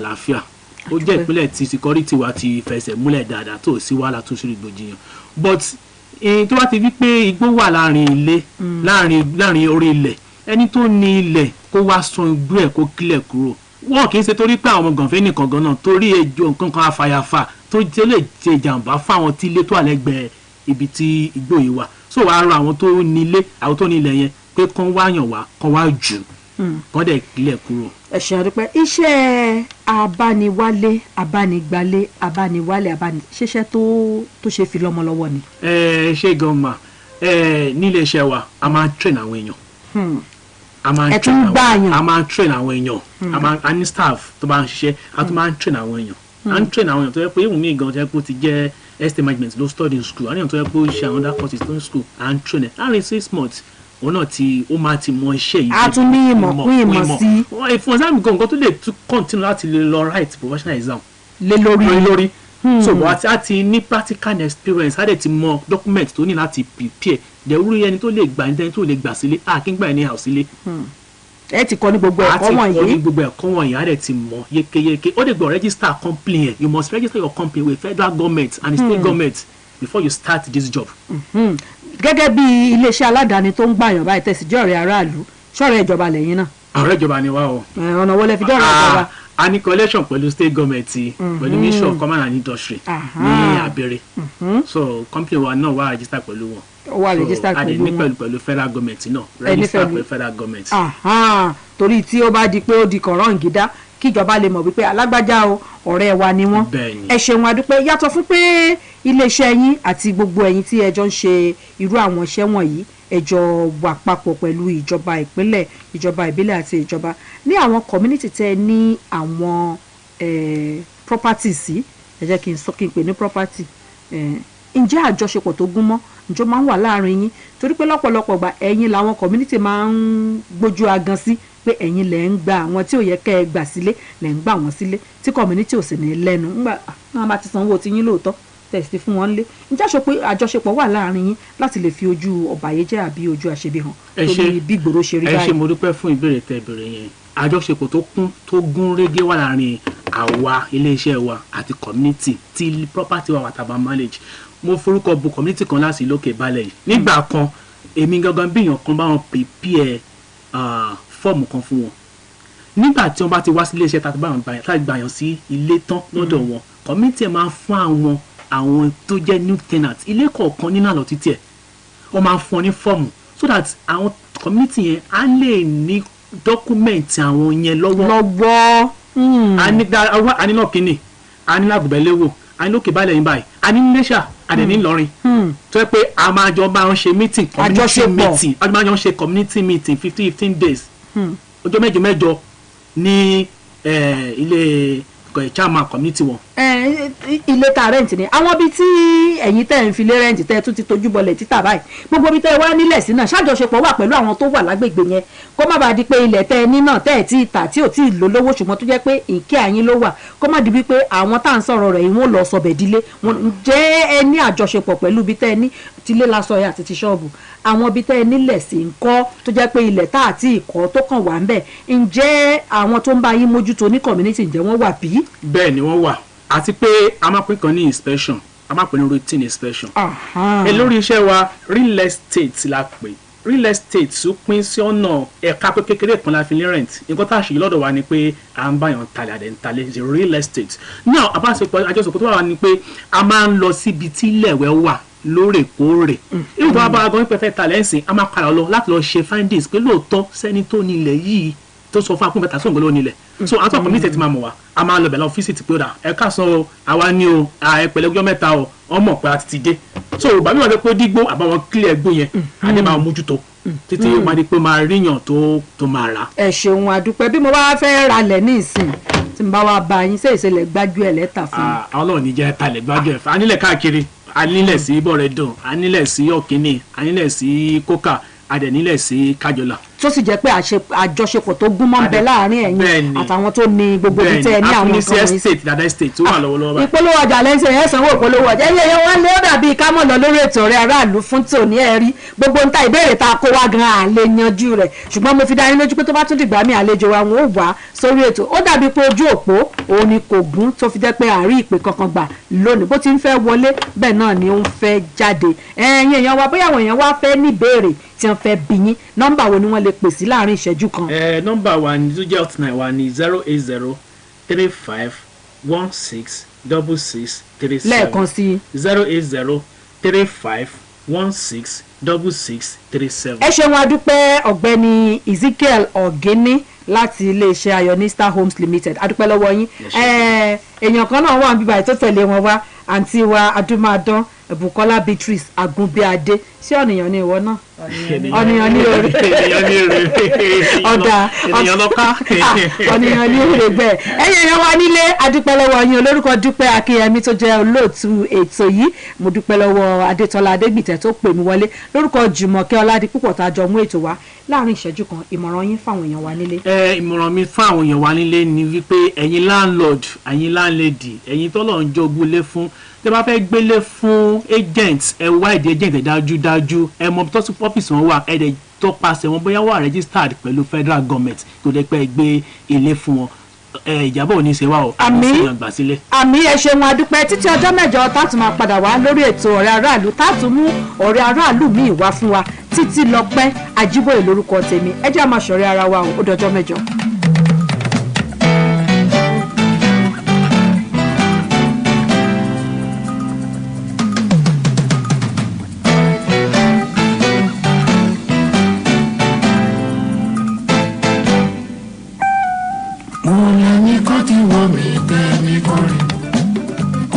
àlàáfíà ó jẹ́ ìpínlẹ̀ tí security wa ti fẹsẹ̀ múlẹ̀ dáadáa tó sí wàhálà tó sí rògbòdìyàn but tó bá ti rí pé igbó wà láàrin ilé láàrin orí ilẹ̀ ẹni tó ní ilẹ̀ kó wá san igbó ẹ̀ kó kílẹ̀ kúrò wọn kì í ṣe torí pé àwọn gànfẹ́ nìkan gan náà torí ejò nǹkan kan afàyàfà tó lè ṣe ìjàmbá fáwọn tí ilé tó àlẹ́gbẹ̀ẹ́ ibi tí igbó yìí wà so wàá rọ àwọn tó nílé àwọn tó nílẹ̀ yẹn pé kán wá yàn wá kán wá jù kán dẹ̀ kílẹ̀ kúrò. ẹ ṣe àdúpẹ́ iṣẹ́ abániwálé abánigbalé abániwálé ṣiṣẹ́ tó ṣe fi lọ́mọ lọ́wọ́ ni. ṣé gan ma nílé iṣẹ́ wa a máa ń train àwọn èèyàn a máa ń train àwọn èèyàn a ní staff tó bá ń ṣiṣẹ́ a tún máa ń train àwọn èèyàn a ń train àwọn èèyàn tó yẹ pé ìwùn mi gan tó yẹ pé ó ti jẹ́ estate management ló study in school àníyàn tó yẹ pé ó ṣe àwọn other courses tó ń school à ń train ẹ̀ láàrin 6 months òun náà ó máa ti mọ iṣẹ́ yìí. a tún ní ìmọ̀ sí. fún exam gan tó lè tún continue láti lè lọ write professional exam. lé lórí. so a ti ní practical experience a dẹ̀ ti mọ document tó ní láti prepare dẹ̀wúrú yẹn tó lè gbà ní tó lè gbà sílé kí n gbà ní house sílé. ẹ ti kọ́ ní gbogbo ẹ̀kọ́ wọ̀nyí. a ti kọ́ ní gbogbo ẹ̀kọ́ wọ̀nyí a dẹ̀ ti mọ yékéyéké ó lè gbọ́ register company yẹn you must register your company with federal government and state government before you start this job. gẹ́gẹ́ bí iléeṣẹ́ aládàáni tó ń gbàyàn báyìí tẹ̀síjọ́ ọ̀rẹ́ aráàlú ṣọ́ọ̀rẹ́ ìjọba lẹ́yìn náà. ọ̀rẹ́ ìjọba ni wá o. ọ̀nà wo lẹ fi jọ́ọ̀rẹ́ ìjọba. a ní collection pẹ̀lú state government pẹ̀lú ministry of commerce and industry ní Abẹ́rẹ́ so company wa náà wá register pẹ̀lú wọn. ó wà register pẹ̀lú wọn. a ní pẹ̀lú federal government náà register pẹ̀lú federal government. torí tí ó bá di pé ó di kọ̀rọ̀ǹgídá kíjọba lè mọ̀ wípé alágbájá o ọ̀rẹ́ wa ni wọ́n. ẹ ṣeun adúpẹ́ yàtọ̀ fún pé iléeṣẹ́ yín àti gbogbo ẹ̀yin tí ẹjọ́ ń ṣe irú àwọn iṣẹ́ wọ̀nyí ẹjọ́ wà papọ̀ pẹ̀lú ìjọba ìpínlẹ̀ ìjọba ìbílẹ̀ àti ìjọba ní àwọn community tẹ́ ní àwọn property sí ẹ jẹ́ kí n pè ní property ǹjẹ́ àjọṣepọ̀ tó gún mọ́ ǹjọ́ máa ń wà láàrin yín torí pé lọ́pọ̀lọpọ̀ gbà ẹ̀yin làwọn community máa ń gbójú agan sí pé ẹ̀yin lẹ̀ ń gba àwọn tí ò yẹ kẹ́ ẹ gbà sílé lẹ̀ ń gbà wọ́n sílé tí community ò sì ní lẹ́nu ńgbà náà bá ti sanwó ti yín lóòótọ́ tẹ̀sí fún wọn lé ǹjẹ́ àjọṣepọ̀ wà láàrin yín láti lè fi ojú ọ̀bàyéjẹ́ àbí ojú àṣebí hàn torí bí ìgboro ṣe rí báyìí. ẹ ṣé mo dúpẹ́ fún ìbéèrè tẹ́ ìbéèrè yẹn àjọṣepọ̀ tó gún régé wà láàrin àwa iléeṣẹ́ wa àti community tí property wa tàbá manage mo forúkọ bu community kan láti lókè balẹ̀ yìí nígbà kan èmi gangan bíyàn kan bá wọn prepare fọ́ọ̀mù kan fún wọn nígbà tí wọ́n bá ti wá sí iléeṣẹ́ tàbí gbàyàn sí ilé tán lọ́dọ̀ wọn community máa ń fún àwọn tó jẹ́ new tenant ilé kọ̀ọ̀kan nínú àlọ́ títí ẹ̀ wọ́n máa ń fún ọ ní fọ́ọ̀mù so that àwọn community yẹn á lè ní dọ́kúmẹ̀ntì àwọn yẹn lọ́wọ́. a ní náà kínní a ní lágùbẹ́lẹ́wò a ní lókè balẹ̀ yín báyìí a ní Iléṣà a dẹ̀ ní Ìlọrin tó yẹ pé a máa jọ máa ń ṣe meeting community meeting a máa jọ ń ṣe community meeting 15 days ọjọ́ mẹ́jọ ní ilé chairman community wọn. ilé ta rent ni àwọn ibi tí ẹ̀yin tẹ́ ń fi lé rent tẹ́ tún ti tójú bọlẹ̀ títà báyìí gbogbo ibi tẹ́ wá nílẹ̀ sí náà ṣàjọṣepọ̀ wà pẹ̀lú àwọn tó wà lágbègbè yẹn kó má bàa di pé ilẹ̀ tẹ́ ní náà tẹ́ ẹ̀ tí ì tà tí ò tí ì lò lówó ṣùgbọ́n tó jẹ́ pé ìkẹ́ àyín ló wà kó má di wípé àwọn tá à ń sọ̀rọ̀ rẹ̀ ìwọ̀n lọ sọbẹ̀ dílé ǹjẹ́ ẹ ní àjọṣepọ̀ pẹ̀lú ibi tẹ́ ní tilé lásọ ẹ̀ àti ti ṣọ́ọ̀bù àwọn ibi tẹ́ nílẹ̀ sí ń kọ́ tó jẹ́ pé ilẹ̀ tá àti ìkọ́ tó kàn wà ń bẹ̀ ǹjẹ́ àwọn tó ń bá yín mójútó ní community ǹjẹ́ wọ́n wà bí? bẹ́ẹ̀ ni wọ́n wà àti pé a máa pín kan ní inspection a máa pè ní routine inspection. lórí iṣẹ́ wa real estate la pè real estate tó pín sí ọ̀nà ẹ̀ka pé kékeré kan la fi ní rent nǹkan tá a ṣe lọ́dọ̀ wa ni pé à ń báyọ̀ talẹ̀ àdẹ̀ ń talẹ̀ the real estate now àbáṣepọ̀ àjọṣepọ̀ tó wà ní pé a máa ń lọ síbi tí ilẹ̀wẹ̀ wà lóòrèkóòrè ìwé tó bá bá agan pẹ̀fẹ́ talẹ̀ ń sìn a máa padà lọ láti lọ ṣe findings pé lóòótọ́ sẹ́ni tó nílẹ̀ yìí tó sọ fún akúnbẹ̀tà sóògùn ló nílẹ̀ so àwọn tó wà community ti máa mọ̀ wá a máa lọ bẹ̀rẹ̀ ọ́fíìsì ti pé ó dà ẹ káàsán o àwa ní o ẹ̀pẹ̀lẹ̀ ọjọ́ mẹ́ta o ọmọ pé a ti dé so bàbá mi wà pé dígbó àbáwọn clear gbó yẹn àdé máa mójútó títí yóò máa di pé máa ríyàn tó máa rà. ẹ ṣeun àdúpẹ́ bí mo bá fẹ́ ralẹ̀ ní ìsìn tí mo bá wá bá yín ṣe ìṣẹ̀lẹ̀ gbájú ẹ̀ lẹ́tà fún mi. àwọn náà ní jẹ́ talẹ̀ gbájú ẹ̀ anílẹ̀ káàkiri anílẹ̀ sí bọ̀rẹ̀dùn anílẹ̀ sí ọ̀kínní anílẹ̀ sí kókà adẹ̀nílẹ̀ sí kájọlá. tó sì jẹ́ pé àjọṣepọ̀ tó gún mọ́ ń bẹ láàrin ẹ̀yin àtàwọn tó ní gbogbo ibi tẹ́ ẹ ní àwọn nǹkan wọ̀nyí. state dada state tó wà lọ́wọ́lọ́wọ́. ìpolówó ọjà lẹ́sẹ̀ yẹn sanwó ìpolówó ọjà ẹ̀yẹ wọn lé ó dàbí ká mọ̀ lọ lórí ètò ọ̀rẹ́ aráàlú fún tòní ẹ̀ rí gbogbo ń ta ìbéèrè tá a kó wá gan-an àlè yanjú rẹ̀ ṣùgbọ́n mo fi dá yín lójú pé tó bá tún dìgbà mí àlejò wa wọn ò wá sórí ètò ó dàbí pé ojú òpó òun ni kò gún tó fi jẹ́ pé àárí ìpè kankan gbà lónìí bó ti ń fẹ́ wọlé bẹ́ẹ̀ náà ni ó ń fẹ́ jáde ẹ̀yin èèyàn wa bóyá àwọn èèyàn wá fẹ́ ní ìbéèrè tí wọ́n fẹ́ bí yín nọ́mbà wo ni wọ́n lè pè sí láàrin ìṣẹ́jú kan. nọ́mbà wa ni tó jẹ́ hotline wa ni 08035166637 lẹ́ẹ̀kan sí 08035166637. ẹ ṣeun adúpẹ́ ọ̀gbẹ́ni Ezekiel Ogini láti iléeṣẹ́ Ayonista Homes Limited adúpẹ́ lọ́wọ́ yín èèyàn kan náà wà níbí báyìí tó tẹ̀lé wọn wá àǹtí wa adúmáadán Bukola Beatrice Agunbíadé sí ọ̀nìyàn ní ìwọ náà ọ̀nìyàn ní òre ọ̀dà ọ̀nìyàn ní òre bẹ́ẹ̀ ẹ̀yìn èèyàn wa nílé adúpẹ́ lọ́wọ́ yín olórúkọ Dúpẹ́ Akínyẹmí tó jẹ́ olóòtú ètò yìí mo dúpẹ́ lọ́wọ́ Adétọ́lá Adégbìtẹ́ tó pè mí wọlé lórúkọ Jùmọ̀kẹ́ Ọládipúpọ̀ tá a jọ mú ètò wa láàrin ìṣẹ́jú kan ìmọ̀ràn yín fáwọn èèyàn wa nílé. ìmọ̀ràn mi fáwọn èèyàn wa nílé ni wípé ẹ̀yin landlord ẹ̀yin landlady ẹ̀yin tọ́lọ̀ ń jogún lé fún tẹ́ bá fẹ́ gbélé fún agent ẹ wá ìdí agent dájúdájú ẹ mọ tó tún ọ́fíìsì wọn wà ẹ dẹ̀ tó paṣẹ wọn bóyá wà registered pẹ̀lú federal government tó dẹ́ pẹ́ gbé ilé fún wọn ìjábọ̀ òní ṣe wá o àmì ẹ ṣeun adúpẹ́ títí ọjọ́ mẹ́jọ tátù máa padà wá lórí ètò ọ̀rẹ́ aráàlú tátù mú ọ̀rẹ́ aráàlú míì wá fún wa títí lọ́pẹ́ Àjíbóyè lórúkọ tèmi ẹ jẹ́ àmọ́ ṣọ̀rẹ́ ara wa ó dọjọ́ mẹ́jọ.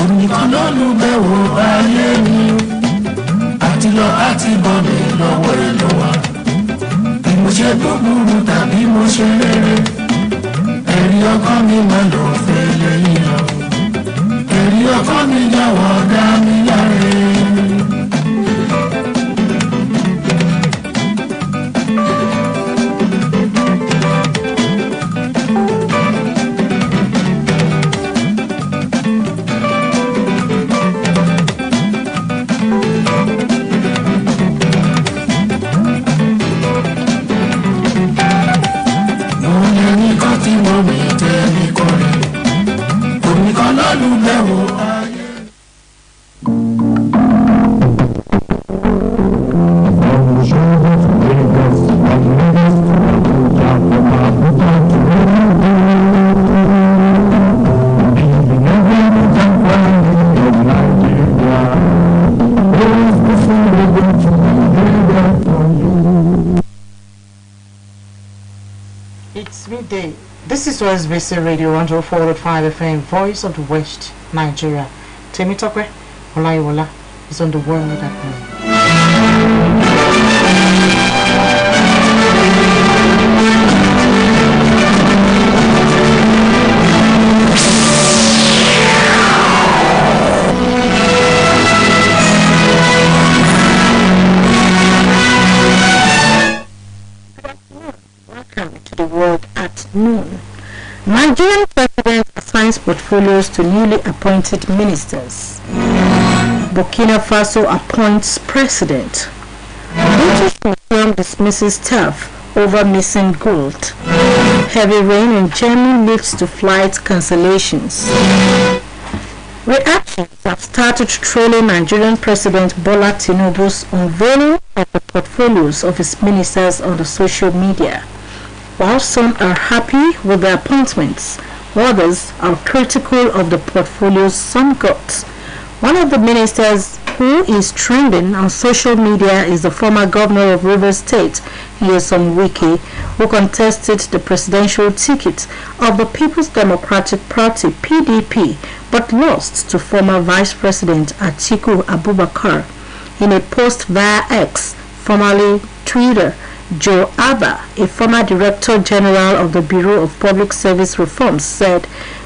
Onìkan ló lù bẹ̀wò ayé mi àti lọ àti bọ̀ mi lọ́wọ́ èlò wa bí mo ṣe búburú tàbí mo ṣe rere ẹ̀rí ọkàn mi máa lọ fẹ́ lẹ́yìn lọ ẹ̀rí ọkàn mi jọ̀wọ́ dá mi láre. This is OSBC Radio 104.5 FM, Voice of the West, Nigeria. Temitope Olayiwola is on the world at home. Nigerian president assigns portfolios to newly appointed ministers. Burkina Faso appoints president. British Museum dismisses staff over missing gold. Heavy rain in Germany leads to flight cancellations. Reactions have started trolling Nigerian President Bola Tinubu's unveiling of the portfolios of his ministers on the social media. While some are happy with the appointments, others are critical of the portfolios some got. One of the ministers who is trending on social media is the former governor of Rivers State, Nyesom Wike, who contested the presidential ticket of the People's Democratic Party, PDP, but lost to former Vice President Atiku Abubakar. In a post via X, formerly Twitter, Joe Abba, a former Director General of the Bureau of Public Service Reforms, said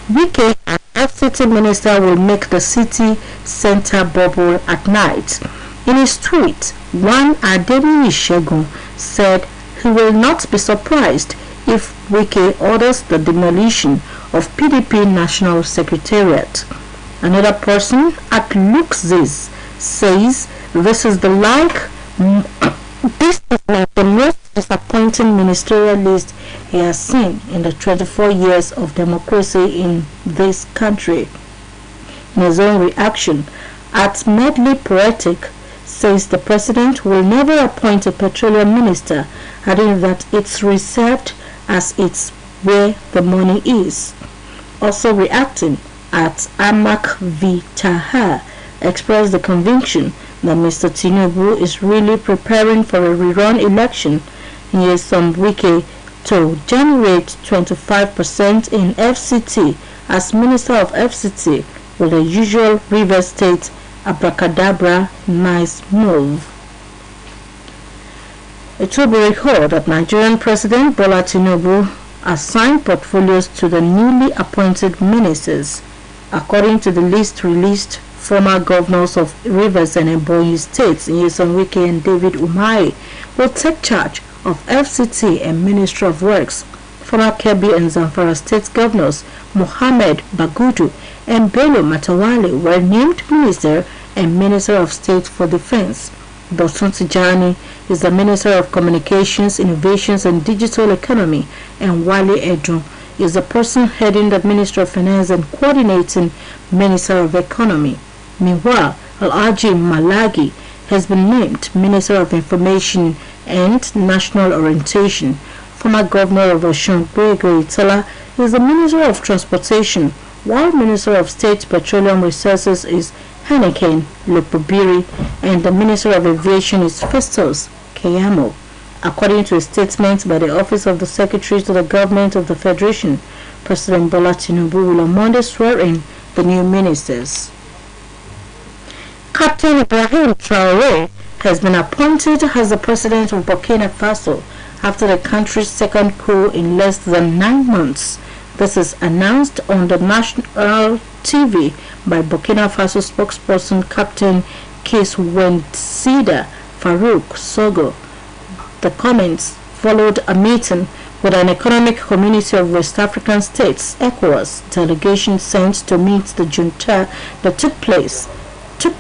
Wike, an FCT minister, will make the city center bubble at night. In his tweet, One Adeniyi Segun said he will not be surprised if Wike orders the demolition of PDP National Secretariat. Another person at Luxis says this is like the most disappointing ministerial list he has seen in the 24 years of democracy in this country. In his own reaction, at Medley Poetic says the president will never appoint a petroleum minister, adding that it's reserved as it's where the money is. Also reacting, at Amak V. Taha expressed the conviction that Mr. Tinubu is really preparing for a rerun election. He is some Wike to generate 25% in FCT as Minister of FCT with the usual River State abracadabra nice move. It will be recalled that Nigerian President Bola Tinubu assigned portfolios to the newly appointed ministers. According to the list released, former governors of Rivers and Ebonyi states, Nyesom Wike and David Umahi, will take charge of FCT and Ministry of Works. Former Kebbi and Zamfara state governors Mohammed Bagudu and Bello Matawale were named Minister and Minister of State for Defense. Dotun Tijani is the Minister of Communications, Innovations and Digital Economy, and Wale Edun is the person heading the Ministry of Finance and coordinating Minister of Economy. Meanwhile, Alhaji Malagi has been named Minister of Information and National Orientation. Former Governor of Osun Gboyega Itala is the Minister of Transportation, while Minister of State Petroleum Resources is Henneken Lopobiri and the Minister of Aviation is Festus Keyamo. According to a statement by the Office of the Secretary to the Government of the Federation, President Bola Tinubu will on Monday swear in the new ministers. Captain Ibrahim Traoré has been appointed as the President of Burkina Faso after the country's second coup in less than 9 months. This is announced on the national TV by Burkina Faso spokesperson Captain Kiswensida Farouk Sogo. The comments followed a meeting with an economic community of West African states, ECOWAS, delegation sent to meet the junta that took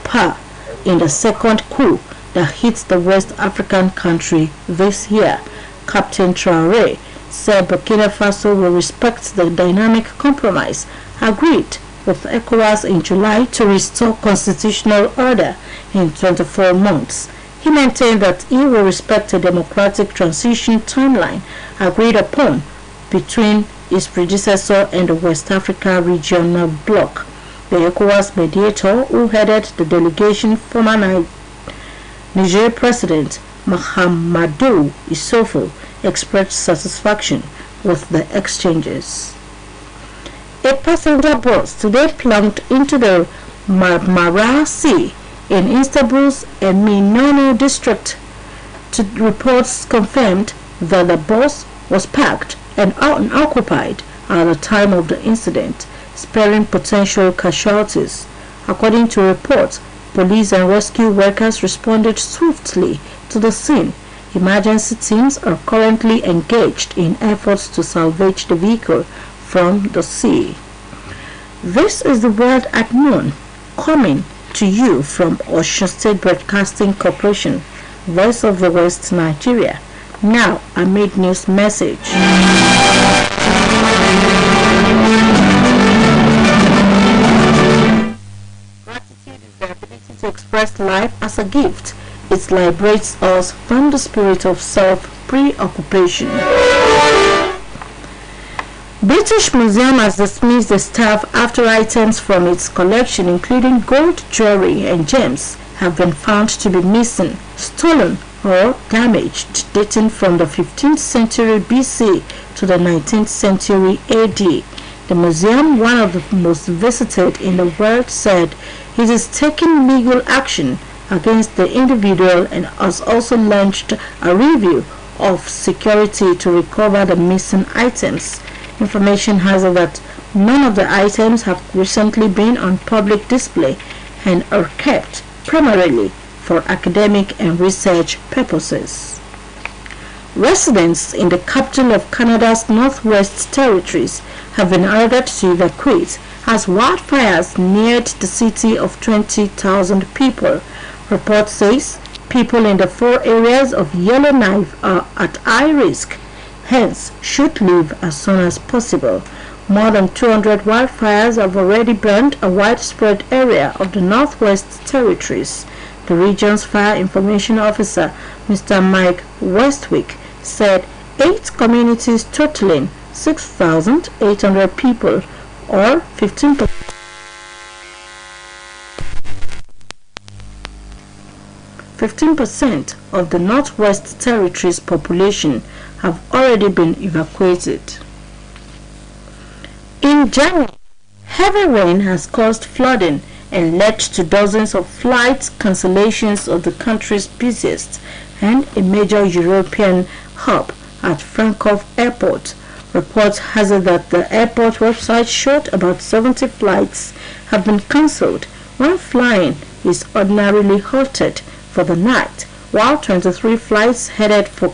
part in the second coup that hit the West African country this year. Captain Traoré said Burkina Faso will respect the dynamic compromise agreed with ECOWAS in July to restore constitutional order in 24 months. He maintained that he will respect a democratic transition timeline agreed upon between his predecessor and the West Africa regional bloc. The ECOWAS mediator who headed the delegation, former Niger President Mahamadou Issoufou, expressed satisfaction with the exchanges. A passenger bus today plunged into the Marmara Sea in Istanbul's Eminönü district. Reports confirmed that the bus was parked and unoccupied at the time of the incident, sparing potential casualties. According to reports, police and rescue workers responded swiftly to the scene. Emergency teams are currently engaged in efforts to salvage the vehicle from the sea. This is the World at Noon, coming to you from Osun State Broadcasting Corporation, Voice of the West, Nigeria. Now, a mid-news message. Gratitude is the ability to express life as a gift. It liberates us from the spirit of self-preoccupation. British Museum has dismissed the staff after items from its collection, including gold jewelry and gems, have been found to be missing, stolen, or damaged, dating from the 15th century BC to the 19th century AD. The museum, one of the most visited in the world, said it is taking legal action against the individual and has also launched a review of security to recover the missing items. Information has it that none of the items have recently been on public display and are kept primarily for academic and research purposes. residents in the capital of Canada's Northwest Territories have been ordered to evacuate as wildfires neared the city of 20,000 people. Report says people in the 4 areas of Yellowknife are at high risk, hence should leave as soon as possible. More than 200 wildfires have already burned a widespread area of the Northwest Territories. The region's fire information officer, Mr. Mike Westwick, said 8 communities totaling 6,800 people, or 15% of the Northwest Territories population have already been evacuated. In January, heavy rain has caused flooding and led to dozens of flight cancellations of the country's busiest and a major European hub at Frankfurt Airport. Reports hazard that the airport website showed about 70 flights have been cancelled when flying is ordinarily halted for the night, while 23 flights headed for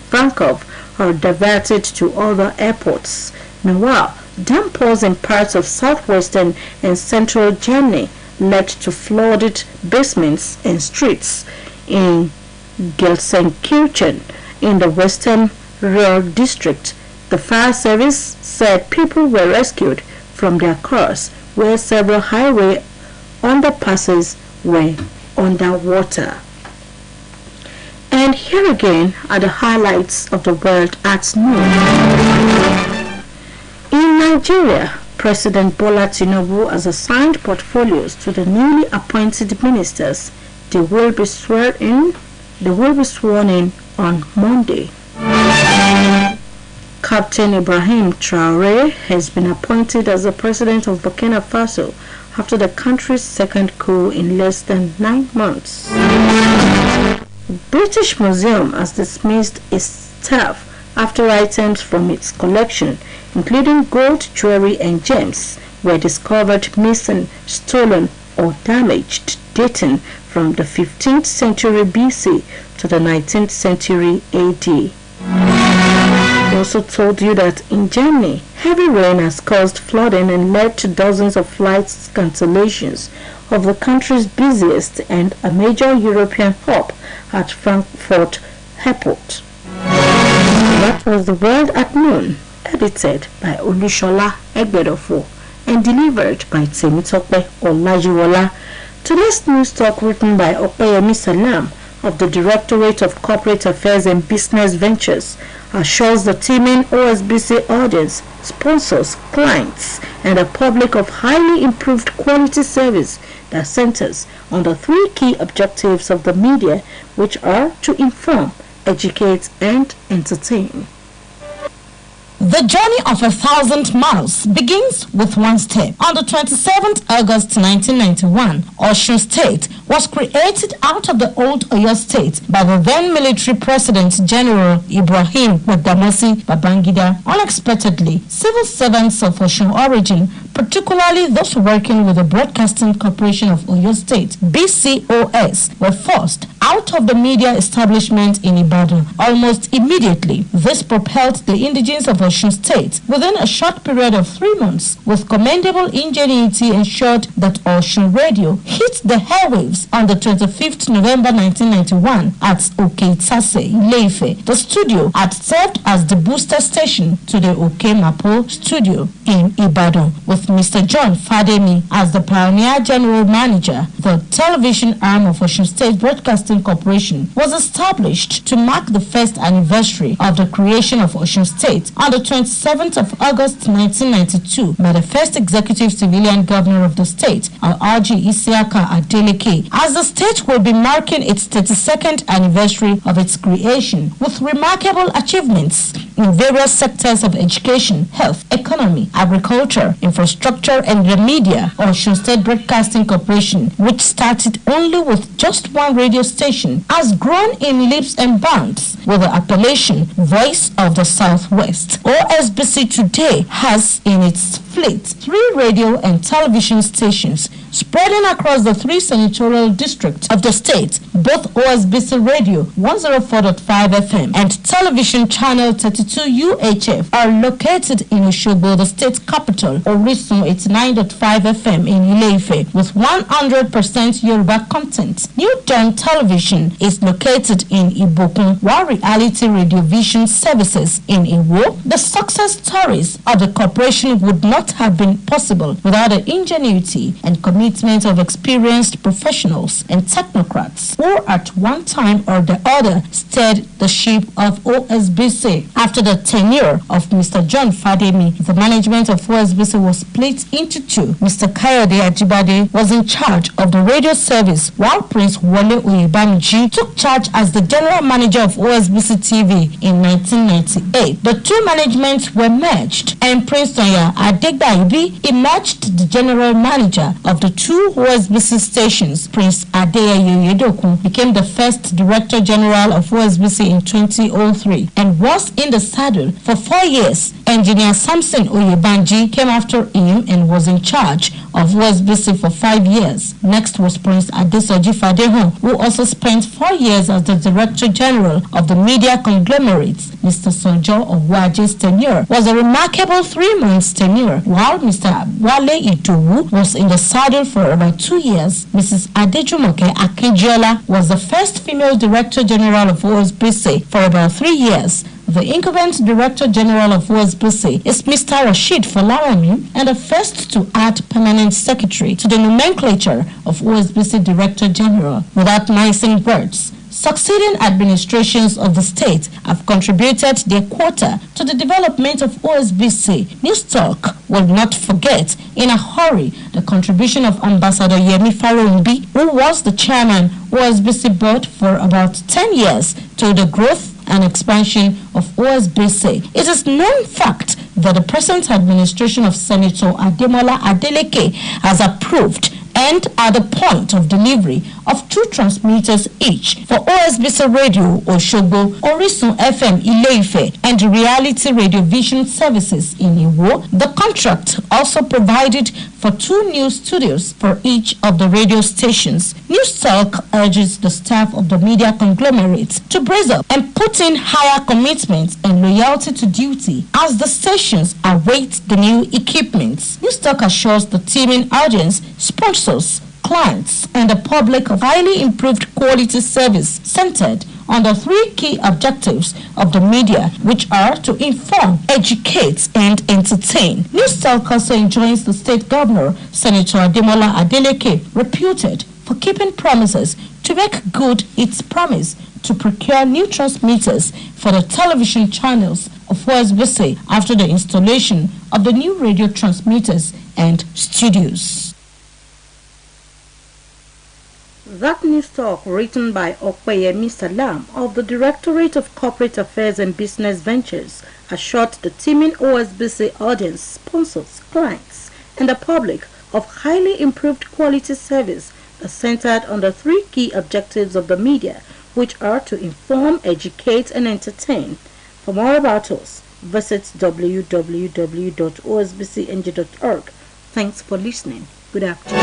Frankfurt are diverted to other airports. Meanwhile, downpours in parts of southwestern and central Germany led to flooded basements and streets in Gelsenkirchen in the western Ruhr district. The fire service said people were rescued from their cars, where several highway underpasses were underwater. And here again are the highlights of the world at noon. In Nigeria, President Bola Tinubu has assigned portfolios to the newly appointed ministers. They will be sworn in on Monday. Captain Ibrahim Traore has been appointed as the president of Burkina Faso after the country's second coup in less than 9 months. British Museum has dismissed its staff after items from its collection, including gold, jewelry and gems, were discovered missing, stolen or damaged, dating from the 15th century BC to the 19th century AD. We also told you that in Germany, heavy rain has caused flooding and led to dozens of flight cancellations of the country's busiest and a major European hub at Frankfurt Airport. That was the world at noon, edited by Olushola Egbedofo and delivered by Temitope Olajuwola. Today's news talk written by Opeyemi Salam of the Directorate of Corporate Affairs and Business Ventures assures the teeming OSBC audience, sponsors, clients, and a public of highly improved quality service that centers on the 3 key objectives of the media, which are to inform, educate, and entertain. The journey of 1,000 miles begins with one step. On the 27th August 1991, Osun State was created out of the old Oyo State by the then military President General Ibrahim Badamasi Babangida. Unexpectedly, civil servants of Osun origin, particularly those working with the Broadcasting Corporation of Oyo State, BCOS, were forced out of the media establishment in Ibadan. Almost immediately, this propelled the indigents of Osun State within a short period of 3 months, with commendable ingenuity, ensured that Osun Radio hit the airwaves on the 25th November 1991 at Okeitase, Ile-Ife. The studio had served as the booster station to the Okemapo studio in Ibadan, with Mr. John Fademi as the pioneer general manager. The television arm of Osun State Broadcasting Corporation was established to mark the first anniversary of the creation of Osun State on the 27th of August 1992 by the first executive civilian governor of the state, Alhaji Isiaka Adeleke, as the state will be marking its 32nd anniversary of its creation, with remarkable achievements in various sectors of education, health, economy, agriculture, infrastructure, and the media. Osun State Broadcasting Corporation, which started only with just one radio station, has grown in leaps and bounds with the appellation Voice of the Southwest. OSBC today has in its fleet fleet, 3 radio and television stations spreading across the 3 senatorial districts of the state. Both OSBC Radio 104.5 FM and television channel 32 UHF are located in Osogbo, the state capital, Orisun 89.5 FM in Ile-Ife with 100% Yoruba content. New Dawn Television is located in Ibokun, while Reality Radio Vision services in Iwo. The success stories of the corporation would not have been possible without the ingenuity and commitment of experienced professionals and technocrats who at one time or the other steered the ship of OSBC. After the tenure of Mr. John Fademi, the management of OSBC was split into 2. Mr. Kayode Ajibade was in charge of the radio service, while Prince Wole Oyebamiji took charge as the general manager of OSBC TV in 1998. The 2 managements were merged, and Prince Tonya Adegbaibi emerged the general manager of the 2 OSBC stations. Prince Adeyeye Yedokun became the first director general of OSBC in 2003 and was in the saddle for 4 years. Engineer Samson Oyebanji came after him and was in charge of OSBC for 5 years. Next was Prince Adesoji Fadehun, who also spent 4 years as the Director General of the media conglomerates. Mr. Sonjo Ogwaje's tenure was a remarkable 3 months tenure, while Mr. Wale Idowu was in the saddle for about 2 years. Mrs. Adejumoke Akinjola was the first female Director General of OSBC for about 3 years. The incumbent Director General of OSBC is Mr. Rashid Falawami, and the first to add permanent secretary to the nomenclature of OSBC Director General. Without mincing words, succeeding administrations of the state have contributed their quota to the development of OSBC. Newstalk will not forget in a hurry the contribution of Ambassador Yemi Farounbi, who was the chairman OSBC board for about 10 years, to the growth and expansion of OSBC. It is known fact that the present administration of Senator Ademola Adeleke has approved and at the point of delivery of 2 transmitters each for OSBC Radio Osogbo, Orisun FM Ile-Ife, and Reality Radio Vision services in Iwo. The contract also provided for 2 new studios for each of the radio stations. Newstalk urges the staff of the media conglomerate to brace up and put in higher commitment and loyalty to duty as the stations await the new equipment. Newstalk assures the teaming audience, sponsors, clients, and the public of highly improved quality service centered on the 3 key objectives of the media, which are to inform, educate, and entertain. Newstalk also enjoins the state governor, Senator Ademola Adeleke, reputed for keeping promises, to make good its promise to procure new transmitters for the television channels of OSBC after the installation of the new radio transmitters and studios. That news talk, written by Okpeyemi Salam of the Directorate of Corporate Affairs and Business Ventures, assured the teeming OSBC audience, sponsors, clients, and the public of highly improved quality service centered on the 3 key objectives of the media, which are to inform, educate, and entertain. For more about us, visit www.osbcng.org. Thanks for listening. Good afternoon.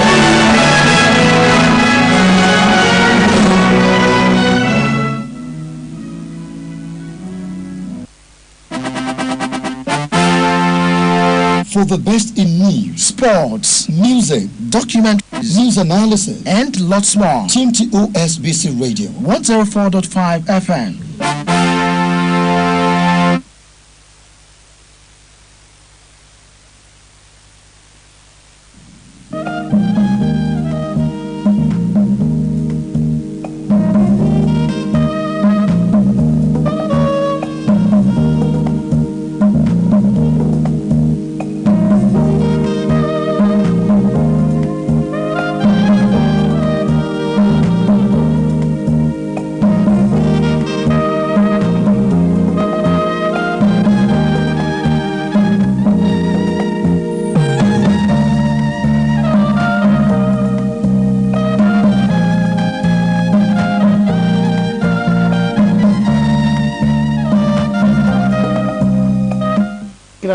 For the best in news, sports, music, documentaries, news analysis, and lots more, tune to OSBC Radio 104.5 FM.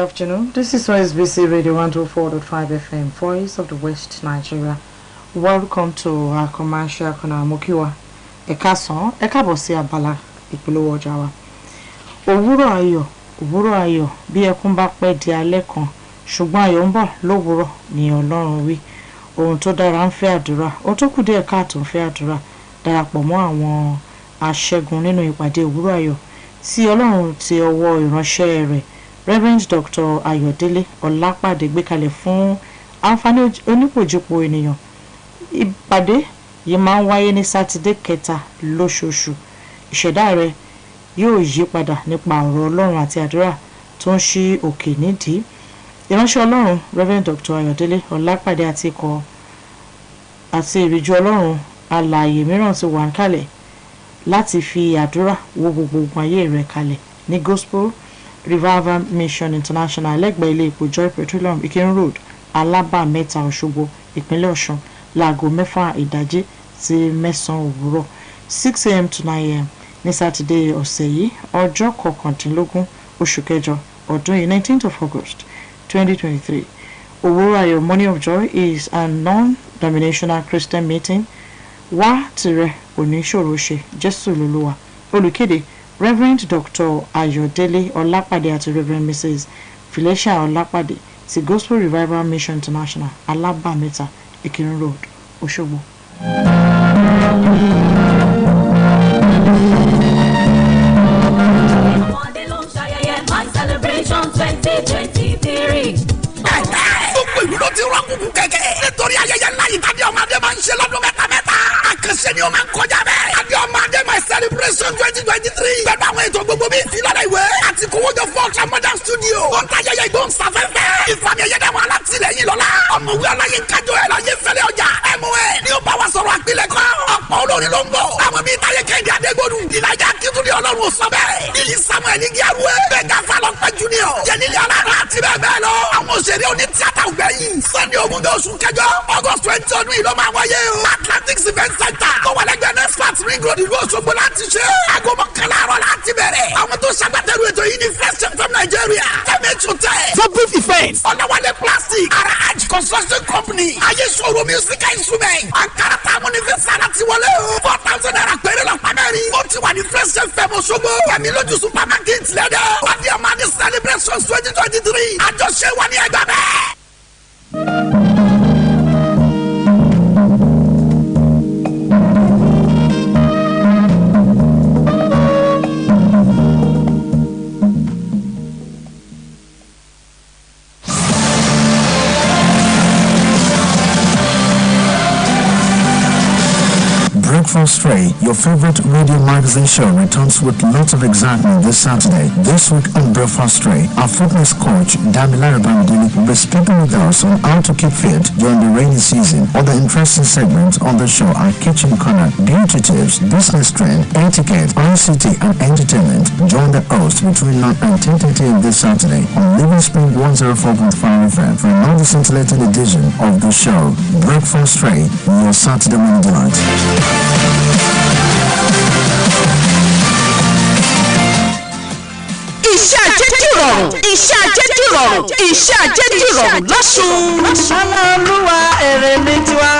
afternoon. This is OSBC Radio 104.5 FM, Voice of the West, Nigeria. Welcome to our commercial corner Mokiwa. Ekason, ekabosi abala ìpolówó ọjà wa. Òwúrọ̀ ayọ̀ bí ẹkún bá pẹ́ di alẹ́ kan, ṣùgbọ́n ayọ̀ ń bọ̀ lówùúrọ̀ ni Ọlọ́run wí. Ohun tó dára ń fẹ́ àdúrà, ohun tó kù díẹ̀ káàtó ń fẹ́ àdúrà. Darapọ̀ mọ́ àwọn aṣẹ́gun nínú ìpàdé òwúrọ̀ ayọ̀ tí Ọlọ́run ti ọwọ́ ìránṣẹ́ rẹ̀ Reverend Dr. Ayọ̀délé Ọlápàdé gbé kalẹ̀ fún àǹfààní onípòjìpò ènìyàn. Ìpàdé yìí máa ń wáyé ní Sátidé kẹta lóṣooṣù. Ìṣẹ̀dá rẹ̀ yóò yí padà nípa ọ̀rọ̀ Ọlọ́run àti àdúrà tó ń ṣí òkè nídìí. Ìránṣẹ́ Ọlọ́run Reverend Dr. Ayọ̀délé Ọlápàdé àti ikọ̀ àti ìrìjú Ọlọ́run alààyè mìíràn ti wà níkàlẹ̀ láti fi àdúrà wo gbogbo ogun ayé rẹ̀ kalẹ̀ ní Gospel Revival Mission International lẹ́gbẹ̀ẹ́ ilé epo Joy Petroleum Ikin Road Alábà Mẹ́ta Òṣogbo ìpínlẹ̀ Ọ̀ṣun láago 6 ìdájí sí 9 òwúrọ̀ 6 a.m. to 9 a.m. ní Sátidé ọ̀sẹ̀ yìí ọjọ́ 19 oṣù kẹjọ ọdún yìí 19th of August 2023. Òwúrọ̀ ayọ̀ Morning of Joy is a non-denominational Christian meeting. Wá tirẹ̀ oníṣòro ṣe Jésù lolúwa. Olùkéde Reverend Dr. Ayọ̀délé Ọlápàdé àti Reverend Mrs. Felicia Ọlápàdé ti Gospel Revival Mission International Alábàmẹ́ta Ìkírun Road Òṣogbo. ọmọdé ló ń ṣayẹyẹ My Celebration 2023. gbogbo ìlú ló ti rọ́ọ̀kùnkùn kẹ̀kẹ́ nítorí ayẹyẹ ńlá yìí tàbí ọmọdé máa ń ṣe lọ́dún mẹ́ta. àkànṣe ni ó máa ń kọjá bẹ́ẹ̀. tàbí ọmọdé My Celebration 2023. pẹ̀lú àwọn ètò gbogbo bíi ìfilọ́lẹ̀ ìwé àti kówójọ fọ́ọ̀tà modern studio. ó ń ta ayẹyẹ ìgbóhùnsáfẹ́fẹ́. ìfàmì ẹ̀yẹ dẹ́wọ̀n alátìlẹyìn lọ́la. ọmọwé aláyé kájọ ẹ̀ láyé fẹ́lẹ́ ọjà. MON ni ó bá wa sọ̀rọ̀ àpilẹ̀kọ. ọ̀pọ̀ olórin ló ń bọ̀. àwọn bíi táyé kẹ́hìndé adégbòdù. ìlàjà akíntúndé ọlọ́run sọ bẹ́ẹ̀. nílì samuel igiarue. bẹ́ẹ̀ka falọ́pẹ́ junior. jẹ́nilé ọlọ́run àti bẹ́ẹ̀ bẹ́ẹ̀ lọ. àwọn òṣèré oní tíátà ògbẹ́yìn. sunday ogúnjọ́ oṣù kẹjọ august 20 ọdún yìí ló máa wáyé o. atlantic event center. tó wà lẹ́gbẹ̀ẹ́ nexfat ring road ìlú òṣogbo láti ṣe. aago mọ́kànlá àárọ̀ láti bẹ̀rẹ̀. àwọn tó ṣàgbàtẹ́rù ètò yìí ní Fresh FM Nigeria. tẹ́mẹ̀tù tẹ̀. for brief events. ọ̀nàwálé plastic. ara hajj construction company. ayé sọ̀rọ̀ musical instrument. ankara táwọn onífẹ̀sà láti wọlé o. 4,000 naira péré lọ pàmẹ́rì. ó ti wà ní Fresh FM Òṣogbo. kẹ́mi lójú supermarket lẹ́dẹ̀. wádìí ọmọ adé celebration 2023. àjọṣe wà ní ẹgbẹ́ bẹ́ẹ̀. OSBC, your favorite radio magazine show, returns with lots of excitement this Saturday. This week on OSBC, our fitness coach, Damilare Bamdini, will be speaking with us on how to keep fit during the rainy season. Other interesting segments on the show are Kitchen Corner, Beauty Tips, Business Trend, Etiquette, ICT, and Entertainment. Join the host between 9 and 10:30 this Saturday on Living Spring 104.5 FM for another scintillating edition of the show. Breakfast Tray, your Saturday morning delight. Iṣẹ́ ajé dìrọ̀rùn, iṣẹ́ ajé dìrọ̀rùn, iṣẹ́ ajé dìrọ̀rùn lọ́sùn. Olúwa èrè mi tiwa.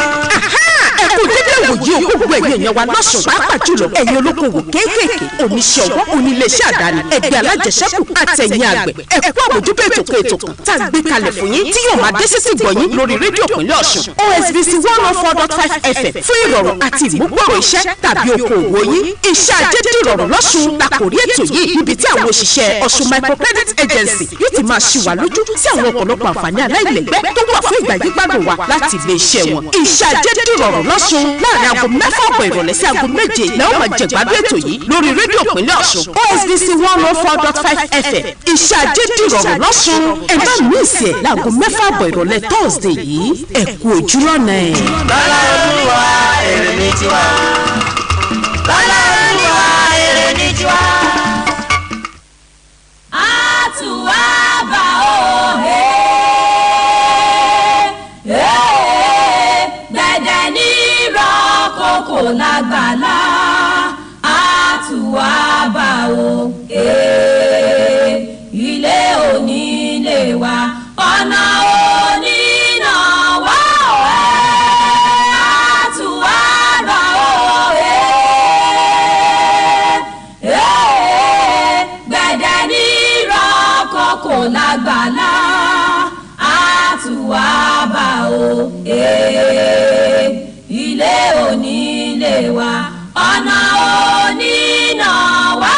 Ẹ kú dédé wòye o gbogbo ẹ̀yin èèyàn wa lọ́sùn pàápàá jùlọ ẹ̀yin olókoòwò kéékèèké oníṣẹ́ ọwọ́ oníléeṣẹ́ àdáni ẹgbẹ́ alájẹsẹ́kù àtẹ̀yìn àgbẹ̀ ẹ kú àmójútó ètò kan tá a gbé kalẹ̀ fún yín tí yóò máa dé sísì gbọ̀nyín lórí rédíò ìpínlẹ̀ Ọ̀ṣun OSBC 104.5 FM fún ìrọ̀rùn àti ìmúgbòòrò iṣẹ́ tàbí okòòwò yín. Iṣẹ́ ajé dìrọ̀rùn lọ́sùn làkòrí ètò yìí níbi tí àwọn òṣìṣẹ́ Ọ̀ṣun Microcredit Agency yóò ti máa ṣì wà lójú sí àwọn ọ̀pọ̀lọpọ̀ àǹfààní aláìlẹ́gbẹ́ tó wà fún ìgbà gbígbádùn wa láti ilé iṣẹ́ wọn. Iṣẹ́ ajé dìrọ̀rùn lọ́sùn láàrin aago 4 ìrọ̀lẹ́ sí aago 7 lẹ́wọ̀n máa jẹ̀gbádùn ètò yìí lórí rédíò ìpínlẹ̀ Ọ̀ṣun OSBC 104.5 FM. Iṣẹ́ ajé dìrọ̀rùn lọ́sùn ẹ má mísì ẹ̀ láago 4 ìrọ̀lẹ́ Thursday yìí ẹ kú ojúlọ́nà ẹ̀. Lọ́lá Olúwa èrè mi tiwa. Lọ́lá Olúwa èrè mi tiwa. Àtúwàbà òhe dẹ̀dẹ̀ ní ìrọ̀kòkò lágbàlá àtúwàbà òhe ilé òní. onílé wa ọ̀nà onínà wá àtúwárà gbẹ̀dẹ̀ ní ìrọ̀kọ̀ kò lágbàlá àtúwábà ilé onílé wa ọ̀nà onínà wá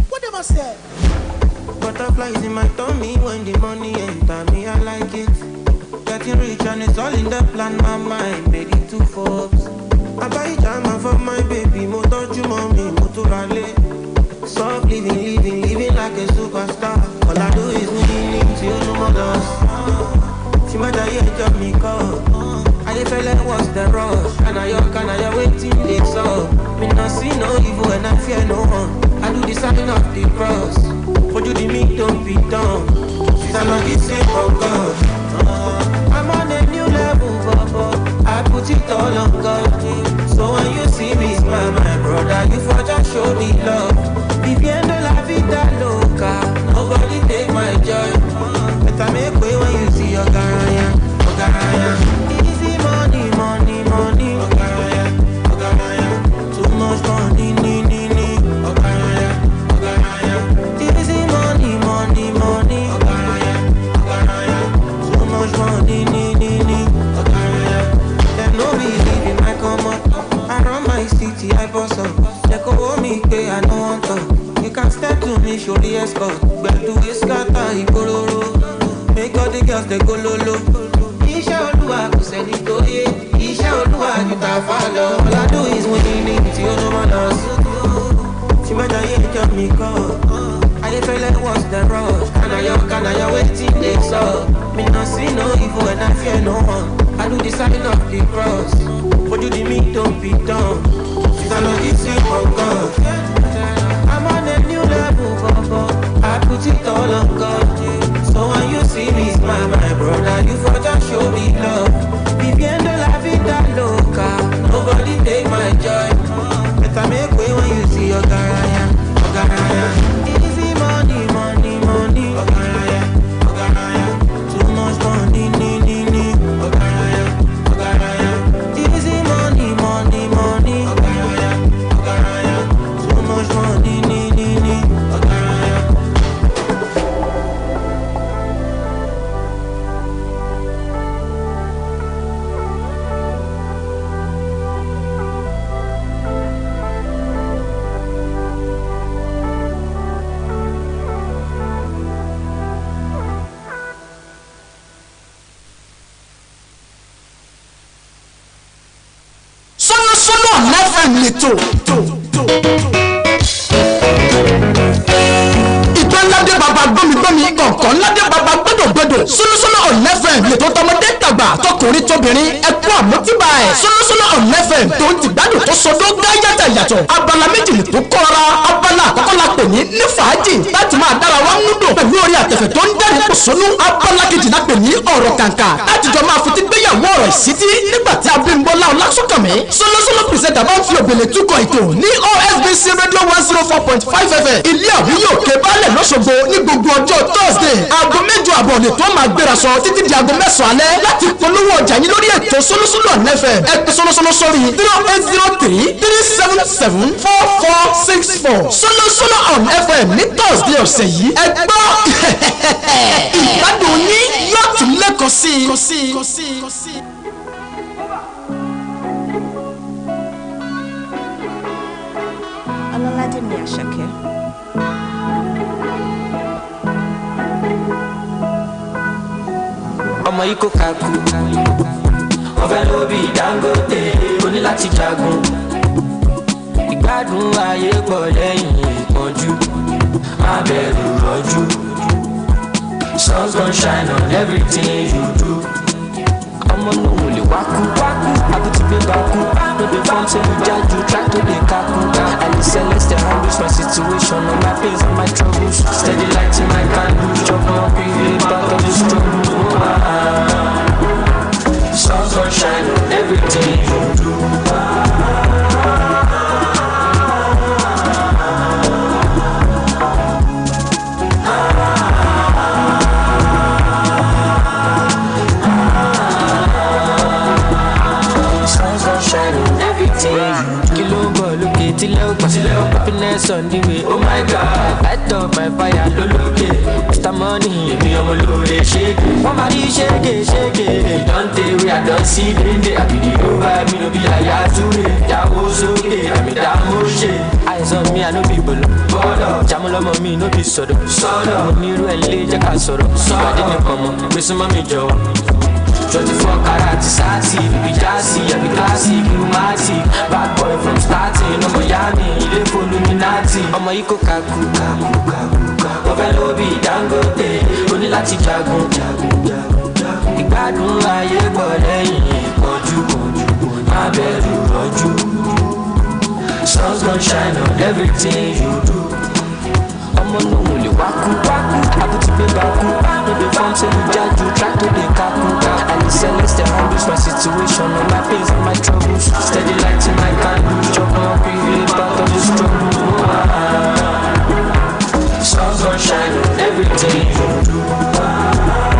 What am I say? Butterflies in my tummy when the money enter me, I like it. Getting rich and it's all in the plan, my mind made it to Forbes. I buy jama for my baby, mo touch mommy, mo to rally. Soft living like a superstar. All I do is winning till no more loss. See my diet of me call. I feel like what's the rush? Can I waiting they saw? Me not see no evil and I fear no one. I do the sign of the cross. For you the me don't be done. She's a lucky same for God. I'm on a new level, Bobo. I put it all on God. So when you see me smile, my brother, you for just show me love. Viviendo la vida loca, nobody take my joy. Better make way when you see your garaya. Easy money, Ogaraya. Too much money, Ogaraya. Easy money, Ogaraya. Too much money, Ogaraya. Them no believe in my come up. I run my city, I boss up. They go hold me, pay, I no want to. You can step to me, show the escort. Bell to his scatter, he go low. Make all the girls, they go low. Iṣẹ́ Olúwa kò sẹ́ni tó yé. Iṣẹ́ Olúwa ju ta fà lọ. All I do is winning tí ó ló máa lọ sí. Tí bá jayé jọ mi kọ́. Ayé fẹ́lẹ́ what's the rush? Kànáyọ̀ wetin dey sup? Me no see no evil and I fear no one. I do the sign of the cross. Fojú di mi don't be done. She's an audition for God. I'm on a new level, Bobo. I put it all on God. So when you see me smile, my brother, you for just show me love. Viviendo la vida loca, nobody take my joy. Better make way when you see your garaya. Easy money, Ogaraya. Too much money, Ogaraya. Easy money, Ogaraya. Too much money, Ogaraya. Lẹ́tọ̀ ìtàn ládé bàbá gbọ́mi kọ̀ọ̀kan ládé bàbá gbọ́dọ̀ Sólúsólú ọ̀nẹ́fẹ̀m lètò tọmọdé tàgbà tọkùnrin tóbìnrin ẹkú àmójúbà ẹ̀ Sólúsólú ọ̀nẹ́fẹ̀m tó ń ti gbádùn tó sọdọ́ gá yàtọ̀ abala méjì lè tó kọ́ra abala àkọ́kọ́ la pè ní fàájì láti máa dára wá múdò pẹ̀lú orí àtẹ̀fẹ̀ tó ń dẹ́rìn pòṣónú abala kejì la pè ní ọ̀rọ̀ kàǹkà láti jọ máa fi ti gbéyàwó ọ̀rọ̀ ìsítí nígbà tí Abímbọ́lá Ọlásùnkànmí Sólúsólú pìrìsẹ́ńtà bá ń fi òbèlè túkọ̀ ètò ní OSBC rédíò 104.5 FM ilé àwíyé òkè balẹ̀ lọ́sọ̀gbọ̀ ní gbogbo ọjọ́ Thursday aago 8:30 ni tó máa gbéra sọ títí di aago 9 alẹ́ láti polówó ọjà yín lórí ètò Sólúsólú ọ̀nẹ́fẹ̀ ẹ pè Sólúsólú sórí 08033774464 Sólúsólú ọ̀nẹ́fẹ̀ ní Thursday ọ̀sẹ̀ yìí ẹ gbọ́ ìgbádùn yín yóò tún lẹ́kọ̀ọ́ sí i. Ọlọ́ládé mi Àṣàkẹ́. Ọmọ yìí kò kàkú. Ọ̀fẹ́ ló bí Dangote, ó ní láti jagun. Ìgbádùn ayé pọ̀ lẹ́yìn ìpọ́njú. Má bẹ̀rù rọ́jú. Sun's gonna shine on everything you do. Ọmọ náà wò lè wákú. Àbútí gbé bákú. No dey form say you judge, you try to dey kaku. I dey celeste handles my situation, all my pains and my troubles. Steady lighting my candles, chop more quickly, part of the struggle. Sun's gonna shine on everything you do. light up my fire lólókè Mr. Money èmi ọmọ lóore ṣéèkì wọ́n máa rí ṣéèkì ìdánté wí àdánsí dédé àbìdí ló bá mi ló bí àyà túwé jáwó sókè àmì dámú ṣe àìsàn mi àná bí bọ̀lọ̀ bọ́ọ̀lọ̀ jámọ́lọ́mọ mi ló bí sọ̀dọ̀ mo ní irú ẹ̀ lé jẹ́ ká sọ̀rọ̀ ìpàdé nìkan mọ̀ gbé súnmọ́ mi jọ̀wọ́ 24 karat sati, baby jazzy, I be classic, lumatic. Bad boy from starting, I'm Miami, ilé for Illuminati. Ọmọ yìí kò kaku, wọ́n fẹ́ ló bí Dangote, ó ní láti jagun. Ìgbádùn ayé bọ̀ lẹ́yìn ìpọ́njú, má bẹ̀rù rọ́jú. Sun's gonna shine on everything you do. Ọmọ náà wò lè wákú, àbútí pé bákú. No dey form say you judge, you try to dey kaku. I dey select the handles my situation, all my pains and my troubles. Steady lighting my candles, chop my privilege, part of the struggle. Sun's gonna shine on everything you do.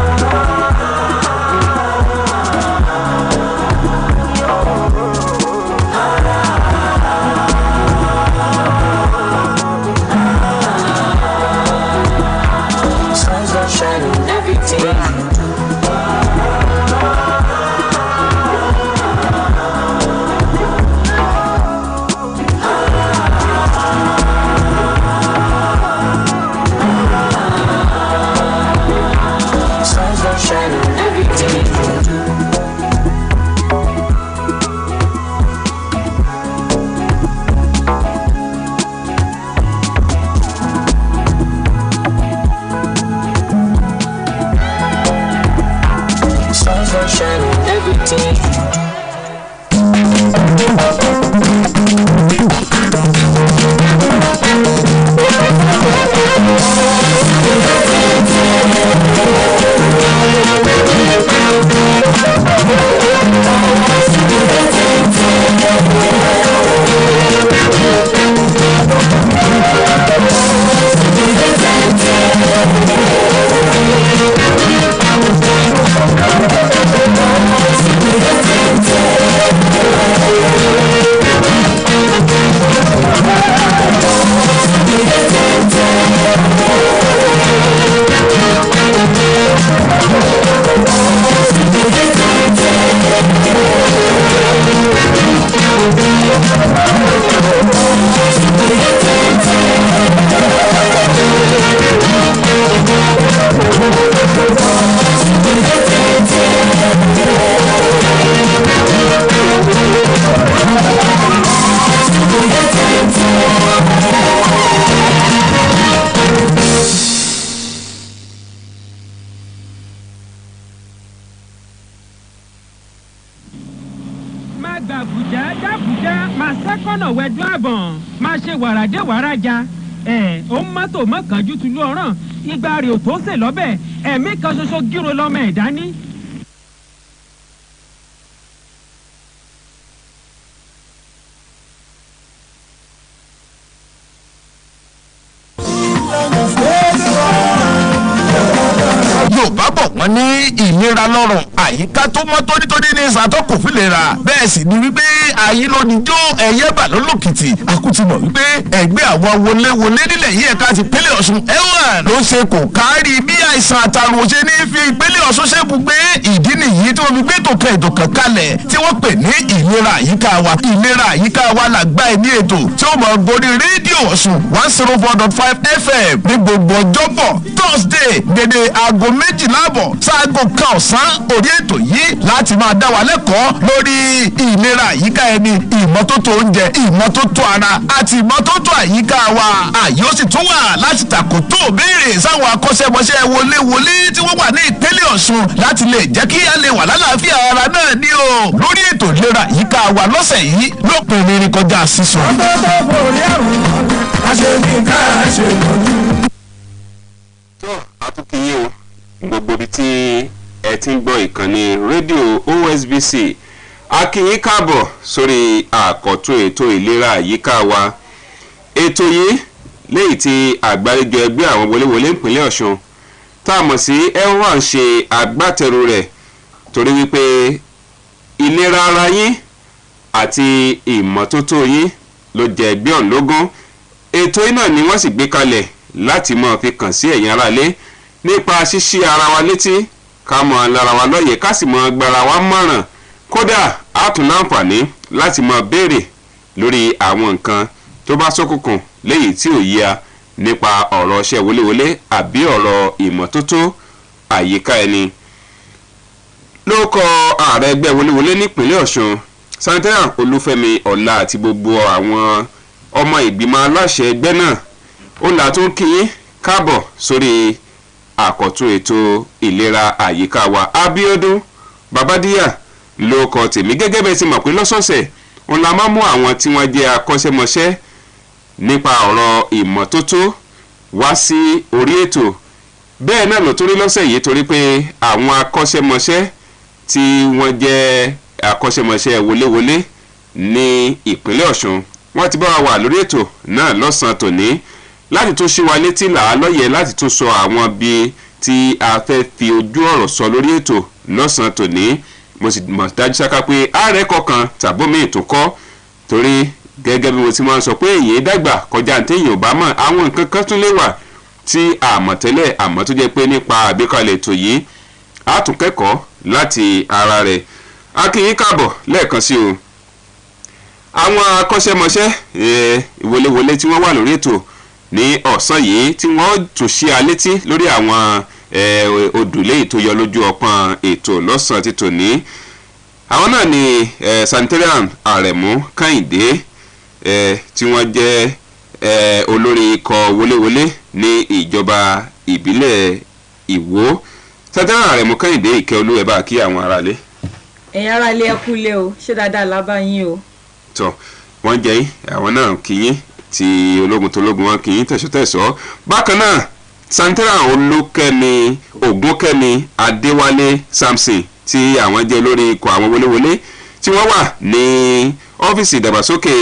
Mọ́tò mọ́kànjú tún ló ràn igba rẹ̀ ò tó sè lọ́bẹ̀ ẹ̀mí kan ṣoṣo gírò lọ́mọ ẹ̀ dání. Yorùbá bọ̀ wọ́n ní ìlera lọ́rọ̀ àyíká tó mọ́ tónítóní ní ìsàtọ́kùn fìlera bẹ́ẹ̀ sì ni wípé ayé lónìí jó ẹ̀yẹ́ bà lólòkìtì àkútì mọ̀ wípé ẹgbẹ́ àwọn wọléwọlé nílẹ̀ yìí ẹ̀ka ti ìpínlẹ̀ Ọ̀ṣun ẹ̀wọ̀n ló ṣe kò kárí bí àìsàn àtàrùn ṣe ní fi ìpínlẹ̀ Ọ̀ṣun ṣe bùgbé ìdí nìyí tí wọ́n fi gbé ètò kan kalẹ̀ tí wọ́n pè ní ìlera àyíká wa làgbá ẹ̀ ní ètò tí ó mọ̀ gorí rédíò Ọ̀ṣun 104.5 FM ní gbogbo ọjọ́bọ̀ Thursday dédé aago 12:00 sáago kan ọ̀sán orí ètò yìí láti máa dá wa lẹ́kọ̀ọ́ lórí ìlera àyíká ẹni ìmọ́tótó oúnjẹ ìmọ́tótó ara àti ìmọ́tótó àyíká wa àyè ó sì tún wà láti tàkótó béèrè sáwọn akọ́ṣẹ́mọṣẹ́ wọléwọlé tí wọ́n wà ní ìpínlẹ̀ Ọ̀ṣun láti lè jẹ́ kí a lè wà lálàáfíà ara náà ní o lórí ètò ìlera àyíká wa lọ́sẹ̀ yìí lópin ní kọjá sísọ. àtúnkìyí o gbogbo ibi tí ẹ ti ń gbọ́ ìkànnì rédíò OSBC a kí yín káàbọ̀ sórí àkọ́tún ètò ìlera àyíká wa ètò yìí léyìí tí àgbáríjọ ẹgbẹ́ àwọn wọléwọlé ìpínlẹ̀ Ọ̀ṣun tá a mọ̀ sí elwan ṣe agbátẹrù rẹ̀ torí wípé ìlera ara yín àti ìmọ́tótó yín ló jẹ́ ẹgbẹ́ ọ̀hún lógún ètò yìí náà ni wọ́n sì gbé kalẹ̀ láti máa fi kàn sí ẹ̀yin aráalé nípa ṣíṣí ara wa létí ká mọ lára wa lóye ká sì mọ gbára wa mọ̀ràn kódà á tún láǹfààní láti mọ béèrè lórí àwọn nǹkan tó bá ṣókùnkùn léyìí tí ò yíya nípa ọ̀rọ̀ iṣẹ́ wọléwọlé àbí ọ̀rọ̀ ìmọ́tótó àyíká ẹni. lórúkọ ààrẹ ẹgbẹ́ wọléwọlé nípínlẹ̀ Ọ̀ṣun sanitarian Olúfẹ́mi Ọlá àti gbogbo àwọn ọmọ ìgbìmọ̀ aláṣẹ ẹgbẹ́ náà ó là tún kí yín káàbọ̀ sórí àkọ́tún ètò ìlera àyíká wa. Abíọ́dún Babádíyà lórúkọ tèmi gẹ́gẹ́ bẹ́ẹ̀ ti mọ̀ pé lọ́sọ̀ọ̀sẹ̀ òun la máa mú àwọn tí wọ́n jẹ́ akọ́ṣẹ́mọṣẹ́ nípa ọ̀rọ̀ ìmọ́tótó wá sí orí ètò. bẹ́ẹ̀ náà ló tún rí lọ́sẹ̀ yìí torí pé àwọn akọ́ṣẹ́mọṣẹ́ tí wọ́n jẹ́ akọ́ṣẹ́mọṣẹ́ wọléwọlé ní ìpínlẹ̀ Ọ̀ṣun wọ́n ti bá wa wà lórí ètò náà lọ́sàn-án tòní láti tún ṣí wa létí làálọ́yẹ̀ láti tún sọ àwọn bíi tí a fẹ́ fi ojú ọ̀rọ̀ sọ lórí ètò lọ́sàn-án tòní. mo sì mọ̀ dájú sáká pé ààrẹ kọ̀ọ̀kan tàbómi ìtúnkọ́ torí gẹ́gẹ́ bí mo ti máa ń sọ pé èyí dàgbà kọjá ní téèyàn ò bá mọ̀ àwọn nǹkan kan tún lè wà tí àmọ̀ tẹ́lẹ̀ àmọ́ tó jẹ́ pé nípa àgbékalẹ̀ ètò yìí á tún kẹ́kọ̀ọ́ láti ara rẹ̀. a kí yín káàbọ̀ lẹ́ẹ̀kan sí o. àwọn akọ́ṣẹ́mọṣẹ́ ìwọléwọlé tí wọ́n wà lórí ètò ní ọ̀sán yìí tí wọ́n tún ṣí alétí lórí àwọn odùlé ètò yọ lójú ọpọ́n ètò lọ́sàn-án ti tòní. àwọn náà ni sanitarian Àrẹ̀mú Kẹ́hìndé tí wọ́n jẹ́ olórí ikọ̀ wọléwọlé ní ìjọba ìbílẹ̀ Ìwó. sanitarian Àrẹ̀mú Kẹ́hìndé Ìkẹ́olú ẹ bá kí àwọn aráalé. ẹ̀yin aráalé ẹ kú lé o ṣé dáadáa lábá yín o. tọ́ wọ́n jẹ́ àwọn náà kí yín ti ológun tológun wọn kì í tẹ̀sọ́tẹ̀sọ́. bákan náà sanitarian Olúkẹ́mi Ògúnkẹ́mi Adéwálé Samson tí àwọn jẹ́ lórí ikọ̀ àwọn wọléwọlé tí wọ́n wà ní ọ́fíìsì ìdàgbàsókè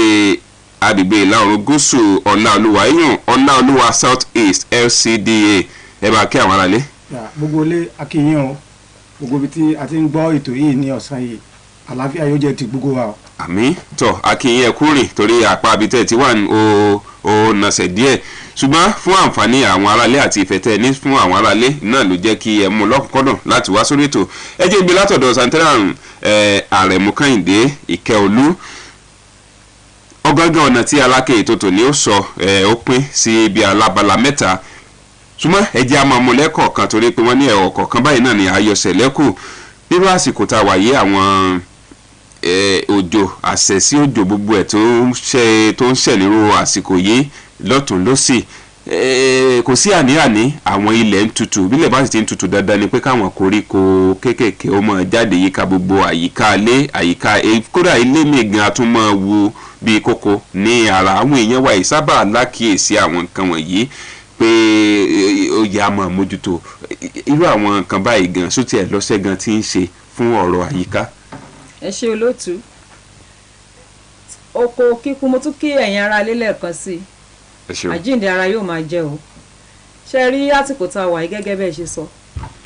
agbègbè ìlà oòrùn gúúsù Ọláolúwa eyín Ọláolúwa South East LCDA ẹ bá kí àwọn aráalé. gbogbo ilé akínyìn o gbogbo ibi tí a ti ń gbọ́ ètò yìí ní ọ̀sán yìí àlàáfíà yóò jẹ́ ti gbogbo wa o. àmín tọ́ akínyìn ẹ kúrìn torí apá abitẹ́ tí wà ó nàṣẹ̀ díẹ̀ ṣùgbọ́n fún àǹfààní àwọn aráalé àti ìfẹ́tẹ́ ní fún àwọn aráalé náà ló jẹ́ kí ẹ mú lọ́kùnkọ́dùn láti wá sórí ètò. ẹ jẹ́ ibi látọ̀dọ̀ sanitarian Àrẹ̀mú Kẹ́hìndé Ìkẹ́olú. ọgọ́gán ọ̀nà tí alákè ètò tòní ó sọ ó pín sí ibi alábala mẹ́ta ṣùgbọ́n ẹ jẹ́ àmọ́ ọmọlẹ́kọ̀ọ́ kan torí pé wọ́n ní ẹ̀rọ kọ̀ọ̀kan báyìí náà ni àyọ̀sẹ̀ lẹ́kù nínú àsìkò tá a wà yé àwọn òjò àṣẹ̀sí òjò gbogbo ẹ̀ tó ń ṣẹ̀ nírú àsìkò yìí lọ́tún lọ́sì kò sí àní-àní àwọn ilẹ̀ ń tutù bílẹ̀ bá sì ti ń tutù dandan ni pé káwọn koríko kéékèèké ó máa jáde yíká gbogbo àyíká ilé àyíká kódà ilé mi gan a tún máa wu bíi kókó ní ara àwọn èèyàn wa ìsábà lákìyèsí àwọn nǹkan wọ̀nyí pé ó yẹ a máa mójútó irú àwọn nǹkan báyìí gan sóti ẹ̀ lọ́sẹ̀ gan ti ń ṣe fún ọ̀rọ̀ àyíká. ẹ ṣe olóòtú oko kíkún mo tún kí ẹ̀yin ara lélẹ̀ kan sí i àjíǹde ara yóò máa jẹ́ o ṣe rí àsìkò tá a wà yìí gẹ́gẹ́ bẹ́ẹ̀ ṣe sọ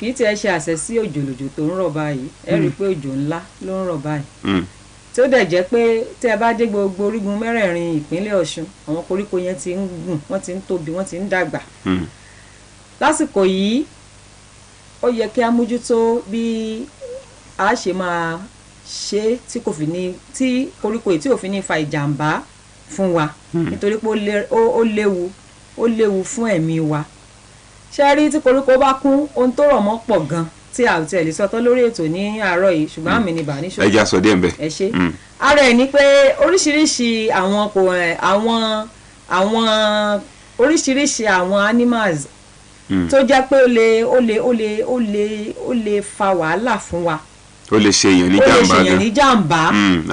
kì í tiẹ̀ ṣe àṣẹ sí òjò lòjò tó ń rọ̀ báyìí ẹ rí i pé òjò ńlá ló ń rọ̀ báyìí tí ó dẹ̀ jẹ́ pé tí ẹ bá dé gbogbo orígun mẹ́rẹ̀ẹ̀rin ìpínlẹ̀ Ọ̀ṣun àwọn koríko yẹn ti ń gùn wọ́n ti ń tóbi wọ́n ti ń dàgbà lásìkò yìí ó yẹ kí a mójútó bí a ṣe máa ṣe tí kò fi ní tí koríko yìí tí ò fi ní fa ìjàmbá fún wa nítorí pé ó léwu fún ẹ̀mí wa ṣe rí tí koríko bá kún ohun tó rọ̀ mọ́ pọ̀ gan tí a ò tiẹ̀ lè sọ tán lórí ètò ní àárọ̀ yìí ṣùgbọ́n àmì ni bà ní ṣòro. ẹ já sọ díẹ̀ mbẹ́. ẹ ṣe ara ẹ̀ ni pé oríṣiríṣi oríṣiríṣi àwọn animals tó jẹ́ pé ó lè fa wàhálà fún wa. ó lè ṣe èèyàn ní jàǹbá gan. ó lè ṣe èèyàn ní jàǹbá.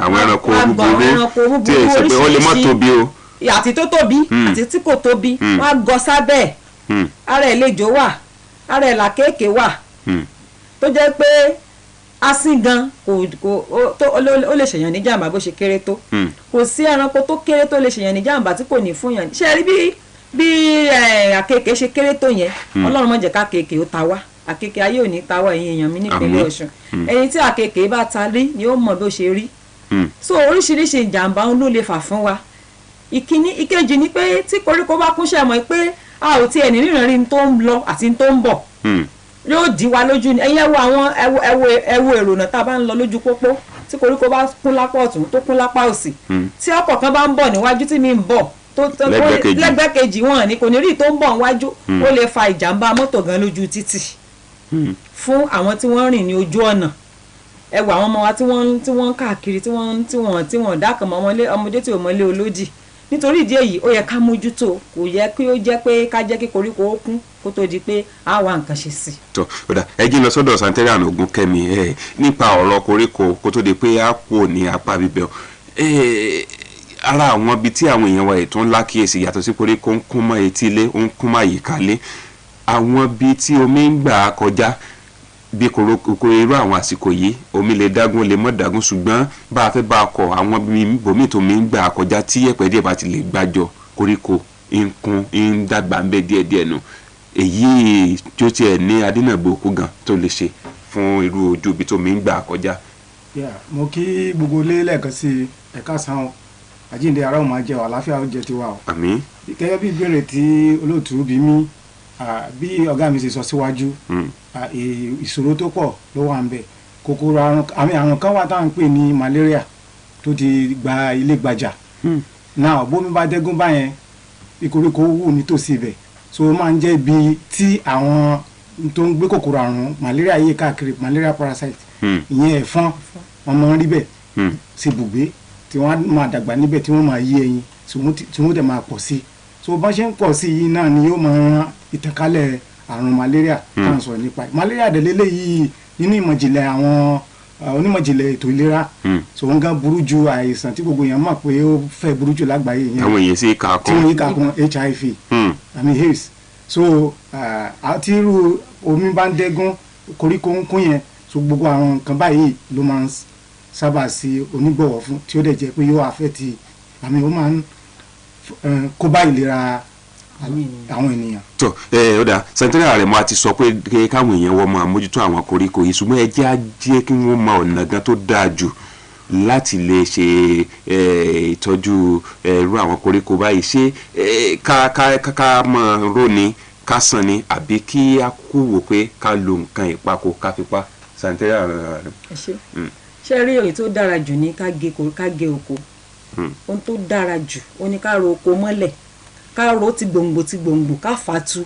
àwọn ẹranko búburú tí ẹ ṣe pé ó lè má tóbi o. àti tó tóbi àti tí kò tóbi wọ́n á gọ sábẹ́ ara ẹ̀ lejò wà ara ẹ̀ làkèké wà tó jẹ́ pé asín gan ó lè ṣèyàn ní jàǹbá bó ṣe kéré tó kò sí ẹranko tó kéré tó lè ṣèyàn ní jàǹbá tí kò ní fún yàn ṣe rí bí àkekèé ṣe kéré tó yẹn Ọlọ́run má jẹ́ ká àkekèé ó ta wá àkekèé ayé ò ní ta wá ẹ̀yin èèyàn mi nípínlẹ̀ Ọ̀ṣun ẹni tí àkekèé bá ta rí ni ó mọ̀ bó ṣe rí so oríṣiríṣi ìjàǹbá ló lè fà fún wa ìkíní ìkejì ni pé tí koríko bá kún ṣe mọ̀ pé a ò tiẹ̀ ní ríran rí tó ń lọ àti tó ń bọ̀ yóò dí wa lójú ni ẹ̀yin wo àwọn ẹwo èrònà tá a bá ń lọ lójú pópó tí koríko bá kún lápá ọ̀tún tó kún lápá òsì tí ọkọ̀ kan bá ń bọ̀ níwájú tí mi ń bọ̀ lẹ́gbẹ̀ẹ́ kejì wọn ni kò ní rí tó ń bọ̀ níwájú ó lè fa ìjàmbá mọ́tò gan lójú títì fún àwọn tí wọ́n rìn ní ojú ọ̀nà ẹ wo àwọn ọmọ wa tí wọ́n ń káàkiri tí wọ́n dákàn mọ́ ọmọdé tí ò mọ́lé olódì nítorí ìdí èyí ó yẹ ká mójútó kò yẹ kí ó jẹ́ pé ká jẹ́ kí koríko ó kún kó tó di pé a wá nǹkan ṣe sí. tó ọ̀dà ẹ jí lọ sọ́dọ̀ Santerian Ògúnkẹ́mi nípa ọ̀rọ̀ koríko kó tó di pé a kú ní apá bíbẹ̀ ara àwọn ibi tí àwọn èèyàn wa ètò ńlá kíyèsí yàtọ̀ sí koríko ń kún mọ́ etí ilé ń kún mọ́ àyíká ilé àwọn ibi tí omi ń gbà kọjá bí koríko irú àwọn àsìkò yìí omi lè dágún lè mọ́ dágún ṣùgbọ́n bá a fẹ́ bá a kọ àwọn bòmí tó mi ń gbà kọjá tí ẹ̀pẹ́ díẹ̀ bá ti lè gbàjọ koríko ń kún ń dàgbà ń bẹ díẹ̀díẹ̀ nù èyí tí ó tiẹ̀ ní adínàgbò òkú gan tó lè ṣe fún irú ojú ibi tó mi ń gbà kọjá. mo kí gbogbo ilé lẹ́ẹ̀kan sí ẹ̀ka san àjíǹde ara ò máa jẹ àlàáfíà ó jẹ tiwa o. àmín. gẹ́gẹ́ bí ìbéèrè tí olóòtú bí mí bí ọ̀gá mi ṣe sọ síwájú ìṣòro tó pọ̀ ló wà ń bẹ̀ kòkòrò àrùn kan wà táwọn ń pè ní malaria tó ti gba ilé gbajà náà bómi bá dẹ́gún báyẹn ìkoríko wù nítòsí ibẹ̀ so ó máa ń jẹ́ ibi tí àwọn tó ń gbé kòkòrò àrùn malaria yìí káàkiri malaria parasite ìyẹn ẹ̀fọn ọmọ rí bẹ̀ sí ibùgbé tí wọ́n máa dàgbà níbẹ̀ tí wọ́n máa yé ẹyin tí wọ́n dẹ̀ máa pọ̀ sí so bọ́n ṣe ń pọ̀ sí yìí náà ni yóò máa ran ìtànkálẹ̀ àrùn malaria táwọn sọ̀rọ̀ nípa malaria dẹ̀lélẹ̀ yìí nínú ìmọ̀jìnlẹ̀ àwọn onímọ̀jìnlẹ̀ ètò ìlera so wọ́n gan burú ju àìsàn tí gbogbo èèyàn mọ̀ pé ó fẹ́ burú jù lágbàáyé yẹn àwọn èèyàn sì kà tí wọ́n yí kà kún HIV àmì AIDS so àti irú omi bá ń dẹ́gún koríko ń kún yẹn so gbogbo àwọn nǹkan báyìí ló máa ń sábà sí onígbọ̀wọ́ fún tí ó dẹ̀ jẹ́ pé yóò àfẹ́tì àmì ó máa ń kó bá ìlera àwọn ènìyàn. tó ó dà Santerian rẹ̀ mo àti sọ pé káwọn èèyàn wọ́n máa mójútó àwọn koríko yìí ṣùgbọ́n ẹ jẹ́ á jẹ́ kí wọ́n mọ ọ̀nà gan tó dáa jù láti lè ṣe ìtọ́jú irú àwọn koríko báyìí ṣé ká mọ̀ róni ká sàn ni àbí kí á kú wò pé ká lo nǹkan ìpako ká fi pa Santerian rẹ̀. ṣé rí èyí tó dára jù ní ká gé oko ohun tó dára jù ó ní ká ro oko mọ́lẹ̀ ká ro ti gbòǹgbò ká fàtu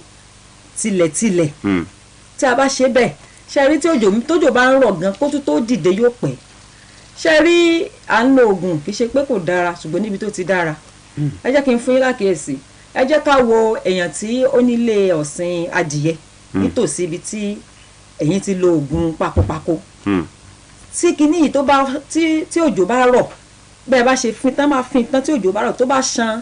tilẹ̀tilẹ̀ tí a bá ṣe bẹ́ẹ̀ ṣe rí tí tójò bá ń rọ̀ gan kó tó dìde yóò pẹ́ ṣe rí à ń lo oògùn kì í ṣe pé kò dára ṣùgbọ́n níbi tó ti dára ẹ jẹ́ kí n fún yín lákìyèsí ẹ jẹ́ ká wo èèyàn tí ó nílé ọ̀sìn adìyẹ nítòsí ibi tí ẹ̀yin ti lo oògùn pakopako tí kinní yìí tí òjò bá rọ̀ bẹ́ẹ̀ bá ṣe fin tán máa fin tán tí òjò bá rọ̀ tó bá ṣan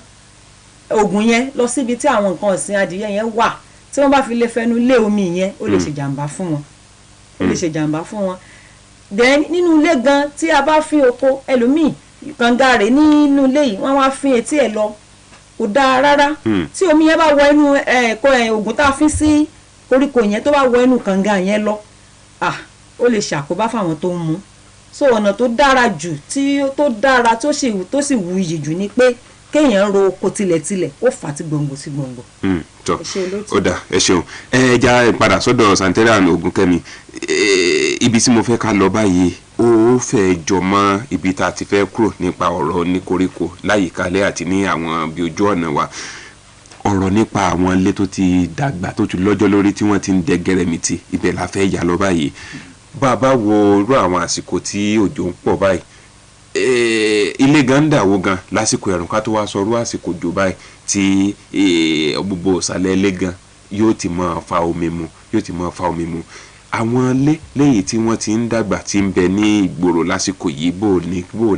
oògùn yẹn lọ síbi tí àwọn nǹkan ọ̀sìn adìyẹ yẹn wà tí wọ́n bá fi lè fẹnu lé omi yẹn ó lè ṣe jàǹbá fún wọn then nínú ilé gan tí a bá fin oko ẹlòmíì kànga rẹ̀ nínú ilé yìí wọ́n wá fin etí ẹ̀ lọ kò dáa rárá tí omi yẹn bá wọ inú oògùn tá a fin sí koríko yẹn tó bá wọ inú kànga yẹn lọ ó lè ṣàkóbá fáwọn tó ń mu so ọ̀nà tó dára jù tó dára tó sì wuyì jù ni pé kéèyàn ro oko tilẹ̀tilẹ̀ ó fà á ti gbòǹgbò sí gbòǹgbò. tó ó dà ẹ ṣeun ẹ já padà sọ́dọ̀ Santerian Ògúnkẹ́mi ibi tí mo fẹ́ ká lọ báyìí ó fẹ́ jọ mọ́ ibi tá a ti fẹ́ kúrò nípa ọ̀rọ̀ ní koríko láyìíkálẹ̀ àti ní àwọn bí ojú ọ̀nà wa ọ̀rọ̀ nípa àwọn ilé tó ti dàgbà tó ti lọ́jọ́ lórí tí wọ́n ti ń dẹ gẹrẹmìtì ibẹ̀ la fẹ́ yà lọ báyìí bàbá wo irú àwọn àsìkò tí òjò ń pọ̀ báyìí ilé gan ń dàwó gan lásìkò ẹ̀rùn ká tó wá sọ irú àsìkò òjò báyìí tí gbogbo ìsàlẹ̀ ilé gan yóò ti máa fa omi mu àwọn ilé lẹ́yìn tí wọ́n ti ń dàgbà tí ń bẹ ní ìgboro lásìkò yìí bó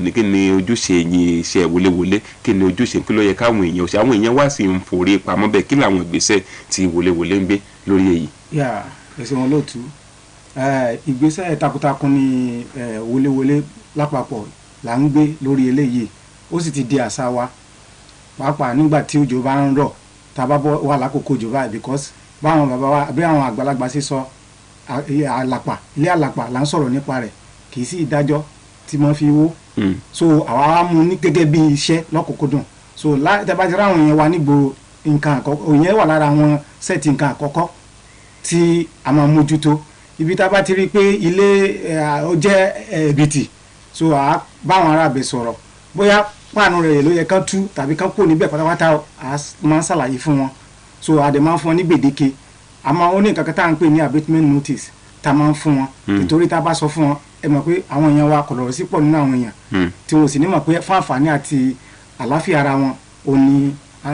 ní kí ni ojúṣe yín iṣẹ́ wọléwọlé kí ni ojúṣe kí ló yẹ káwọn èèyàn ṣe àwọn èèyàn wá sí ń forí pamọ́ bẹ́ẹ̀ kí làwọn ìgbésẹ̀ tí wọléwọlé ń gbé lórí èyí. ẹ̀sìn wọn lóòtú ìgbésẹ̀ takuntakun ni wọléwọlé lápapọ̀ là ń gbé lórí eléyìí ó sì ti di àṣà wa pàápàá nígbà tí òjò bá ń rọ̀ tá a bá wà lákòókò òjò báyìí because báwọn bàbá wa àbí àwọn àgbàlagbà ṣe sọ ilé àlàpà là ń sọ̀rọ̀ nípa rẹ̀ kì í sí ìdájọ́ tí wọ́n fi wó so àwa mú ní gẹ́gẹ́ bí iṣẹ́ lọ́kùnkúndùn so tẹ́ bá ti ráwọn yẹn wa nígboro nǹkan àkọ́kọ́ ìyẹn wà lára àwọn sẹ́ẹ̀tì nǹkan àkọ́kọ́ tí a máa mójútó ibi tá a bá ti rí i pé ilé ó jẹ́ ẹ̀bìtì so a báwọn aráàbẹ̀ sọ̀rọ̀ bóyá páànù rẹ̀ ló yẹ kán tú tàbí kán kó níbẹ̀ pátápátá a máa ń ṣàlàyé fún wọn so a dẹ̀ máa ń fún wọn ní gbèdéke a máa ó ní nǹkan kan tá à ń pè ní abatement notice tá a máa ń fún wọn nítorí tá a bá sọ fún wọn ẹ mọ̀ pé àwọn èèyàn wa kọ̀lọ̀rọ̀ sí pọ̀ nínú àwọn èèyàn tí wọn sì ní mọ̀ pé fún àǹfààní àti àlàáfíà ara wọn òní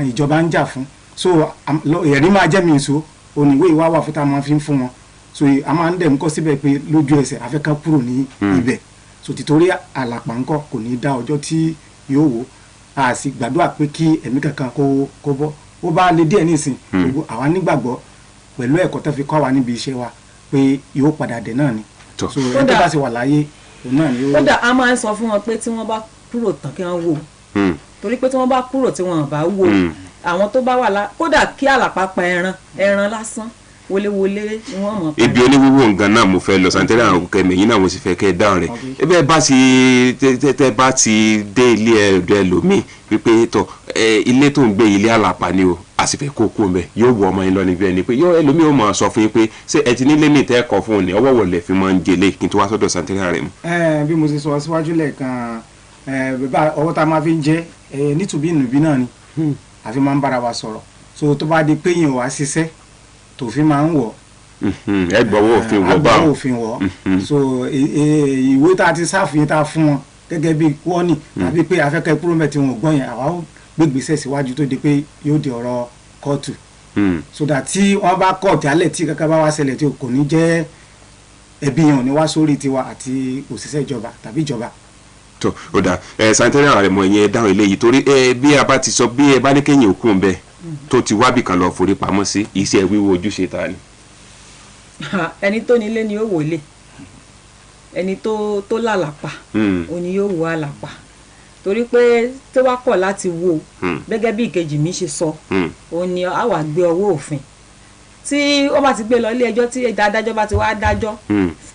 ìjọba ń jà fún so ẹ̀rí máa jẹ́ mi ìṣó òní ìwé ìwà wà fún tá a máa fi ń fún wọn so a máa ń dẹ̀ ń kọ́ síbẹ̀ pé lójú ẹsẹ̀ afẹ́ká kúrò ní ibẹ̀ so tìtorí àlàpà ńkọ́ kò ní dá ọjọ́ tí yóò wò a sì gbàdúrà pé kí ẹ̀mí kankan kó bọ́ ó bá lè díẹ̀ nísìn gbogbo àwa nígbàgbọ́ pẹ̀lú ẹ̀kọ́ tó fi kọ́ wa níbi iṣẹ́ wa pé yóò padà dé náà ni so ẹni tó bá sì wà láyé òun náà ni ó. kódà a máa ń sọ fún wọn pé tí wọ́n bá kúrò tán kí wọ́n wò torí pé tí wọ́n bá kúrò tí wọ́n bá wò àwọn tó bá wà kódà kí àlàpà pa ẹran lásán wọléwọlé ni wọ́n mọ̀ pa. ibi oníwíwò nǹkan náà mo fẹ́ lọ sanitary àwọn kẹmẹ yìí náà mo sì fẹ́ kẹ́ ẹ dáhùn rẹ̀ ebe bá ti dé ilé ẹ̀dọ́ ẹlòmíì wípé tọ ilé tó ń gbé ilé àlàpà ni o àsìfẹ́ kókó mẹ́ yóò wọ ọmọ yín lọ níbi ẹni pé yóò ẹlòmíì ó máa sọ fún yín pé ṣé ẹ ti nílé mi tẹ́ ẹ kọ́ fún un ní ọwọ́ wọlé fi máa ń jẹlé kí n tó wá sọ́dọ̀ sanitary rẹ̀ mu. bí mo ṣe sọ síwájú lẹ́ẹ̀kan bàbá ọwọ́ tá a máa fi ń jẹ́ nítubí ìnùbí náà ni àfi máa ń bára wa sọ̀rọ̀ so tó bá di pé yìí wá ṣiṣẹ́ tòfin máa ń wọ̀ ẹ gbọ́wọ́ òfin wọ̀ báwọn agbọ́wọ́ òfin wọ̀ so ìwé tá a ti sáfìyé tá a fún wọn gẹ́gẹ́ bí wọ́ọ̀nì tàbí pé afẹ́kẹ́ kúròmẹ̀ tí wọn ò gbọ́ yẹn àwa ó gbégbèsè síwájú tó di pé yóò di ọ̀rọ̀ kóòtù so that tí wọ́n bá kọ̀ jálẹ̀ tí kankan bá wá ṣẹlẹ̀ tí kò ní jẹ́ ẹbí yẹn ò ní wá sórí tiwa àti òṣìṣẹ́ ìjọba tàbí ìjọba. tó o dà sanitary ààrẹ mọ ẹ̀yẹn dáhùn eléyìí torí bí a bá ti sọ bí ẹ bá ní kéyìn òkú ń bẹ tó ti wábì kan lọ forí pamọ́ sí iṣẹ́ wíwo ojúṣe ta ni. ẹni tó nílé ni ó wọlé ẹni tó lálàpà òní yóò wọ àlàpà torí pé tó wá kọ̀ láti wò gẹ́gẹ́ bí ìkejì mi ṣe sọ òun ni a wà gbé ọwọ́ òfin tí ó bá ti gbé lọ ilé ẹjọ́ tí adájọ́ bá ti wá dájọ́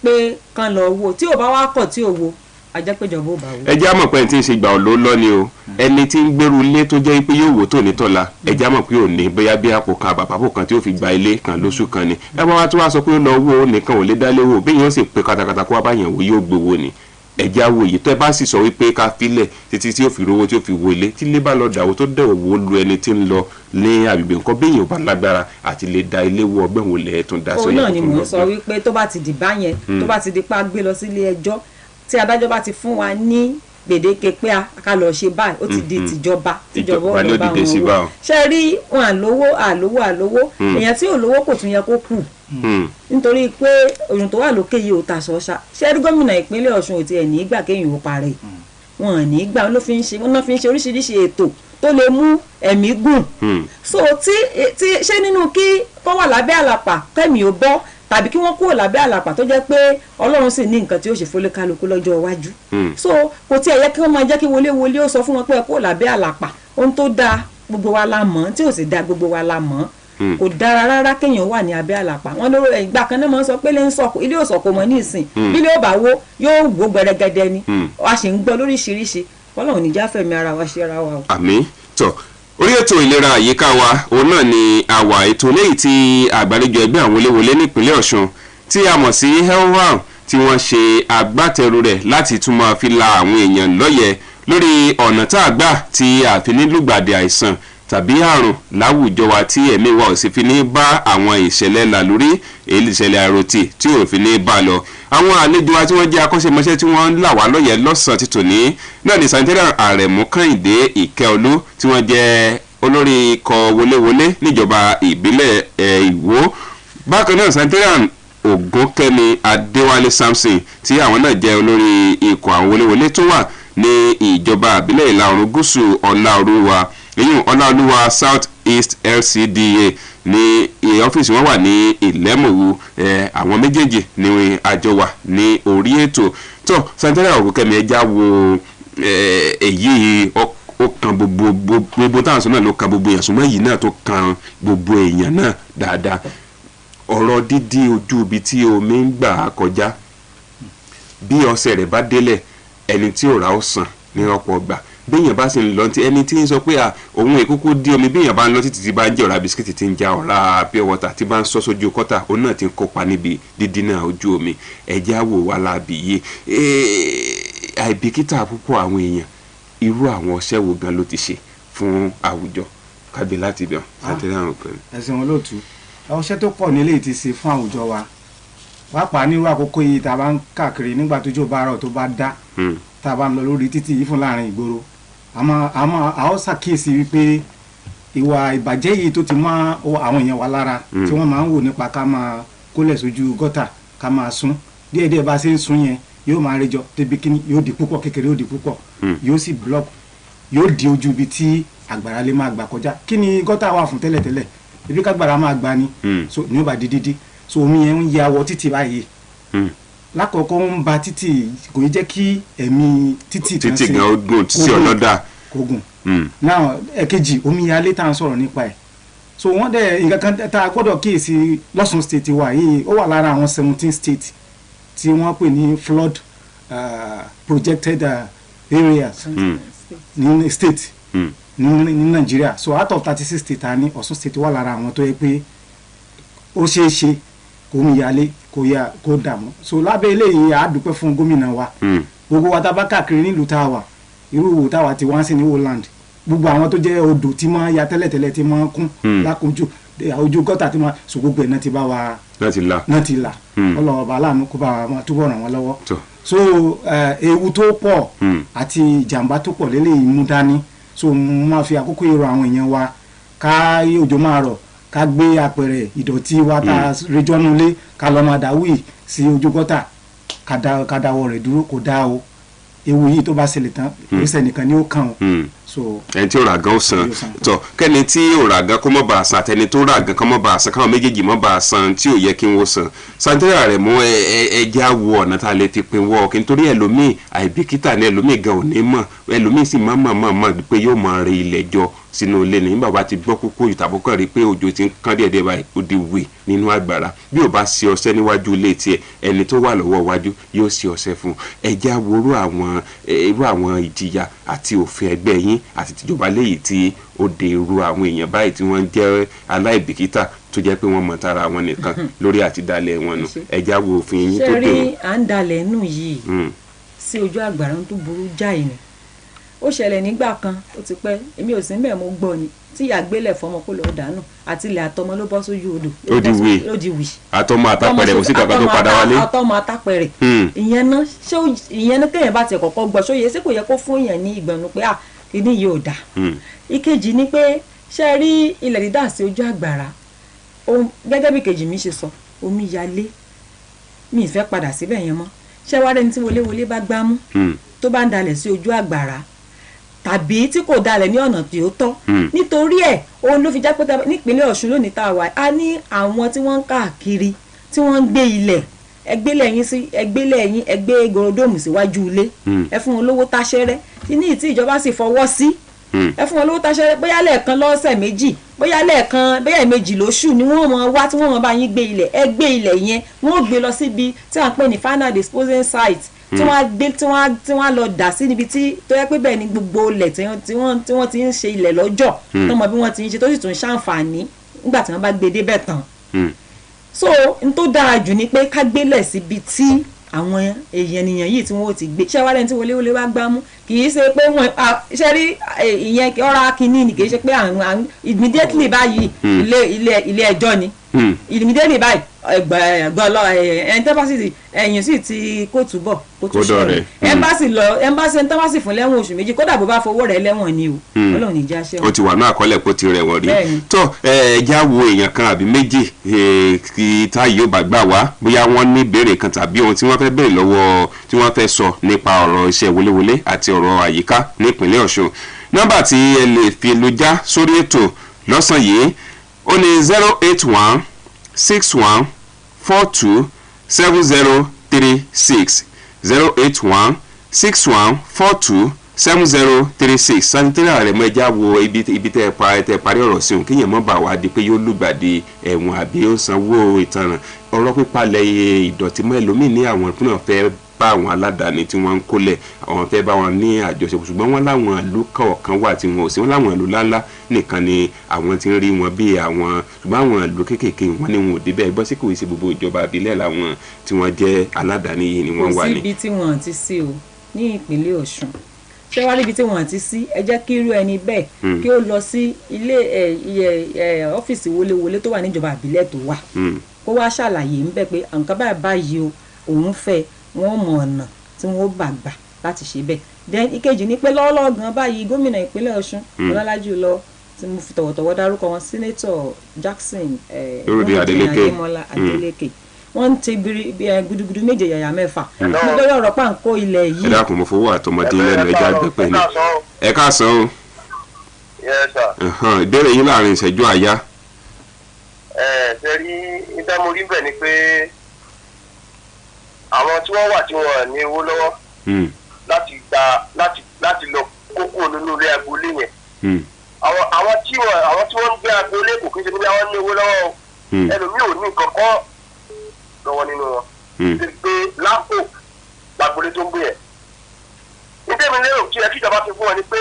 pé kán lọ wò tí ò bá wá kọ̀ tí ò wò ajẹ́pẹ́jọba ò bá wò. ẹ jẹ́ àmọ̀ pé ẹni tí ń ṣe gbà ọ́ ló lọ́ ni o ẹni tí ń gbèrú ilé tó jẹ́ pé yóò wò tó ní tọ́la ẹ jẹ́ àmọ̀ pé ò ní bóyá bí àpò kan àbàbàpò kan tí ó fi gba ilé kan lóṣù kan ni ẹ bá wá tó wá sọ pé ó lọ wò ó nìkan ò lè dá léwò bí yóò sì pé katakata kó wá bá yẹn wò yóò gbowó ni ẹ jẹ́ àwò yìí tó ẹ bá sì sọ wípé ká filẹ̀ títí tí ó fi rówó tí ó fi wo ilé tí ilé bá lọ dàwó tó dẹ̀ wò lu ẹni tí ń lọ ní àgbègbè nǹkan bí èèyàn bá lágbára àti lè da ilé wọ ọgbẹ́ wò lẹ́ẹ̀ tún dá sọ́yà. òun náà ni mò ń sọ wípé tó bá ti dìbà yẹn tó bá ti di pa gbé lọ sílé ẹjọ́ tí adájọ́ bá ti fún wa ní gbèdéke pé ká lọ ṣe báyìí ó ti di tìjọba ò lọ bá wọn wò ṣe rí wọn àlówó èèyàn tí ò lówó kò tún yẹ kó kù nítorí pé òyìn tó wà lókè yìí ò ta sọ́ṣà ṣe rí gómìnà ìpínlẹ̀ Ọ̀ṣun ò tiẹ̀ ní gbà kéèyàn ó parẹ́ wọn ò ní gbà wọn fi ń ṣe oríṣiríṣi ètò tó lè mú ẹ̀mí gùn so tí ṣé nínú kí kọ́ wà lábẹ́ àlàpà kẹ́mi ò bọ́ tàbí kí wọ́n kúrò lábẹ́ àlàpà tó jẹ́ pé Ọlọ́run sì ní nǹkan tí ó ṣe fólé kálukú lọ́jọ́ iwájú so kò tí ẹ̀ yẹ kí wọ́n máa jẹ́ kí wọléwọlé ó sọ fún wọn pé ẹ kúrò lábẹ́ àlàpà ohun tó dáa gbogbo wa la mọ̀ tí ò sì dáa gbogbo wa la mọ̀ kò dára rárá kéèyàn wà ní abẹ́ àlàpà wọn lóró ìgbà kan náà máa ń sọ pé ilé òsọ̀kò mọ́ ní ìsìn bí ilé ò bá wó yóò wó gbẹrẹgẹdẹ ni a sì ń gbọ́ lóríṣiríṣi Ọlọ́run níjà fẹ̀mí ara wa ṣe ara wa o. àmín tó orí ètò ìlera àyíká wa òun náà ni àwa ètò léyìí tí àgbáríjọ ẹgbẹ́ àwọn wọléwọlé nípínlẹ̀ Ọ̀ṣun tí a mọ̀ sí helwam tí wọ́n ṣe agbátẹrù rẹ̀ láti tún máa fi la àwọn èèyàn lọ́yẹ̀ lórí ọ̀nà tá a gbà tí a fi ní lùgbàdì àìsàn tàbí àrùn láwùjọ wa tí ẹ̀mí wa ò sì fi ní bá àwọn ìṣẹ̀lẹ̀ làlórí èyí ìṣẹ̀lẹ̀ àròtì tí ò fi ní bá lọ. àwọn àlejò wa tí wọ́n jẹ́ akọ́ṣẹ́mọṣẹ́ tí wọ́n ń là wá lọ́yẹ̀ lọ́sàn-án ti tòní náà ní sanitary Àrẹ̀mú Kẹ́hìndé Ìkẹ́olú tí wọ́n jẹ́ olórí ikọ̀ wọléwọlé níjọba ìbílẹ̀ Ìwó. bákan náà sanitary Ògúnkẹ́mi Adéwálé Samson tí àwọn náà jẹ́ olórí ikọ̀ àwọn wọléwọlé tó wà ní ìjọba ìbílẹ̀ ìlà oòrùn gúúsù Ọláolúwa èyí Ọláolúwa South East LCDA ní ọ́fíìsì wọn wà ní Ìlẹ́mọ̀wù àwọn méjèèjì ní àjọ wà ní orí ètò tó sanitary Ògúnkẹ́mi ẹja wo èyí ó kan gbogbo táwọn sọ náà ló kan gbogbo èèyàn súnmọ́ èyí náà tó kan gbogbo èèyàn náà dáadáa ọ̀rọ̀ dídí ojú ibi tí omi ń gbà kọjá bí ọṣẹ rẹ̀ bá délẹ̀ ẹni tí ò rà ó sàn ní ọ̀pọ̀ ọgbà béèyàn bá sì ń lọ tí ẹni tí ń sọ pé òun èkókó dí omi béèyàn bá ń lọ títí tí bá ń jẹ ọ̀rá bisikíìtì tí ń ja ọ̀rá pure water tí bá ń sọ sójú kọ́tà òun náà ti ń kópa níbi dídínà ojú omi ẹ̀jẹ̀ àwò wà láàbì yìí àìbìkítà púpọ̀ àwọn èèyàn irú àwọn ọṣẹ́ wo gan ló ti ṣe fún àwùjọ kábí láti bẹ̀ àtẹ̀lé àwọn kan. ẹ̀sìn olóòtú ọṣẹ́ tó pọ̀ nílé ti ṣe fún àwùjọ wa pàápàá nírú àkókò yìí tá a bá ń káàkiri nígbà tójò bá rọ̀ tó bá dá tá a bá ń lọ lórí títì yìí fún láàrin ìgboro àmọ́ a ó ṣàkíyèsí wípé ìwà ìbàjẹ́ yìí tó ti mọ́ àwọn èèyàn wa lára tí wọ́n máa ń wò nípa ká máa kólẹ̀ sójú gọ́tà ká máa sún díẹ̀díẹ̀ bá ṣe ń sún yẹn yóò máa rẹjọ débi kíní yóò di púpọ̀ kékeré yóò di púpọ̀ yóò sì block yóò di ojú ibi tí àgbàrá lè máa gbà kọjá kí ni gọ́tà wà fún tẹ́lẹ̀tẹ́lẹ̀ ibi kágbàrá máa gbà ni so ní ó bá di dídí so omi yẹn ń ya wọ títì báyìí lákọ̀ọ́kọ́ ń ba títì kò ní jẹ́ kí ẹ̀mí títì kan títì gan ogun títì ọlọ́dà kogun náà ẹ̀kejì omi yalé tá à ń sọ̀rọ̀ nípa ẹ̀ so wọ́n dẹ̀ nǹkan kan tá a gbọ́dọ̀ kíyèsí lọ́sùn state wa yìí ó wà lára àwọn 17 states tí wọ́n pè ní flood projected areas ní state ní Nàìjíríà so out of 36 states ta ní Ọ̀ṣun state wà lára àwọn tó yẹ pé ó ṣeé ṣe kó omi yalé kó dààmú so lábẹ́ eléyìí a dúpẹ́ fún gómìnà wa gbogbo wa tá a bá káàkiri nílùú tá a wà irú òwò tá a wà tí wọ́n á sì ní Holland gbogbo àwọn tó jẹ́ odò tí máa ya tẹ́lẹ̀tẹ́lẹ̀ tí máa kún lákòójú ojú gọ́tà tí máa so gbogbo ẹ̀ náà ti bá wa náà ti là ọlọ́ọ̀bá aláàánú kó bá wa túbọ̀ ràn wọ́n lọ́wọ́ so ewu tó pọ̀ àti ìjàmbá tó pọ̀ lélẹ́yìí mú dání so mo máa fi àkókò èrò àwọn èèyàn wa ká òjò máa rọ̀ ká gbé apẹ̀rẹ̀ ìdọ̀tí wa tá a rejọ́ nulẹ̀ ká lọ́ máa dáwì sí ojú gọ́tà ká dáwọ́ rẹ̀ dúró kò dá o ewu yìí tó bá ṣẹlẹ̀ tán ìgbésẹ̀ nìkan ni ó kàn o. ẹni tí ó rà gan ó san tọ kẹ́ni tí ó rà gan kó mọ́ bá a san àtẹni tó rà gan kó mọ́ bá a san káwọn méjèèjì mọ́ bá a san tí ò yẹ kí wọ́n san sanitẹ́rà rẹ̀ mú ẹjẹ́ àwọ̀ ọ̀nà tá a lè ti pin wọ́ kí nítorí ẹlòmíì àìbìkítà ni ẹlòmíì gan ò ní mọ̀ ẹlòmíì sì mọ̀ pé yóò máa re ilẹ̀ jọ sínú ilé ní bàbá ti gbọ́ kókó ìtàbọ̀kọ̀ rí pé òjò ti ń kán díẹ̀díẹ̀ báyìí ó di wè nínú àgbàrá bí ò bá ṣe ọṣẹ níwájú ilé tiẹ̀ ẹni tó wà lọ́wọ́ iwájú yóò ṣe ọṣẹ fún ẹjẹ́ àwòrú àwọn ìjìyà àti òfin ẹgbẹ́ yín àti tìjọba léyìí tí ó de irú àwọn èèyàn báyìí tí wọ́n jẹ́ aláìbìkítà tó jẹ́ pé wọ́n mọ̀ tara wọn nìkan lórí àtidalẹ̀ wọn nù ẹjẹ́ àwò òfin yín tó dé wọn. ṣe rí à ń dalẹ̀ nù yìí sí ojú àgbàrá tó burú jáì ni ó ṣẹlẹ̀ nígbà kan ó ti pẹ́ èmi ò sí ń bẹ̀ mo gbọ́ ni tí ìyá gbélẹ̀ fọmọ kó lọ́ọ́ dànù àti ilẹ̀ àtọmọ ló bọ́ sójú odò ó di wì àtọmọ àtàpẹrẹ kò sí kankan tó padà wálé àtọmọ àtàpẹrẹ ìyẹn náà téèyàn bá tiẹ̀ kọ́kọ́ gbọ́ sóye sí kò yẹ kó fún èèyàn ní ìgbọ̀nù pé kíní yìí ò dáa ìkejì ni pé ṣe rí ilẹ̀ dídà sí ojú àgbàrá gẹ́gẹ́ bí kejì mi ṣe sọ omi yalé mi ì fẹ́ padà síbẹ̀ yẹn mọ́ ṣé wàá rẹni tí wọléwọlé bá gbámú tó bá ń dalẹ̀ sí ojú àgbàrá tàbí tí kò dalẹ̀ ní ọ̀nà tí ó tọ́ nítorí ẹ̀ òun ló fi já pé nípínlẹ̀ Ọ̀ṣun lónìí tá a wà á ní àwọn tí wọ́n ń káàkiri tí wọ́n ń gbé ilẹ̀ ẹgbẹ́ gorodóòmù síwájú ilé ẹ fún wọn lówó táṣẹ́rẹ́ ní ìtí ìjọba sì fọwọ́ sí ẹ fún wọn lówó táṣẹ́rẹ́ bóyá lẹ́ẹ̀kan lọ́sẹ̀ méjì bóyá ẹ̀ẹ̀mejì lóṣù ni wọ́n mọ̀ wá tí wọ́n mọ̀ bá yín gbé ilẹ̀ ẹ gbé ilẹ̀ yẹn wọ́n gbé lọ síbi tí wọ́n pè ní final disposal site tí wọ́n lọ dà sí níbi tí tó yẹ pé bẹ́ẹ̀ ni gbogbo ilẹ̀ tí wọ́n ti ń ṣe ilẹ̀ lọ́jọ́ tó mọ bí wọ́n ti ń ṣe tó sì tún ṣàǹfààní nígbà tí wọ́n bá gbé débẹ̀ tán. so n tó dára jù ni pé ká gbélẹ̀ síbi tí àwọn èèyàn yìí tí wọ́n ti gbé ṣé wàá lẹ́ni tí wọléwọlé wá gbá mú kì í ṣe pé wọ́n ṣe rí ìyẹn ọ̀rá kínní ni kì í ṣe pé àwọn immediately báyìí ilé ẹjọ́ ni immediately báyìí ẹ̀ńtẹ́básì ẹ̀yìn sì ti kóòtù bọ̀ kóòtù sọ̀rọ̀ ẹ̀ńbásì ẹ̀ńtẹ́básì fún lẹ́wọ̀n oṣù méjì kódà bó bá fowó rẹ̀ lẹ́wọ̀n ni o Ọlọ́run ní já ṣẹ́wọ̀n. ó ti wà ní àkọọ́lẹ̀ pé ó ti rẹ̀wọ̀n rí tó ẹja wo èèyàn kan àbí méjì kí táyì yóò bá gbà wá bóyá wọ́n ní ìbéèrè kan tàbí ohun tí wọ́n fẹ́ béèrè lọ́wọ́ tí wọ́n fẹ́ sọ nípa ọ̀rọ̀ iṣẹ́ wọléwọlé àti ọ̀rọ̀ àyíká nípínlẹ̀ Ọ̀ṣun nọ́mbà tí ẹ lè fi lu já sórí ètò lọ́sàn yìí ó ní 081 61 42 7036 081 61 42 7036 sanitẹ́rà rẹ̀ mọ ẹja wo ibi tẹ́ ẹ parí ọ̀rọ̀ sí òun kéèyàn mọ́ bá wa di pé yóò lùgbàdì ẹ̀wọ̀n àbí ó sanwó ìtanràn ọ̀rọ̀ pípalẹ̀ ìdọ̀tí mọ́ ẹlòmíì ní àwọn ìpínlẹ̀ fẹ́ bá àwọn aládàáni tí wọ́n ń kólẹ̀ àwọn fẹ́ bá wọn ní àjọṣepọ̀ ṣùgbọ́n wọ́n láwọn ìlú kọ̀ọ̀kan wà tí wọn ò sí wọ́n láwọn ìlú ńláńlá nìkan ni àwọn ti ń rí wọn bí àwọn ṣùgbọ́n àwọn ìlú kéékèèké wọn ni wọn ò débẹ̀ gbọ́ sí kò sí gbogbo ìjọba àbílẹ̀ làwọn tí wọ́n jẹ́ aládàáni yìí ni wọ́n wà ní. kò síbi tí wọ́n ti sí o ní ìpínlẹ̀ Ọ̀ṣun ṣé wàá ríbi tí wọ́n ti sí ẹ jẹ́ kí irú ẹni bẹ́ẹ̀ kí ó lọ sí ilé ọ́fíìsì wọléwọlé tó wà níjọba àbílẹ̀ tó wà kó wá ṣàlàyé ń bẹ̀ pé nǹkan báyìí o òun fẹ́ wọ́n mọ ọ̀nà tí wọ́n bá gbà láti ṣe bẹ́ẹ̀ then ìkejì ni pé lọ́wọ́lọ́wọ́ gan báyìí gómìnà ìpínlẹ̀ Ọ̀ṣun ọlọ́lájú lọ tí mo fi tọ̀wọ̀tọ̀wọ̀ dárúkọ wọn Senator Jackson Adeleke wọ́n ń ti gudugudu méje yàyà mẹ́fà nítorí ọ̀rọ̀ pàǹkó ilẹ̀ yìí. ẹ dákun mo fowó àtọmọdé lẹ́nu ẹja gbẹpẹ ni ẹ káàsán o. ìbéèrè yín láàrin ìṣẹ́jú àyá. ṣe rí ìdámorí bẹ̀ ni pé àwọn tí wọ́n wà tí wọ́n ní owó lọ́wọ́ láti lọ kókó nínú ilé agboolé yẹn àwọn tí wọ́n ń gbé agboolé kò kí n ṣe pé àwọn ní owó lọ́wọ́ ẹlòmíì ò ní nǹkan kọ́ lọ́wọ́ nínú wọn ti pé lápò lágboolé tó ń gbé yẹn nítorí mi lérò kí ẹ kíjọba fi fún wọn ni pé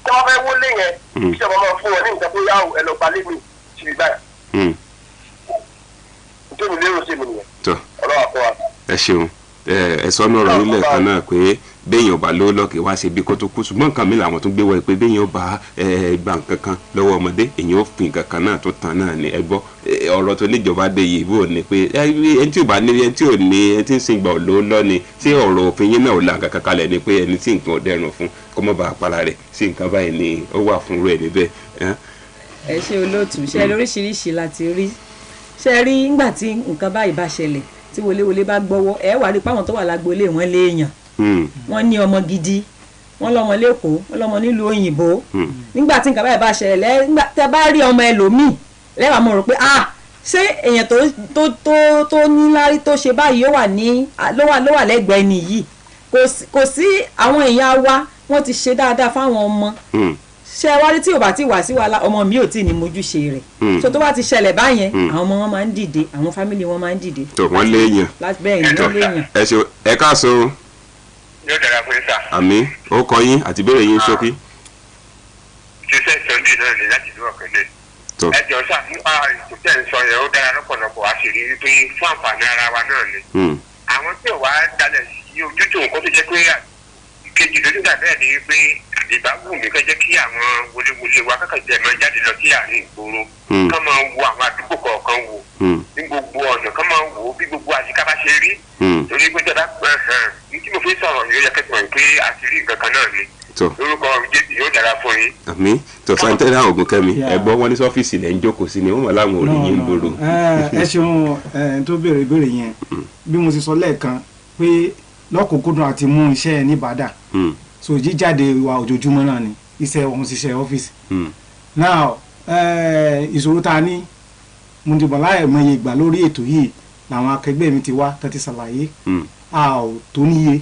tí wọ́n fẹ́ wọlé yẹn kíjọba máa fún wọn ní nǹkan tó yáwó ẹ lọ gbalé mi síbi báyìí nítorí mi lérò sí mi nìyẹn ọlọ́wà kọ́ wa. ẹ ṣeun ẹ̀sọ́ náà rọ̀ nílẹ̀ kan náà pé béèyàn ọba ló lọ́kẹ́ wá ṣe bí kó tó kú ṣùgbọ́n nǹkan mi làwọn tó gbé wọ pé béèyàn ọba gba nǹkan kan lọ́wọ́ ọmọdé èèyàn ó fi nǹkan kan náà tó tán náà ní ẹgbọ́ ọ̀rọ̀ tó níjọba dé yìí bó ní pé ẹni tí ò bá ní ẹni tí ò ní ẹni tí ń sin gbà ló lọ ni tí ọ̀rọ̀ òfin yín náà ò la nǹkan kan kalẹ̀ ni pé ẹni tí nǹkan ò dẹrùn fún kó mọ́ bá a para rẹ̀ sí nǹkan báyìí ni ó wà fún rẹ̀ níbẹ̀. ẹ ṣe olóòtú ṣe lóríṣiríṣi láti rí ṣe rí nígbà tí nǹkan báyìí bá ṣẹlẹ̀ tí wọléwọlé bá gbọ́wọ́ ẹ wà rí páwọn tó wà lágboolé wọn léèyàn wọ́n ní ọmọ gidi wọ́n lọ́mọ lẹ́kọ̀ọ́ wọ́n lọ́mọ nílùú òyìnbó nígbà tí nǹkan báyìí bá ṣẹlẹ̀ tẹ́ bá rí ọmọ ẹlòmíì lẹ́wàá mo rò pé ṣé èèyàn tó níláárí tó ṣe báyìí ló wà lẹ́gbẹ̀ẹ́ nìyí kò sí àwọn èèyàn wa wọ́n ti ṣe dáadáa fáwọn ọmọ ṣe wá rí tí ò bá ti wà sí wàhálà ọmọ mi ò tí ní mójúṣe rẹ̀ so tó bá ti ṣẹlẹ̀ báyẹn àwọn ọmọ wọn máa ń dìde àwọn fámìlì wọn máa ń dìde. tó wọ́n léèyàn bẹ́ẹ̀ ni wọ́n léèyàn. ẹ káàsán. yóò dára fún sà. àmì ó kọ yín àti ìbéèrè yín ṣókí. ṣíṣe sunday náà ni láti ìlú ọ̀kẹ́lẹ̀. ẹ jọ sá nípa ìtútẹ̀ ń sọ yẹn ó dára lọ́pọ̀lọpọ̀ a sì rí i pé fún àǹfààní ara wa náà ni. àwọn tí ò wá dalẹ̀ sí ojútùú nǹkan tó jẹ́ pé kejì lójú gbà bẹ́ẹ̀ ni pé ìbáwù mi fẹ́ jẹ́ kí àwọn wọléwọlé wa kẹ́kẹ́ máa jáde lọ sí àárín ìgboro kán máa wo àwọn àdúgbò kọ̀ọ̀kan wò ní gbogbo ọ̀nà kán máa wò ó bí gbogbo àyíká bá ṣe rí torí pé tẹ́lá ní tí mo fi sọ̀rọ̀ yóò yẹ kẹ́kọ̀ọ́ pé àti rí nǹkan kan náà ni lórúkọ jésù yóò dára fún yín. àmì tó santẹ́rà Ògúnkẹ́mi ẹ̀gbọ́n wọn ní sọ́fíìsì lẹ́ ń jókòó sí ni wọ́n mọ̀ láwọn òrì yín ń gbòòrò. ẹ ṣeun tó béèrè ìbéèrè yẹn bí mo ti sọ lẹ́ẹ̀kan pé lọ́kùnkúndùn àti mú iṣẹ́ ní bàdà so jíjáde wa ojoojúmọ́ náà ni iṣẹ́ òun ṣiṣẹ́ ọ́fíìsì now ìṣòro ta ní mo ti bọ̀ láì mọye ìgbà lórí ètò yìí làwọn akẹgbẹ́ mi ti wá tó ti ṣàlàyé a ò tó níye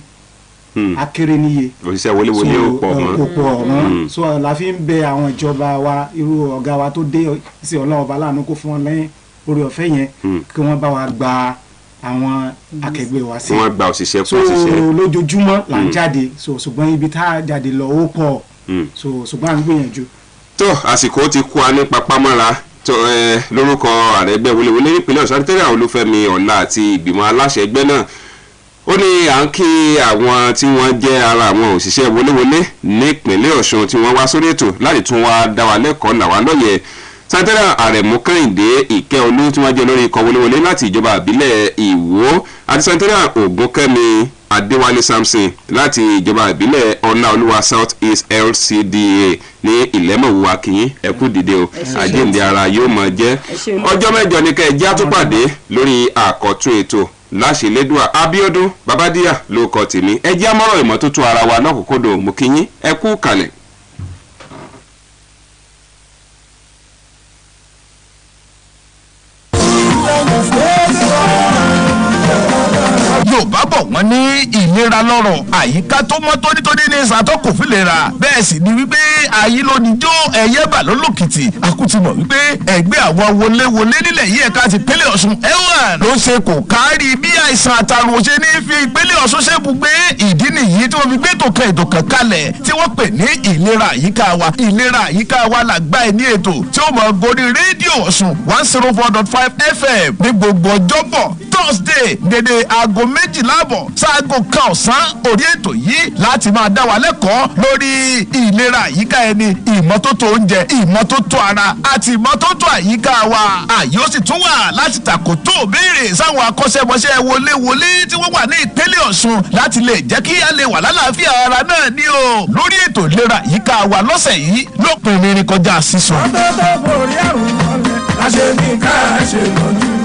akéré níye òṣìṣẹ́ wọléwọlé ò pọ̀ mọ́ kò pọ̀ mọ́ so la fi ń bẹ àwọn ìjọba wa irú ọ̀gá wa tó dé sí ọlọ́run ọba láàánú kó fún wọn lẹ́yìn orí ọ̀fẹ́ yẹn kí wọ́n bá wa gba àwọn akẹgbẹ́ wa sí. wọ́n gba òṣìṣẹ́ fún òṣìṣẹ́. so lójoojúmọ́ là ń jáde so ṣùgbọ́n ibi tá a jáde lọ ó pọ̀ so ṣùgbọ́n à ń gbìyànjú. tó àsìkò ti kú wa ní papámọ́ra lórúkọ ààrẹ ẹgbẹ́ wọléwọlé nípínlẹ̀ Ọ̀ṣun tẹ́lẹ̀ Olúfẹ́mi Ọlá àti ìgbìmọ̀ aláṣẹ ẹgbẹ́ náà ó ní à ń kí àwọn tí wọ́n jẹ́ ara àwọn òṣìṣẹ́ wọléwọlé nípínlẹ̀ Ọ̀ṣun tí wọ́n wá sórí ètò láti tún wá dá wa lẹ́kọ̀ọ́ là wá lóye santera Àrẹ̀mú Kẹ́hìndé Ìkẹ́olú tí wọ́n jẹ́ lórí ikọ̀ wọléwọlé láti ìjọba ìbílẹ̀ Ìwó àti santera Ògúnkẹ́mi Adéwálé Samson láti ìjọba ìbílẹ̀ Ọláolúwa South East LCDA ní Ìlẹ́mọ̀wò akínyìn ẹkú dìde o àjíǹde ara yóò máa jẹ́ ọjọ́ mẹ́jọ ní kẹ́ ẹ já tó pàdé lórí àkọ́tún ètò láṣẹlẹ́dùà Abíọ́dún Babádíyà ló kọ tèmi ẹ jẹ́ àmọ́ràn ìmọ́tótó ara wa lọ́kùnkúndùn mú kíyín ẹ kú kalẹ̀. Yorùbá bọ̀ wọ́n ní ìlera lọ́rọ̀ àyíká tó mọ́ tónítóní ní ìsàtọ́kùn fìlera bẹ́ẹ̀ sì ni wípé ayílónijó ẹ̀yẹ́bà lólùkìtì àkútì mọ̀ wípé ẹgbẹ́ àwọn wọléwọlé nílẹ̀ yìí ẹ̀ka ti ìpínlẹ̀ Ọ̀ṣun ẹ̀wọ̀n ló ṣe kò kárí bí àìsàn àtàrùn ṣe ní fi ìpínlẹ̀ Ọ̀ṣun ṣe bùgbé ìdí nìyí tí wọ́n fi gbé ètò kan kalẹ̀ tí wọ́n pè ní ìlera àyíká wa làgbá ẹ̀ ní ètò tí ó mọ̀ gorí rédíò Ọ̀ṣun 104.5 FM ní gbogbo ọjọ́bọ̀ Thursday dédé aago 12:00 sáago kan ọ̀sán orí ètò yìí láti máa dá wa lẹ́kọ̀ọ́ lórí ìlera àyíká ẹni ìmọ́tótó oúnjẹ ìmọ́tótó ara àti ìmọ́tótó àyíká wa àyè ó sì tún wà láti tàkótó béèrè sáwọn akọ́ṣẹ́mọṣẹ́ wọléwọlé tí wọ́n wà ní ìpínlẹ̀ Ọ̀ṣun láti lè jẹ́ kí a lè wà lálàáfíà ara náà ní o lórí ètò ìlera àyíká wa lọ́sẹ̀ yìí lópin ìrìn kọjá sísọ. ọ̀dọ́dọ́ borí àrùn mọ́lẹ̀ láṣẹ ní ká ṣe lọ́dún.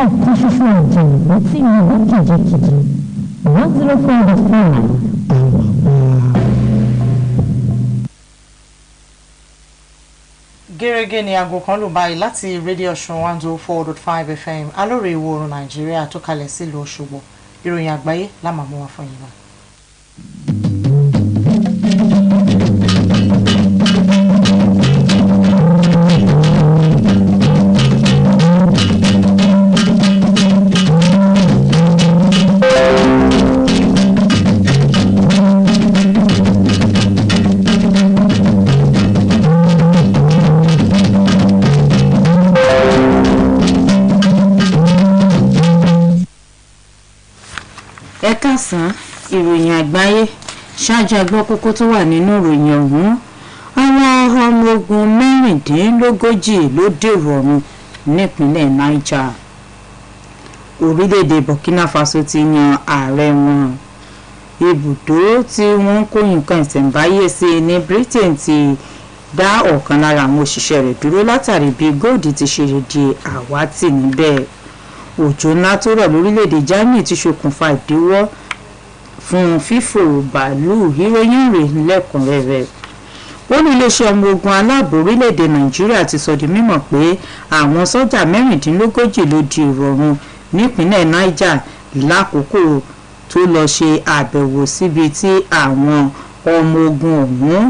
ọ̀kan ṣoṣo àjàǹgbá tí mo bá kìjikìji 104.5 gẹ́gẹ́ ní aago kan ló báyìí láti rédíò Ọ̀ṣun 104.5 FM alóore ìwọ̀ oòrùn Nàìjíríà tó kalẹ̀ sílùú Òṣogbo ìròyìn àgbáyé la máa mú wá fún yín náà. ẹ̀kásán ìròyìn àgbáyé ṣáájú agbọ́ kókó tó wà nínú ìròyìn ọ̀hún àwọn ọmọ ogun mẹ́rìndínlógójì ló dèrò ọ̀run nípínlẹ̀ Niger orílẹ̀-èdè Burkina Faso ti yan ààrẹ wọn ibùdó tí wọ́n ń kó nǹkan ìṣẹ̀ǹbáyé sí ní Britain ti dá ọ̀kan lára àwọn òṣìṣẹ́ rẹ̀ dúró látàrí bí góòdì ti ṣe di àwátì níbẹ̀ òjò ńlá tó rọ̀ lórílẹ̀‐èdè Germany ti ṣokùnfà ìdíwọ́ fún fífò bàálù ìròyìn rẹ̀ lẹ́kùnrẹ́rẹ́ ó ní iléeṣẹ́ ọmọ ogun aláàbò orílẹ̀‐èdè Nàìjíríà ti sọ di mímọ̀ pé àwọn sọ́jà mẹ́rìndínlógójì ló di ìrọ̀rùn nípínlẹ̀ Niger lákòókò tó lọ ṣe àbẹ̀wò síbi tí àwọn ọmọ ogun ọ̀hún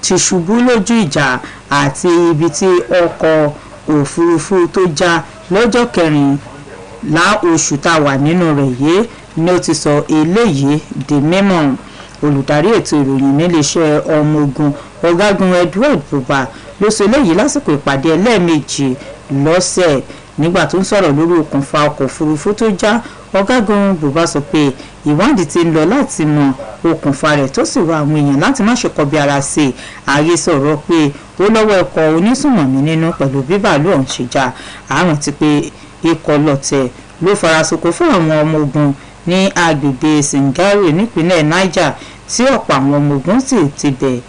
ti ṣubú lójú ìjà àti ibi tí ọkọ̀ òfurufú tó já lọ́jọ́ kẹrìnlá oṣù tá a wà nínú rẹ̀ yìí ni ó ti sọ eléyìí di mímọ̀ olùdarí ètò ìròyìn níléeṣẹ́ ọmọ ogun ọ̀gágun Edward Buba ló sọ eléyìí lásìkò ìpàdé ẹlẹ́ẹ̀mejì lọ́sẹ̀ nígbà tó ń sọ̀rọ̀ lórí okùnfà ọkọ̀ òfurufú tó já ọ̀gágun Buba sọ pé ìwádìí ti ń lọ láti mọ okùnfà rẹ̀ tó sì rọ àwọn èèyàn láti má ṣe kọbi ara sí i. ààyè sọ̀rọ̀ pé ó lọ́wọ́ ẹ̀kọ́ onísùnmọ̀mí nínú pẹ̀lú bí bàálù ọ̀hún ṣe já. àrùn ti pé ikọ̀ lọ̀tẹ̀ ló farasoko fún àwọn ọmọ ogun ní agbègbè Singari nípínlẹ̀ Niger tí ọ̀pọ̀ àwọn ọmọ ogun sì ti bẹ̀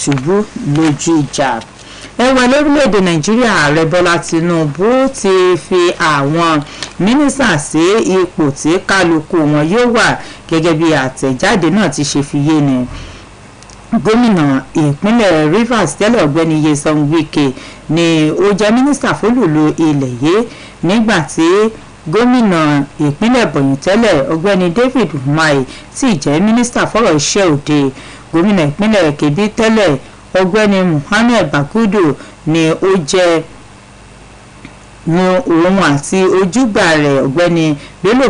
ṣubú lójú ìjà. ẹ̀wẹ̀ lórílẹ̀‐èdè Nàìjíríà ààrẹ Bọ́lá Tinubu ti fi àwọn mínísítà sí ipò tí kálukú wọn yóò wà gẹ́gẹ́ bí àtẹ̀jáde náà ti ṣe fi yé ni. gómìnà ìpínlẹ̀ Rivers tẹ́lẹ̀ ọ̀gbẹ́ni Nyesom Wike ni ó jẹ́ mínísítà fólùlù ilẹ̀ yìí nígbà tí gómìnà ìpínlẹ̀ Borno tẹ́lẹ̀ ọ̀gbẹ́ni David Umahi sì jẹ́ mínísítà fọ́rọ̀ iṣẹ́ òde. gómìnà ìpínlẹ̀ Kebbi tẹ́lẹ̀ ọ̀gbẹ́ni Muhammed Bagudu ni ó jẹ́ ní òun àti ojúgbà rẹ̀ ọ̀gbẹ́ni Bello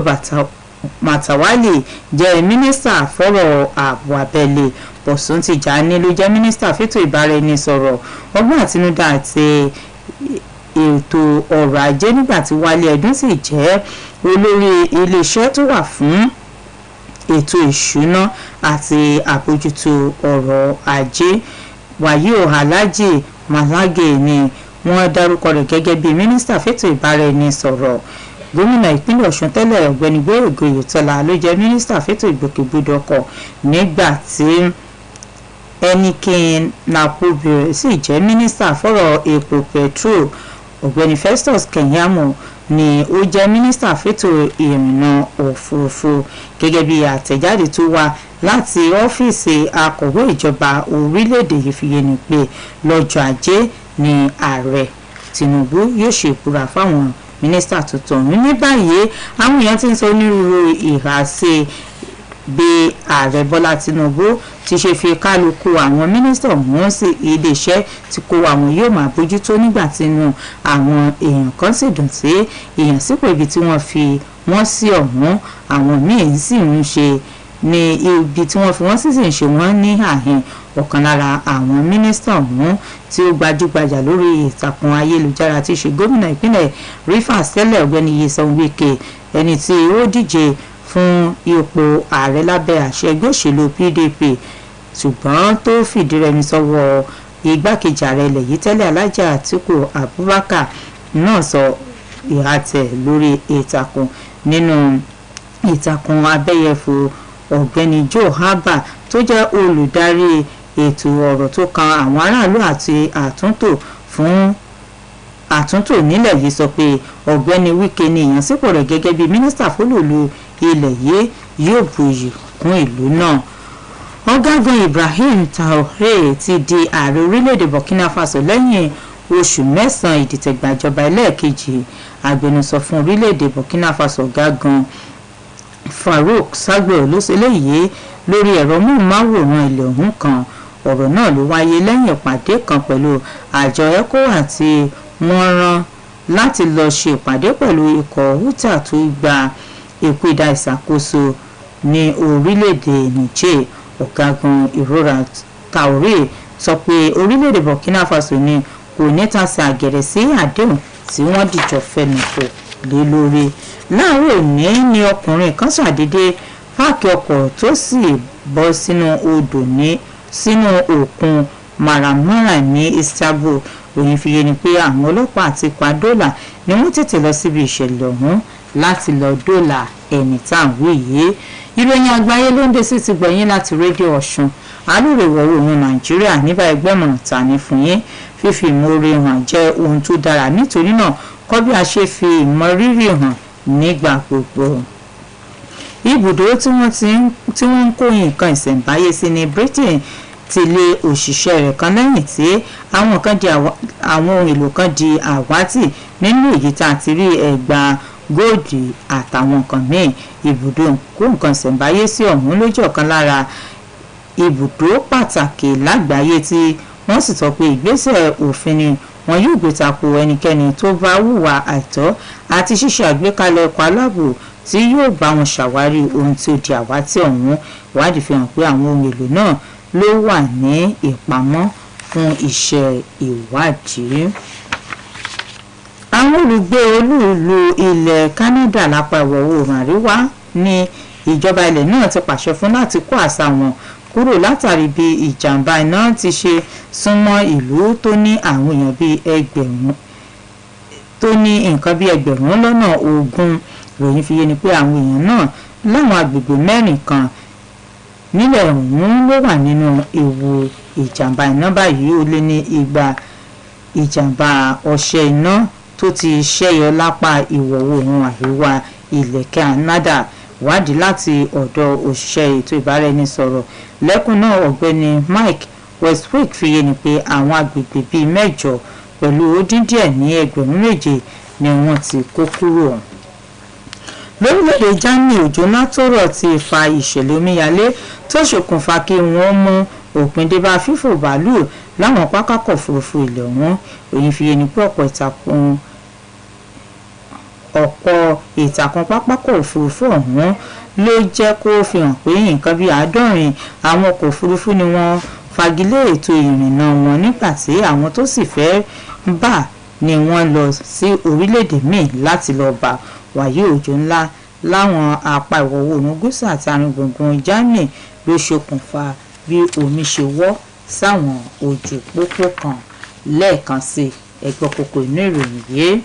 Matawalle jẹ́ mínísítà fọ́rọ̀ ààbò abẹ́lé. Bọ̀sùn Tìjàní ló jẹ́ mínísítà fẹ́tò ìbáraẹnisọ̀rọ̀ ọgbọ́n àtinúdá àti ètò ọrọ̀ ajé nígbà tí Wálé Ẹdún sì jẹ́ olórí iléeṣẹ́ tó wà fún ètò ìṣúná àti àbójútó ọrọ̀ ajé. wàyí o Alhaji Malage ni wọ́n dárúkọ rẹ̀ gẹ́gẹ́ bí mínísítà fẹ́tò ìbáraẹnisọ̀rọ̀. gómìnà ìpínlẹ̀ Ọ̀ṣun tẹ́lẹ̀ ọ̀gbẹ́ni Gbóyèga Oyètọ́lá ló jẹ́ mínísítà fẹ́tò ìgbòkègbodò ọkọ̀ nígbà tí Ẹnikin Napobire sì jẹ́ mínísítà fọ́rọ̀ epo petrol. ọ̀gbẹ́ni Festus Keyamo ni ó jẹ́ mínísítà fẹ́tò ìrìnnà òfurufú gẹ́gẹ́ bí àtẹ̀jáde tó wá láti ọ́fíìsì akọ̀wé ìjọba orílẹ̀-èdè yìí fi yé ni pé lọ́jọ́ ajé ni ààrẹ Tinubu yóò ṣe ìbúra fáwọn mínísítà tuntun. ní báyìí àwọn èèyàn ti ń sọ onírúurú ìhàsí bí ààrẹ Bọ́lá Tinubu ti ṣe fi kálukú àwọn mínísítà ọ̀hún sí iléeṣẹ́ tí kó àwọn yóò máa bójútó nígbà tí inú àwọn èèyàn kan sì dùn sí ìyànsípò ibi tí wọ́n fi wọ́n sí ọ̀hún. àwọn míín sì ń ṣe ní ibi tí wọ́n fi wọ́n sì ń ṣe wọ́n ní àhín. ọ̀kan lára àwọn mínísítà ọ̀hún tí ó gbajúgbajà lórí ìtàkùn ayélujára ti ṣe gómìnà ìpínlẹ̀ Rivers tẹ́lẹ̀ ọ̀gbẹ́ni Nyesom Wike ẹni tí ó díje fún ipò ààrẹ lábẹ́ àṣẹ ẹgbẹ́ òṣèlú PDP ṣùgbọ́n tó fìdí rẹmi sọ́wọ́ igbákejì ààrẹ ilẹ̀ yìí tẹ́lẹ̀ Alhaji Atiku Abubakar náà sọ ìhà tẹ̀ lórí ìtàkùn nínú ìtàkùn abẹ́yẹfò ọ̀gbẹ́ni Joe Harper tó jẹ́ olùdarí ètò ọ̀rọ̀ tó kan àwọn aráàlú àti àtúntò nílẹ̀ yìí sọ pé ọ̀gbẹ́ni Wike ní ìyànsípò rẹ̀ gẹ́gẹ́ bí mínísítà fólùlù ilẹ̀ yìí yóò buyì kún ìlú náà. ọ̀gágun Ibrahim Traoré ti di ààrẹ orílẹ̀-èdè Burkina Faso lẹ́yìn oṣù mẹ́sàn-án ìdìtẹ̀gbàjọba ẹlẹ́ẹ̀kejì. agbẹnusọ fún orílẹ̀-èdè Burkina Faso ọ̀gágun Farouk Sagbe ló ṣe léyìí lórí ẹ̀rọ móhùnmáwòrán ilẹ̀ ọ̀hún kan. ọ̀rọ̀ náà ló wáyé lẹ́yìn ìpàdé kan pẹ̀lú àjọ ECOWAS tí wọ́n rán láti lọ ṣe ìpàdé pẹ̀lú ikọ̀ hútà tó gba ìpìdá ìṣàkóso ní orílẹ̀-èdè Niger. ọ̀gágun ìrora Traoré sọ pé orílẹ̀-èdè Burkina Faso ni kò ní tasẹ̀ àgẹ̀rẹ̀ sí àdéhùn tí wọ́n dìjọ fẹnu kò lé lórí. láàárọ̀ òní ni ọkùnrin kan ṣàdédé páàkì ọkọ̀ tó sì bọ́ sínú òkun Maramara ní Istanbul. òyìn fi yé ni pé àwọn ọlọ́pàá àti padòlà ni wọ́n tètè lọ síbi ìṣẹ̀lẹ̀ ọ̀hún láti lọ dóòlà ẹni tá à ń wí yìí. ìròyìn àgbáyé ló ń dé sí ti gbẹ̀yìn láti rédíò Ọ̀ṣun alóòrè ìwọ̀ oòrùn Nàìjíríà. níbà ẹgbẹ́ mọ̀ràn ta ni fún yín fífi ìmoore hàn jẹ́ ohun tó dára nítorí náà kọ́ bí a ṣe fi ìmọrírì hàn nígbà gbogbo. ibùdó tí wọ́n ń kó nǹkan ìṣẹ̀ǹbáyé sí ní Britain ti lé òṣìṣẹ́ rẹ̀ kan lẹ́yìn tí àwọn ohun èlò kan di àwátì nínú èyí tá a ti rí ẹgbàá góòdì àtàwọn nǹkan míì. ibùdó kó nǹkan ìṣẹ̀ǹbáyé sí ọ̀hún ló jẹ́ ọ̀kan lára ibùdó pàtàkì lágbàáyé tí wọ́n sì sọ pé ìgbésẹ̀ òfin ni wọn yóò gbé tako ẹnikẹ́ni tó bá hùwà àìtọ́ àti ṣíṣe àgbékalẹ̀ ẹ̀kọ́ aláàbò tí yóò bá wọn ṣàwárí ohun tí ó di àwátì ọ̀hún. ìwádìí fi hàn pé àwọn ohun èlò náà ló wà ní ìpamọ́ fún iṣẹ́ ìwádìí. àwọn olùgbé olúùlú ilẹ̀ Canada lápá ìwọ̀ oòrùn àríwá ní ìjọba ilẹ̀ náà ti pàṣẹ fún láti kó àṣà wọn kúrò látàrí bí ìjàmbá iná ti ṣe súnmọ́ ìlú tó ní àwọn èèyàn bíi ẹgbẹ̀rún tó ní nǹkan bíi ẹgbẹ̀rún lọ́nà ogún. Ìròyìn fi yé ni pé àwọn èèyàn náà láwọn agbègbè mẹ́rin kan nílẹ̀ ọ̀hún ló wà nínú ewu ìjàmbá iná báyìí. Ó lé ní 200 ìjàmbá ọṣẹ iná tó ti ṣẹ́yọ lápá ìwọ̀ oòrùn àríwá ilẹ̀ Canada. Ìwádìí láti ọ̀dọ̀ òṣìṣẹ́ ètò ìbáraẹnisọ̀rọ̀ lẹ́kùn náà ọ̀gbẹ́ni Mike Westwick fi yé ni pé àwọn agbègbè bíi 8 pẹ̀lú ó dín díẹ̀ ní ẹgbẹ̀rún 7 ni wọ́n ti kó kúrò. Lórílẹ̀‐èdè Germany òjò ńlá tó rọ̀ ti fa ìṣẹ̀lẹ̀ omíyalé tó ṣokùnfà kí wọ́n mú òpin dé bá fífò bàálù láwọn pápákọ̀ òfurufú ilẹ̀ ọ̀hún. Òyìn fi yé ni pé ọ̀pọ̀ ìtàkùn pápákọ̀ òfurufú ọ̀hún ló jẹ́ kó fi hàn pé nǹkan bíi 70 àwọn ọkọ̀ òfurufú ni wọ́n fagilé ètò ìrìnnà wọn nígbà tí àwọn tó sì fẹ́ bà ni wọ́n lọ sí orílẹ̀-èdè míì láti lọ bà. Wàyí òjò ńlá láwọn apá ìwọ̀ oòrùn gúúsù àti àárín gbùngbùn Germany ló ṣokùnfà bí omi ṣe wọ́ sáwọn ojú pópó kan. Lẹ́ẹ̀kan sí ẹgbẹ́ kókó inú ìròyìn yìí.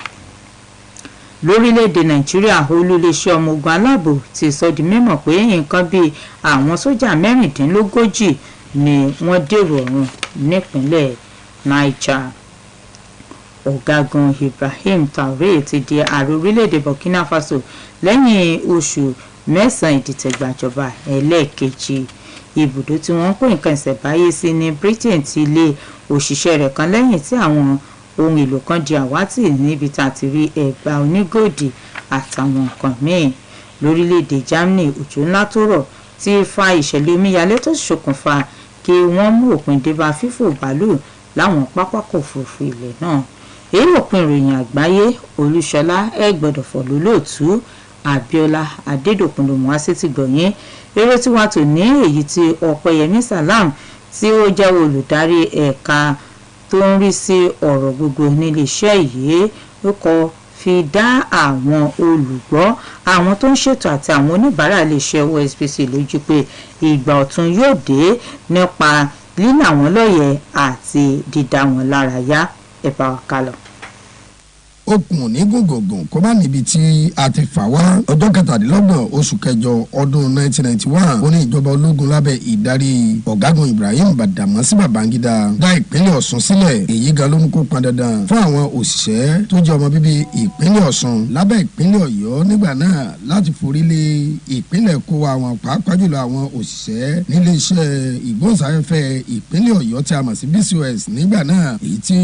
Lórílẹ̀‐èdè Nàìjíríà olú-iléeṣẹ́ ọmọ ogun aláàbò ti sọ di mímọ̀ pé nǹkan bíi àwọn sójà 36 ni wọ́n dèrò ọ̀run nípínlẹ̀ Niger. Ọ̀gágun Ibrahim Traoré ti di ààrẹ orílẹ̀‐èdè Burkina Faso lẹ́yìn oṣù 9 ìdìtẹ̀gbàjọba ẹlẹ́ẹ̀kejì. Ibùdó tí wọ́n ń pè nǹkan ìṣẹ̀báyé sí ní Britain ti lé òṣìṣẹ́ rẹ̀ kan lẹ́yìn tí àwọn ohun èlò kan di àwátì níbi tá a ti rí ẹ̀gbà onígòdì àtàwọn nǹkan míì. Lórílẹ̀‐èdè Germany òjò ńlá tó rọ̀ ti fa ìṣẹ̀lẹ̀ omíyalé tó ṣokùnfà kí wọ́n mú òpin dé bá fífò bàálù láwọn pápákọ̀ òfurufú ilẹ̀ náà. Èyí òpin ìròyìn àgbáyé Olúṣọlá Ẹgbẹ̀dọ̀fọ̀ lólóòtú Abíọ́lá Adédòkun ló mú wá sí ti gbọ̀nyìn. Eré tí wọ́n tò ní èyí tí Ọ̀pẹ́yẹmí Salam tí ó jẹ́ olùdarí ẹ̀ka tó ń rí sí ọ̀rọ̀ gbogbo níléeṣẹ́ yìí ó kọ fi dá àwọn olùgbọ́ àwọn tó ń ṣètò àti àwọn oníbàárà iléeṣẹ́ OSBC lójú pé ìgbà ọ̀tun yóò dé nípa lílà wọn lọ́yẹ̀ àti dídá wọn lára yá. Ẹ bá wa kálọ. okùn ní gògògùn kó bá níbi tí a ti fà wá ọjọ́ 27 oṣù kẹjọ ọdún 1991 ó ní ìjọba ológun lábẹ́ ìdarí ọ̀gágun Ibrahim Badamasi Babangida dá ìpínlẹ̀ Ọ̀ṣun sílẹ̀. Èyí gan ló mú kó pọn dandan fún àwọn òṣìṣẹ́ tó jẹ́ ọmọ bíbí ìpínlẹ̀ Ọ̀ṣun lábẹ́ ìpínlẹ̀ Ọ̀yọ́ nígbà náà láti forí lé ìpínlẹ̀ kó àwọn pàápàá jùlọ àwọn òṣìṣẹ́ nílé iṣẹ́ ìgbóhùnsáfẹ́fẹ́ ìpínlẹ̀ Ọ̀yọ́ tí a mọ̀ sí BCOS nígbà náà, èyí tí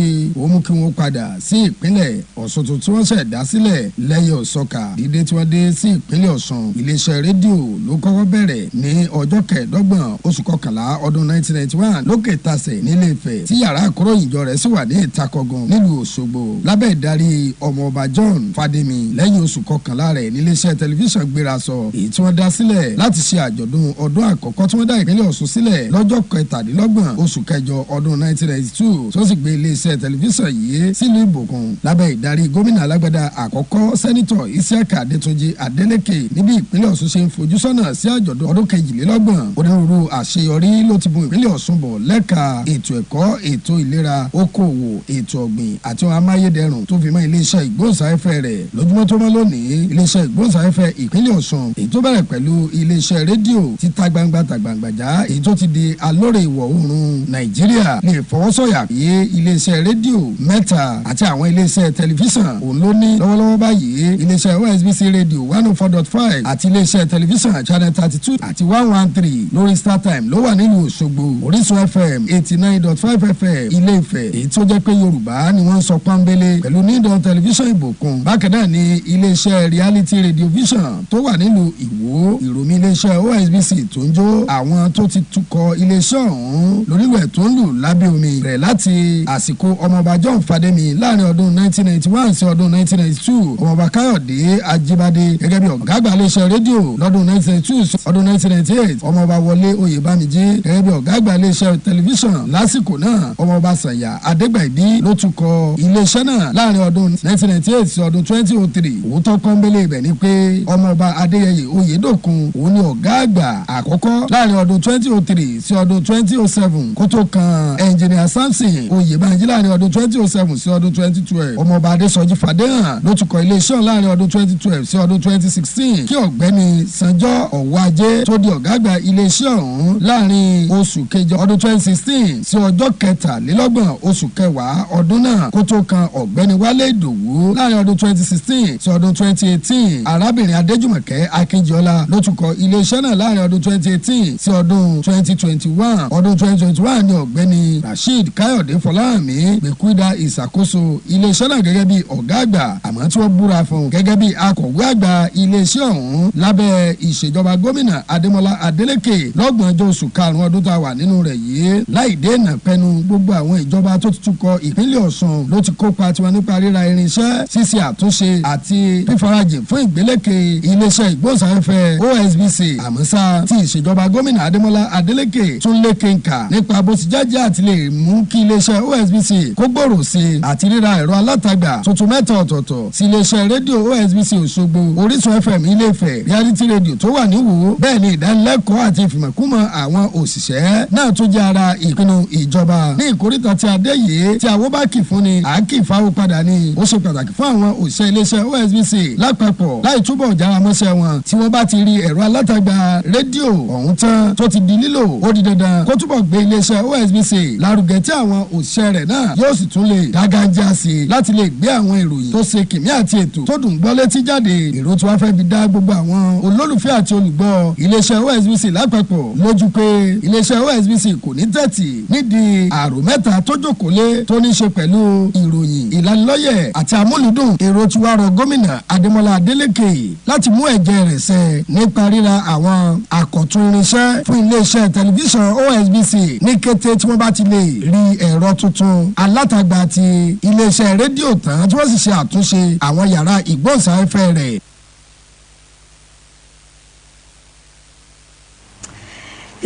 ó mú kí wọ́n padà sí ìpínlẹ̀ Ọ̀ṣun tuntun tí wọ́n ṣẹ̀ dá sílẹ̀ lẹ́yìn ọ̀sọ́kà. Dídé tí wọ́n dé sí ìpínlẹ̀ Ọ̀ṣun, iléeṣẹ́ rédíò ló kọ́kọ́ bẹ̀rẹ̀ ní ọjọ́ 25 oṣù kọkànlá ọdún 1991 lókè tasẹ̀ nílé Ifẹ̀ tí yàrá àkóròyìnjọ rẹ̀ sì wà ní ìtakọ̀gùn nílùú Òṣogbo lábẹ́ ìdarí ọmọọba John Fademi. Lẹ́yìn oṣù kọkànlá rẹ̀ níléeṣẹ́ tẹlifíṣàn gbéra sọ, èyí tí wọ́n dá sílẹ̀ láti ṣe àjọ̀dún ọdún àkọ́kọ́ tí wọ́n dá ìpínlẹ̀ Ọ̀ṣun sílẹ̀ lọ́jọ́ 27 oṣù kẹjọ ọdún 1992 tó sì gbé iléeṣẹ́ tẹlifíṣàn yìí sílùú Ìbòkun lábẹ́ ìdarí gómìnà alágbádá àkọ́kọ́ sẹ́nitọ̀ Isiaka Adétúnjì Adélékè. Níbi ìpínlẹ̀ Ọ̀ṣun ṣe ń fojú sọ́nà sí àjọ̀dún ọdún 22 onírúurú àṣeyọrí ló ti bu ìpínlẹ̀ Ọ̀ṣun bọ̀ lẹ́ka ètò ẹ̀kọ́, ètò ìlera, okòwò, ètò ọ̀gbìn àti ohun amáyédẹrùn tó fi mọ́ iléeṣẹ́ ìgbóhùnsáfẹ́fẹ́ rẹ̀. Lójúmọ́ tó mọ́ lónìí, iléeṣẹ́ ìgbóhùnsáfẹ́fẹ́ ìpínlẹ̀ Ọ̀ṣun èyí tó bẹ̀rẹ̀ pẹ̀lú iléeṣẹ́ rédíò títa gbangba tàgbàǹgbàjá èyí tó ti di alóore ìwọ̀ oòrùn Nàìjíríà lè fọwọ́sọ̀yà pé iléeṣẹ́ rédíò 3 àti àwọn iléeṣẹ́ tẹlifíṣàn òun ló ní lọ́wọ́lọ́wọ́ báyìí. Iléeṣẹ́ OSBC rédíò 104.5 àti iléeṣẹ́ tẹlifíṣàn channel 32 àti 113 lórí StarTime ló wà nílùú Òṣogbo. Orísun FM 89.5 FM Ilé Ifẹ̀ èyí tó jẹ́ pé Yorùbá ni wọ́n ń sọ pọ́nbélé pẹ̀lú nídàn tẹlifíṣàn Ìbòkun. Bákan náà ni iléeṣẹ́ Reality Radio Vision tó wà nílùú Ìwó. Ìròmí iléeṣẹ́ OSBC tó ń jó àwọn tó ti tukọ̀ iléeṣẹ́ ọ̀hún lórílẹ̀ tó ń lù lábẹ́ omi rẹ̀ láti àsìkò ọmọọba John Fademi láàrin ọdún 1991 1991 sí ọdún 1992 ọmọọba káyọ̀dé ajíbádé gẹ́gẹ́ bí ọ̀gá àgbà iléeṣẹ́ rédíò lọ́dún 1992 sí ọdún 1998 ọmọọba wọlé oyèbámijì gẹ́gẹ́ bí ọ̀gá àgbà iléeṣẹ́ tẹlifíṣàn lásìkò náà ọmọọba sànyà adégbàdí ló tukọ̀ iléeṣẹ́ náà láàrin ọdún 1998 sí ọdún 2003 òótọ́ kọ́ńbélé ibẹ̀ ni pé ọmọọba adéyẹyè oyèdòkun òun ni ọ̀gá àgbà àkọ́kọ́ láàrin ọdún 2003 sí ọdún 2007 kó tó kan ẹnjìnìà samson oyèbánjí láàrin ọdún 2007 sí ọdún 2012 ọmọọba adésọjí fàdéhàn ló tukọ̀ iléeṣẹ́ láàrin ọdún 2012 sí ọdún 2016 kí ọ̀gbẹ́ni sanjọ́ ọ̀wájé tó di ọ̀gá àgbà iléeṣẹ́ ọ̀hún láàrin oṣù kẹjọ ọdún 2016 sí ọjọ́ kẹtàlélọ́gbọ̀n oṣù kẹwàá ọdún náà kó tó kan ọ̀gbẹ́ni wálé ìdòwú láàrin ọdún 2016 sí ọdún 2018 arábìnrin adéjùmọ̀kẹ́ akínjọlá ló tukọ̀ iléeṣẹ́ náà láàrin ọdún 2018 sí ọdún 2021 ọdún 2021 ni ọ̀gbẹ́ni rasheed káyọ̀dé fọláhàmí gbẹ̀kúdà ìṣàkóso iléeṣẹ́ náà gẹ́gẹ́ bí ọ̀gá àgbà àmọ́ tí wọ́n búra fún gẹ́gẹ́ bí akọ̀wé àgbà iléeṣẹ́ ọ̀hún lábẹ́ ìṣèjọba gómìnà adémọlá adélékè lọ́gbọ̀njọ́ oṣù karùn-ún ọdún tá a wà nínú rẹ̀ yìí láì dènà pẹnu gbogbo àwọn ìjọba tó ti tukọ̀ ìpínlẹ̀ ọ̀ṣun ló ti kópa tiwọn nípa ríra irinṣẹ́ ṣíṣe àtúnṣe àti fífarajìn fún ìgbélékè iléeṣẹ́ ìgbóhùnsáfẹ́fẹ́ OSBC àmọ́sá tí ìṣèjọba gómìnà adémọlá adélékè tún lékè nkà nípa bó ti jáde àti lè mú kí iléeṣẹ́ OSBC kó gbòòrò sí i àti ríra ẹ̀rọ alátagbà tuntun mẹ́ta ọ̀tọ̀ọ̀tọ̀ sí iléeṣẹ́ rédíò OSBC òṣogbo orísun FM ilé-ifẹ̀ reality radio tó wà níwò bẹ́ẹ̀ ni ìdánilẹ́kọ̀ọ́ àti ìfìmọ̀kúmọ̀ àwọn òṣìṣẹ́ náà tó jẹ́ ara ìpinnu ìjọba ní ìkórìtà tí a dé yìí tí àwọ̀ bá kì fún ni àákì ìfáwọ́ padà ni ó ṣe pàtàkì fún àwọn òṣìṣẹ́ iléeṣẹ́ OSBC lápapọ̀ láì túbọ̀ jára mọ́ṣẹ́ wọn tí wọ́n bá ti rí ẹ̀rọ alátagbà rédíò ọ̀hún tán tó ti di lílò ó di dandan kó túbọ̀ gbé iléeṣẹ́ OSBC lárugẹ tí àwọn òṣìṣẹ́ rẹ̀ náà yóò sì tún lè dágájá sí i láti lè gbé àwọn ìròyìn tó ṣe kìmí àti ètò tó dùn gbọ́ létí jáde èrò tí wọ́n fẹ́ fi dá gbogbo àwọn olólùfẹ́ àti olùgbọ́ iléeṣẹ́ OSBC lápapọ̀ lójú pé iléeṣẹ́ OSBC kò ní tẹ́tì nídìí àrò mẹ́ta tó jókòó lé tó ní ṣe pẹ̀lú ìròyìn ìlanilọ́yẹ̀ àti amúlùdùn èrò tí wàá rọ gómìnà adémọlá adélékè láti mú ẹ̀jẹ̀ rẹ̀ sẹ́ nípa ríra àwọn àkọ̀tun irinṣẹ́ fún iléeṣẹ́ tẹlifíṣàn OSBC ní kété tí wọ́n bá ti lè rí ẹ̀rọ tuntun alátagbà ti iléeṣẹ́ rédíò tán tí wọ́n sì ṣe àtúnṣe àwọn yàrá ìgbóhùnsáfẹ́fẹ́ rẹ̀.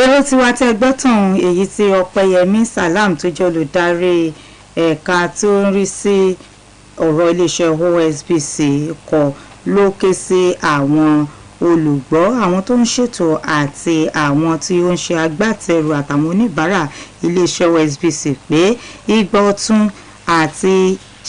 èrò tiwa tẹ́ gbọ́ tán èyí tí ọpẹ́yẹmí salam tó jẹ́ olùdarí ẹ̀ka tó ń rí sí ọ̀rọ̀ iléeṣẹ́ OSBC kọ ló ké sí àwọn olùgbọ́ àwọn tó ń ṣètò àti àwọn tí ó ń ṣe agbátẹrù àtàwọn oníbàárà iléeṣẹ́ OSBC pé ìgbà ọ̀tun àti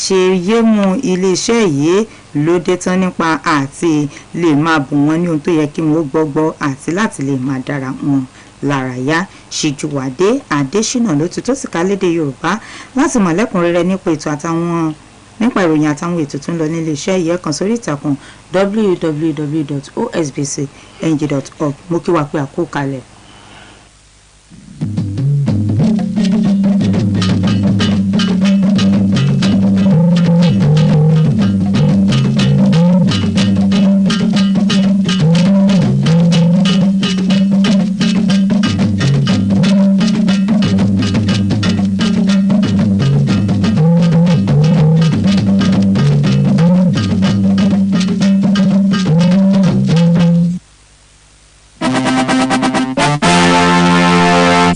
ṣe yémú iléeṣẹ́ yìí ló dé tán nípa àti lè máa bù wọ́n ní ohun tó yẹ kí wọ́n gbọ́gbọ́ àti láti lè máa dára wọn lárayá ṣìjùwádé adésínà ló ti tó sì ká lédè yorùbá láti mọ̀ lẹ́kùnrẹ́rẹ́ nípa ètò àtàwọn nípa ìròyìn àtàwọn ètò tó ń lọ nílé iṣẹ́ yìí kàn sórí ìtàkùn www.osbcng.org mo kí wa pé àkó kalẹ̀.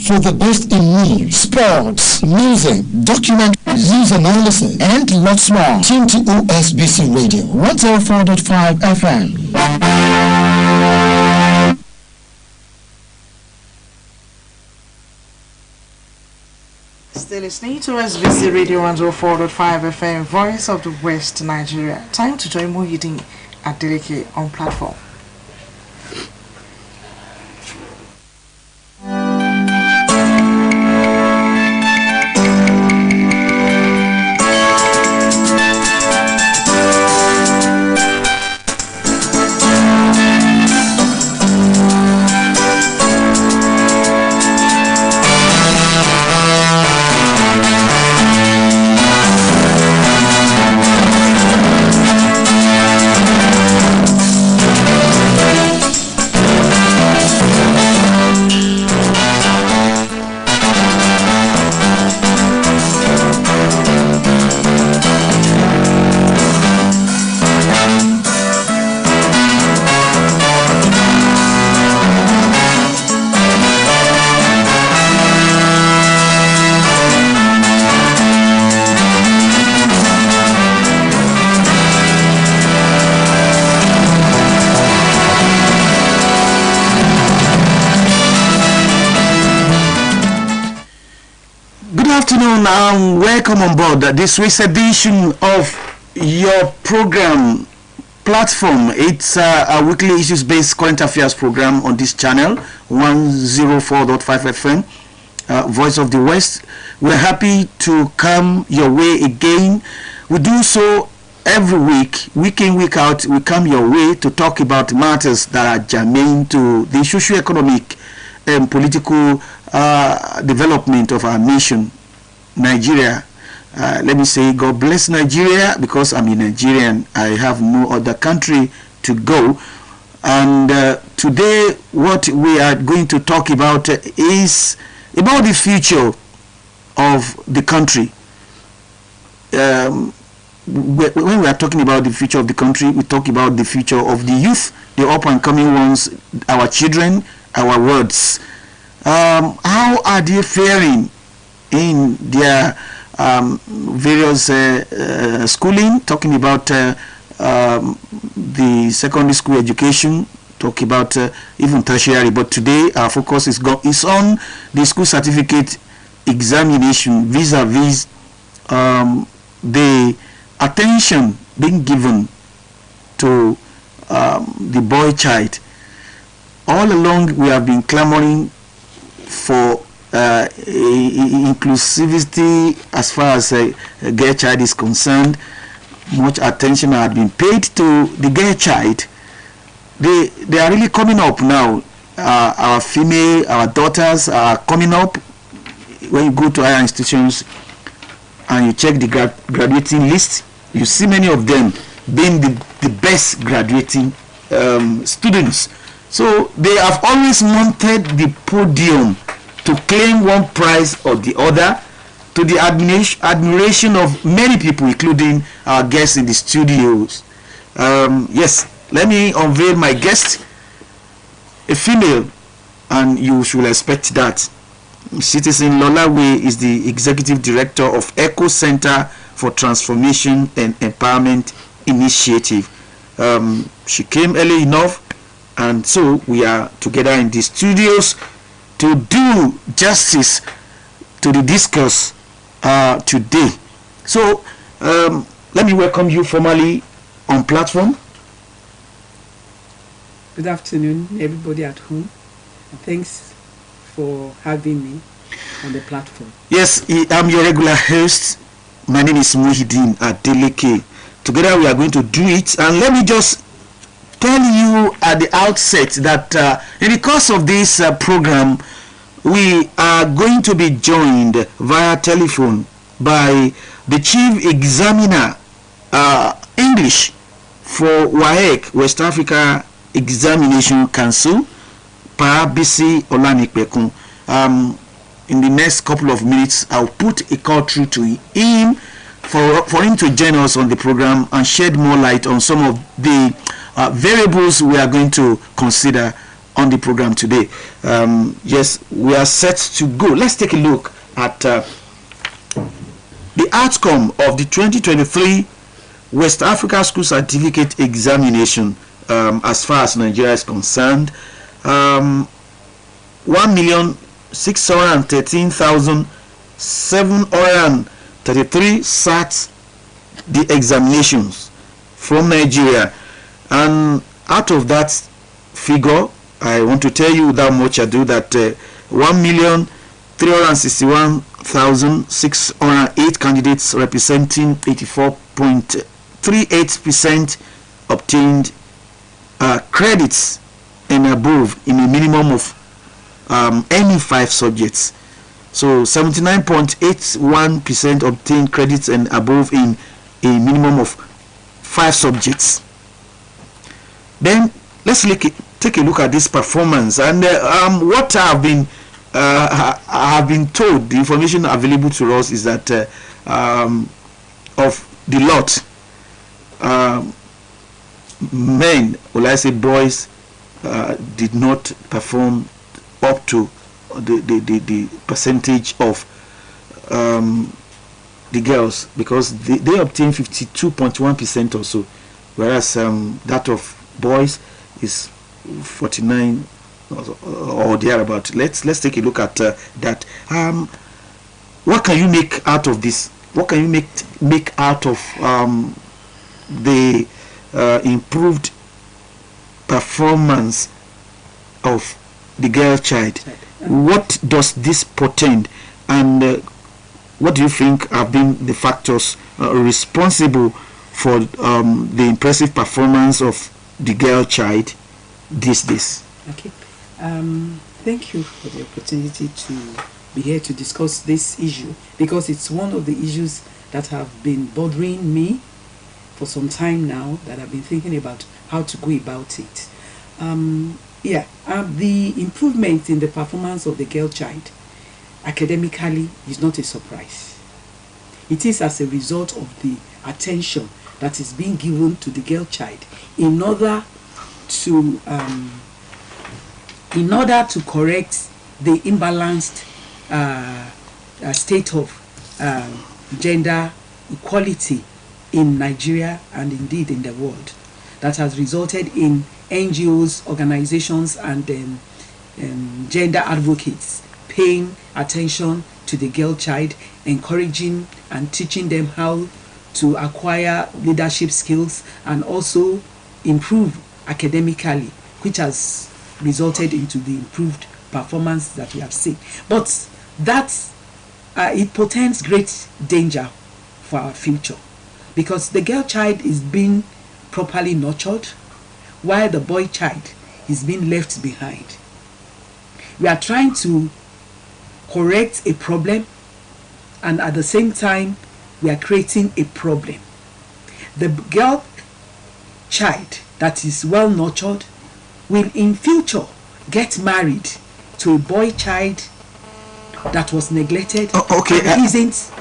For the best in news, sports, music, documentaries, news analysis, and lots more, tune to OSBC Radio 104.5 FM. Still listening to OSBC Radio 104.5 FM, Voice of the West, Nigeria. Time to join Muhyiddin Adeleke on platform. afternoon and welcome on board this week's edition of your program platform. It's a weekly issues-based current affairs program on this channel, 104.5 FM, Voice of the West. We're happy to come your way again. We do so every week in, week out. We come your way to talk about matters that are germane to the socio-economic and political development of our nation, Nigeria. Let me say, God bless Nigeria, because I'm a Nigerian. I have no other country to go. And today, what we are going to talk about is about the future of the country. When we are talking about the future of the country, we talk about the future of the youth, the up and coming ones, our children, our words. How are they faring in their various schooling? Talking about the secondary school education, talk about even tertiary. But today our focus is on the school certificate examination, vis-a-vis the attention being given to the boy child. All along we have been clamoring for inclusivity as far as a girl child is concerned. Much attention had been paid to the girl child. They are really coming up now. Our daughters are coming up. When you go to higher institutions and you check the graduating list, you see many of them being the best graduating students. So they have always mounted the podium to claim one prize or the other, to the admiration of many people, including our guests in the studios. Yes, let me unveil my guest, a female, and you should expect that. Citizen Lola Way is the Executive Director of Echo Center for Transformation and Empowerment Initiative. She came early enough, and so we are together in the studios to do justice to the discourse today. So let me welcome you formally on platform. Good afternoon, everybody at home. Thanks for having me on the platform. Yes, I'm your regular host. My name is Muhyiddin Adeleke. Together we are going to do it, and let me just tell you at the outset that in the course of this program, we are going to be joined via telephone by the Chief Examiner English for WAEC, West Africa Examination Council, Bisi Olanipekun. In the next couple of minutes, I'll put a call through to him for him to join us on the program and shed more light on some of the variables we are going to consider on the program today. Yes, we are set to go. Let's take a look at the outcome of the 2023 West Africa School Certificate Examination as far as Nigeria is concerned. 1,613,733 sat the examinations from Nigeria, and out of that figure, I want to tell you without much ado that 1,361,608 candidates, representing 84.38%, obtained credits and above in a minimum of any 5 subjects. So 79.81% obtained credits and above in a minimum of 5 subjects. Then let's take a look at this performance, and what I have been told, the information available to us is that of the lot, men, or I say boys, did not perform up to the percentage of the girls, because they obtained 52.1% or so, whereas that of boys is 49 or thereabout. Let's take a look at that. what can you make out of this? What can you make out of the improved performance of the girl child? What does this portend, and what do you think have been the factors responsible for the impressive performance of the girl child these days? Okay. Thank you for the opportunity to be here to discuss this issue, because it's one of the issues that have been bothering me for some time now, that I've been thinking about how to go about it. The improvement in the performance of the girl child academically is not a surprise. It is as a result of the attention that is being given to the girl child in order to correct the imbalanced state of gender equality in Nigeria and indeed in the world, that has resulted in NGOs, organizations, and gender advocates paying attention to the girl child, encouraging and teaching them how to acquire leadership skills and also improve academically, which has resulted into the improved performance that we have seen. But that it portends great danger for our future, because the girl child is being properly nurtured while the boy child is being left behind. We are trying to correct a problem, and at the same time we are creating a problem. The girl child that is well nurtured will in future get married to a boy child that was neglected. Isn't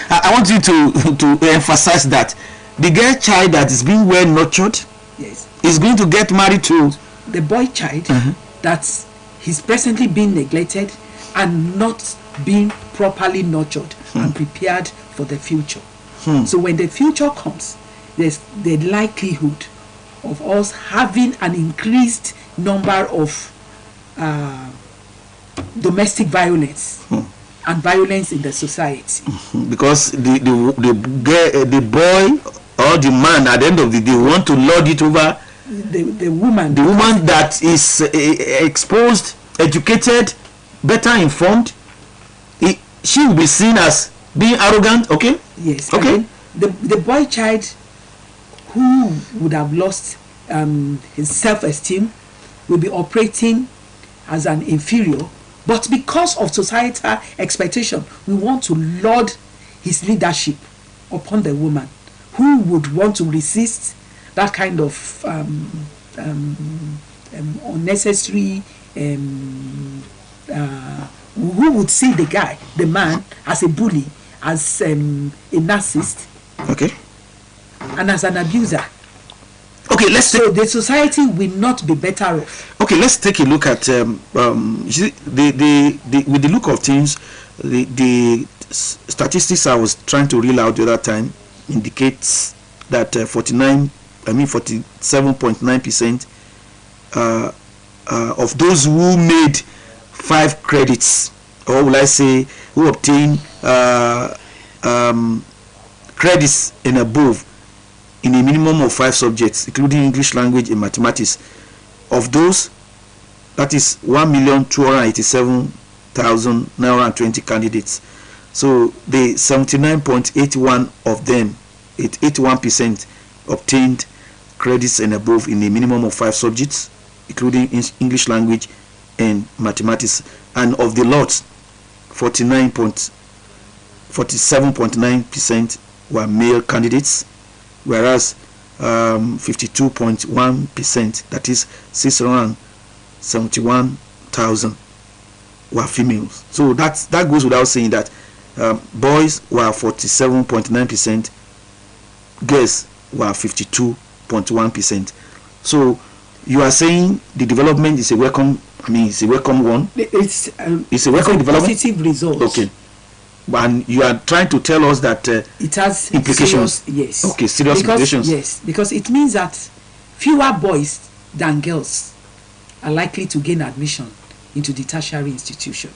I want you to emphasize that the girl child that is being well nurtured, yes, is going to get married to the boy child that is presently being neglected and not being properly nurtured and prepared for the future. So when the future comes, there's the likelihood of us having an increased number of domestic violence and violence in the society, because the boy or the man at the end of the day want to lord it over the woman that is exposed, educated, better informed. She will be seen as being arrogant. Okay, yes, okay. The boy child who would have lost his self-esteem will be operating as an inferior, but because of societal expectation, we want to lord his leadership upon the woman, who would want to resist that kind of unnecessary who would see the man as a bully, as a narcissist, okay, and as an abuser. Okay, so the society will not be better off. Okay, let's take a look at you see, with the look of things, the statistics I was trying to reel out the other time indicates that 47.9% of those who made 5 credits, or will I say who obtained credits and above in a minimum of 5 subjects, including English language and mathematics, of those, that is 1,287,920 candidates. So the 79.81 of them, 81% obtained credits and above in a minimum of 5 subjects, including English language and mathematics. And of the lots, 47.9% were male candidates, whereas 52.1%, that is 671,000, were females. So that goes without saying that boys were 47.9%, girls were 52.1%. So you are saying the development is a welcome. It's a welcome one. It's a welcome development. Positive result. Okay. And you are trying to tell us that it has implications. Serious, yes. Okay, serious implications. Yes, because it means that fewer boys than girls are likely to gain admission into the tertiary institution.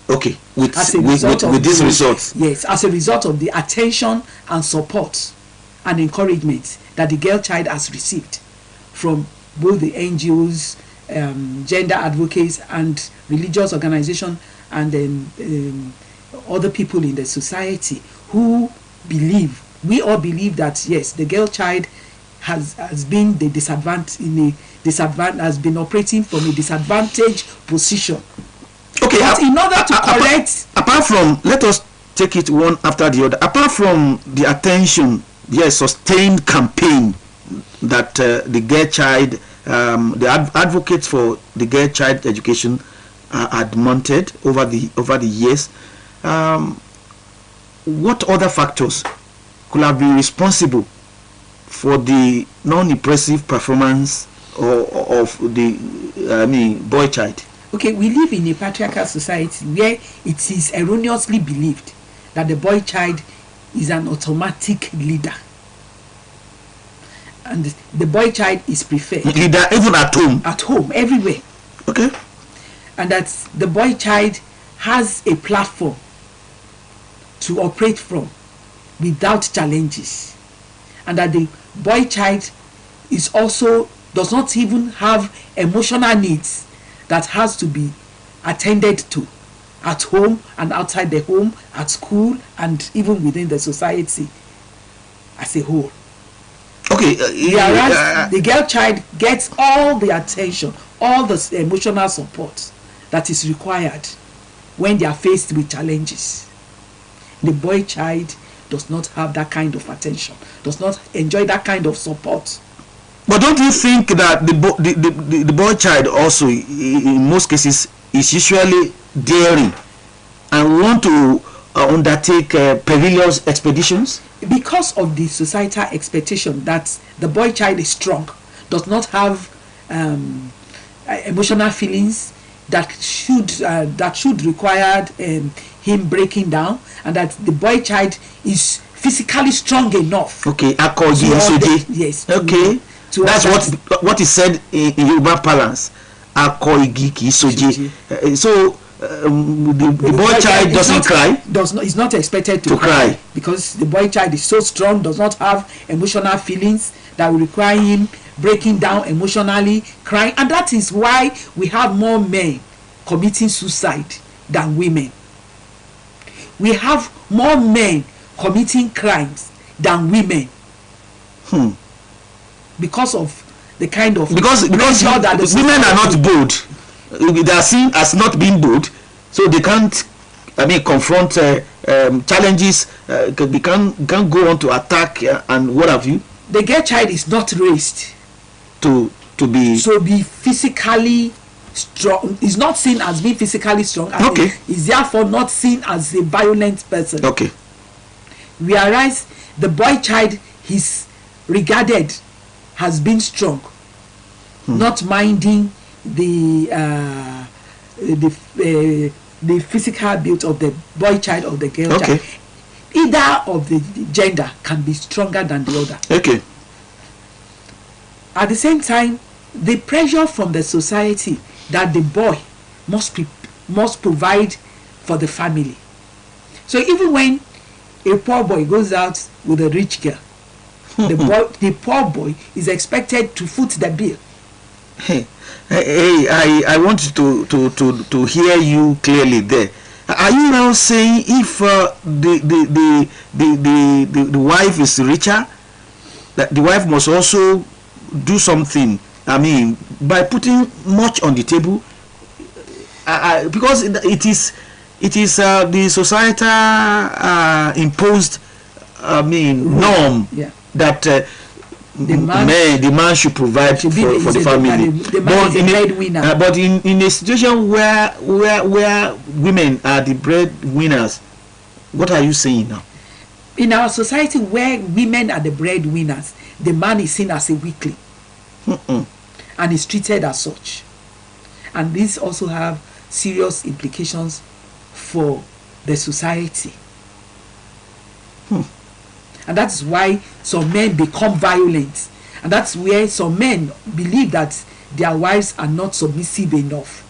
Okay, with these results. Yes, as a result of the attention and support and encouragement that the girl child has received from both the NGOs, gender advocates, and religious organizations, and other people in the society who believe, we all believe that yes, the girl child has been the has been operating from a disadvantaged position. Okay, but in order to correct, apart from, let us take it one after the other. Apart from the attention, sustained campaign that the girl child, the advocates for the girl child education had mounted over the years, what other factors could have been responsible for the non-impressive performance of the boy child? Okay, we live in a patriarchal society where it is erroneously believed that the boy child is an automatic leader, and the boy child is preferred. Leader even at home? At home, everywhere. Okay. And that the boy child has a platform to operate from without challenges, and that the boy child is also does not even have emotional needs that has to be attended to at home and outside the home, at school, and even within the society as a whole. Okay. Whereas the girl child gets all the attention, all the emotional support that is required when they are faced with challenges. The boy child does not have that kind of attention, does not enjoy that kind of support. But don't you think that the boy child also, in most cases, is usually daring and want to undertake perilous expeditions? Because of the societal expectation that the boy child is strong, does not have emotional feelings that should require him breaking down, and that the boy child is physically strong enough. Okay, yes. Okay. That's what is said in Yoruba parlance. So the boy child doesn't cry. Is not expected to cry because the boy child is so strong, does not have emotional feelings that will require him breaking down emotionally, crying, and that is why we have more men committing suicide than women. We have more men committing crimes than women. Because of the kind of because women are not bold. They are seen as not being bold, so they can't confront challenges. They can't go on to attack and what have you. The girl child is not raised to be physically strong. Is not seen as being physically strong. Okay. Is therefore not seen as a violent person. Okay. Whereas the boy child is regarded has been strong, not minding the physical build of the boy child or the girl child. Either of the gender can be stronger than the other. Okay. At the same time, the pressure from the society that the boy must provide for the family. So even when a poor boy goes out with a rich girl, the poor boy is expected to foot the bill. Hey, I want to hear you clearly there. Are you now saying if the wife is richer, that the wife must also do something? By putting much on the table, because it is the societal imposed norm. Yeah. That the man should provide for the family. But in a situation where women are the breadwinners, what are you saying now? In our society where women are the breadwinners, the man is seen as a weakling and is treated as such. And these also have serious implications for the society. And that's why some men become violent. And that's where some men believe that their wives are not submissive enough.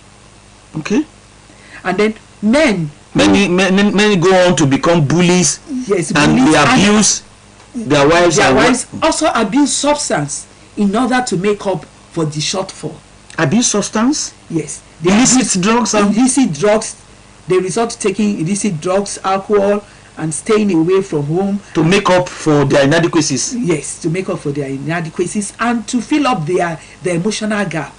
Okay. And then Many go on to become bullies. Yes, and bullies, they abuse their wives. Their wives also abuse substance in order to make up for the shortfall. Abuse substance? Yes. Illicit drugs? Illicit drugs. They resort to taking illicit drugs, alcohol, and staying away from home. To make up for their inadequacies? Yes, to make up for their inadequacies and to fill up their emotional gap.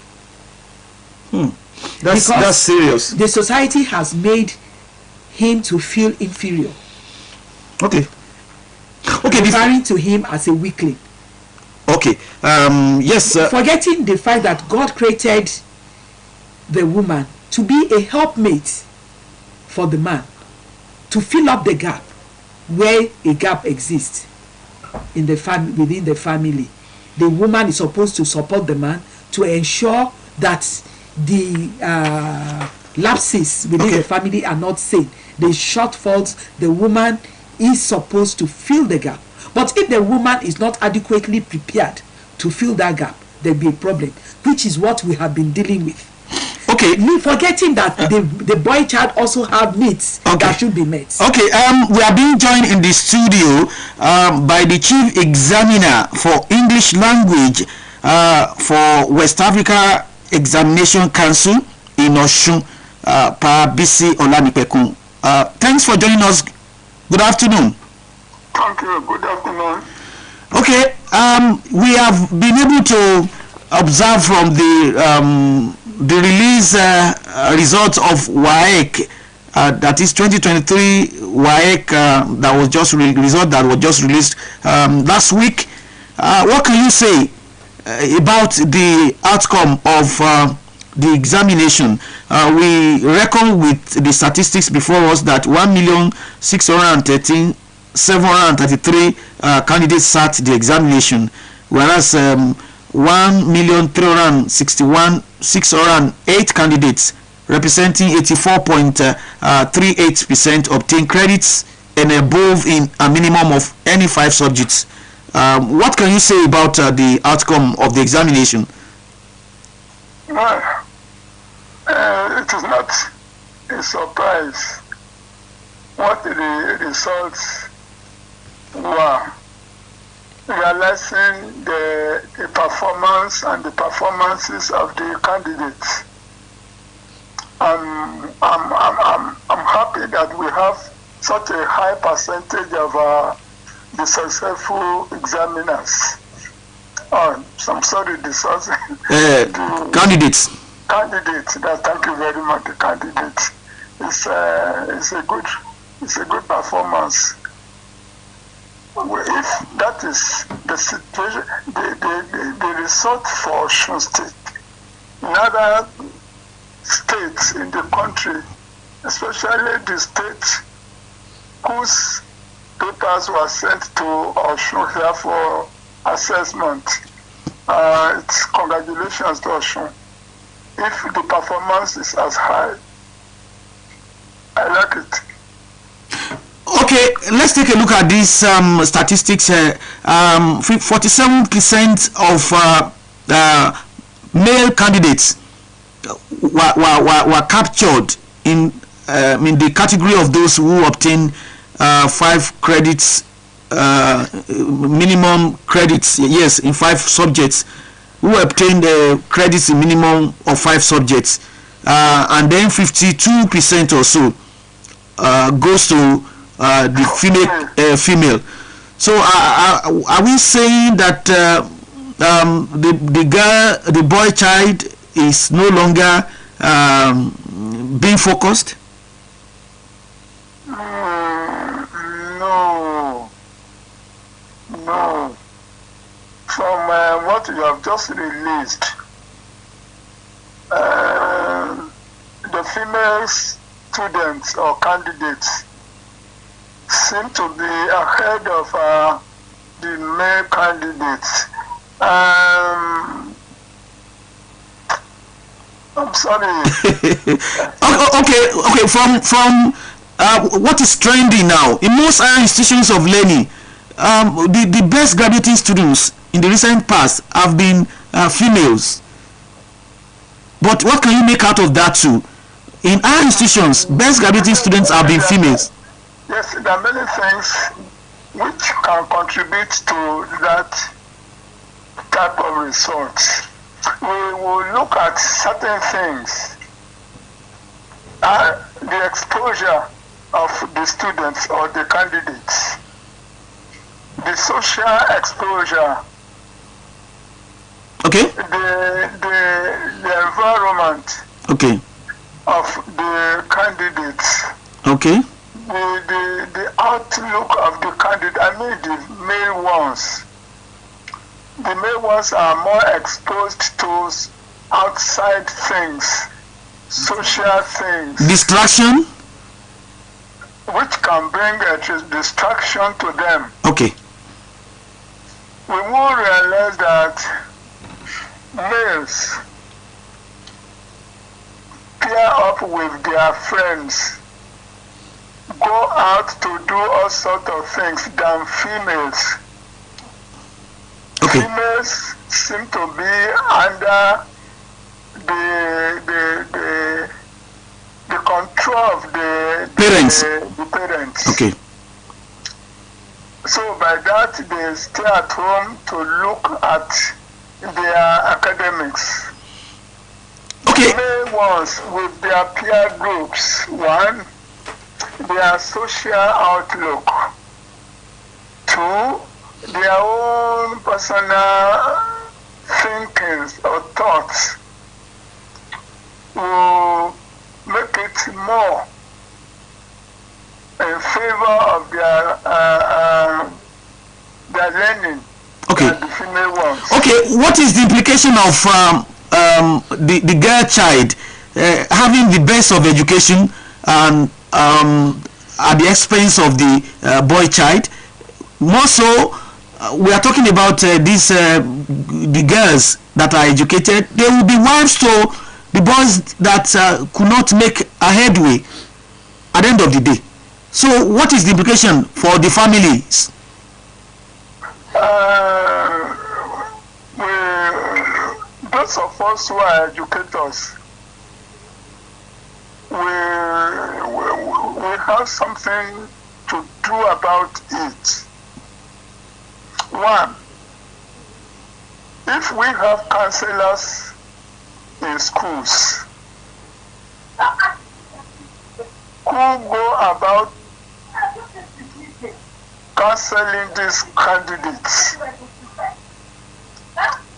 That's serious. The society has made him to feel inferior. Okay. Referring to him as a weakling. Okay. Yes. Forgetting the fact that God created the woman to be a helpmate for the man, to fill up the gap where a gap exists in the within the family. The woman is supposed to support the man to ensure that the lapses within the family are not seen. The shortfalls, the woman is supposed to fill the gap. But if the woman is not adequately prepared to fill that gap, there'll be a problem, which is what we have been dealing with. Okay. Forgetting that the boy child also have needs that should be met. Okay. We are being joined in the studio by the chief examiner for English language for West Africa Examination Council in Osun, Pa Bisi Olanipekun. Thanks for joining us. Good afternoon. Thank you. Good afternoon. Okay. We have been able to observe from the release results of WAEC, that is 2023 WAEC, that was just result that was just released last week. What can you say about the outcome of the examination? We reckon with the statistics before us that 1,613,733 candidates sat the examination, whereas 1,361,608 candidates, representing 84.38% obtained credits and above in a minimum of any 5 subjects. What can you say about the outcome of the examination? Well, it is not a surprise what the results were. Realizing the performance and the performances of the candidates. I'm happy that we have such a high percentage of the successful examiners. I'm sorry, the candidates. Candidates. Thank you very much. The candidates. It's a good performance. If that is the situation, the result for Osun State, in other states in the country, especially the states whose papers were sent to Osun here for assessment, it's congratulations to Osun. If the performance is as high, I like it. Okay, let's take a look at these statistics. 47% of male candidates were captured in the category of those who obtain 5 credits, minimum credits, yes, in 5 subjects, who obtained credits in minimum of 5 subjects, and then 52% or so goes to the female. So are we saying that the boy child is no longer being focused? No. From what you have just released, the female students or candidates seem to be ahead of the male candidates. I'm sorry. Okay. From what is trending now in most higher institutions of learning, the best graduating students in the recent past have been females. But what can you make out of that too? in our institutions, best graduating students have been females. Yes, there are many things which can contribute to that type of results. We will look at certain things. The exposure of the students or the candidates, the social exposure, okay, the environment, okay, of the candidates, okay, the outlook of the candidate. I mean the male ones. The male ones are more exposed to outside things, social things. Distraction? Which can bring a distraction to them. Okay. We will realize that males pair up with their friends, go out to do all sorts of things than females. Okay. Females seem to be under the control of the parents. The parents. Okay. So by that they stay at home to look at their academics. Okay. The main ones with their peer groups. One, their social outlook. Two, their own personal thinkings or thoughts will make it more in favor of their learning. Okay. Than the female ones. Okay. What is the implication of the girl child having the best of education and at the expense of the boy child? More so, we are talking about the girls that are educated. They will be wives to the boys that could not make a headway at the end of the day. So what is the implication for the families? Those of us who are educators, we have something to do about it. One, if we have counselors in schools who go about counseling these candidates,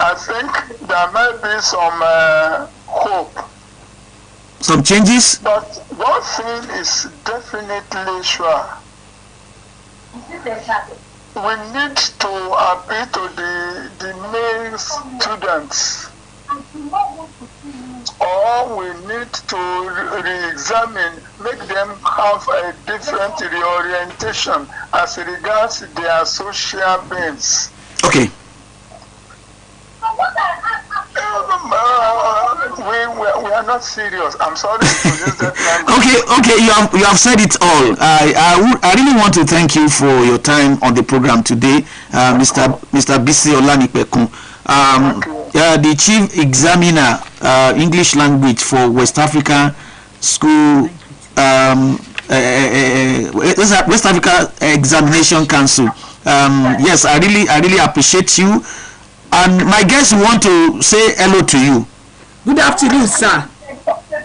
I think there might be some hope. Some changes? But one thing is definitely sure. We need to appeal to the male students, or we need to re-examine, make them have a different reorientation as regards their social beings. Okay. We are not serious. I'm sorry to use that language. Okay, you have said it all. I really want to thank you for your time on the program today, Mr. BC Olanipekun, the Chief Examiner, English Language for West Africa School, West Africa Examination Council. Yes, I really appreciate you. And my guests want to say hello to you. Good afternoon, sir.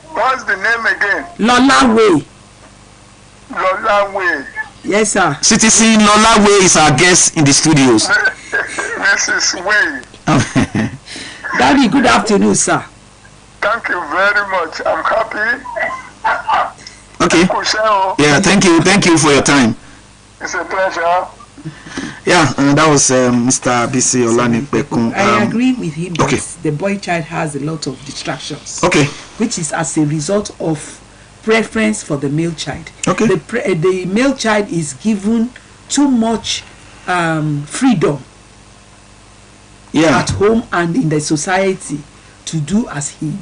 What's the name again? Lola Way. Lola Way. Yes, sir. Citizen Lola Way is our guest in the studios. This is Way. Daddy, good afternoon, sir. Thank you very much. I'm happy. Okay. Yeah, thank you for your time. It's a pleasure. Yeah, that was Mr. BC Olanipekun. I agree with him that okay. The boy child has a lot of distractions. Okay. Which is as a result of preference for the male child. Okay. The male child is given too much freedom at home and in the society to do as he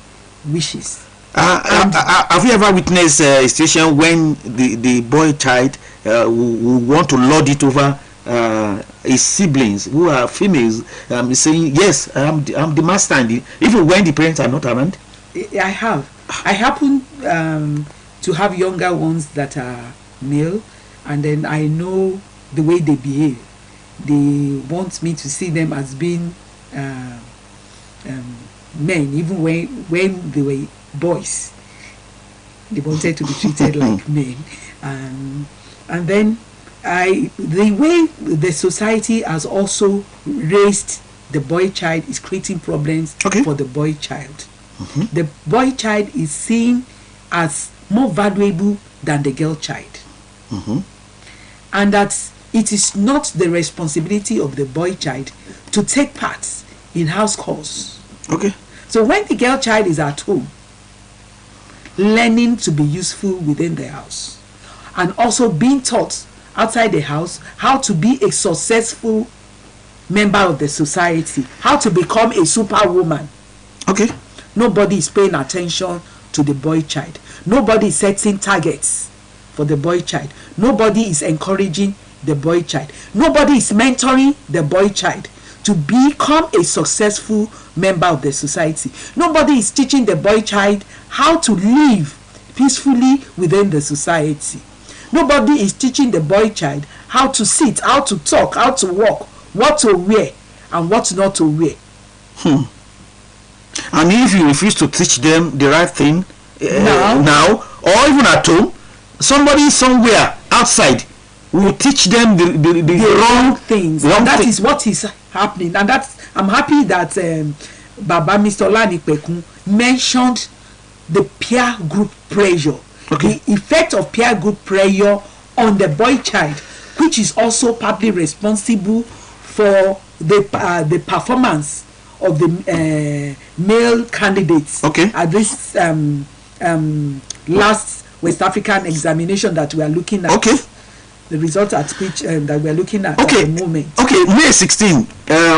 wishes. Have you ever witnessed a situation when the boy child will want to lord it over his siblings who are females, saying, yes, I'm the master, even when the parents are not around? I have. I happen to have younger ones that are male, and then I know the way they behave. They want me to see them as being men, even when they were boys. They wanted to be treated like men, and then the way the society has also raised the boy child is creating problems for the boy child. The boy child is seen as more valuable than the girl child, and that it is not the responsibility of the boy child to take part in house chores. So when the girl child is at home, learning to be useful within the house, and also being taught outside the house how to be a successful member of the society, how to become a superwoman. Nobody is paying attention to the boy child. Nobody is setting targets for the boy child. Nobody is encouraging the boy child. Nobody is mentoring the boy child to become a successful member of the society. Nobody is teaching the boy child how to live peacefully within the society. Nobody is teaching the boy child how to sit, how to talk, how to walk, what to wear and what not to wear. And if you refuse to teach them the right thing now, or even at home, somebody somewhere outside will teach them the wrong things. That is what is happening, and I'm happy that Baba Mr. Olanipekun mentioned the peer group pressure, the effect of peer group pressure on the boy child, which is also partly responsible for the performance of the male candidates at this last West African examination that we are looking at. The results at which that we are looking at the moment. May 16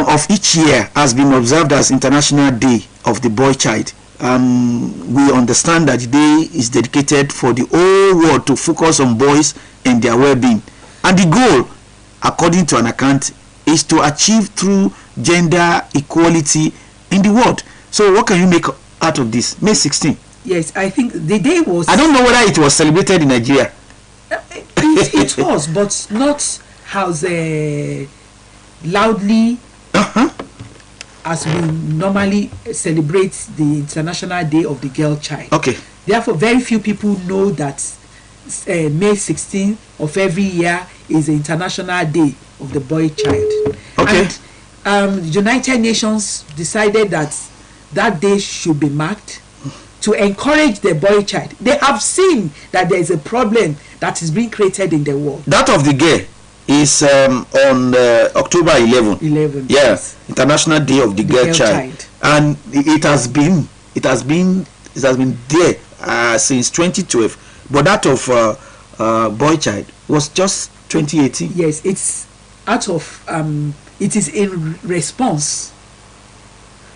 of each year has been observed as International Day of the Boy Child. We understand that the day is dedicated for the whole world to focus on boys and their well-being. And the goal, according to an account, is to achieve through gender equality in the world. So what can you make out of this? May 16. Yes, I think the day was... I don't know whether it was celebrated in Nigeria. It was, but not as loudly as we normally celebrate the International Day of the Girl Child. Therefore, very few people know that May 16 of every year is the International Day of the Boy Child. And the United Nations decided that that day should be marked to encourage the boy child. They have seen that there is a problem that is being created in the world. That of the girl is on October 11. Yes, International Day of the Girl Child, and it has been there since 2012. But that of boy child was just 2018. Yes, it's out of it is in response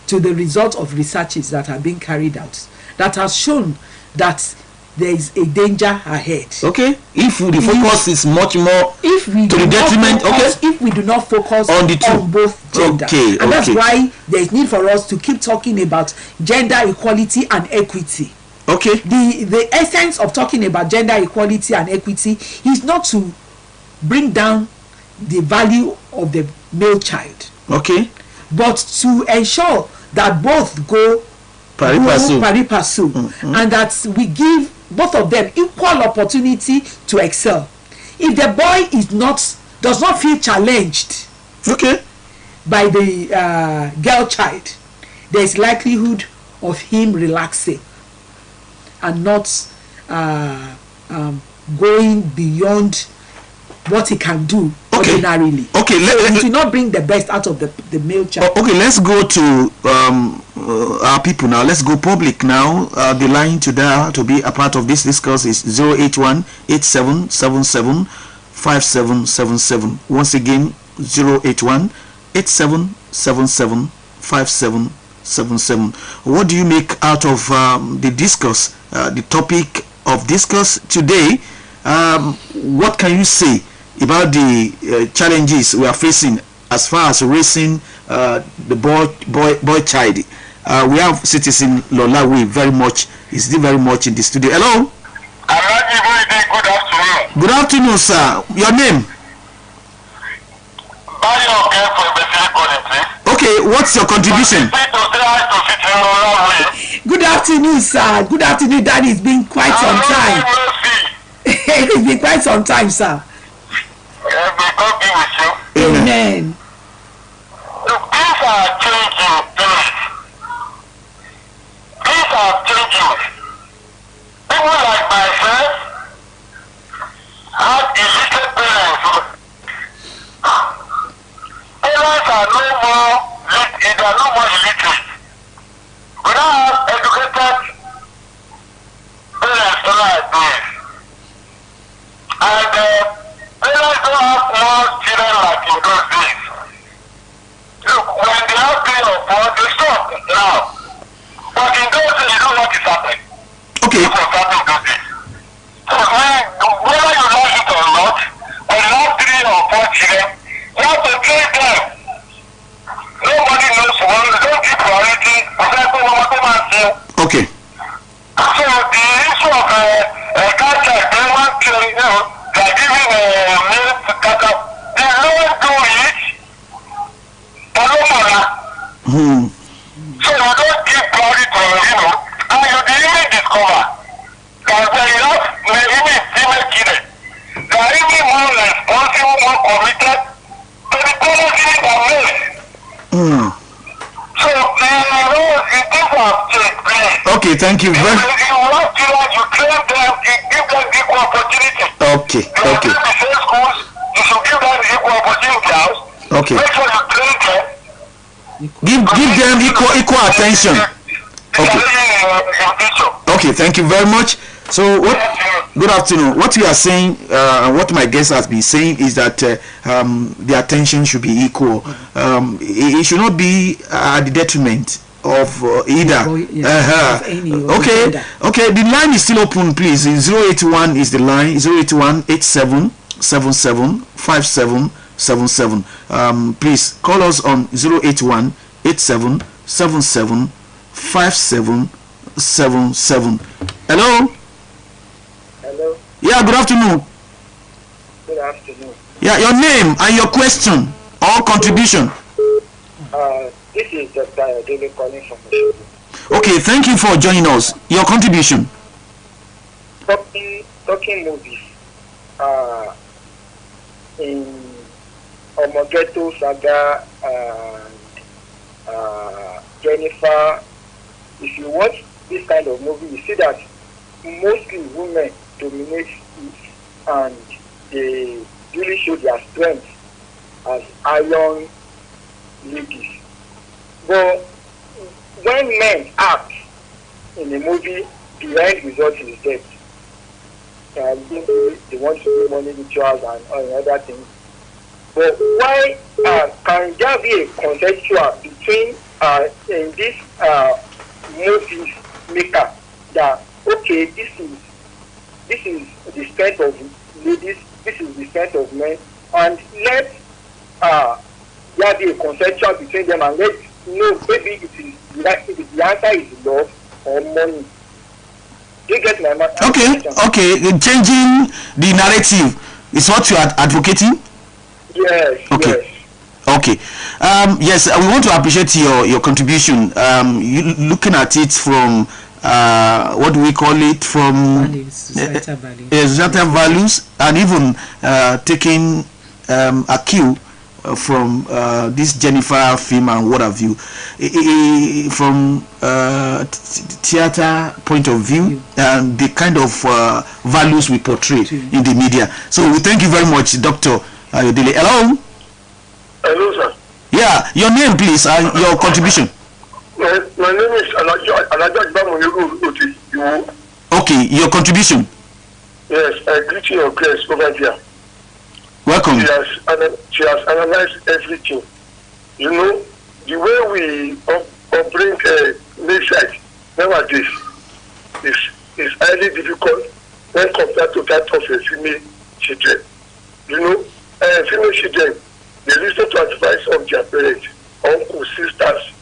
to the result of researches that are being carried out that has shown that there is a danger ahead. If the focus is much more to the detriment, if we do not focus on both gender, and that's why there is need for us to keep talking about gender equality and equity. The essence of talking about gender equality and equity is not to bring down the value of the male child, but to ensure that both go pari passu, and that we give both of them equal opportunity to excel. If the boy does not feel challenged by the girl child, there is likelihood of him relaxing and not going beyond what he can do ordinarily. It will not bring the best out of the male child. Let's go to our people now. Let's go public now. The line to be a part of this discourse is 081-8777-5777. Once again, 081-8777-5777. What do you make out of the discourse, the topic of discourse today? What can you say about the challenges we are facing as far as raising the boy child? We have Citizen Lola very much is still very much in the studio. Hello. Good afternoon. Good afternoon, sir. Your name? Okay, what's your contribution? Good afternoon, sir. Good afternoon, Daddy. It's been quite some time. It's been quite some time, sir. Amen. Look, things are changing, please. Things are changing. People like myself have illiterate parents. Parents are no more illiterate. We now have educated parents like this. And parents don't have more children like in those days. Look, when they have 3 or 4, they stop now. But in those days, you know what is happening. Okay. What was happening in those days. So whether you like it or not, when you have 3 or 4 children, you have to train them. Nobody knows one. Don't give priority. Okay. So the issue of culture, they want to, they're giving milk to culture. They don't do it. So you don't give priority to, and you didn't discover that when you have even female children, they are even more responsible, more committed to the policy of men. So, things have changed, please. Okay, thank you very much. If you want children, you train them, you give them equal opportunity. Okay, okay. In the same schools, you should give them equal opportunity house. Okay. Make sure you train them. Give them equal attention. Okay. Okay, thank you very much. So good afternoon. What we are saying, what my guest has been saying is that the attention should be equal. It should not be at the detriment of either. Okay, the line is still open, please. 081 is the line. 081 87 77 57 77. Please call us on 081 87 77 57 77. Hello. Hello. Yeah, good afternoon. Good afternoon. Yeah, your name and your question or contribution. This is Dr. David calling from Oshogo. Okay, thank you for joining us. Your contribution. Talking movies. In Omogeto Saga and Jennifer, if you watch this kind of movie, you see that mostly women dominate it and they really show their strength as iron ladies. But when men act in a movie, the end result is death. They want to do money rituals and other things. But why can there be a consensual between in this movie maker that okay, this is the strength of ladies, this is the strength of men, and let there be a consensual between them, and let maybe it is the answer is love or money. Do you get my Okay, changing the narrative is what you are advocating? Yes. Okay. Yes. Okay. Yes, we want to appreciate your contribution. You looking at it from what do we call it, from societal values. Societal values, and even taking a cue from this Jennifer film and what have you, from theater point of view, and the kind of values we portray in the media. So we thank you very much, Dr. Ayodele. Hello. Hello, sir. Yeah, your name, please, and your contribution. My name is Alaja Bamoyego. Okay, your contribution. Yes, I greet your guest over here. Welcome. She has analyzed everything. You know, the way we operate nature nowadays is highly difficult when compared to that of a female children. You know, female children, they listen to advice of their parents, uncles, sisters,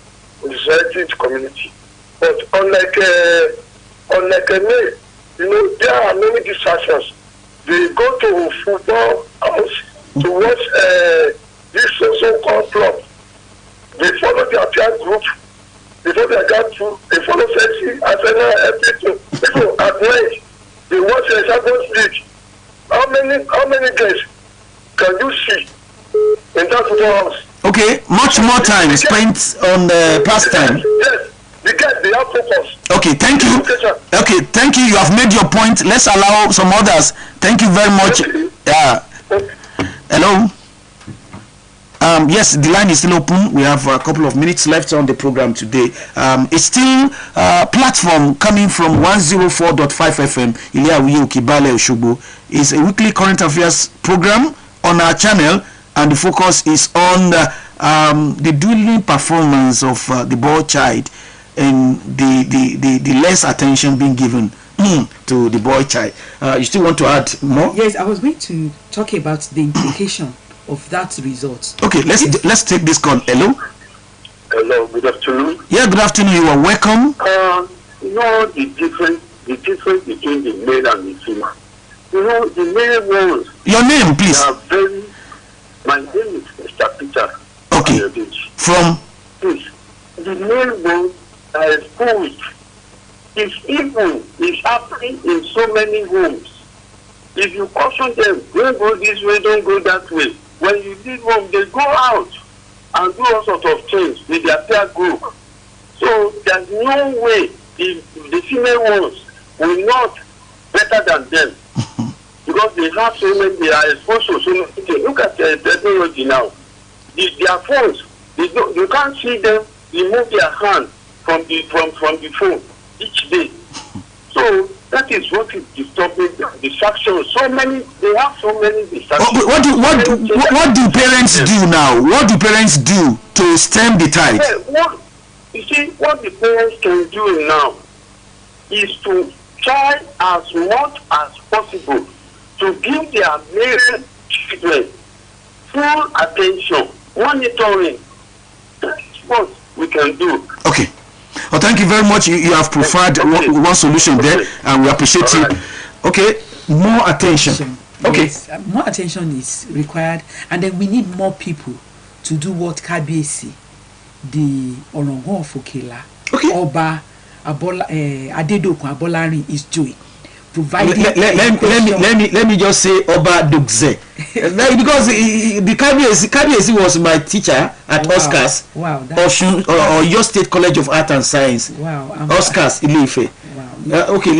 in the society, in the community. But unlike on like a May, there are many distractions. They go to football house to watch this so-called club. They follow their peer group. Before they get to, they follow Chelsea, Arsenal, everything. People at night, they watch the Champions League. How many days can you see in that football house? Okay, much more time spent on the pastime. Yes, they have focus. Okay, thank you. Okay, thank you. You have made your point. Let's allow some others. Thank you very much. Hello. Yes, the line is still open. We have a couple of minutes left on the program today. It's still a platform coming from 104.5 FM. Iliawiye Okibale Oshogbo is a weekly current affairs program on our channel, and the focus is on the dueling performance of the boy child and the less attention being given to the boy child. You still want to add more? Yes, I was going to talk about the implication of that result. Okay, let's take this call. Hello. Hello. Good afternoon. Yeah, good afternoon. You are welcome. The difference between the male and the female. The male ones. Your name, please. My name is Mr. Peter. Okay. From. Please, the male ones are exposed. It's evil. It's happening in so many homes. If you caution them, don't go this way, don't go that way. When you leave home, they go out and do all sorts of things with their peer group. So there's no way the female ones will not better than them. Because they have so many, they are exposed to so many things. Look at the technology now. Their phones, you can't see them remove their hand from the phone each day. So that is what is disturbing the distraction. They have so many distractions. What do parents do now? What do parents do to stem the tide? You see, what the parents can do now is to try as much as possible to give their male children full attention, monitoring. That's what we can do. Okay. Well, thank you very much. You have preferred one solution there, and we appreciate it. Okay, more attention. Okay. Yes, more attention is required, and then we need more people to do what KBC, the Orongo of Okela, Oba Adedokun Abolarin is doing. Let me just say Oba Dugze. Because the KBC was my teacher at Oscars. Wow. Or your State College of Art and Science. Wow. Oscars Ile-Ife. Wow. Okay,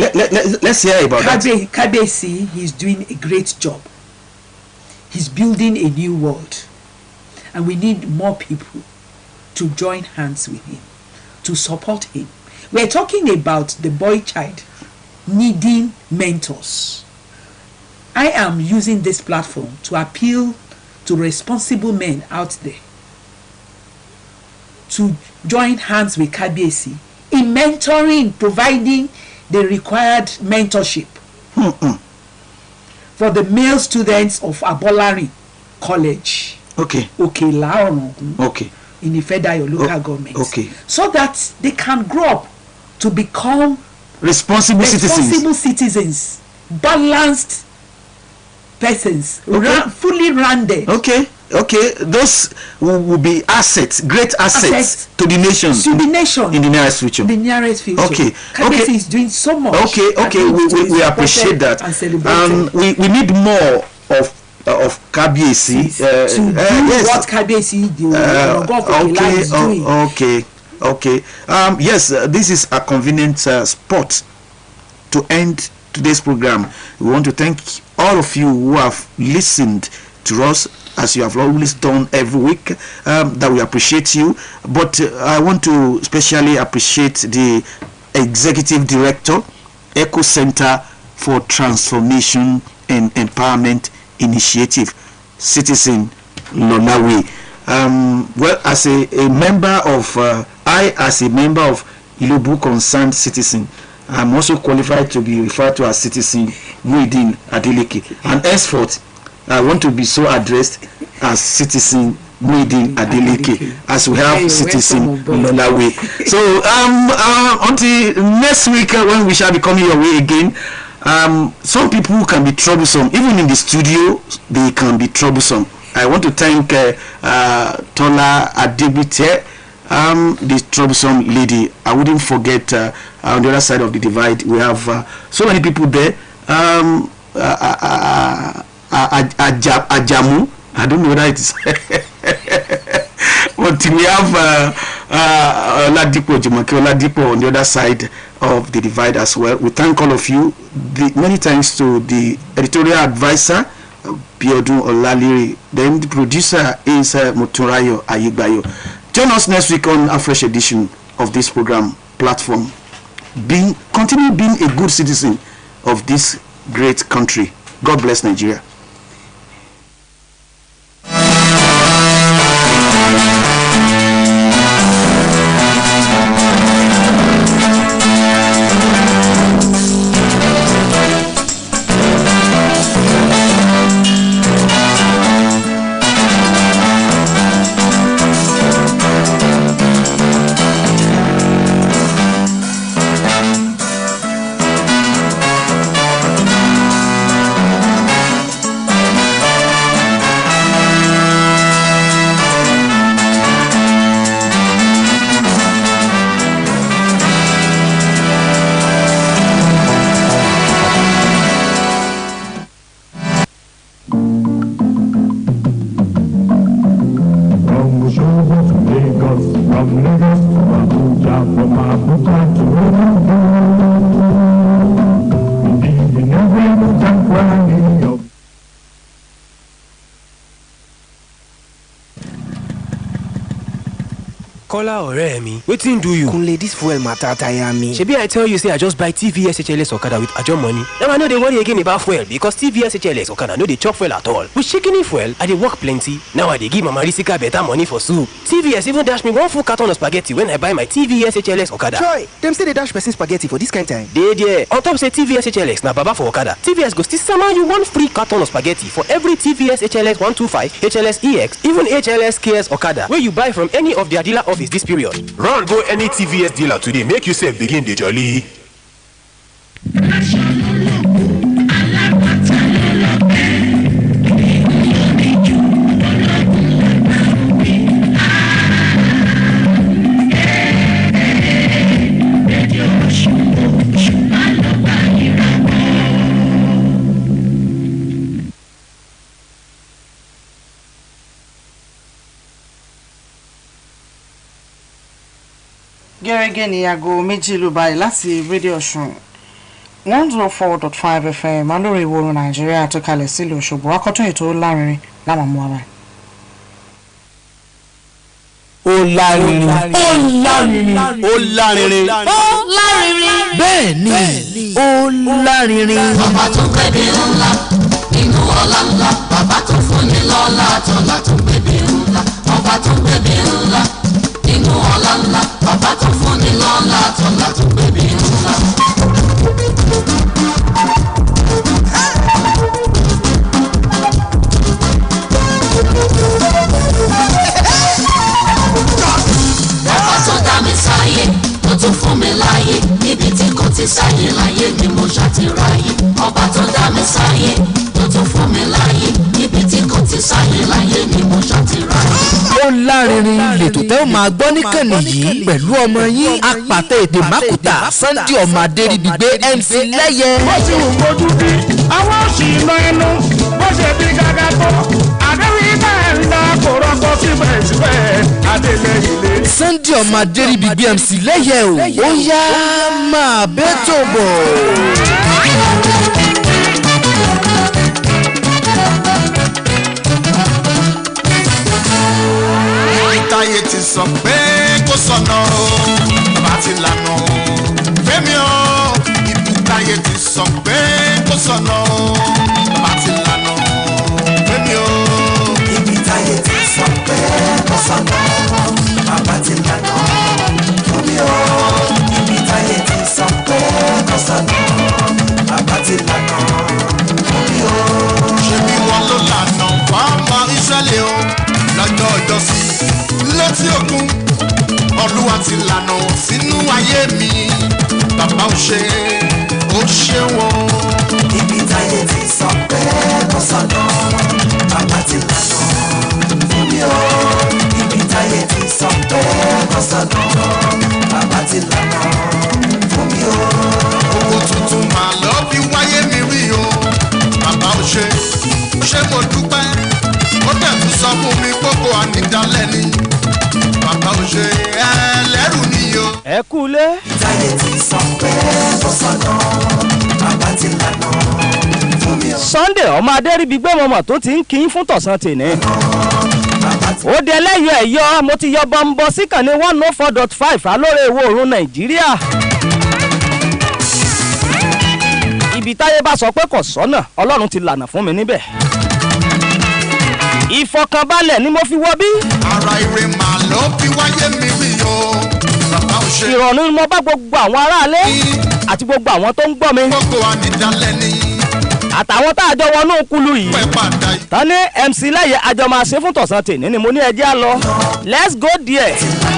let's hear about that. KBC, he's doing a great job. He's building a new world. And we need more people to join hands with him, to support him. We're talking about the boy child needing mentors. I am using this platform to appeal to responsible men out there to join hands with KBC in mentoring, providing the required mentorship for the male students of Abolari College. Okay. Okay. In the federal local government. Okay. So that they can grow up to become responsible citizens, balanced persons, fully rounded. Okay. Those will be great assets to the nation. In the nearest future. Okay. KBC is doing so much. Okay. We appreciate that. We need more of KBC to do what KBC do. Okay. Yes, this is a convenient spot to end today's program. We want to thank all of you who have listened to us, as you have always done every week. That we appreciate you. But I want to especially appreciate the Executive Director, Eco Center for Transformation and Empowerment Initiative, Citizen Lonawe. Well, as a member of as a member of Ilobu Concerned Citizen, I'm also qualified to be referred to as Citizen Muideen Adeleke. And henceforth, I want to be so addressed as Citizen made in Adeleke, as we have citizen Lolawe. So until next week when we shall be coming your way again. Some people can be troublesome, even in the studio they can be troublesome. I want to thank Tola Adebite, this troublesome lady. I wouldn't forget on the other side of the divide we have so many people there. Ajamu, I don't know whether it is but we have Oladipo Jumoke Oladipo on the other side of the divide as well. We thank all of you. Many thanks to the editorial advisor Biodun Olaliri. Then the producer is Moturayo Ayigbayo. Join us next week on a fresh edition of this program platform. Continue being a good citizen of this great country. God bless Nigeria. Kola ọ̀rẹ́ mi, wetin do you? Kunle, this fuel matter tire me. Shebi I tell you say I just buy TVS HLS Okada with Ajo money. Now I no dey worry again about fuel because TVS HLS Okada no dey chop fuel at all. With shikini fuel, I dey work plenty. Now I dey give Mama Risika better money for soup. TVS even dash me 1 full carton of spaghetti when I buy my TVS HLS Okada. Joy, dem say dey dash person spaghetti for this kind time. Dey there. On top say TVS HLS na baba for Okada. TVS go still sama you 1 free carton of spaghetti for every TVS HLS 125, HLS EX, even HLS KS Okada wey you buy from any of their dealer office this period. Run go any TVS dealer today, make yourself begin the jolly. Gẹ́gẹ́ ní aago méjì ló báyìí láti rédíò Ọ̀ṣun 104.5 FM alórí ìwòrán Nàìjíríà tó kalẹ̀ sílùú Òṣogbo akọ́tún ètò lárinrin lámàmú ara. Ó lárinrin bẹ́ẹ̀ ni ó lárinrin. Bàbá tó gbẹ̀bí ńlá nínú ọlá ńlá, bàbá tó fún ni lọ́lá tọ́lá tó gbẹ̀bí ńlá, bàbá tó gbẹ̀bí ńlá nínú ọlá ńlá, bàbá tó fún ni lọ́lá tọ́lá tó gbẹ̀bí ńlá. Bàbá tó dá mi sáyé, tó tún fún mi láyé, níbi tí kò ti sáyé láyé ni mo ṣàtìráyé. Ọba tó dá mi sáyé, tó tún fún mi láyé, níbi tí kò ti sáyé láyé ni mo ṣàtìráyé. Ó lárinrin lètò tẹ́ ò máa gbọ́ níkànnì yìí pẹ̀lú ọmọ yín apàtẹ èdè mákùtà Sunday ọmọ Adéríbigbé MC Lẹ́yẹ. Bó ti wù kojú bí àwọn òsì iná ẹnu bó ṣe bí gàgà tó àdéhùn ibà ẹ̀ ń dá kó rọ́pò síbẹ̀síbẹ̀ adélẹ́yìn lé. Sunday ọmọ Adéríbigbé MC Lẹ́yẹ o ó yá máa bẹ́tò bọ̀. Táyé ti sọ pé kó sọnà o, bàbá ti lànà o. Fẹ́mi o, ibi táyé ti sọ pé kó sọnà o, bàbá ti lànà o. Fẹ́mi o, ibi táyé ti sọ pé kó sọnà o, bàbá ti lànà o. Fẹ́mi o, ibi táyé ti sọ pé kó sọnà o, bàbá ti lànà o. Fẹ́mi o. ṣé bí wọ́n ló lànà fáwọn Ísírẹ́lì o lọ́jọ́ ọjọ́ jọ sí létí òkun Olúwa ti lànà sínú ayé mi bàbá ò ṣe wọ́n. Ibi táyé ti sọ pé kò sọ̀nà bàbá ti lànà fún mi o. Ibi táyé ti sọ pé kò sọ̀nà bàbá ti lànà fún mi o. Owó tuntun màá lọ fi wáyé mi rí o bàbá ò ṣe mo dúpẹ́ ó dẹ̀ tún sọ fún mi gbogbo ànídàlẹ́ ni bàbá ò ṣe ẹlẹ́rù ni o. ẹ kú lé. Táyé ti sọ pé kò sọ̀nà bàbá ti lànà fún mi o. Sunday ọmọ adẹ́rìbígbé mọ̀mọ́ tó ti ń kí fún tọ̀sán tèmi. ó dé lẹ́yọ ẹ̀yọ́ mo ti yọ bọ́ńbọ́ síkànnì 104.5 alóore ìwọ̀ oòrùn Nàìjíríà. ibi táyé bá sọ pé kò sọ́nà Ọlọ́run ti lànà fún mi níbẹ̀. ìfọkànbalẹ̀ ni mo fi wọ bí. ara ire màá ló fi wáyé mi rí o bàbá ò ṣe. ìrọ̀rùn ni mo bá gbogbo àwọn aráalé àti gbogbo àwọn tó ń gbọ́ mi. gbogbo ànídàlẹ́ ni. àtàwọn tá a jọ wọnú kulu yìí. tán ní MC lẹ́yẹ àjọ máa ṣe fún tọ̀sán tèmi ni mo ní ẹjẹ́ á lọ. let's go there.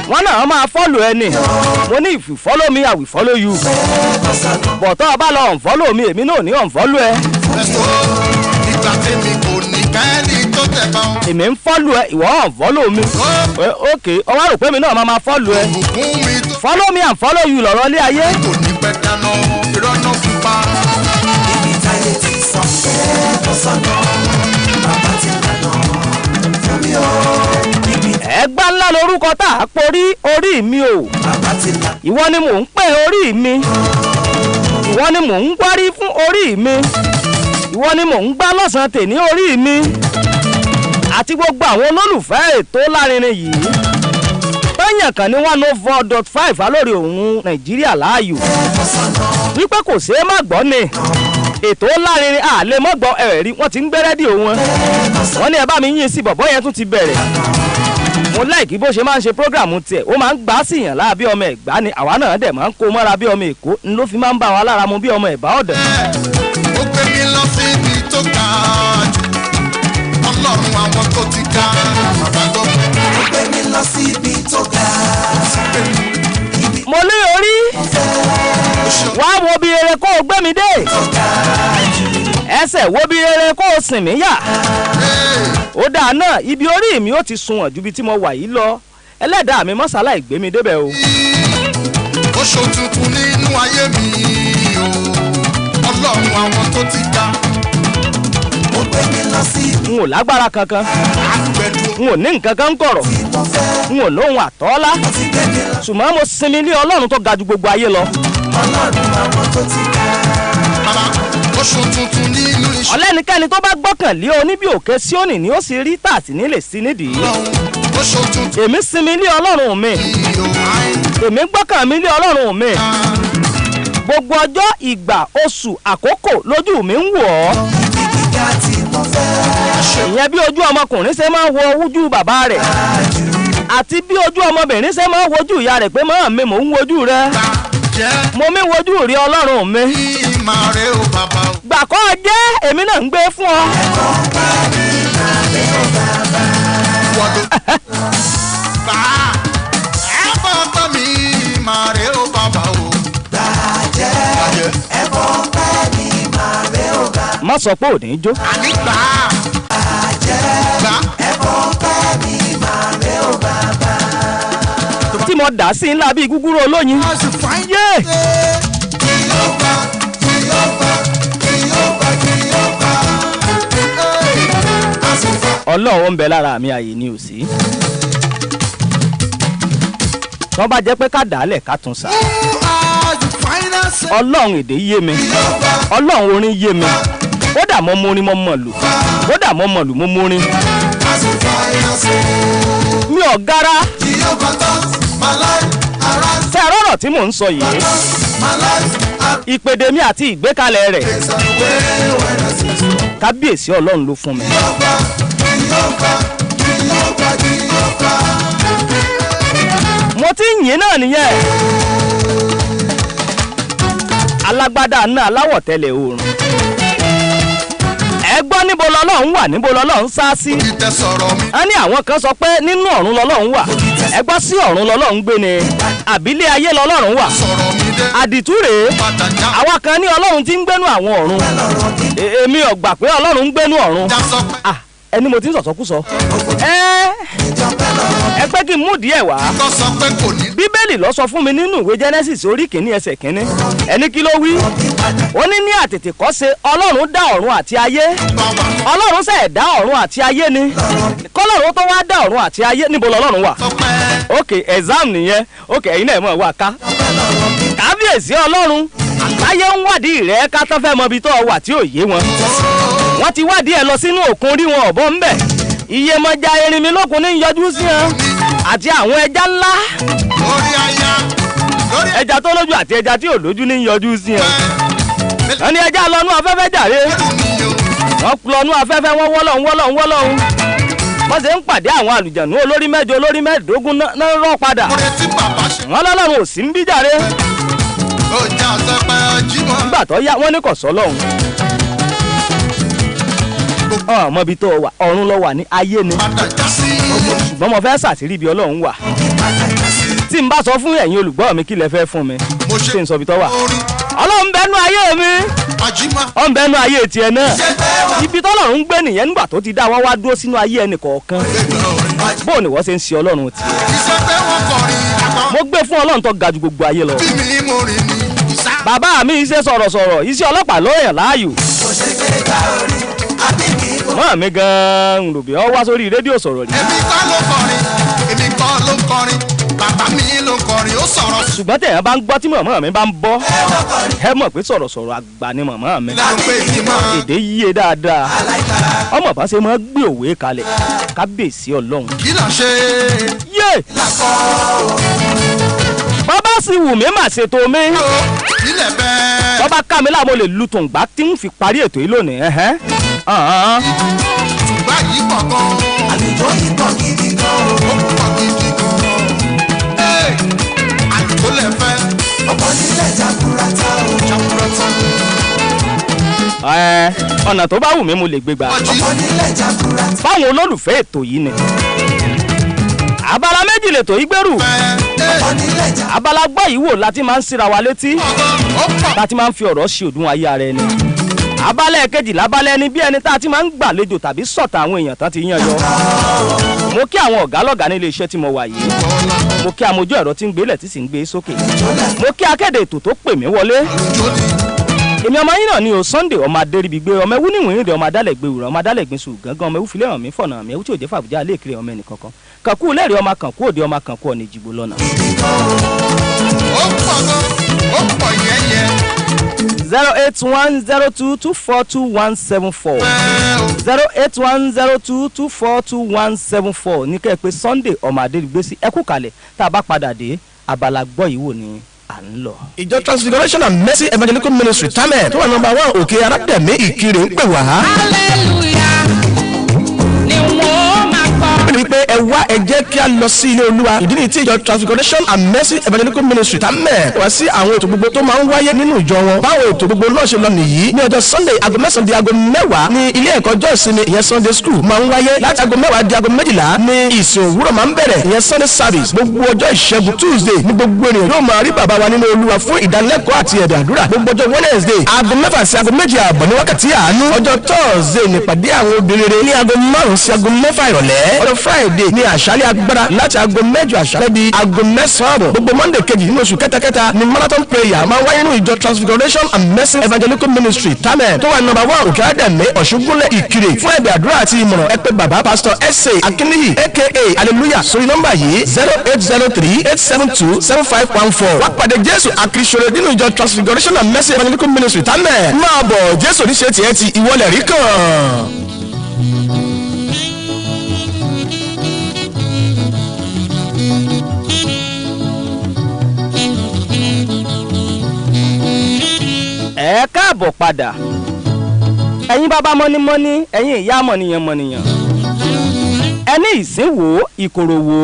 wọ́n náà máa follow ẹni. mo ní if you follow me I will follow you. bọ̀tọ́ ọba lọ unfollow mi èmi náà ní unfollow ẹ. ìgbà tèmi kò ní kẹ́ni tó tẹ̀ bá wọn. èmi ń follow ẹ ìwọ unfollow mi. ok ọwọ́ rò pé mi náà máa follow ẹ. follow me and follow you lọ́rọ̀ ilé ayé. kò ní pẹ́ dáná ìrọ́nà fún pa. Ibi táyé ti sọ pé kò sọ̀nà bàbá ti lànà fún mi o. ẹgbà ńlá lorúkọ tá a porí orí mi o. ìwọ ni mò ń pè orí mi. ìwọ ni mò ń gbárí fún orí mi. ìwọ ni mò ń gbá lọ́sàn-án tèní orí mi. àti gbogbo àwọn olólùfẹ́ ètò lárinrin yìí. tẹ́yàn kan ní 104.5 alóore òun Nàìjíríà láàyò. wípé kò ṣeé má gbọ́ ni. ètò lárinrin àlè mọ́gbọ́ ẹ̀rí wọ́n ti ń gbé rédíò wọn. wọ́n ní ẹ bá mi yín sí bọ̀bọ́ yẹn tún ti bẹ̀rẹ̀. mo láìkí bó ṣe máa ń ṣe prógráàmù tiẹ̀ ó máa ń gbá síyàn láà bí ọmọ Ẹ̀gbá ni àwa náà dẹ̀ máa ń kó mọ́ra bí ọmọ Èkó ń ló fi máa ń bá wa lára mu bí ọmọ Ẹ̀bá ọ̀dẹ̀. ó gbé mi lọ sí ibi tó ga jù Ọlọ́run àwọn tó ti ga bàbá gbọ́. Ó gbé mi lọ sí ibi tó ga. mo lé orí wá wo bí rere kó o gbé mi dé ẹsẹ̀ wo bí rere kó o sìn mí yà ó dáa náà ibi orí mi ó ti sunwọ̀n ju ibi tí mo wà yìí lọ ẹlẹ́dàá mi mọ́sálà ìgbé mi débẹ̀ o. oṣù tuntun nínú ayé mi o Ọlọ́run àwọn tó ti ga. Ó gbé mi lọ sí ibi. n ò lágbára kankan n ò ní nǹkan kan kọ̀rọ̀ n ò lóhun àtọ́lá ṣùgbọ́n mo sinmi lé Ọlọ́run tó ga ju gbogbo ayé lọ. Ọlọ́run àwọn tó ti ga. oṣù tuntun nínú iṣẹ́. ọlẹ́nikẹ́ni tó bá gbọ́kàn lé o níbi òkè Síónì ni ó sì rí tààtì nílé sí nídìí. èmi sinmi lé Ọlọ́run mi èmi gbọ́kàn mi lé Ọlọ́run mi gbogbo ọjọ́ ìgbà oṣù àkókò lójú mi ń wò ọ́. ìyẹn bí ojú ọmọkùnrin ṣe máa ń wo ojú bàbá rẹ̀ àti bí ojú ọmọbìnrin ṣe máa ń wojú ìyá rẹ̀ pé mọ́ mi mò ń wojú rẹ̀ mo mi wojú rí Ọlọ́run mi. gbà kọ́ jẹ́ èmi náà ń gbé fún ọ. má sọ pé ò ní jó. tí mo dà sí ńlá bíi gúgúrú olóyin. yé. Ọlọ́run ń bẹ lára mi ààyè ni ò sí. tó bá jẹ́ pé ká dàálẹ̀ ká tún sá. Ọlọ́run èdè yé mi Ọlọ́run orin yé mi kódà mo morin mo mọ̀ lù kódà mo mọ̀ lù mo morin. mi ò gara. tẹ́ ẹ rọ̀rọ̀ tí mò ń sọ yìí ìpèdè mi àti ìgbékalẹ̀ rẹ̀ kábíyèsí Ọlọ́run ló fún mi. mo ti ń yìn náà nìyẹn alágbádá náà aláwọ̀ tẹ́lẹ̀ oòrùn ẹ gbọ́ níbo lọ́lọ́run wà níbo lọ́lọ́run sá sí. a ní àwọn kan sọ pé nínú ọ̀run lọ́lọ́run wà ẹ gbọ́ sí ọ̀run lọ́lọ́run gbé ni àbílẹ̀ ayé lọ́lọ́run wà. àdìtú rèé àwa kan ní ọlọ́run tí ń gbénú àwọn ọ̀run èmi ò gbà pé ọlọ́run ń gbénú ọ̀run ẹni mo ti ń sọ̀sọ́kúsọ. ẹ pé kí n mú díẹ̀ wá. bíbélì ló sọ fún mi nínú ìwé Genesis orí kìíní ẹsẹ̀ kìíní ẹni kí ló wí. ó ní ní àtètèkọ́ṣe ọlọ́run dá ọ̀run àti ayé ọlọ́run ṣẹ̀ dá ọ̀run àti ayé ni kọ́lọ́run tó wá dá ọ̀run àti ayé níbo lọ́lọ́run wà. ok exam nìyẹn ok ẹ̀yin náà mọ̀ wá ká. kábíyèsí ọlọ́run láyé ń wádìí rẹ̀ ká tó fẹ́ mọ ibi tó wà tí ò yé wọn. wọ́n ti wádìí ẹ̀ lọ sínú òkun rí wọn ọ̀bọ ńbẹ̀ iyemọja erinmilókun ní yọjú sí wọn àti àwọn ẹja ńlá ẹja tó lójú àti ẹja tí ò lójú ní yọjú sí wọn. wọ́n ní ẹja lọ́nú afẹ́fẹ́ jàre wọ́n lọ́nú afẹ́fẹ́ wọ́n wọ́lọ́hún wọ́n ṣe ń pàdé àwọn àlùjànnú olórí mẹ́jọ olórí mẹ́ẹ̀ẹ́dógún náà rọ́ padà wọ́n lọ́lọ́run ò sí ń bí jàre nígbà tó yá wọ́n ní kò sọ́ lọ́hún ọmọ ibi tó wà ọ̀run ló wà ní ayé ni ṣùgbọ́n mo fẹ́ ṣàṣírí ibi ọlọ́run wà tí n bá sọ fún ẹ̀yin olùgbọ́ mi kí lẹ fẹ́ fún mi ṣé n sọ ibi tó wà ọlọ́run bẹ́nu ayé mi ọ̀n bẹ́nu ayé tiẹ̀ náà ibi tọ́lọ́run ń gbé nìyẹn nígbà tó ti dá wa wá dúró sínú ayé ẹnì kọ̀ọ̀kan bó ni wọ́n ṣe ń ṣe ọlọ́run tiẹ̀ mo gbé fún ọlọ́run tó ga ju gbogbo ayé lọ bàbá mi iṣẹ́ sọ̀rọ̀sọ̀rọ̀ iṣẹ́ ọlọ́pàá ló yàn láàyò mọ́ mi gan-an rògbé ọ wá sórí rédíò sọ̀rọ̀ rí. èmi kọ́ ló kọrin bàbá mi ló kọrin ó sọ̀rọ̀. ṣùgbọ́n tẹ̀yàn bá ń gbọ́ tí mọ̀mọ́ mi bá ń bọ́ ẹ mọ̀ pé sọ̀rọ̀sọ̀rọ̀ àgbà ni mọ̀mọ́ mi èdè yíye dáadáa ọmọ bá ṣe máa gbé òwe kalẹ̀ kábíyèsí ọlọ́run. kí ló ṣe. yé bàbá sì wù mí mà ṣètò mi ilẹ̀ bẹ́ẹ̀. bàbá ká mi láàmú lè lu tòǹgbà tí ń fi parí ètò yìí lónìí. tùgbà yìí pọ̀ gan-an. àlùjọ yìí pọ̀ gidi gan-an. ó pọ̀ gidi gan-an. àlùjọ lè fẹ́. ọ̀pọ̀ nílẹ̀ jaburata o. jaburata. ọ̀nà tó bá wù mí mo lè gbé gbà. ọ̀pọ̀ nílẹ̀ jaburata. báwọn olólùfẹ́ ètò yìí ni abala méjì lètò yìí gbèrú abala gbọ́ yìí wò láti máa ń síra wa létí láti máa ń fi ọ̀rọ̀ ṣe òdùn ayé ara ẹni abala ẹ̀kejì lábala ẹni bí ẹni tá a ti máa ń gbàlejò tàbí sọ̀tà àwọn èèyàn tán ti yan yọ mo kí àwọn ọ̀gá lọ́gàá nílé iṣẹ́ tí mo wà yìí mo kí amójú ẹ̀rọ tí ń gbélẹ̀ tí sì ń gbé sókè mo kí akéde ètò tó pè mí wọlé èmi ọmọ yín náà ni o Sunday ọmọ adéríbigbé ọmọ ewu níwìn ìrìn ọmọ adálẹ̀gbé wùrọ̀ ọmọ adálẹ̀gbé sùn gángan ọmọ ewu filẹ̀ hàn mí fọ̀nà mi ewu tí ò jẹ́ fàbújá alẹ́ ìkiri ọmọ ẹnì kankan kankú lẹ́rìí ọmọ kankú òde ọmọ kankú ọ̀nà ìjìgbó lọ́nà. ó pọ̀ yẹ́yẹ́. 08102242174 08102242174 ní kẹ́ ẹ pé Sunday ọmọ adéríbigbé sí ẹkú kalẹ̀ tá a bá padà dé abala gbọ́ yìí wò ni à ń lọ. ìjọ Transfiguration and Mercy Evangelical Ministry tamet tó wà nọ́mbà 1 òkè arákùnrin ìkirè ń pè wá. hallelujah ni wọ́n máa kọ́. wípé ẹ wá ẹ jẹ́ kí a lọ sí ilé olúwa ìdí ni tí ìjọ Transfiguration and Mercy Evangelical Ministry tamet wá sí àwọn ètò gbogbo tó máa ń wáyé nínú ìjọ wọn. báwo ètò gbogbo náà ṣe lọ nìyí ní ọjọ́ Sunday aago 9 di aago 10 ní ilé ẹ̀kọ́ ọjọ́ ìsinmi ìyẹn Sunday school máa ń wáyé láti aago 10 di aago 12 ní ìsìn òwúrọ̀ máa ń bẹ̀rẹ̀ ìyẹn Sunday service gbogbo ọjọ́ ìṣẹ́gun Tuesday ní gbogbo ènìyàn yóò máa rí bàbá wa nínú olúwa fún ìdánilẹ́kọ̀ọ́ àti ẹ̀bẹ̀ àdúrà gbogbo ọjọ́ Wednesday aago 6 sí aago 7:30 ní wákàtí àánú ọjọ́ Thursday nípàdé àwọn obìnrin rere ní aago 5 sí aago 6 ìrọ̀lẹ́ ọjọ́ Friday ní àṣálẹ́ agbára láti aago 8 àṣálẹ́ di aago 9 àbọ̀ gbogbo Monday kejì nínú oṣù kẹtàkẹta ní marathon prayer máa wáyé nínú ìjọ Transfiguration and Mercy Evangelical Ministry tamet tó wà nọ́mbà 1 òkè àdàmé ọ̀ṣùgbọ́lẹ̀ ìkirè fún ẹ̀bẹ̀ àdúrà àti ìmọ̀ràn ẹ pè bàbá Pastor S.A. Akínníyì aka hallelujah sórí nọ́mbà yìí 08038727514 wá pàdé Jésù àkìrìṣòro nínú ìjọ Transfiguration and Mercy Evangelical Ministry tamet máa bọ̀ Jésù oníṣẹ́ tiẹ̀ ti ìwọlẹ̀ rí kàn. ẹ káàbọ̀ padà ẹ̀yin bàbá mọ́nímọ́ní ẹ̀yin ìyá mọ̀nìyàn mọ̀nìyàn ẹni ìsín wò ìkòrò wò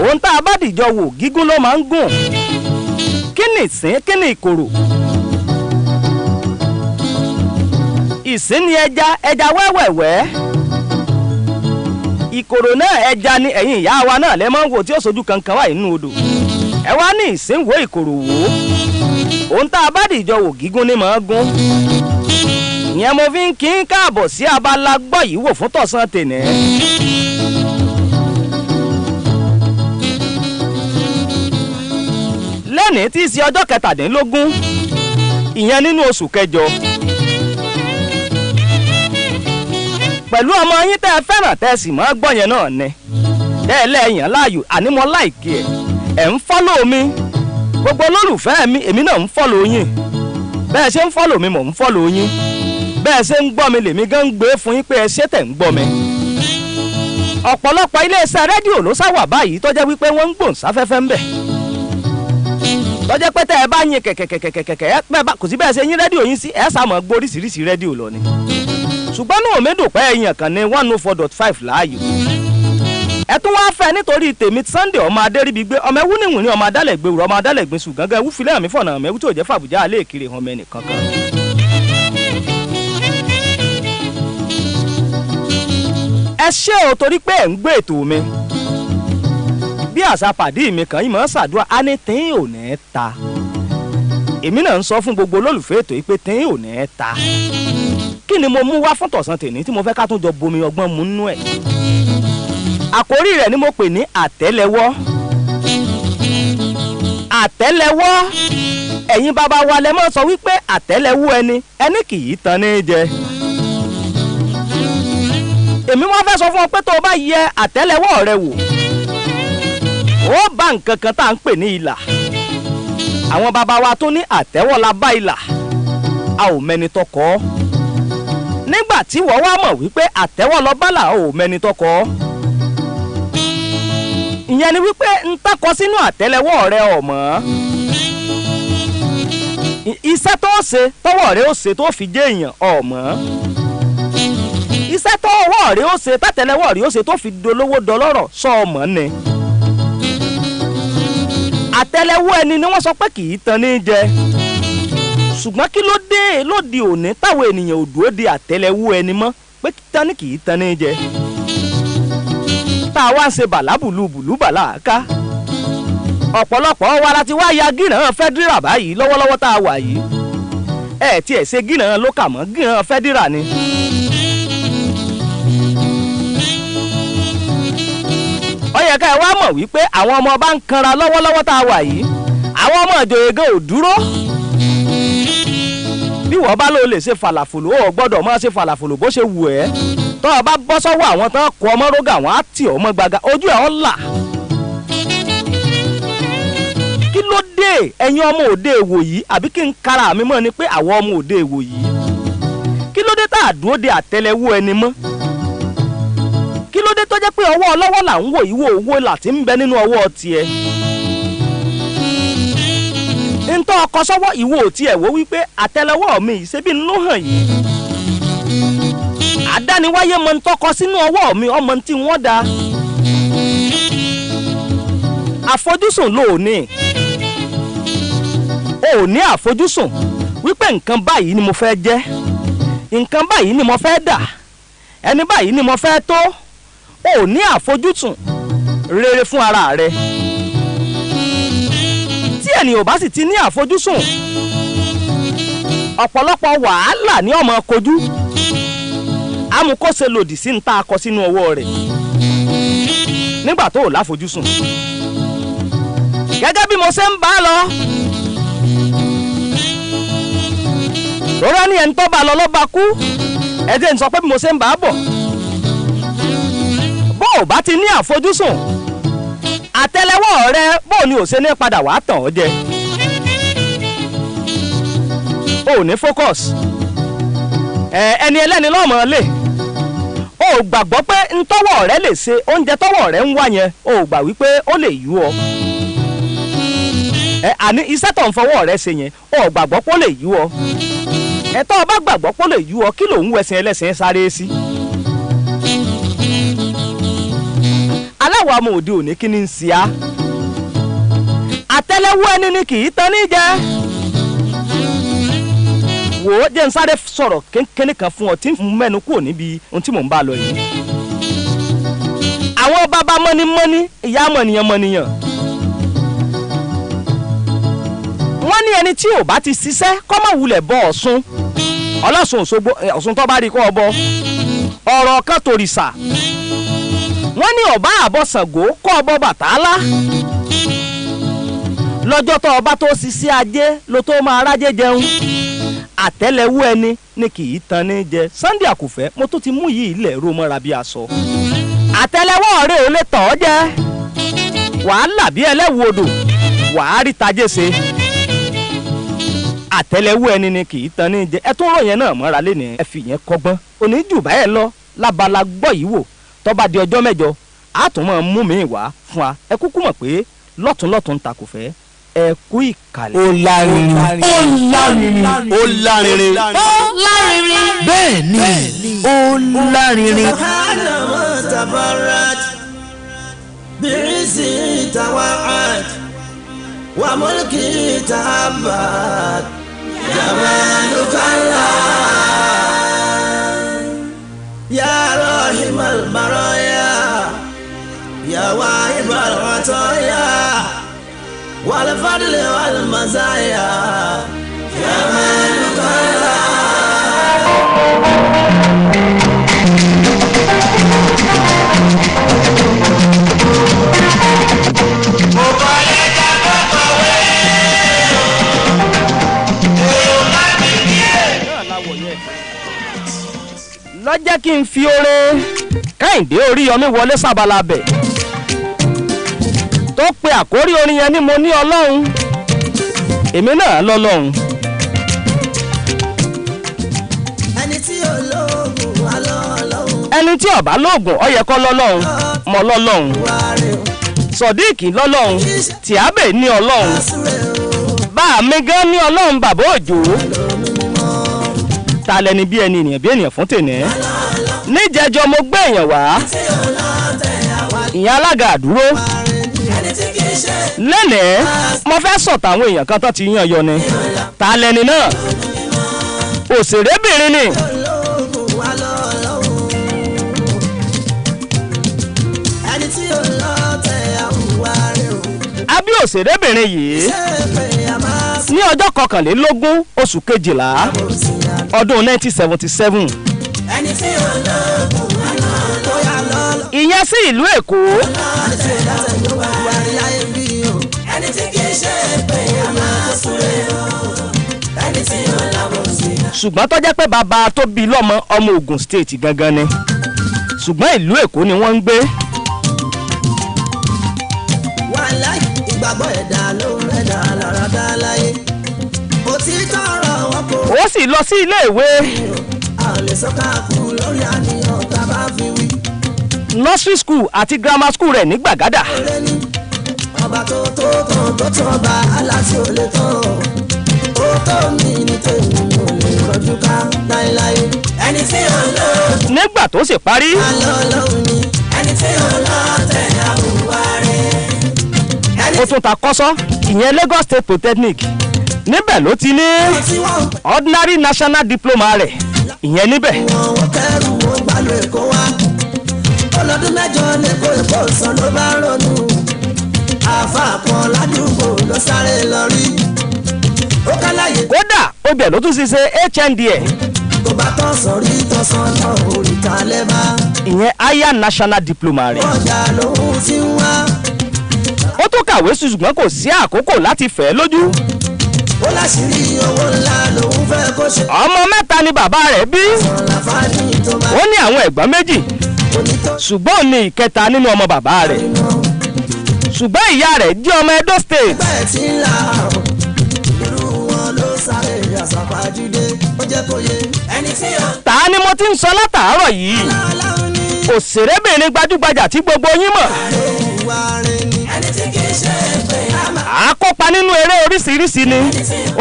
ohun tá a bá dìjọ wò gígùn ló máa ń gùn kí ni ìsín kí ni ìkòrò ìsín ni ẹja wẹ́wẹ̀wẹ́ ìkòrò náà ẹja ni ẹ̀yin ìyá wa náà lẹ́ máa ń wò tí ó sojú kankan wà nínú odò ẹ wá ní ìsín wo ìkòrò wò ó òun tá a bá dìjọ wò gígùn ni màá gún ìyẹn mo fi ń kí ń káàbọ̀ sí abala gbọ́ yìí wò fún tọ̀sán tènẹ́. lẹ́nìí tí í ṣe ọjọ́ 17 ìyẹn nínú oṣù kẹjọ pẹ̀lú ọmọ yín tẹ́ ẹ fẹ́ràn tẹ́ ẹ sì máa gbọ́ yẹn náà ni tẹ́ ẹ lẹ́yìn láàyò ànímọ́ láìkí ẹ̀ ń fọ́lọ́ mi gbogbo olólùfẹ́ mi èmi náà ń fọ́lọ́ yín bẹ́ẹ̀ ṣe ń fọ́lọ́ mi mò ń fọ́lọ́ yín bẹ́ẹ̀ ṣe ń gbọ́ mi lèmi gan ń gbé fún yín pé ẹ ṣe tẹ̀ ń gbọ́ mi. ọ̀pọ̀lọpọ̀ iléeṣẹ́ rédíò ló sáwà báyìí tó jẹ́ wípé wọ́n ń gbòǹsáfẹ́fẹ́ ń bẹ̀ tó jẹ́ pé tẹ́ ẹ bá yín kẹ̀kẹ̀kẹ̀kẹ̀kẹ̀ kò sí bẹ́ẹ̀ ṣe yín rédíò yín sí ẹ̀ sàmọ́ gbóríṣiríṣi rédíò lọ ni ṣùgbọ́n náà mi dùn pé èèyàn kan ní 104.5 láàyò ẹ tún wá fẹ́ nítorí tèmi Sunday ọmọ adéríbigbé ọmọ ẹwú níwìn ní ọmọ adálẹ̀gbé wùrọ̀ ọmọ adálẹ̀gbé sùn gángan ẹwú filẹ̀ àmì fọ̀nà àmì ẹwú tí ò jẹ́ fàbùjá alẹ́ èkìrè hàn mẹ́nì kankan. ẹ ṣé o torí pé ẹ̀ ń gbé ètò mi bí àṣà pàdé mi kan yìí mọ̀ ń ṣàdúrà á ní tín ò ní ta èmi náà ń sọ fún gbogbo olólùfẹ́ ètò yìí pé tín ò ní ta kí ni mo mú wá fún tọ̀sán tèmi tí mo fẹ́ ká tún jọ bomi ọgbọ́n mu nínú ẹ̀ àkórí rẹ̀ ni mo pè ní àtẹ́lẹwọ́ àtẹ́lẹwọ́ ẹ̀yin bàbá wa lẹ mọ́ sọ wípé àtẹ́lẹwọ́ ẹni kì í tan ní jẹ èmi wọ́n fẹ́ sọ fún ọ pé tó o bá yẹ àtẹ́lẹwọ́ rẹ wò ó bá nǹkan kan tá à ń pè ní ìlà àwọn bàbá wa tó ní àtẹ́wọ́ la bá ìlà a ò mẹ́ni tọkọ nígbà tí wọ́n wá mọ̀ wípé àtẹ́wọ́ lọ bá là ò mẹ́ni tọkọ ìyẹn ni wípé ń takọ sínú àtẹ́lẹwọ́ rẹ ọmọ iṣẹ́ tó ṣe tọwọ́ rẹ ó ṣe tó fi jẹ́ èèyàn ọmọ iṣẹ́ tọwọ́ rẹ ó ṣe tàtẹ́lẹwọ́ rẹ ó ṣe tó fi dolówó dọlọ́rọ̀ sọ ọmọ ni àtẹ́lẹwọ́ ẹni ni wọ́n sọ pé kì í tan ní jẹ ṣùgbọ́n kí ló dé lóde òní táwọn ènìyàn ò dúró de àtẹ́lẹwọ́ ẹni mọ́ pé tán ní kì í tan ní jẹ tá a wá ń ṣe bàlábùlùbùlù bàláàká ọ̀pọ̀lọpọ̀ wa láti wá ya gíràn fẹ́dírà báyìí lọ́wọ́lọ́wọ́ tá a wà yìí ẹ̀ tí ẹ̀ ṣe gíràn ló kà mọ́ gíràn fẹ́dírà ni. ó yẹ ká ẹ wá mọ̀ wípé àwọn ọmọ bá ń kanra lọ́wọ́lọ́wọ́ tá a wà yìí àwọn ọmọ ìjòyè gan ò dúró bí wọ́n bá ló lè ṣe fàlàfòlò ó gbọ́dọ̀ máa ṣe fàlàfòlò bó ṣe wù ẹ́ tọ́ ọ bá bọ́ sọ́wọ́ àwọn tán kọ ọmọ rógà wọn á tì ọmọ gbaga ojú ẹ̀ ọ́ là. kí ló dé ẹ̀yin ọmọ òde èwò yìí àbí kí n kára mi mọ́ ni pé àwọn ọmọ òde èwò yìí kí ló dé tá a dúró de àtẹ́lẹwọ́ ẹni mọ́ kí ló dé tó jẹ́ pé ọwọ́ ọlọ́wọ́ là ń wò ìwò owó là ti ń bẹ nínú ọwọ́ tiẹ̀ ntọ́ ọkọ sọ́wọ́ ìwò tiẹ̀ wò wípé àtẹ́lẹwọ́ mi ṣebí ń ló hàn yìí àdániwáyé mọ ntọ́kọ sínú ọwọ́ mi ọmọ tí wọ́n da àfojúsùn ló ní ò ní àfojúsùn wípé nǹkan báyìí ni mo fẹ́ jẹ́ nǹkan báyìí ni mo fẹ́ dà ẹni báyìí ni mo fẹ́ tó ò ní àfojúsùn rere fún ara rẹ tí ènìyàn bá sì ti ní àfojúsùn ọ̀pọ̀lọpọ̀ wàhálà ní ọmọ kojú amukose lòdì sí ń tá a kọ sínú ọwọ́ rẹ̀ nígbà tó ò láfojúsùn gẹ́gẹ́ bí mo ṣe ń bá lọ lọ́rọ́ ní ẹni tó bá lọ lọ́ba kú ẹ̀jẹ̀ ń sọ pé bí mo ṣe ń bá bọ̀ bó o bá ti ní àfojúsùn àtẹ́lẹwọ́ rẹ bó o ní ò ṣe ní padà wàá tàn ọ́ jẹ o ò ní focus ẹni ẹlẹ́ni lọ́mọ lè o ò gbàgbọ́ pé ntọ́wọ́ rẹ lè ṣe oúnjẹ tọ́wọ́ rẹ ń wá yẹn o ò gbà wípé ó lè yú ọ àní iṣẹ́ tó ń fọwọ́ rẹ ṣe yẹn o ò gbàgbọ́ pé ó lè yú ọ ẹ̀tọ́ ọba gbàgbọ́ pé ó lè yú ọ kí ló ń wẹ̀sìn ẹlẹ́sìn sáré sí. aláwọ̀ amọ̀ òde òní kí ni ń ṣe á àtẹ́lẹwọ́ ẹni ni kì í tán ní jẹ wò ó jẹ́ n sáré sọ̀rọ̀ kékeré kan fún ọ tí ń mẹ́nu kúrò níbi ohun tí mò ń bá lọ yìí. àwọn bàbá mọ́nímọ́ní ìyá mọ̀nìyàn wọ́n ní ẹni tí ò bá ti ṣiṣẹ́ kó má wulẹ̀ bọ Ọ̀ṣun Ọlọ́ṣun Òṣogbo Ọ̀ṣun tó bá rí kó bọ ọ̀rọ̀ kan tòrìṣà wọ́n ní ọba àbọ̀ Ṣàngó kó bọ Bàtálá lọ́jọ́ tó ọba tó ṣiṣẹ́ ajé ló tó máa rájé jẹun àtẹ́lẹwọ́ ẹni ni kì í tan ní jẹ. Sunday Àkùfẹ́ mo tó ti mú yìí ilẹ̀ ro mọ́ra bí aṣọ àtẹ́lẹwọ́ rẹ̀ ò lè tọ̀ ọ́ jẹ wàhálà bí ẹlẹ́wù odò wàá rí tajé ṣe àtẹ́lẹwọ́ ẹni ni kì í tan ní jẹ. ẹ tún ròyìn náà mọ́ra lé ní ẹ fi yẹn kọ́gbọ́n òní jù báyẹn lọ lábala gbọ́ yìí wò tó bá di ọjọ́ mẹ́jọ á tún máa mú mi wá fún wa. ẹ kúkú mọ̀ pé lọ́tún ta kò fẹ́ ẹ kú ìkàlẹ̀. ó lárinrin bẹ́ẹ̀ ni ó lárinrin. برزي توعد وملكي تعبد جمالك الله يا راحم البرايا يا واهب العطايا والفضل والمزايا جمالك الله. lọ́jẹ́ kí n fi oore Kẹ́hìndé Oríyọmí wọlé sábàlá bẹ̀ tó pe àkórí orin yẹn ní mo ní Ọlọ́run èmi náà lọ́lọ́run. ẹni tí ó bá lóògùn ó yẹ kó lọ́lọ́run mọ́ lọ́lọ́run Sodiq lọ́lọ́run Tìábè ní Ọlọ́run bá mi gan ní Ọlọ́run bàbá Òjó ta lẹni bí ẹni ènìyàn bí ènìyàn fún tèmi níjẹjọ mo gbé èèyàn wá ìyẹn alága àdúró lẹ́nẹ̀ẹ́ mo fẹ́ sọ̀tà àwọn èèyàn kan tó ti yàn yọ ni ta lẹni náà òṣèrébìnrin ni àbí òṣèrébìnrin yìí ní ọjọ́ 21 oṣù kejìlá ọdún 1977 ìyẹn sí ìlú Èkó ṣùgbọ́n tó jẹ́ pé bàbá tó bí lọ́mọ ọmọ Ògùn state gangan ni ṣùgbọ́n ìlú Èkó ni wọ́n ń gbé. ìgbàgbọ́ ẹ̀dá ló ń rẹ̀dá lára dá láyé òtítọ́ ọ̀rọ̀ wọn kò. ó sì lọ sí ilé ìwé. a lè sọ́ka kú lórí àníyàn tá a bá fi wí. nursery school àti grammar school rẹ̀ ní Gbàgádà. ọba tó tó tán tó tán ọba aláṣẹ ò lè tán ó tó mi ní tèmi ò lè rọjú ká láéláé. ẹni tí ò lọ. nígbà tó sì parí. alọ́ lọ́hùn ni ẹni tí ò lọ tẹ̀ àwùwá rẹ̀. ó tún ta kọ́sọ́ ìyẹn Lagos State Polytechnic níbẹ̀ ló ti ní ordinary national diploma rẹ̀ ìyẹn níbẹ̀. wọ́n kẹ́rù wọn gbàlú Èkó wá ọlọ́dún mẹ́jọ lẹ́kọ̀ọ́ Èkó sàn ló bá ronú àfa kan ládùúgbò ló sáré lọ rí ó kálàyé. kódà obìnrin ló tún ṣe HND ẹ̀. tó bá tán sọ̀rí tán sàn náà òrìta lẹ́bà. ìyẹn higher national diploma rẹ̀. ọjà lòun ti ń wá. ó tún kàwé ṣùgbọ́n kò sí àkókò láti fẹ́ lójú. ó láṣìírí owó ńlá lòun fẹ́ kó ṣe. ọmọ mẹ́ta ni bàbá rẹ̀ bí. ó ní àwọn ẹ̀gbọ́n méjì ṣùgbọ́n òun ni ìkẹta nínú ọmọ bàbá rẹ̀. ṣùgbọ́n ìyá rẹ̀ jẹ́ ọmọ Edo State. bẹ́ẹ̀ tí ń la irú wọn ló sáré àṣàpàjùdé ó jẹ́ kó yé ẹni tí ó. ta ni mo ti ń sọ látàárọ̀ yìí òṣèrébìnrin gbajúgbajà tí gbogbo yín mọ̀. àkópa nínú eré oríṣiríṣi ni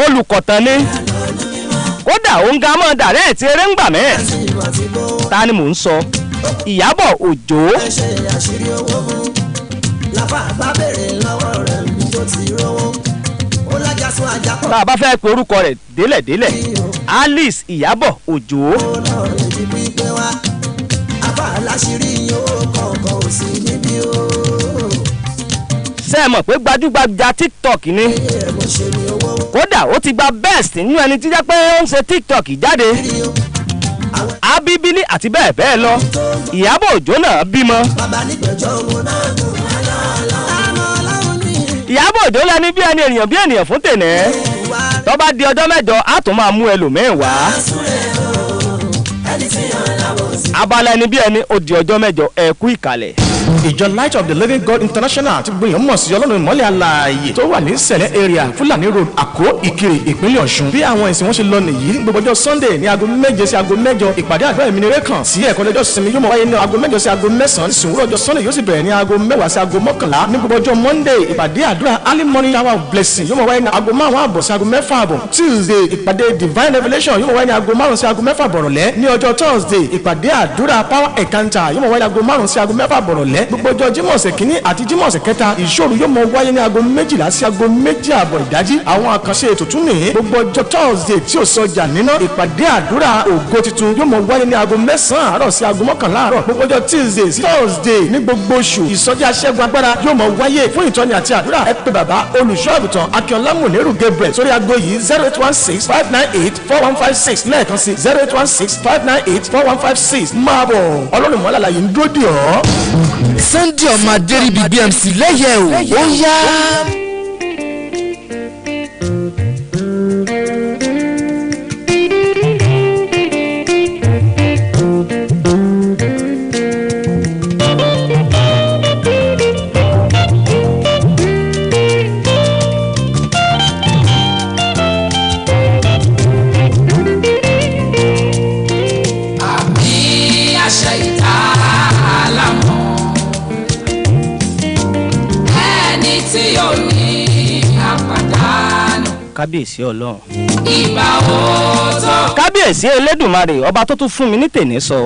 olùkọ̀tàn ni kódà òun ga mọ́ dàrẹ́ ti eré ń gbà mẹ́. ta ni mò ń sọ Ìyábọ̀ Òjó. tá a bá fẹ́ pe orúkọ rẹ̀ délẹ̀délẹ̀ Alice Ìyábọ̀ Òjó. ṣé ẹ mọ̀ pé gbajúgbajà TikTok ni kódà ó ti gba best nínú ẹni tí jẹ́ pé ó ń ṣe TikTok jáde Abíbílí àti bẹ́ẹ̀ bẹ́ẹ̀ lọ. Ìyábọ̀ Òjó náà bímọ. Ìyábọ̀ Òjó lẹni bí ẹni ènìyàn bí ènìyàn fún tènẹ́ tó bá di ọjọ́ mẹ́jọ á tún máa mú ẹlòmíín wá. Abala ẹni bí ẹni ó di ọjọ́ mẹ́jọ ẹ kú ìkàlẹ̀. ìjọ Light of the Living God International ti gbìyànjú mọ̀ sí ọlọ́run ìmọ́lẹ̀ alààyè tó wà ní sẹ̀lẹ̀ area Fúlàní road Àkó Ìkirè ìpínlẹ̀ Ọ̀ṣun. bí àwọn ìsìn wọn ṣe lọ nìyí gbogbo ọjọ́ Sunday ní aago 7 sí aago 8 ìpàdé àdúrà ìmìnira kan sí ẹ̀kọ́ lọ́jọ́ sinmi yóò máa wáyé ní aago 8 sí aago 9 ìsìnwúrọ̀ ọjọ́ Sunday yóò sì bẹ̀rẹ̀ ní aago 10 sí aago 11 ní gbogbo ọjọ́ Monday ìpàdé àdúrà early morning hour of blessing yóò máa wáyé ní aago 5 sí aago 6 Tuesday ìpàdé divine revelation yóò máa wáyé ní aago 5 sí aago 6 bọ̀rọ̀lẹ́ ní ọjọ́ Thursday ìpàdé àdúrà power encounter yóò máa wáyé ní aago 5 sí aago 6 bọ̀rọ̀lẹ́ gbogbo ọjọ́ Jímọ̀ ọ̀sẹ̀ kìíní àti Jímọ̀ ọ̀sẹ̀ kẹta ìṣòro yóò máa wáyé ní aago 12 sí aago 2 àbọ̀ ìdájí àwọn àkànṣe ètò tún nìyí gbogbo ọjọ́ Thursday tí ò sọjà níná ìpàdé àdúrà ògo tuntun yóò máa wáyé ní aago 9 àárọ̀ sí aago 11 àárọ̀ gbogbo ọjọ́ Tuesday sí Thursday ní gbogbo oṣù ìsọjí aṣẹ́gun agbára yóò máa wáyé fún ìtọ́ni àti àdúrà ẹ pè bàbá olùṣọ́ àgùntàn Akínọlá Mùnírù Gabriel sórí aago yìí 0816 598 4156 lẹ́ẹ̀kan sí 0816 598 4156 máa bọ̀ ọlọ́run mọ́lá láyé ń dúró dì ọ́. Sunday ọmọ adéríbi BMC lẹ́yẹ̀ o ó yá. kábíyèsí ọlọ́run. ìbà òótọ́. kábíyèsí elédùnmarè ọba tó tún fún mi ní tèní sọ.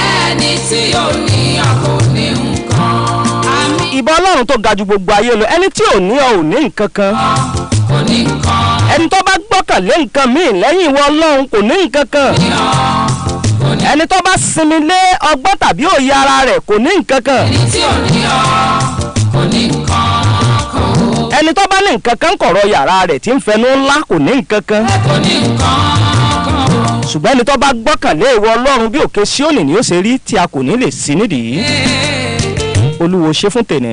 ẹni tí ò ní àkó ní nǹkan. ìbà ọlọ́run tó ga ju gbogbo ayé lọ ẹni tí ò ní ọ ò ní nǹkan kan. kò ní nǹkan. ẹni tó bá gbọ́kànlé nǹkan míì lẹ́yìn ìwọ ọlọ́run kò ní nǹkan kan. ẹni tó bá sinmi lé ọgbọ́n tàbí òye ara rẹ̀ kò ní nǹkan kan. ẹni tí ò ní ọ kò ní nǹkan. ẹni tó bá ní nǹkan kan kọ̀rọ̀ yàrá rẹ̀ tí ń fẹnu ńlá kò ní nǹkan kan. ṣùgbọ́n ẹni tó bá gbọ́kànlé ìwọ ọlọ́run bí òkè Síónì ni ó ṣe rí tí a kò ní lè sí nídìí. olúwo ṣe fún tèní.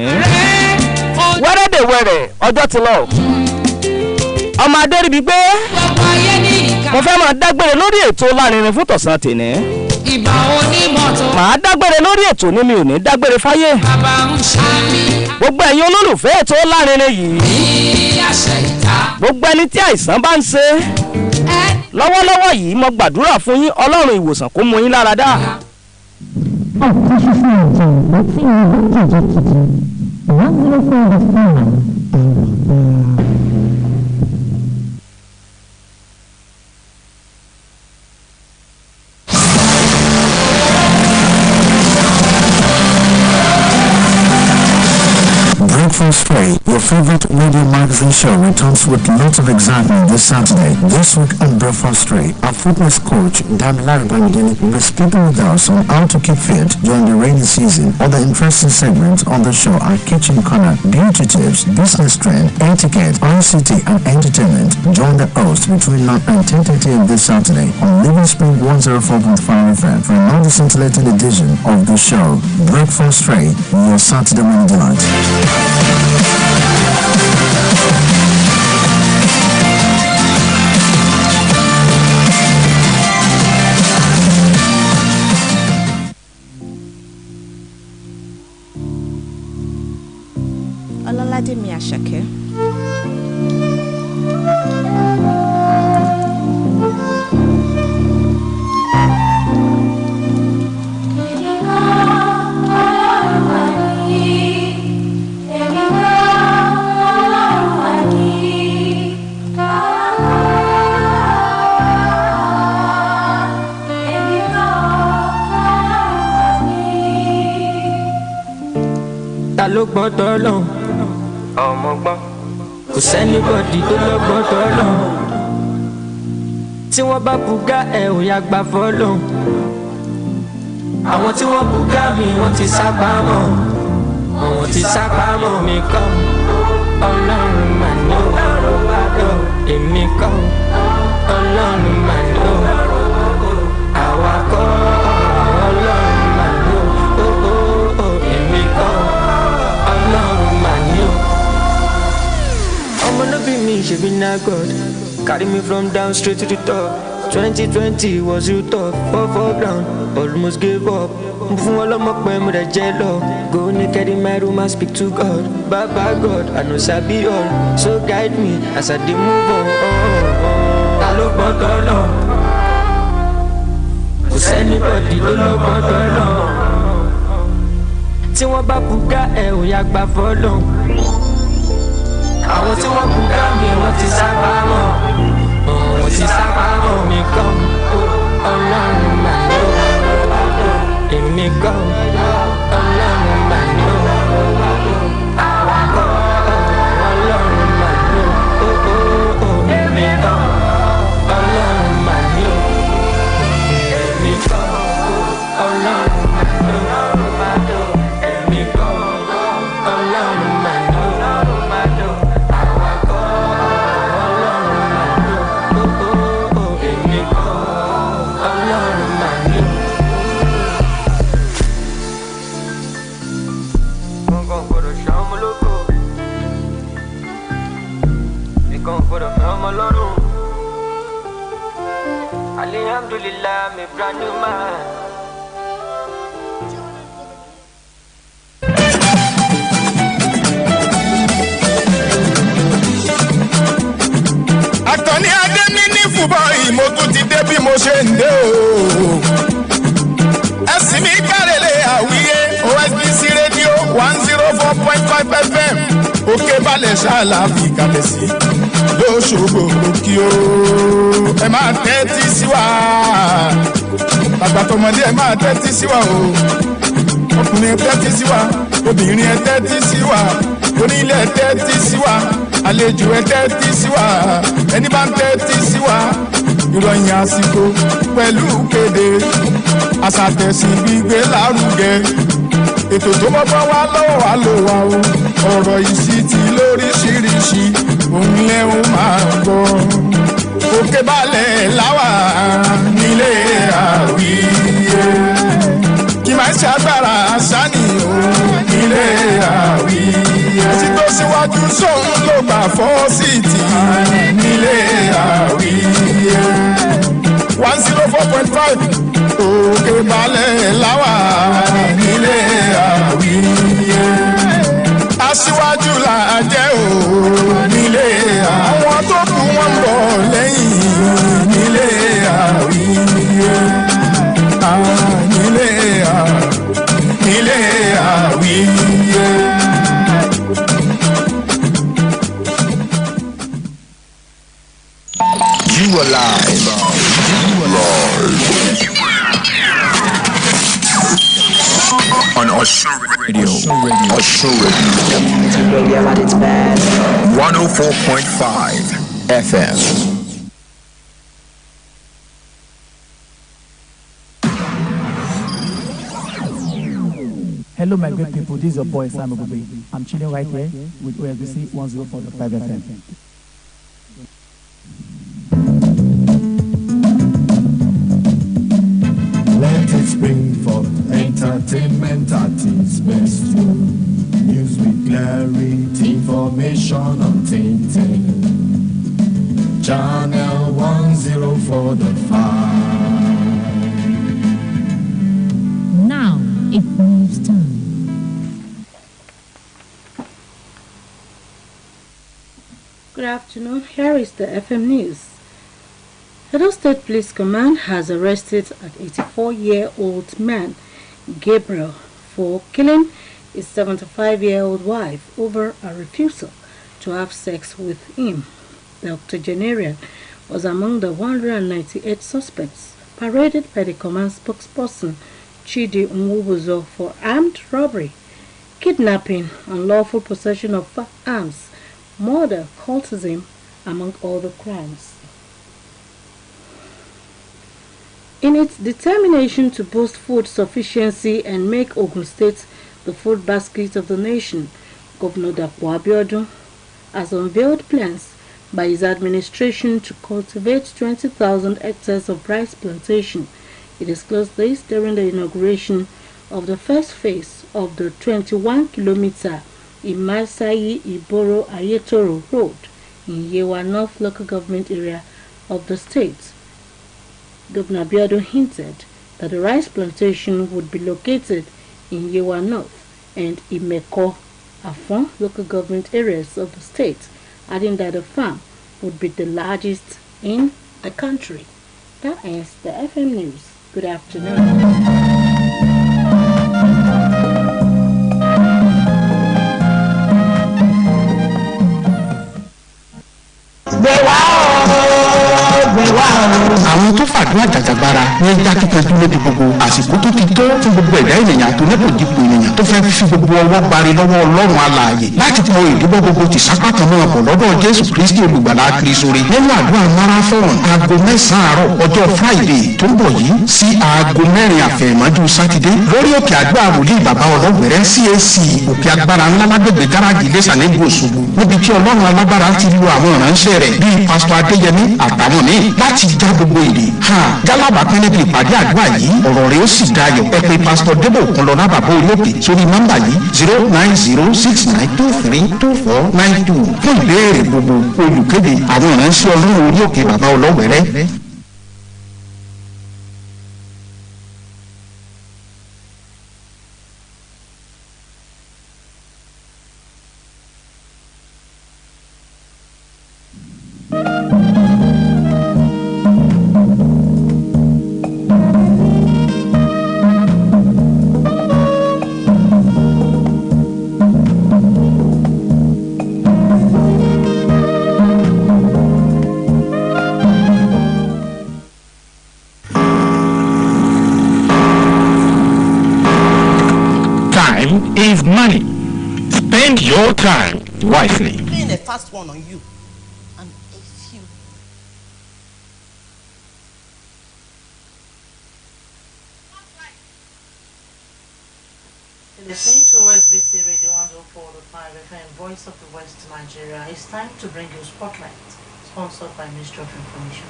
wẹ́rẹ́dẹ̀wẹ̀rẹ̀ ọjọ́ ti lọ. ọmọ adéríbi gbé. mo fẹ́ máa dágbére lórí ètò lárinrin fún tọ̀sán tèní. ìbà onímọ̀tò. màá dágbére lórí ètò ní mi ò ní dágbére fáyé. bàbá ń ṣàmì. gbogbo ẹ̀yin olólùfẹ́ ètò lárinrin yìí. ní àṣẹ ìta. gbogbo ẹni tí àìsàn bá ń ṣe. lọ́wọ́lọ́wọ́ yìí mo gbàdúrà fún yín ọlọ́run ìwòsàn kó mú yín lára dá. Breakfast Tray, your favorite radio magazine show, returns with lots of excitement this Saturday. This week on Breakfast Tray, our fitness coach, Damilari Bamidini, will be speaking with us on how to keep fit during the rainy season. Other interesting segments on the show are Kitchen Corner, Beauty Tips, Business Trend, Etiquette, ICT, and Entertainment. Join the host between 9 and 10:30 this Saturday on Living Spring 104.5 FM for another scintillating edition of the show. Breakfast Tray, your Saturday morning delight. Ọlọ́ládé mi Àṣàkẹ́. Ta ló gbọ́dọ̀ lọ ọmọ gbọ́n kò sẹ́nibọ́dì tó lọ gbọ́dọ̀ lọ tí wọ́n bá bùgá ẹ̀ ò yá gbà fọ́lọ́. àwọn tí wọ́n bùgá mi wọ́n ti sábàámọ̀ wọ́n ti sábàámọ̀ mi kọ́ ọlọ́run mà ní o èmi kọ́ ọlọ́run mà ní o àwa kọ́ ọlọ́run mà ní o èmi kọ́ ọlọ́run mà ní o. ọmọ náà bí mi ṣe bí na God carry me from down straight to the top. 2020 was you tough, for ground, almost gave up. Fún ọlọ́mọ pé mo dẹ̀ jẹ́ lọ. Go naked in my room and speak to God. Baba God, I know sabi all, so guide me as I dey move on. Ta ló gbọ́dọ̀ lọ? Kò sẹ́nibọ̀dì tó ló gbọ́dọ̀ lọ. Tí wọ́n bá bùgá ẹ̀ ò yá gbà fọ́lọ́. Àwọn tí wọ́n bùgá mi wọ́n ti sábà mọ̀. Wọ́n ti sábà mọ̀ mi kọ́. Ọlọ́run mà ní o. Èmi kọ́. Ọlọ́run mà ní o. Àwa kọ́. Ọlọ́run mà ní o. Èmi kọ́. Ọlọ́run mà ní o. Èmi kọ́. Ọlọ́run mà ní o. Èmi kọ́. Ọlọ́run mà ní o. Àwa kọ́. Ọlọ́run mà ní o. Èmi kọ́. Ọlọ́run mà ní o. Gbọ̀ngàn gbọ́dọ̀ ṣá ọmọ lóko. Nìkan gbọ́dọ̀ fẹ́ ọmọ lọ́rùn. Alhamdulillah, I'm a brand new man. Àtọ̀ní Adémi ní fúbọ̀ ìmọ̀ tún ti dé bí mo ṣe ń dé o. Ẹ̀sìn mi kárẹ̀lẹ̀ àwíyé OSBC rédíò 104.5 FM òkè balẹ̀ ṣáàlàbí kalẹ̀ sí lóṣogbo òkè o. Ẹ máa tẹ́tí sí wa àgbàtọ̀mọdé ẹ máa tẹ́tí sí wa o. Ọkùnrin ẹ tẹ́tí sí wa obìnrin ẹ tẹ́tí sí wa onílé ẹ tẹ́tí sí wa àlejò ẹ tẹ́tí sí wa ẹni bá ń tẹ́tí sí wa ìròyìn àsìkò pẹ̀lú kéde àṣàtẹ̀sìn gbígbé lárugẹ ètò tó mọ́gbọ́n wá lọ́wọ́ wá lò wá o ọ̀rọ̀ ìṣítí lóríṣiríṣi òun lẹ́hún máa gbọ́ òkè balẹ̀ láwà nílé àwíyé kì máa ṣe agbára àṣàní o nílé àwíyé ẹtí tó síwájú sóhun ló gbà fọ́sìtì nílé àwíyé 104.5 òkè balẹ̀ láwà nílé àwíyé aṣíwájú là á jẹ́ o nílé àwọn tó kù wọ́n ń bọ̀ lẹ́yìn nílé àwíyé nílé àwíyé. You are live. On Osho Radio. Osho Radio at its best. 104.5 FM. Hello, my great people. This is your boy Sam Ogube. I'm chilling right here with OSBC 104.5 FM. Let it spring forth entertainment at its best. News with clarity, information untainted. Channel 104.5. Now it moves time. Good afternoon. Here is the FM news. Edo State Police Command has arrested an 84-year-old man, Gabriel, for killing his 75-year-old wife over a refusal to have sex with him. The octogenarian was among the 198 suspects paraded by the command spokesperson, Chidi Nwubuzo, for armed robbery, kidnapping, unlawful possession of firearms, murder, cultism, among other crimes. In its determination to boost food sufficiency and make Ogun State the food basket of the nation, Governor Dapo Abiodun has unveiled plans by his administration to cultivate 20,000 hectares of rice plantation. He disclosed this during the inauguration of the first phase of the 21-kilometer Imasayi-Iboro Ayetoro Road in Yewa North local government area of the state. Governor Abiodun hinted that the rice plantation would be located in Yewa North and Imeko, Afon local government areas of the state, adding that the farm would be the largest in the country. That ends the FM News. Good afternoon. Àwọn tó fàdúrà jàjàgbara ní jákèjádò lóde gbogbo àsìkò tó ti tó fún gbogbo ẹ̀dá ènìyàn tó lẹ́kọ̀ọ́dìpọ̀ ènìyàn tó fẹ́ fi gbogbo ọwọ́ gbari lọ́wọ́ Ọlọ́run alààyè láti mọ ìdúgbò gbogbo ti sápàtàn náà bọ̀ lọ́dọ̀ Jésù Kristi olùgbàlà Kristorí nínú àdúrà marathon aago 9 àárọ̀ ọjọ́ Friday tó ń bọ̀ yìí sí aago 4 àfẹ̀mọ́jú Sátidé lórí òkè àgbà wòlíì bàbá ọlọ́gbẹ̀rẹ́ CAC òkè agbára ńlá lágbègbè gáràjì Iléṣà nílùú Òṣogbo níbi tí Ọlọ́run alágbára ti lu àwọn ìránṣẹ́ rẹ̀ bíi pásítọ̀ Adéyẹmí àtàwọn míì láti já gbogbo èdè gálábà pín níbi ìpàdé àdúrà yìí ọ̀rọ̀ rẹ̀ ó sì dayọ̀ ẹ pè pásítọ̀ Débò Kúnlọ́lá bàbá olóògbé sórí nọ́mbà yìí 09069242492 fún ìbéèrè gbogbo olùkéde àwọn ìránṣẹ́ Ọlọ́run orí òkè bàbá ọlọ́gbẹ̀rẹ́. Is money. Spend your time wisely. Playing a fast one on you, and if you listening to OSBC Radio 104.5 FM, Voice of the West Nigeria, it's time to bring you Spotlight, sponsored by Ministry of Information.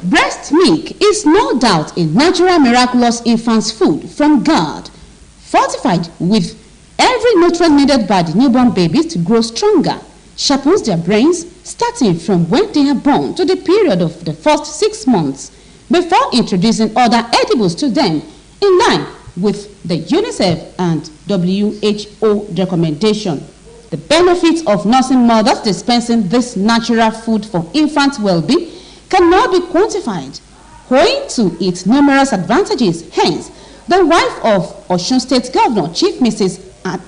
Breast milk is no doubt a natural miraculous infant's food from God, fortified with every nutrient needed by the newborn babies to grow stronger, sharpens their brains starting from when they are born to the period of the first 6 months, before introducing other edibles to them in line with the UNICEF and WHO recommendation. The benefits of nursing mothers dispensing this natural food for infant well-being cannot be quantified, owing to its numerous advantages. Hence, the wife of Osun State Governor, Chief Mrs.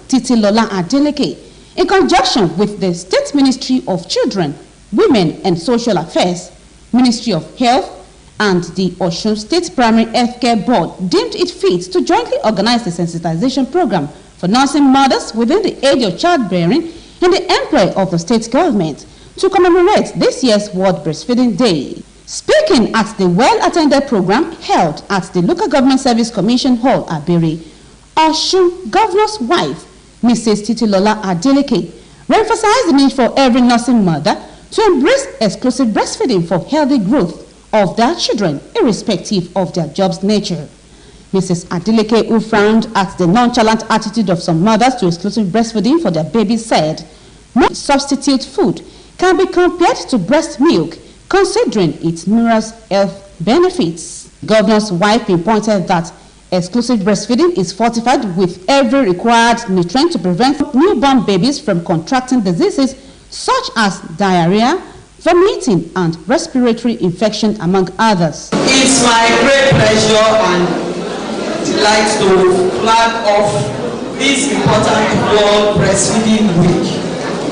Titilola Adeleke, in conjunction with the State Ministry of Children, Women and Social Affairs, Ministry of Health, and the Osun State Primary Healthcare Board, deemed it fit to jointly organize the sensitization program for nursing mothers within the age of childbearing in the employ of the state government to commemorate this year's World Breastfeeding Day. Speaking at the well-attended program held at the Local Government Service Commission Hall, Abiri, Osun Governor's wife, Mrs. Titilola Adeleke, emphasized the need for every nursing mother to embrace exclusive breastfeeding for healthy growth of their children, irrespective of their job's nature. Mrs. Adeleke, who frowned at the nonchalant attitude of some mothers to exclusive breastfeeding for their babies, said, "No substitute food can be compared to breast milk, considering its numerous health benefits." Governor's wife pinpointed that exclusive breastfeeding is fortified with every required nutrient to prevent newborn babies from contracting diseases such as diarrhea, vomiting, and respiratory infection, among others. It's my great pleasure and delight to flag off this important World Breastfeeding Week,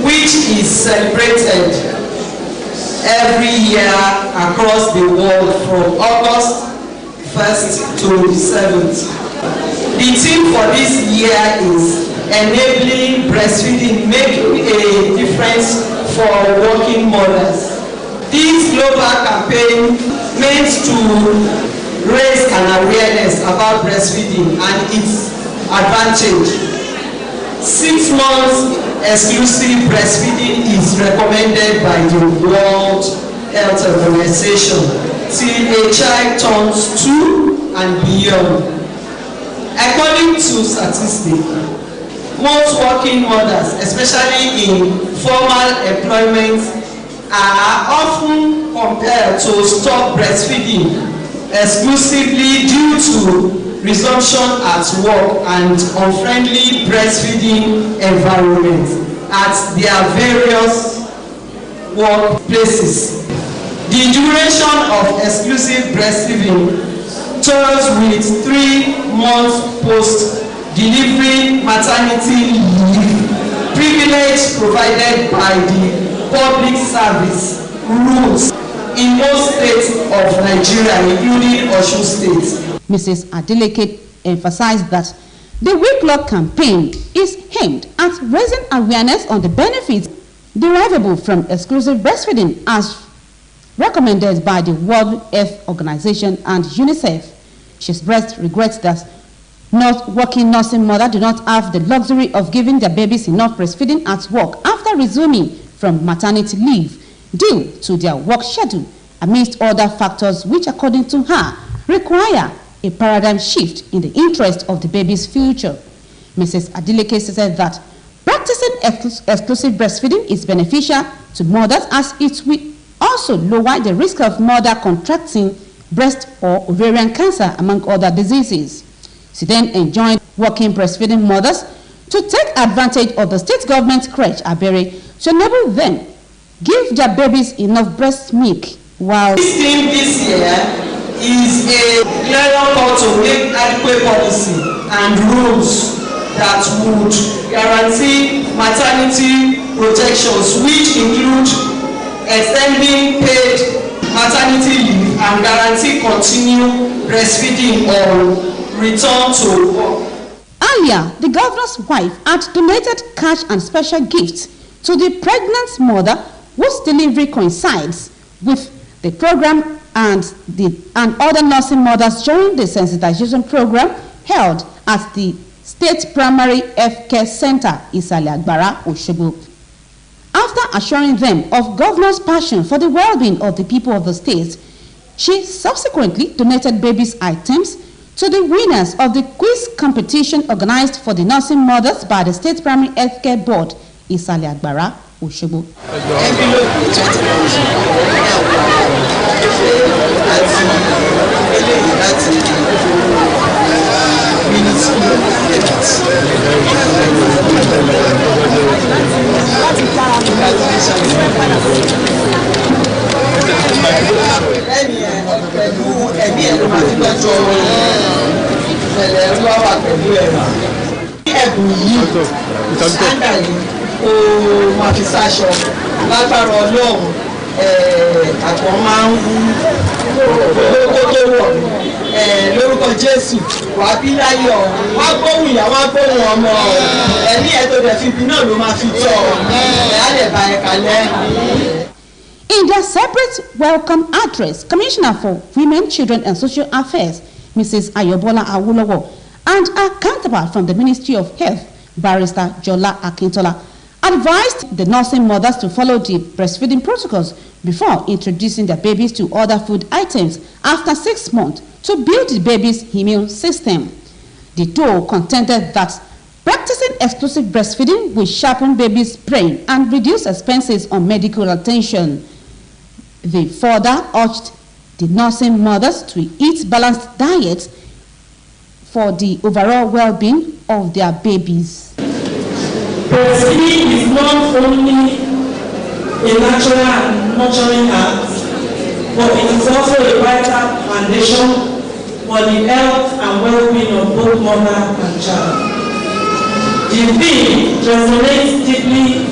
which is celebrated every year across the world from August 1st to the 7th. The theme for this year is enabling breastfeeding, making a difference for working mothers. This global campaign meant to raise an awareness about breastfeeding and its advantage. 6 months exclusive breastfeeding is recommended by the World Health Organization till a child turns 2 and beyond. According to statistics, most working mothers, especially in formal employment, are often compelled to stop breastfeeding exclusively due to resumption at work and unfriendly breastfeeding environment at their various workplaces. The duration of exclusive breastfeeding starts with 3 months post-delivery maternity leave, privilege provided by the public service rules in most states of Nigeria, including Osun State. Mrs. Adeleke emphasized that the week-long campaign is aimed at raising awareness on the benefits derivable from exclusive breastfeeding as recommended by the World Health Organization and UNICEF. She expressed regret that not working nursing mothers do not have the luxury of giving their babies enough breastfeeding at work after resuming from maternity leave due to their work schedule, amidst other factors which, according to her, require a paradigm shift in the interest of the baby's future. Mrs. Adeleke said that practicing exclusive breastfeeding is beneficial to mothers as it will also lower the risk of mother contracting breast or ovarian cancer, among other diseases. She then enjoined working breastfeeding mothers to take advantage of the state government crèche Abere to enable them give their babies enough breast milk while... This theme this year is a clear call to make adequate policy and rules that would guarantee maternity protections, which include extending paid maternity leave and guarantee continued breastfeeding on return to work. Earlier, the governor's wife had donated cash and special gifts to the pregnant mother whose delivery coincides with the program and other nursing mothers during the sensitization program held at the State Primary Health Care Center, Isale Agbara, Osogbo. After assuring them of governor's passion for the well-being of the people of the state, she subsequently donated babies' items to the winners of the quiz competition organized for the nursing mothers by the State Primary Health Care Board, Isale Agbara, Osogbo. Lágbára Ọlọ́run àpọ̀ máa ń gbogbo tó wọ̀ lórúkọ Jésù wà bí láyọ̀ wá gbóhùn ìyá wá gbóhùn ọmọ ẹ̀mí ẹ̀ tó dẹ̀ fi bí náà ló máa fi tọ́ á lè bá ẹ̀ kalẹ̀. In their separate welcome address, Commissioner for Women, Children and Social Affairs, Mrs. Ayobola Awolowo, and her counterpart from the Ministry of Health, Barrister Jola Akintola, advised the nursing mothers to follow the breastfeeding protocols before introducing their babies to other food items after 6 months to build the baby's immune system. The duo contended that practicing exclusive breastfeeding will sharpen baby's brain and reduce expenses on medical attention. They further urged the nursing mothers to eat balanced diets for the overall well-being of their babies. Breastfeeding is not only a natural and nurturing act, but it is also a vital foundation for the health and well-being of both mother and child. The theme resonates deeply,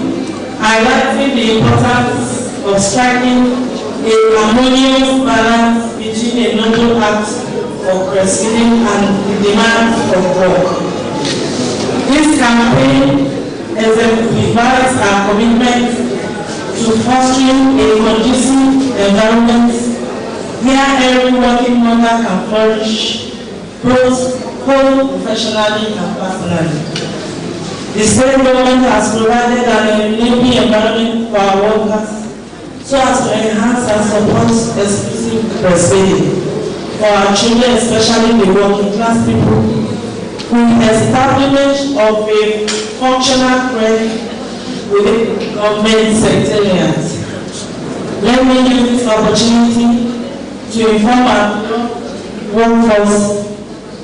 highlighting the importance of striking a harmonious balance between a noble act of breastfeeding and the demands of work. This campaign exemplifies our commitment to fostering a conducive environment where every working mother can flourish both professionally and personally. The state government has provided an enabling environment for our workers so as to enhance and support exclusive breastfeeding for our children, especially the working class people, with the establishment of a functional trend with government secretariat. Let me use this opportunity to inform our workforce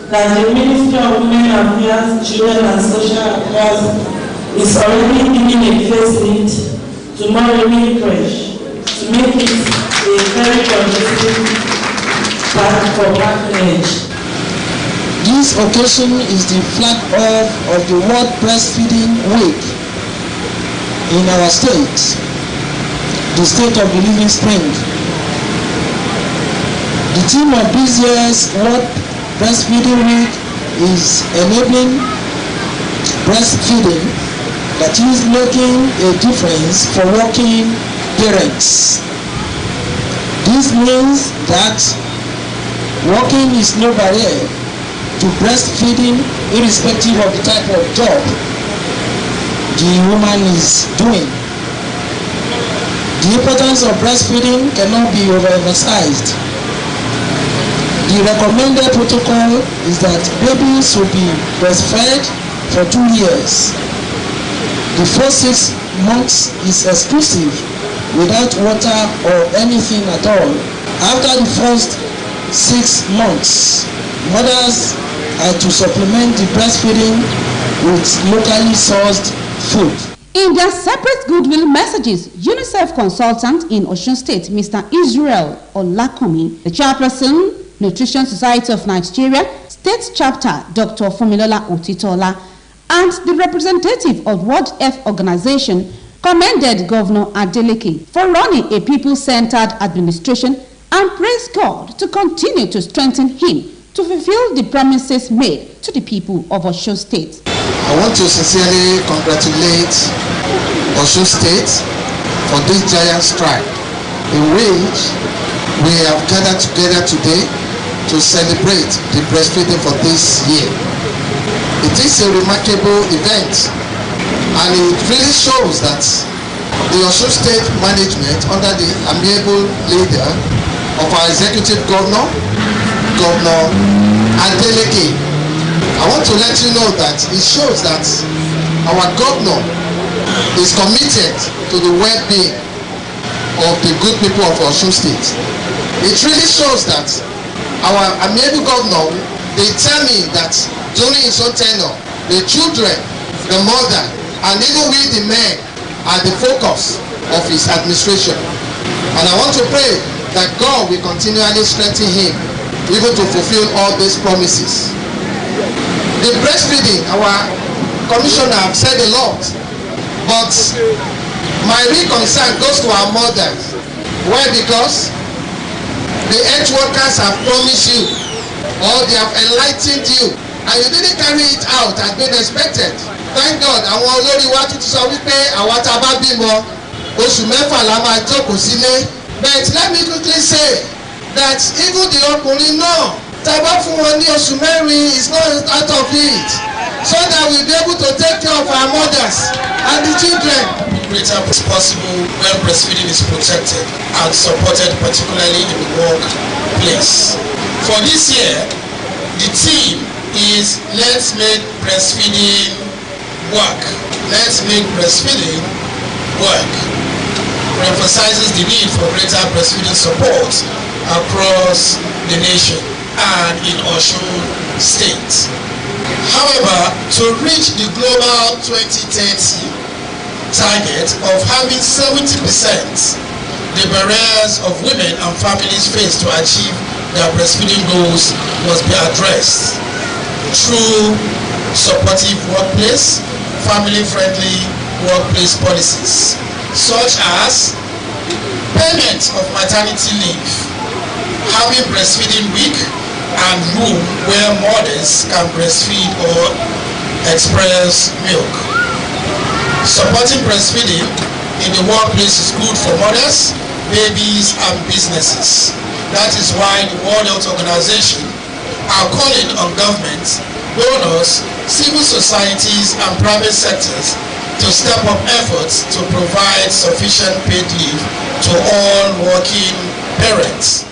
that the Ministry of Women Affairs, Children and Social Affairs is already giving a facelift to Moremi Creche to make it a very conducive path for patronage. This occasion is the flag off of the World Breastfeeding Week in our state, the state of the Living Spring. The theme of this year's World Breastfeeding Week is enabling breastfeeding, that is making a difference for working parents. This means that working is no barrier to breastfeeding, irrespective of the type of job the woman is doing. The importance of breastfeeding cannot be overemphasized. The recommended protocol is that babies will be breastfed for 2 years. The first 6 months is exclusive, without water or anything at all. After the first 6 months, mothers are to supplement the breastfeeding with locally sourced food. In their separate goodwill messages, UNICEF consultant in Osun State, Mr. Israel Olakunmi, the chairperson, Nutrition Society of Nigeria, State Chapter, Dr. Fumilola Otitola, and the representative of World Health Organization commended Governor Adeleke for running a people-centered administration and praised God to continue to strengthen him to fulfill the promises made to the people of Osun State. I want to sincerely congratulate Osun State for this giant strike in which we have gathered together today to celebrate the breastfeeding for this year. It is a remarkable event, and it really shows that the Osun State management, under the amiable leader of our executive governor, Governor Adeleke, I want to let you know that it shows that our governor is committed to the well-being of the good people of Osun State. It really shows that our amiable governor determined that during his own tenure, the children, the mother, and even we the men are the focus of his administration. And I want to pray that God will continually strengthen him even to fulfill all these promises. The breastfeeding, our commissioner have said a lot, but my real concern goes to our mothers. Why? Because the health workers have promised you, or they have enlightened you, and you didn't carry it out as been expected. Thank God, àwọn olórí wa tún ti sọ wípé àwa tá a bá bímọ oṣù mẹ́fà la máa jókòó sílé. But let me quickly say that even the ọkùnrin náà tá a bá fún wọn ní oṣù mẹ́rin is not out of it, so that we will be able to take care of our mothers and the children. Greater is possible when breastfeeding is protected and supported, particularly in the workplace. For this year, the theme is let's make breastfeeding work. Let's make breastfeeding work. It emphasizes the need for greater breastfeeding support across the nation and in Osun State. However, to reach the global 2030 target of having 70% the barriers of women and families face to achieve their breastfeeding goals must be addressed through supportive workplace, family-friendly workplace policies, such as payment of maternity leave, having breastfeeding week, and room where mothers can breastfeed or express milk. Supporting breastfeeding in the workplace is good for mothers, babies, and businesses. That is why the World Health Organization are calling on governments, donors, civil societies, and private sectors to step up efforts to provide sufficient paid leave to all working parents.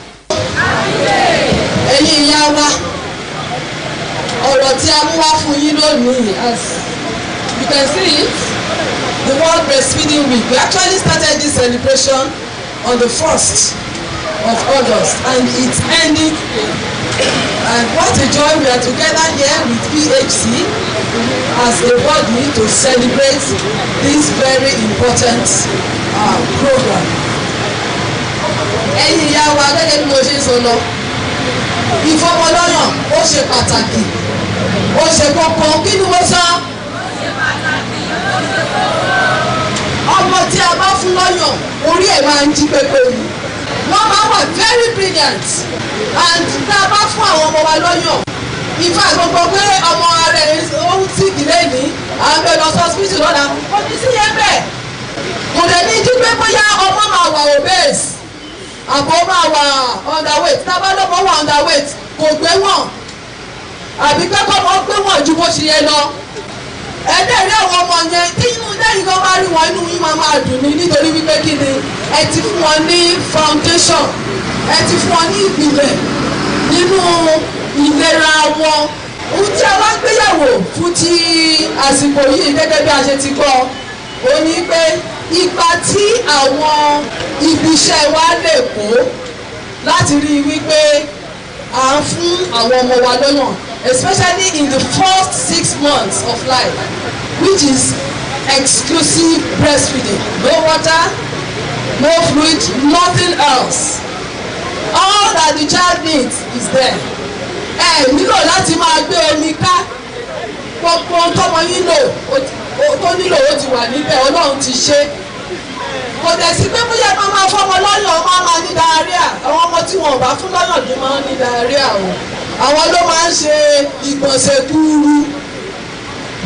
Ẹ̀yin ìyá wa, ọ̀rọ̀ tí a mú wá fún yín lónìí, as you can see it, the World Breastfeeding Week. We actually started this celebration on the 1st of August and it's ending. And what a joy, we are together here with PHC as a body to celebrate this very important program. Ẹ̀yin ìyá wa, gẹ́gẹ́ bí mo ṣe sọ lọ, ìfọmọlọ́yàn ó ṣe pàtàkì, ó ṣe kókó. Kí ni mo sọ? Ọmọ tí a bá fún lọ́yàn, orí ẹ̀ máa ń jí pépé ni. Wọ́n máa wà very brilliant and tá a bá fún àwọn ọmọ wa lọ́yàn, ìfà gbogbo pé ọmọ rẹ̀ ó ń tìkì lẹ́ni, à ń gbé lọ sí hospital lọ́la, kò ní sí yẹn bẹ́ẹ̀. Kò dẹ̀ ní jí pé bóyá ọmọ máa wà obese, àbọ̀ máa wà underweight, tá a bá lọ́mọ wà underweight, kò gbé wọ̀n, àbí pé kọ́mọ gbé wọ̀n ju bó ṣe yẹ lọ. Ẹ̀dẹ̀ rí àwọn ọmọ yẹn tí inú lẹ́yìn kan bá rí wọn inú yín máa dùn ní nítorí wípé kí ni ẹ ti fún wọn ní foundation, ẹ ti fún wọn ní ìpìlẹ̀ nínú ìlera wọn. Ohun tí a wá gbéyàwó fún ti àsìkò yìí gẹ́gẹ́ bí a ṣe ti gbọ́, ó ní pé ipa tí àwọn ibiṣẹ́ wa lè kó láti rí i wípé à ń fún àwọn ọmọ wa lọ́yàn, especially in the first 6 months of life, which is exclusive breastfeeding. No water, no fluid, nothing else. All that the child needs is there. Ẹ nílò láti máa gbé omi ká, gbogbo tọmọ yín lò tó nílò ó ti wà níbẹ̀, Ọlọ́run ti ṣe. Kò dẹ̀ sí pé bóyá máa fọmọ lọ́yàn ọmọ máa ní diarrhea. Àwọn ọmọ tí wọn ò bá fún lọ́yàn ní máa ń ní diarrhea o. Àwọn ló máa ń ṣe ìgbọ̀nsẹ̀ kúrú.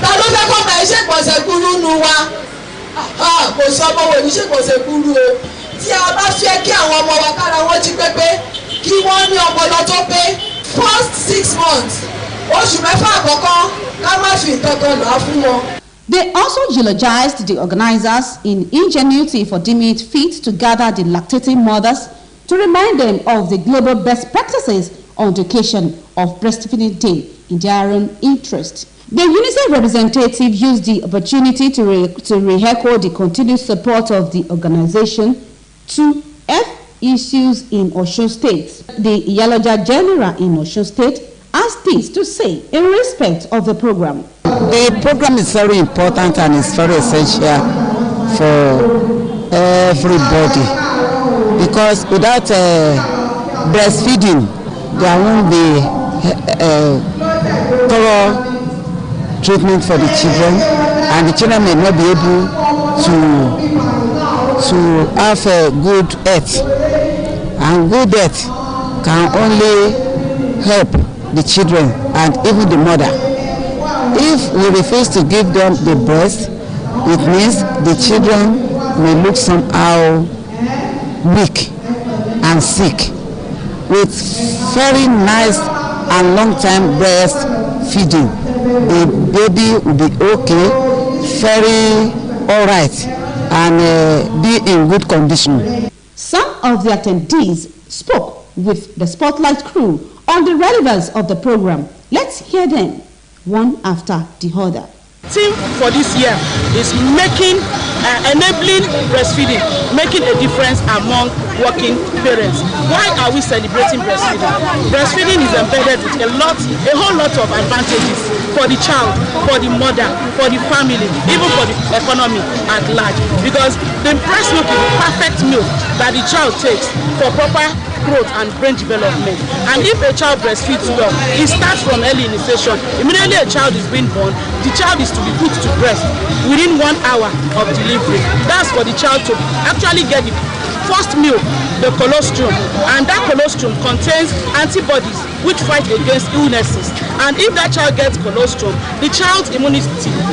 Ta ló fẹ́ kọ́ máa ṣe ìgbọ̀nsẹ̀ kúrú nu wa? Kò sọ ọmọ wò ní ṣe ìgbọ̀nsẹ̀ kúrú o. Tí a bá fẹ́ kí àwọn ọmọ wa kára wọn jí pépé, kí wọ́n ní ọpọlọ tó pé, first 6 months, oṣù mẹ́fà àkọ́kọ́, ká má fi nǹkan kan lọ́ fún wọn. They also eulogized the organizers in ingenuity for deeming it fit to gather the lactating mothers to remind them of the global best practices on the occasion of Breastfeeding Day in their own interest. The UNICEF representative used the opportunity to re-echo the continued support of the organization to F issues in Osun State. The Iyaloja General in Osun State has this to say in respect of the program. The program is very important and it's very essential for everybody because without breastfeeding there won't be thorough treatment for the children and the children may not be able to have a good health, and good health can only help the children and even the mother. If we refuse to give them the breast, it means the children may look somehow weak and sick. With very nice and long-time breastfeeding, the baby will be okay, very alright, and be in good condition. Some of the attendees spoke with the Spotlight crew on the relevance of the program. Let's hear them, one after the other. Theme for this year is enabling breastfeeding, making a difference among working parents. Why are we celebrating breastfeeding? Breastfeeding is embedded with a whole lot of advantages for the child, for the mother, for the family, even for the economy at large. Because the breast milk is the perfect milk that the child takes for proper growth and brain development. And if a child breastfeeds well, it starts from early initiation. Immediately a child is being born, the child is to be put to breast within 1 hour of delivery. That's for the child to actually get the first milk, the colostrum, and that colostrum contains antibodies which fight against illnesses. And if that child gets colostrum, the child's immunity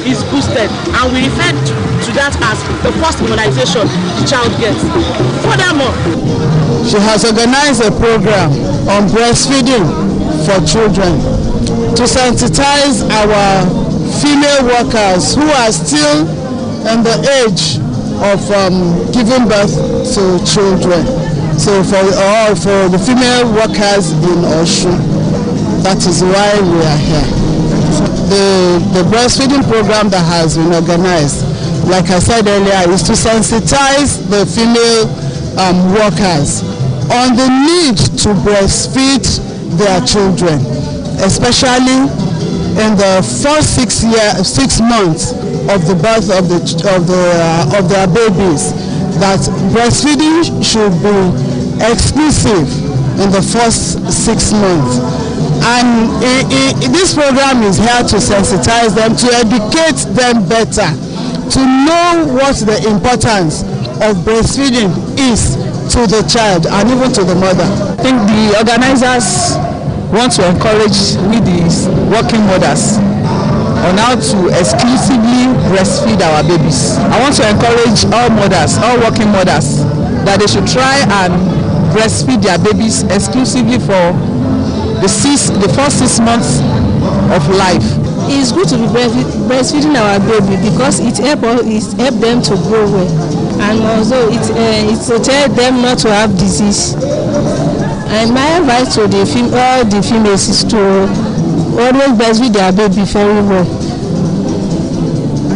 is boosted, and we refer to that as the first immunization the child gets. Furthermore, she has organized a program on breastfeeding for children to sensitize our female workers who are still in the age of giving birth to children. So for the female workers in Osun, that is why we are here. The breastfeeding program that has been organized, like I said earlier, is to sensitize the female workers on the need to breastfeed their children, especially in the first 6 months of the birth of their babies. That breastfeeding should be exclusive in the first 6 months. And this program is here to sensitize them, to educate them better, to know what the importance of breastfeeding is to the child and even to the mother. I think the organizers want to encourage the working mothers on how to exclusively breastfeed our babies. I want to encourage all mothers, all working mothers, that they should try and breastfeed their babies exclusively for the first 6 months of life. It's good to be breastfeeding our baby because it helps them to grow well, and also it will tell them not to have disease. And my advice to all the females is to always breastfeed their baby very well.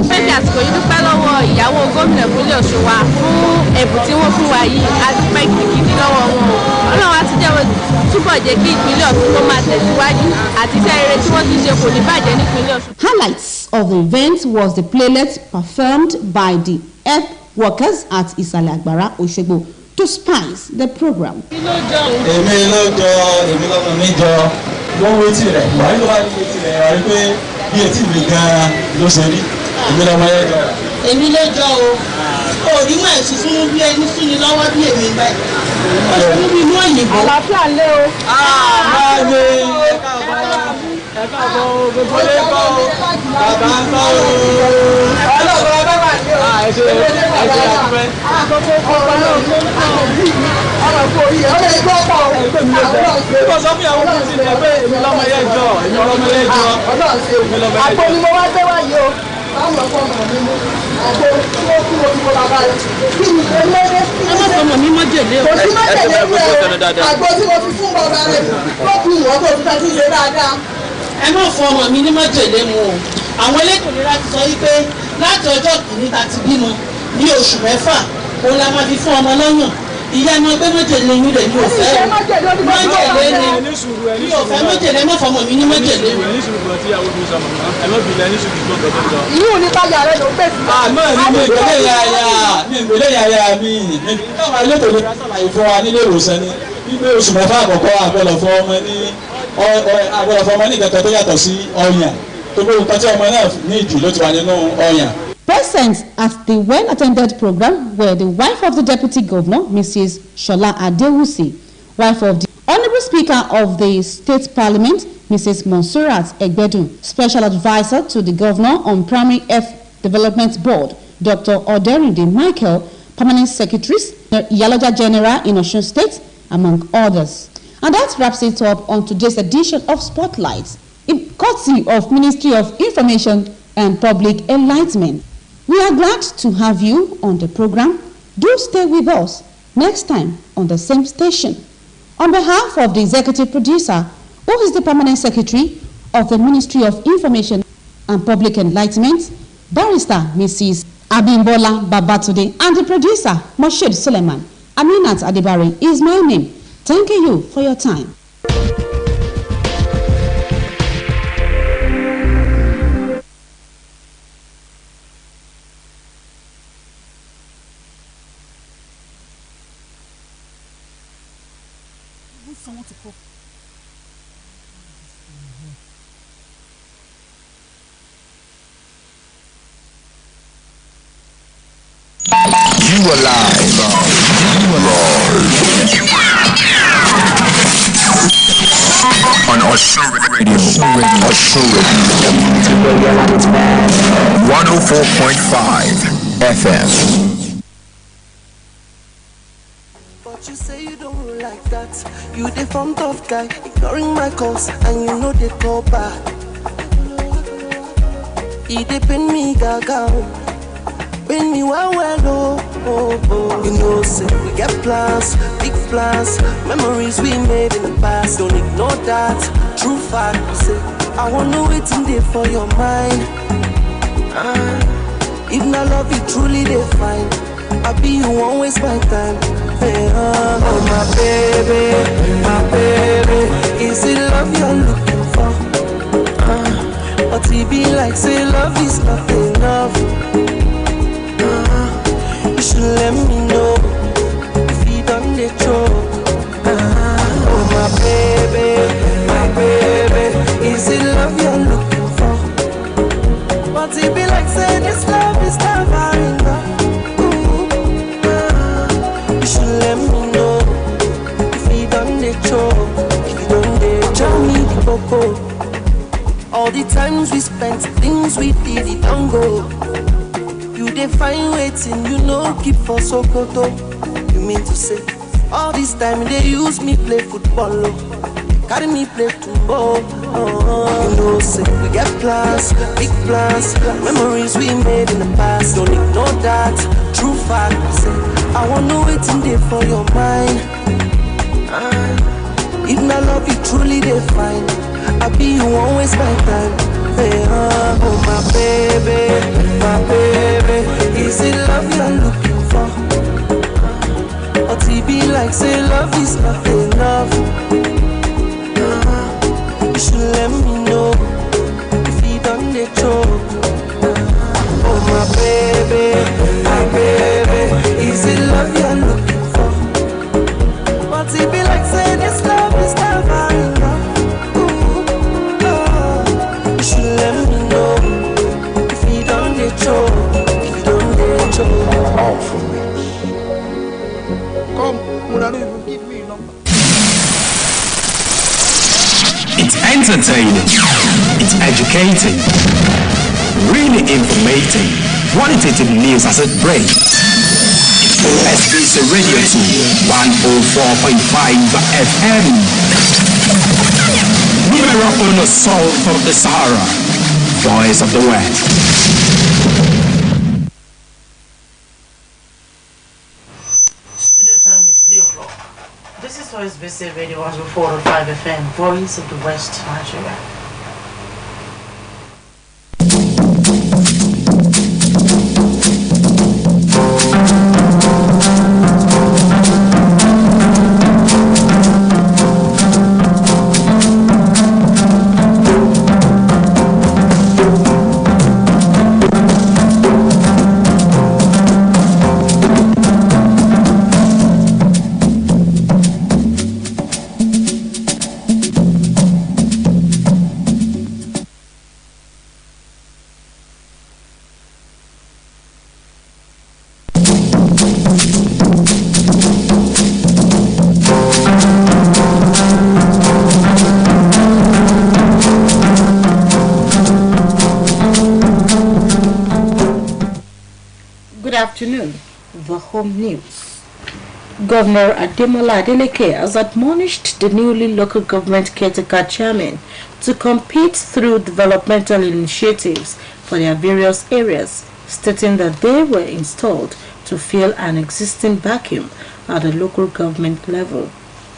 Fẹ́ẹ̀dì àsìkò yìí dúpẹ́ lọ́wọ́ ìyàwó gómìnà ìpínlẹ̀ Ọ̀ṣun wa fún ẹ̀bùn tí wọ́n fún wa yìí, a dúpẹ́ gidigidi lọ́wọ́ wọn. Ọlọ́run á ti jẹ́ túbọ̀ jẹ́ kí ìpínlẹ̀ Ọ̀ṣun tó máa tẹ̀síwájú àti iṣẹ́ rere tí wọ́n ti ṣe kò ní bàjẹ́ nípínlẹ̀ Ọ̀ṣun. Highlights of the event was the playlet performed by the health workers at Ìsàlẹ̀ Àgbàrá, Òṣogbo to spice the program. Èmi lọ́mọ mi jọ wọ́n wé tì rẹ̀ wàá ló wá ní etí rẹ̀ wàá rí pé bí etí mi gan-an ló ṣe rí èmi lọ́mọ yẹn jọ. Èmi ló jọ o òní mọ̀ ẹ̀sùn fún bí ẹni fún ni lọ́wọ́ bí èmi báyìí. Fún mi inú òyìnbó. Àlàáfíà lé o. Báyìí ẹ̀ka àbọ̀ gbogbo lé kọ́ o bàbá ń kọ́ o. Ọlọ́run bá wà ní o. Ẹ̀ṣẹ̀ àdúpẹ́. Àkókò ọ̀pọ̀ náà ló ń kọ́ ọ̀rọ̀ kò yẹ ọ́ lè gbọ́ pọ̀ o. Bí sọ fún ìyàwó mi sí ni ẹ pé èmi lọ́mọ yẹn jọ èmi lọ́mọ yẹn jọ. Ọlọ́run ṣe o. Àgbo ni mo wá gbé wáyé o. Báwo ọkọ ọmọ mi mú? Àgbo tí ó kú ojú bàbá rẹ̀. Kí ni eléyé sí ilé? Ẹ má fọmọ mi mọ́ jèlé o. Kò sí má jèlé o. Àgbo tí mo fi fún bàbá rẹ̀ ló kú ìwọ́n tó fi tẹ́tí ṣe dáadáa. Ẹ má fọ ọmọ mi ní májèlé mu o. Àwọn elétò ìlera ti sọ wípé láti ọjọ́ kìíní ta ti bímọ ní oṣù mẹ́fà òun la máa fi fún ọmọ lọ́yàn. Ìyá ẹni ọgbẹ́ májèlé yín rẹ̀ ní òfẹ́ o. Májèlé ni mi ò fẹ́ májèlé má fọmọ mi ní májèlé mi. Yíò ní báyà rẹ̀ ló gbèsè. Àmọ́ mi ìgbélé yàyà mi. Káwọn elétò ìlera sàlàyé fún wa nílé ìwòsàn ni wípé oṣù mẹ́fà àkọ́kọ́ àgbẹ̀lọ̀ fún ọmọ ní ìkẹ́kẹ́ tó yàtọ̀ sí ọyàn tó gbé nǹkan tí ọmọ náà ní ìjù ló ti wà nínú ọyàn. Present at the well-attended program were the wife of the Deputy Governor, Mrs. Shola Adewusi, wife of the Honorable Speaker of the State Parliament, Mrs. Monsurat Egbedun, Special Advisor to the Governor on Primary Health Development Board, Dr. Oderinde Michael, Permanent Secretaries, Iyaloja General in Osun State, among others. And that wraps it up on today's edition of Spotlight, courtesy of Ministry of Information and Public Enlightenment. We are glad to have you on the program. Do stay with us next time on the same station. On behalf of the executive producer, who is the Permanent Secretary of the Ministry of Information and Public Enlightenment, Barrister Mrs. Abimbola Babatude, and the producer, Moshid Suleiman, Aminat Adibari is my name. Thank you for your time. You alive. On Osho Radio. 104.5 FM. But you say you don't like that. You the form tough guy, ignoring my calls, and you know they call back. He dey pain me gaga, pain me well, oh. You know, say we get plans, big plans, memories we made in the past. Don't ignore that, true fact. You say I wanna wait in there for your mind. If not love you truly define, I be you won't waste my time. Hey, oh my baby, is it love you're looking for? But it be like say love is not enough. You should let me know if you done the job. Oh my baby, is it love you're looking for? But it be like say this love is never enough. You should let me know if you done the job. If you done the job, me the coco. All the times we spent, things we did, it don't go. You define waiting, you know, keep for Sokoto. You mean to say, all this time they use me play football, carry me play football. You know, say, we get plans, big plans, memories we made in the past. Don't ignore that, true fact. Say, I wanna wait in there for your mind. If not love you truly define, I be you won't waste my time. Hey, oh my baby, is it love you're looking for? Or it be like say love is not enough. You should let me know if you done the job. Oh my baby, is it love you're looking for? But it be like say this love is never enough. All for me. Come, don't even give me a number. It's entertaining. It's educating. Really informating. Qualitative news as it breaks. It's OSBC Radio 2 104.5 FM. Numero uno soul from the Sahara. Voice of the West. Time is 3 o'clock. This is OSBC Radio 104.5 FM, Voice of the West, Nigeria. Afternoon, the home news. Governor Ademola Adeleke has admonished the newly local government caretaker chairman to compete through developmental initiatives for their various areas, stating that they were installed to fill an existing vacuum at the local government level.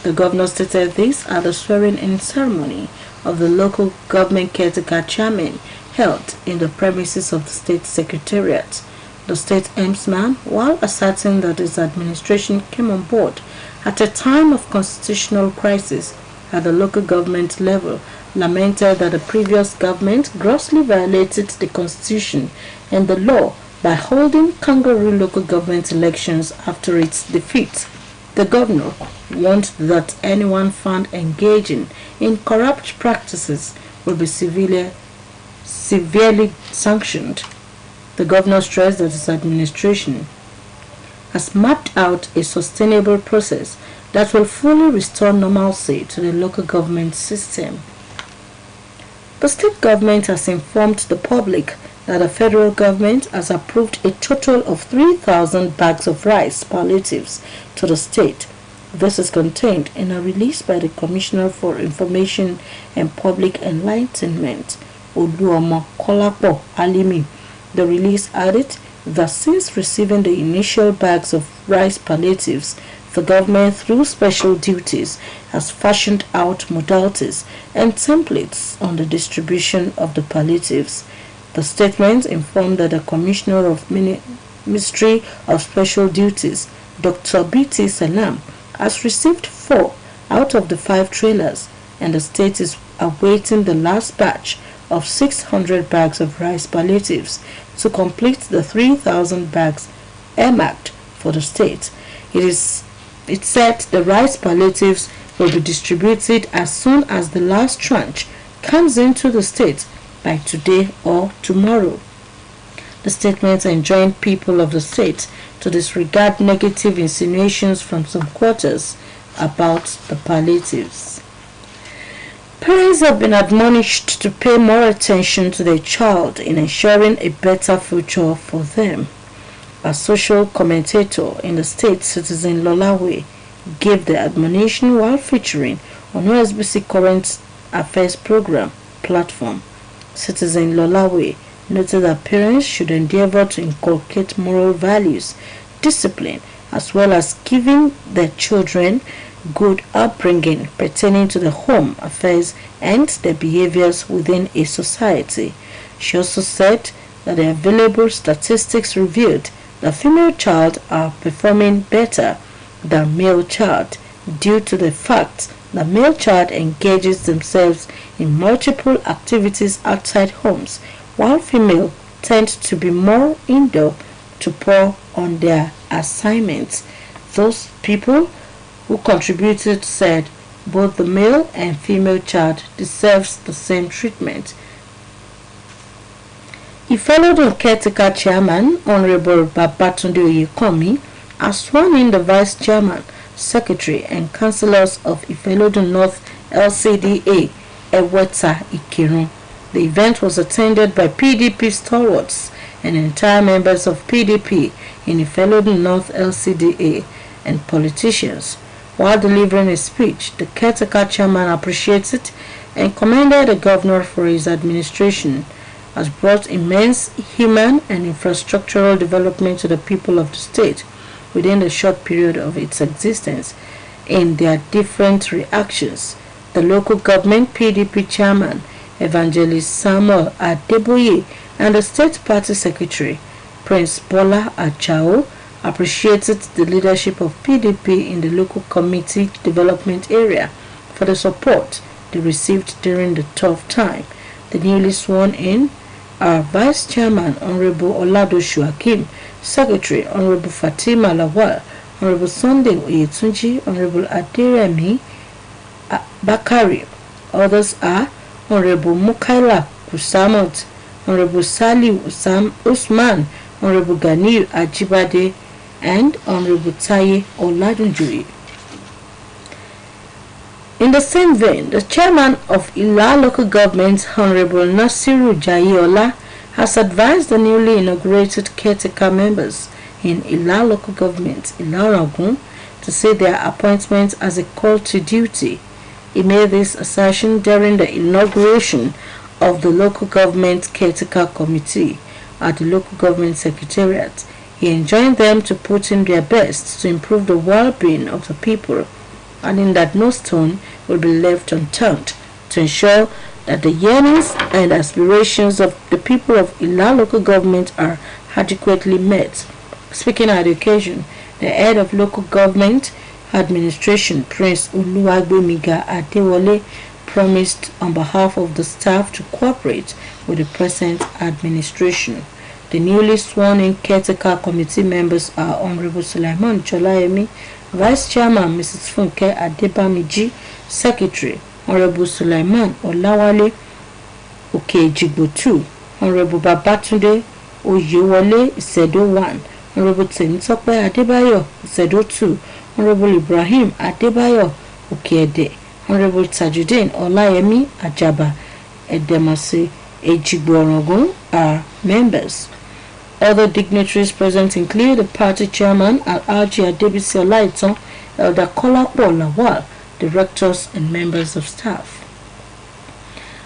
The governor stated this at the swearing-in ceremony of the local government caretaker chairman held in the premises of the state secretariat. The state aims-man, while asserting that his administration came on board at a time of constitutional crisis at the local government level, lamented that the previous government grossly violated the constitution and the law by holding kangaroo local government elections after its defeat. The governor warned that anyone found engaging in corrupt practices will be severely sanctioned. The governor stressed that his administration has mapped out a sustainable process that will fully restore normalcy to the local government system. The state government has informed the public that the federal government has approved a total of 3,000 bags of rice palliatives to the state. This is contained in a release by the Commissioner for Information and Public Enlightenment, Oluomo Kolapo Alimi. The release added that since receiving the initial bags of rice palliatives, the government, through special duties, has fashioned out modalities and templates on the distribution of the palliatives. The statement informed that the Commissioner of Ministry of Special Duties, Dr. B.T. Salam, has received 4 out of the 5 trailers, and the state is awaiting the last batch of 600 bags of rice palliatives to complete the 3,000 bags earmarked for the state. It said the rice palliatives will be distributed as soon as the last tranche comes into the state by today or tomorrow. The statement enjoined people of the state to disregard negative insinuations from some quarters about the palliatives. Parents have been admonished to pay more attention to their child in ensuring a better future for them. A social commentator in the state, Citizen Lolawe, gave the admonition while featuring on OSBC Current Affairs program platform. Citizen Lolawe noted that parents should endeavor to inculcate moral values, discipline, as well as giving their children good upbringing pertaining to the home affairs and their behaviors within a society. She also said that the available statistics revealed that female child are performing better than male child due to the fact that male child engages themselves in multiple activities outside homes, while female tend to be more indoor to pour on their assignments. Those people who contributed said both the male and female child deserves the same treatment. He followed on caretaker chairman, Honorable Babatunde Oyekomi, as sworn in the vice chairman, secretary and councillors of Ifelodun North LCDA, Eweta Ikirun. The event was attended by PDP stalwarts and entire members of PDP in Ifelodun North LCDA and politicians. While delivering a speech, the caretaker chairman appreciated and commended the governor for his administration, has brought immense human and infrastructural development to the people of the state within the short period of its existence. In their different reactions, the local government PDP chairman, Evangelist Samuel Adeboye, and the state party secretary, Prince Bola Achao, appreciated the leadership of PDP in the local committee development area for the support they received during the tough time. The newly sworn in are Vice Chairman Honorable Oladoshu Hakim, Secretary Honorable Fatima Lawal, Honorable Sunday Oyetunji, Honorable Aderemi Bakari. Others are Honorable Mukaila Kusamot, Honorable Sali Usman, Honorable Ganiu Ajibade, and Honorable Taye Oladunjoye. In the same vein, the chairman of Ila local government, Honorable Nasiru Jayola, has advised the newly inaugurated caretaker members in Ila local government, Ila Rangun, to see their appointment as a call to duty. He made this assertion during the inauguration of the local government caretaker committee at the local government secretariat. He enjoined them to put in their best to improve the well-being of the people, adding that no stone will be left unturned to ensure that the yearnings and aspirations of the people of Ila local government are adequately met. Speaking at the occasion, the head of local government administration, Prince Oluwagbemiga Adewale, promised on behalf of the staff to cooperate with the present administration. The newly sworn-in caretaker committee members are Honorable Sulaiman Cholayemi, Vice Chairman Mrs. Funke Adebamiji, Secretary Honorable Sulaiman Olawale Okejigbo 2, Honorable Babatunde Oyewole Isedo 1, Honorable Temitope Adebayo, Zedo 2, Honorable Ibrahim Adebayo, Okede, Honorable Tajuddin Olayemi Ajaba, Edemase Ejigbo are members. Other dignitaries present include the party chairman Alhaji Adebisi Olaitan, Elder Kolapo Lawal, directors and members of staff.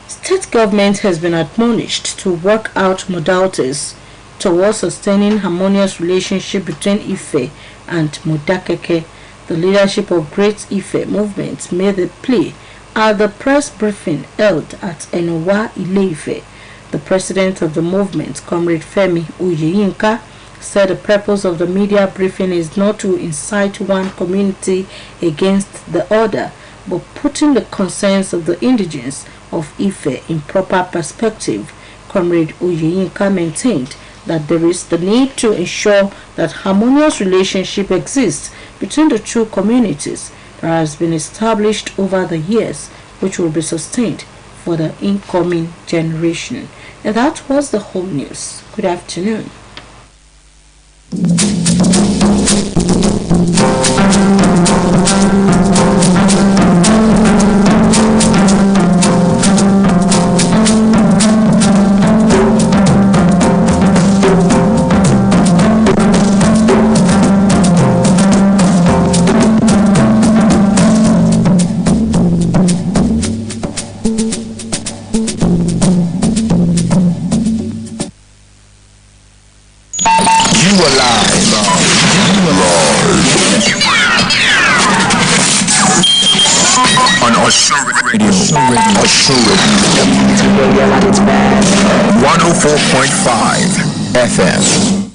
State government has been admonished to work out modalities towards sustaining harmonious relationship between Ife and Modakeke. The leadership of Great Ife movement made the plea at the press briefing held at Enowa Ile-Ife. The president of the movement, Comrade Femi Oyeyinka, said the purpose of the media briefing is not to incite one community against the other, but putting the concerns of the indigents of Ife in proper perspective. Comrade Oyeyinka maintained that there is the need to ensure that harmonious relationship exists between the two communities that has been established over the years, which will be sustained for the incoming generation. And that was the whole news. Good afternoon. Radio 104.5 FM.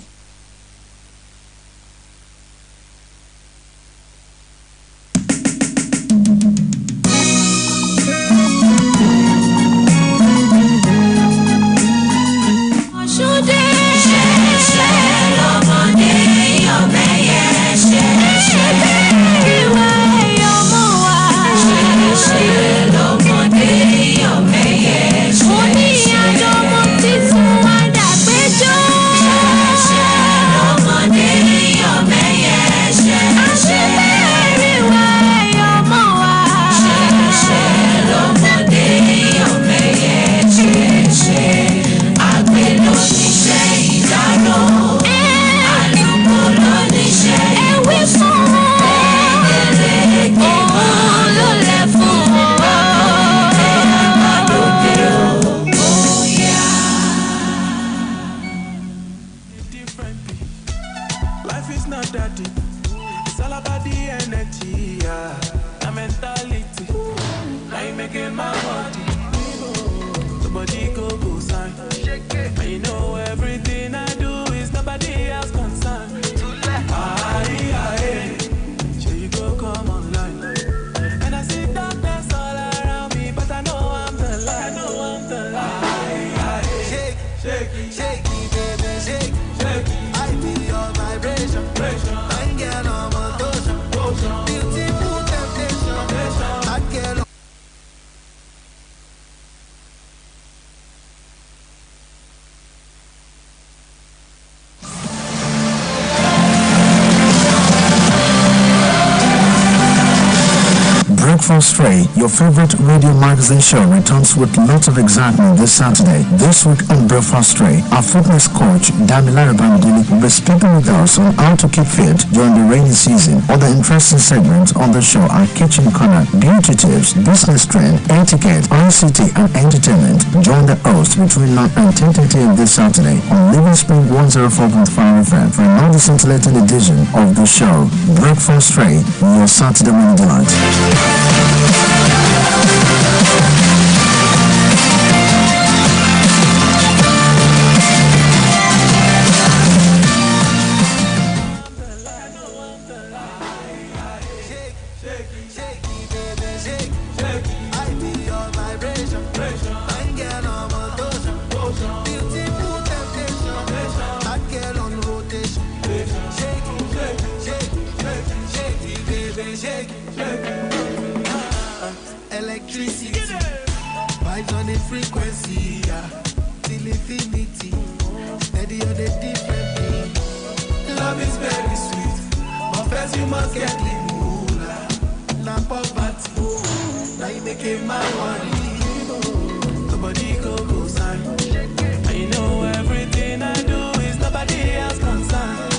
Stray, your favorite radio magazine show returns with lots of excitement this Saturday. This week on Breakfast Stray, our fitness coach, Damilare Bamidini, will be speaking with us on how to keep fit during the rainy season. Other interesting segments on the show are Kitchen Corner, Beauty Tips, Business Trend, Etiquette, ICT, and Entertainment. Join the host between 9 and 10:30 this Saturday on Living Spring 104.5 FM for another scintillating edition of the show. Breakfast Stray, your Saturday morning delight. love is very sweet, but first you must get the moolah. Na poverty, now you make it my money. Nobody go sign. I know everything I do is nobody else concerned.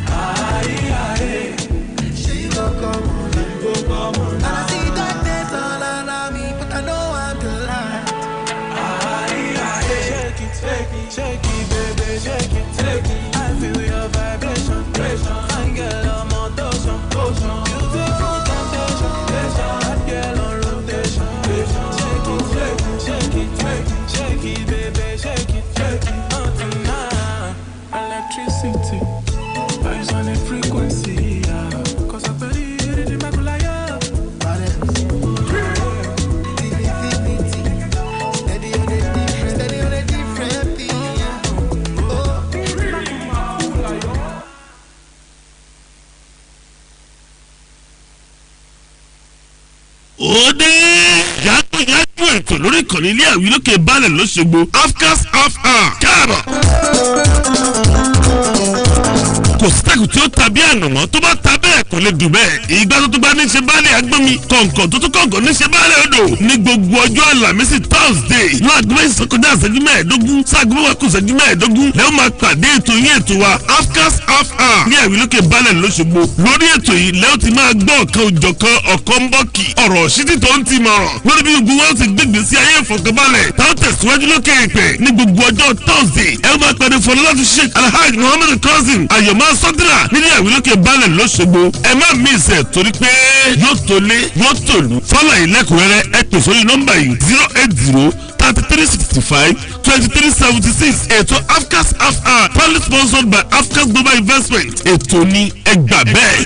Aye, she go come on, and I see darkness all around me, but I know I'm the light. Aye, shake it, baby, shake it, take it. I feel your vibration, fine girl, I'm on ocean. Beautiful temptation, hot girl on rotation. Shake it, baby, shake it, on tonight. Electricity, vibes on a frequency, yeah. Cause I believe in the Makulaya. Steady on a different thing, yeah. Òde yàtọ̀ ètò lórí ìkànnì ilé àwí lókè balẹ̀ lọ́sọ̀gbọ̀ afcas káàbọ̀. Kò sítẹ́kù tí ó tàbí ànàmọ́ tó bá ta bẹ́ẹ̀ kò lè dùn bẹ́ẹ̀. Ìgbà tó bá ní ṣe báálẹ̀ agbọ́mi kọ̀ǹkọ̀ tó kọ̀ǹkọ̀ ní ṣe báálẹ̀ odò ní gbogbo ọjọ́ àlàmísì Thursday láago mẹ́sàn-án kọjá ìṣẹ́jú mẹ́ẹ̀ẹ́dógún sáago mẹ́wàá kù ìṣẹ́jú mẹ́ẹ̀ẹ́dógún lẹ́wọ́n máa pàdé ètò yín ètò wa afcas ní àwí lókè balẹ̀ lọ́sọ̀gbọ̀. Lórí ètò yìí lẹ́wọ́n ti máa gbọ́ ọ̀kan òjọ̀kan ọ̀kan ń bọ́kì ọ̀rọ̀ ṣítì tó ń ti mọ̀ràn lórí bí gbogbo wọn ti gbégbé sí ayé ìfọ̀kànbalẹ̀ táwọn tẹ̀síwájú lókè ìpè ní gbogbo ọjọ́ Thursday ẹ máa pàdé fọlọ́láti Sheikh Alhaji Muhammad Cousin Ayọ̀mọ́ Sọ́dúnrà nílé àwí lókè balẹ̀ lọ́sọ̀gbọ̀. Ẹ má miss ẹ̀ torí pé yóò tó lé yóò tó lù fọ́lá ìlẹ́kùnrẹ́rẹ́ ẹ pè sórí nọ́mbà yìí 080-3365-2376 ètò afcas proudly sponsored by Afcas Global Investment ètò ní ẹgbà bẹ́ẹ̀.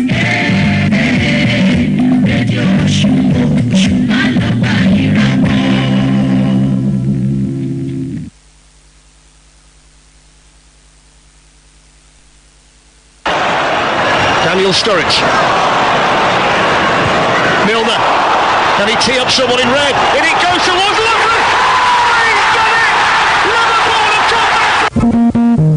Yeah. Sturridge. Milner. Can he tee up someone in red? In it goes towards Lovren! He's done it! Liverpool have come back!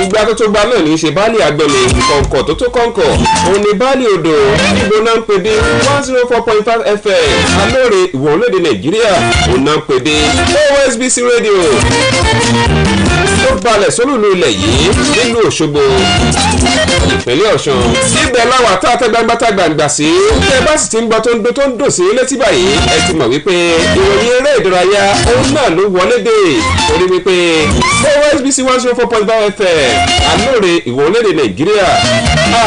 ìgbà tó tó gba náà ní í ṣe báàlì àgbẹ̀lẹ̀ kọ̀ǹkọ̀ tó tó kọ̀ǹkọ̀ òun ni báàlì odò níbo náà ń pè dé 104.5 FM alóore ìwọ̀ orílẹ̀-èdè nàìjíríà òun náà ń pè dé OSBC radio tó balẹ̀ sólùlù ilẹ̀ yìí nílùú òṣogbo ìpínlẹ̀ ọ̀ṣun ibẹ̀ láwà tá a tẹ́ gbangba sí tẹ́ bá sì ti ń gbọ́ tó ń dùn sí létí báyìí ẹ ti mọ̀ wípé ìròyìn eré ìdárayá òun náà ló wọlé dé torí wípé OSBC 104.5 FM alóore ìwọ̀ orílẹ̀-èdè nàìjíríà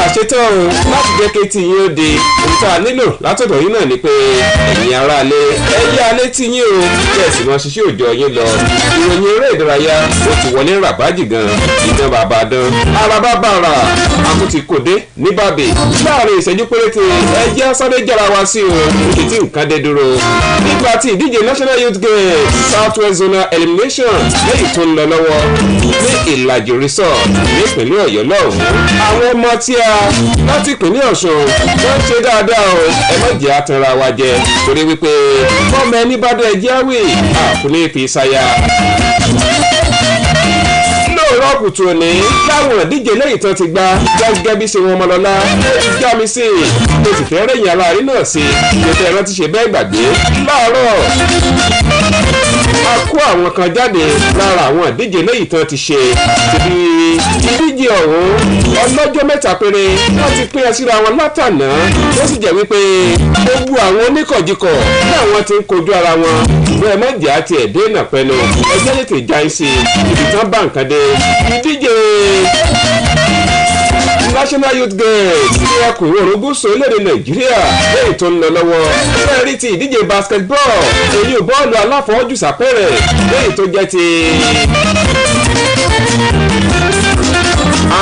àṣetán o láti jẹ́ kí tí yín ó di ohun tá a nílò látọ̀dọ̀ yín náà ni pé ẹ̀yin aráalé ẹ̀yẹ alẹ́ tí yín o bẹ́ẹ̀ sì máa ṣiṣẹ́ òòjọ́ yín lọ ìròyìn eré ìdárayá ó ti wọlé ràbájì gan ìdán bàbá dán araba bàrà àtúntì kòdé ní bàbè láàrin ìṣẹ́jú péréte ẹjẹ́ sáré jára wá sí o níbi tí nǹkan dé dúró nígbà tí ìdíje National Youth Games South West Zonal Elimination lẹ́yìn tó ń lọ lọ́wọ́ ní ìlàjì resort nípínlẹ̀ ọ̀yọ́ lọ́hùn àwọn ọmọ tí a láti ìpínlẹ̀ ọ̀ṣun wọ́n ṣe dáadáa o ẹ má jẹ́ àtàrà wa jẹ torí wípé ọmọ ẹni bá dẹ̀ jẹ́ àwì àkúnlé fi ṣayá lóòrọ̀ kùtù òní láwọn ìdíje lẹ́yìn tán ti gbá gẹ́gẹ́ bí ṣe wọn ọmọlọ́lá já mi sí mo sì fẹ́ rẹ̀yìn aláàrí náà sí mo fẹ́ rántí ṣe bẹ́ẹ̀ gbàgbé láàárọ̀ a kó àwọn kan jáde lára àwọn ìdíje lẹ́yìn tán ti ṣe síbi ìdíje ọ̀hún ọlọ́jọ́ mẹ́ta péré wọ́n ti pín síra wọn látànà ó sì jẹ́ wípé gbogbo àwọn oníkọ̀jikọ̀ ní àwọn ti ń kojú ara wọn bẹ́ẹ̀ mọ̀jẹ̀ àti ẹ̀dẹ́ náà pẹ́nu ẹgbẹ́ tètè já ń sí ibi tán bá nǹkan dé ìdíje National Youth Games ní ẹkùnrin òrùn gúúsù orílẹ̀-èdè nàìjíríà lẹ́yìn tó ń lọ lọ́wọ́ fẹ́ẹ́ rí ti ìdíje basketball èyí bọ́ọ̀lù aláfọwọ́jù sápẹ́rẹ̀ lẹ́yìn tó jẹ́ ti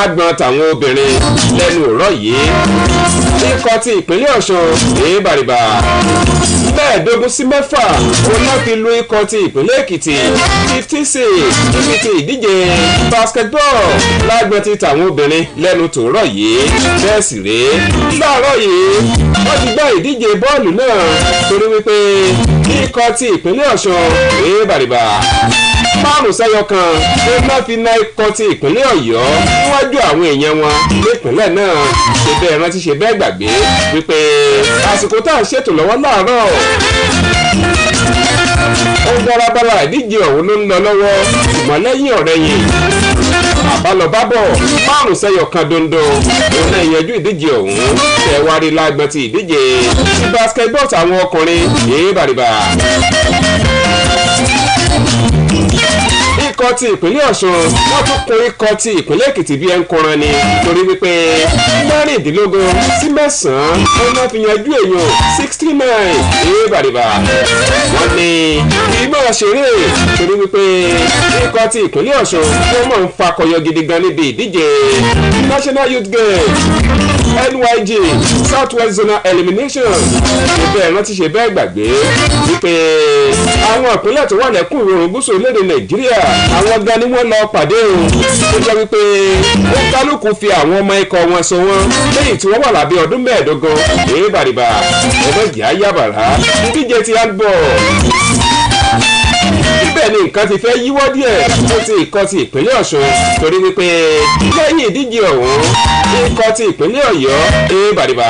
agbọn tàwọn obìnrin lẹ́nu ọ̀rọ̀ yìí ikọ̀ ti ìpínlẹ̀ ọ̀ṣun ní bàrìbà 15 sí 6 òun náà fi lu ikọ̀ ti ìpínlẹ̀ èkìtì 56 níbi ti ìdíje basketball lágbọn ti tàwọn obìnrin lẹ́nu tòórọ̀ yìí bẹ́ẹ̀ sì rèé láàárọ̀ yìí wọ́n ti gbá ìdíje bọ́ọ̀lù náà torí wípé ikọ̀ ti ìpínlẹ̀ ọ̀ṣun ní bàrìbà 5-1 ó má fi ná ikọ̀ ti ìpínlẹ̀ ọ̀yọ́ níwájú àwọn èèyàn wọn nípínlẹ̀ náà ṣe bẹ́ẹ̀ rántí ṣe bẹ́ẹ̀ gbàgbé wípé àsìkò tá à ń ṣètò lọ́wọ́ láàárọ̀ ó gbárabára ìdíje ọ̀hún ló ń lọ lọ́wọ́ ṣùgbọ́n lẹ́yìn ọ̀rẹ́yìn àbálọ̀bábọ̀ 5-1 dondo òun náà ìyẹjú ìdíje ọ̀hún tẹ̀wárí lágbọ́n ti ìdíje ti basketball táwọn ọkùnrin èé bàrìbà ikọ̀ ti ìpínlẹ̀ ọ̀ṣun wọ́n tún kún ikọ̀ ti ìpínlẹ̀ èkìtì bí ẹ ń kọran ni torí wípé 16 sí 9 wọ́n náà fi yanjú èèyàn 69 èé bàrìbà wọ́n ní ìmọ̀ ṣeré torí wípé ikọ̀ ti ìpínlẹ̀ ọ̀ṣun wọ́n mọ̀ ń fakọyọ gidi gan níbi ìdíje National Youth Games NYG South West Zonal Elimination ṣe bẹ́ẹ̀ rántí ṣe bẹ́ẹ̀ gbàgbé wípé àwọn ìpínlẹ̀ tó wà lẹ́kùn ìrọ̀rùn gúúsù orílẹ̀-èdè nàìjíríà àwọn gan ni wọ́n lọ pàdé o ó jẹ́ wípé ó kálukú fi àwọn ọmọ ikọ̀ wọn so wọn lẹ́yìn tí wọ́n wà lábẹ́ ọdún 15 èé bàrìbà ẹgbẹ́jì ayábàrá ìdíje ti handball níbẹ̀ ni nǹkan ti fẹ́ yíwọ́ díẹ̀ tó ti ikọ̀ ti ìpínlẹ̀ ọ̀ṣun torí wípé lẹ́yìn ìdíje ọ̀hún ikọ̀ ti ìpínlẹ̀ ọ̀yọ́ èé bàrìbà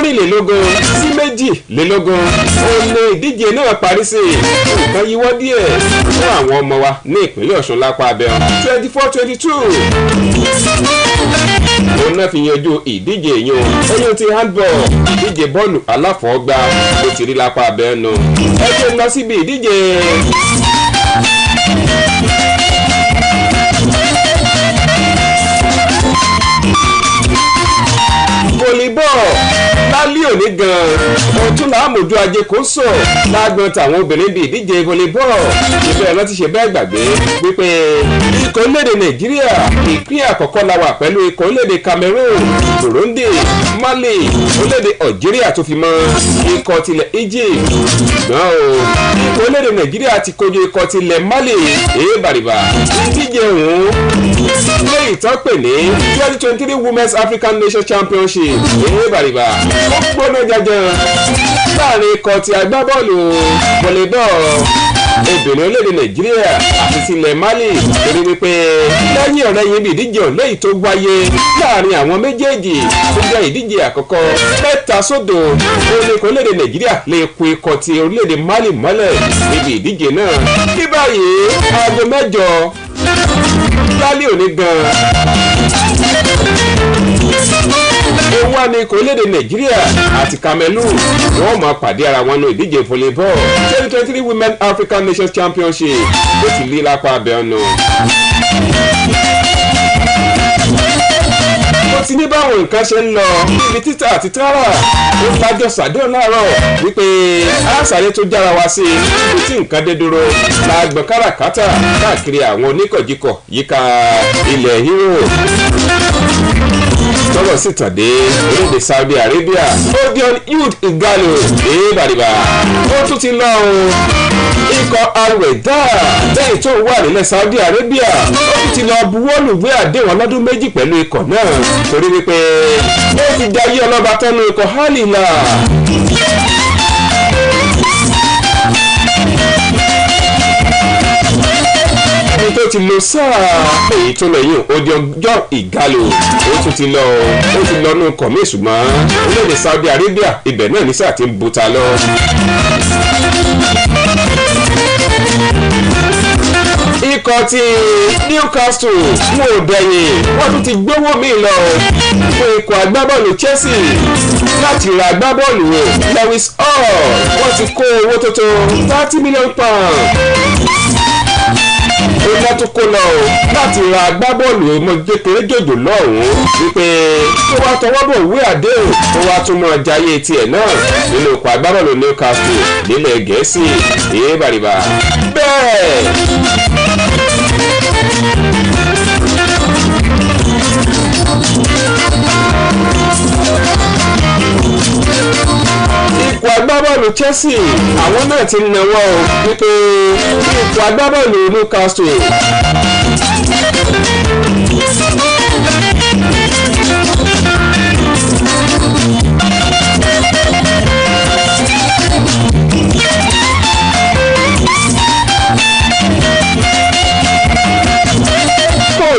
24 sí 22 òun ni ìdíje náà parí sí nǹkan yíwọ́ díẹ̀ fún àwọn ọmọ wa ní ìpínlẹ̀ ọ̀ṣun lápá abẹ́hùn 24-22 òun náà fi yanjú ìdíje ẹ̀yìn ti handball ìdíje bọ́ọ̀lù aláfọwọ́gbá ló ti rí lápá abẹ́nu ẹjẹ́ lọ síbi ìdíje volleyball lálẹ́ òní gan-an ọtún làámójú ajé kò sọ lágbọn tàwọn obìnrin bíi ìdíje volleyball ìbẹ̀rẹ̀ náà ti ṣe bẹ́ẹ̀ gbàgbé wípé ikọ̀ orílẹ̀-èdè nàìjíríà ìpín àkọ́kọ́ la wà pẹ̀lú ikọ̀ orílẹ̀-èdè cameroon burundi mali orílẹ̀-èdè algeria tó fi mọ́ ikọ̀ tilẹ̀ egypt ṣùgbọ́n o ikọ̀ orílẹ̀-èdè nàìjíríà ti kojú ikọ̀ tilẹ̀ mali bàrìbà ìdíje òun lẹ́yìn tán pè ní 2023 women's african nation championship bàrìbà ó gbóná janjan láàrin ikọ̀ ti agbábọ́ọ̀lù volleyball obìnrin orílẹ̀-èdè nàìjíríà àti tilẹ̀ mali torí wípé lẹ́yìn ọ̀rẹ́ yìí bí ìdíje ọ̀lẹ́yìn tó wáyé láàrin àwọn méjèèjì tó jẹ́ ìdíje àkọ́kọ́ 3-0 oníkọ̀ orílẹ̀-èdè nàìjíríà lè kó ikọ̀ ti orílẹ̀-èdè mali mọ́lẹ̀ níbi ìdíje náà ní báyìí aago 8 lálẹ́ òní gan-an ó wá ní ikọ̀ orílẹ̀-èdè nàìjíríà àti cameroon wọ́n máa pàdé ara wọn ní ìdíje volleyball 2023 women african nations championship ó ti lé lápá abẹ́ ọ̀nà. ó ti ní báwọn nǹkan ṣe ń lọ níbi títà àti tààrà ó lájọ sàdéhùn láàárọ̀ wípé àṣàyẹ tó jára wá sí ibi tí nǹkan dé dúró lágbọ̀n káràkátà káàkiri àwọn oníkọ̀jíkọ̀ yíká ilẹ̀ Europe tọ́lọ̀ sì tàn dé orílẹ̀-èdè Saudi Arabia odion yud igalo bàrìbà ó tún ti lọ ikọ̀ alweda lẹ́yìn tó wà nílẹ̀ Saudi Arabia ó tún ti lọ buwọ́lùwé àdéhùn ọlọ́dún méjì pẹ̀lú ikọ̀ náà torí wípé ó ti jayé ọlọ́ba tọ́nu ikọ̀ halila. tó ti lo sáà èyí tó lẹ́yìn odi ọjọ́ ìgalò ó tún ti lọ nù kọ̀mí ṣùgbọ́n orílẹ̀-èdè Saudi Arabia ibẹ̀ náà ní sáà ti ń buta lọ. ikọ̀ ti Newcastle wọn ò dẹ̀yìn wọ́n tún ti gbówó míì lọ fún ikọ̀ agbábọ́ọ̀lù Chelsea láti ra agbábọ́ọ̀lù Lewis Hall wọ́n ti kó owó tó tó £30 million iná tó kó lọ o láti ra agbábọ́ọ̀lù ọmọ kékeré jòjò lọ́hùn-ún wípé tó wá tọwọ́ bọ̀ wí àdéhùn tó wá tún mọ́ jayé tiẹ̀ náà nínú ikọ̀ agbábọ́ọ̀lù Newcastle nílẹ̀ Gẹ̀ẹ́sì bàrìbà bẹ́ẹ̀. ikọ̀ agbábọ́ọ̀lù Chelsea àwọn náà ti náwó wípé ikọ̀ agbábọ́ọ̀lù Newcastle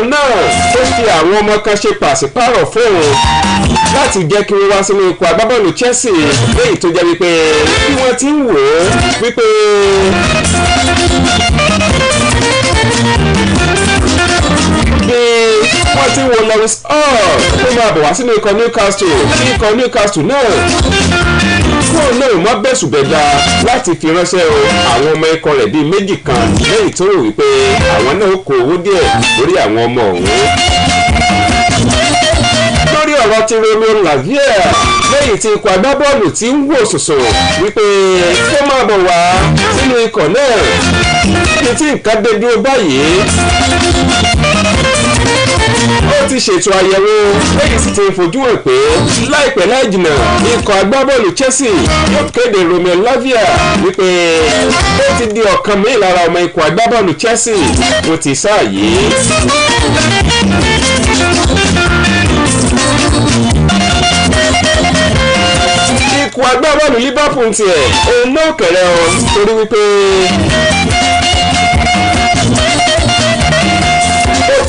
náà ó fi àwọn ọmọ kan ṣe pàṣípààrọ̀ fóun láti jẹ́ kí wọ́n wá sínú ikọ̀ agbábọ́ọ̀lù Chelsea léyìí tó jẹ́ wípé bí wọ́n ti ń wò ó wípé bí wọ́n ti ń wo Lewis Hall tó máa bọ̀ wá sínú ikọ̀ Newcastle náà kúrò náà mọ́ bẹ́sùbẹ̀dá láti fi ránṣẹ́ àwọn ọmọ ikọ̀ rẹ̀ bíi méjì kan lẹ́yìn tó rò wípé àwọn náà kó owó díẹ̀ lórí àwọn ọmọ ọ̀hún. lórí ọ̀rọ̀ ti Romeo Lavia lẹ́yìn tí ikọ̀ agbábọ́ọ̀lù ti ń wò sòsò wípé kó máa bọ̀ wá sínú ikọ̀ náà ní tí nǹkan dé dúró báyìí ó ti ṣètò àyẹ̀wò lẹ́yìn sì ti fojú hàn pé láìpẹ́ láì jìnnà ikọ̀ agbábọ́ọ̀lù Chelsea yóò kéde Romeo Lavia wípé ó ti di ọ̀kan mìíràn lára ọmọ ikọ̀ agbábọ́ọ̀lù Chelsea ó ti sáà yìí. ikọ̀ agbábọ́ọ̀lù Liverpool tiẹ̀ òun náà kẹ̀rẹ́ ọ torí wípé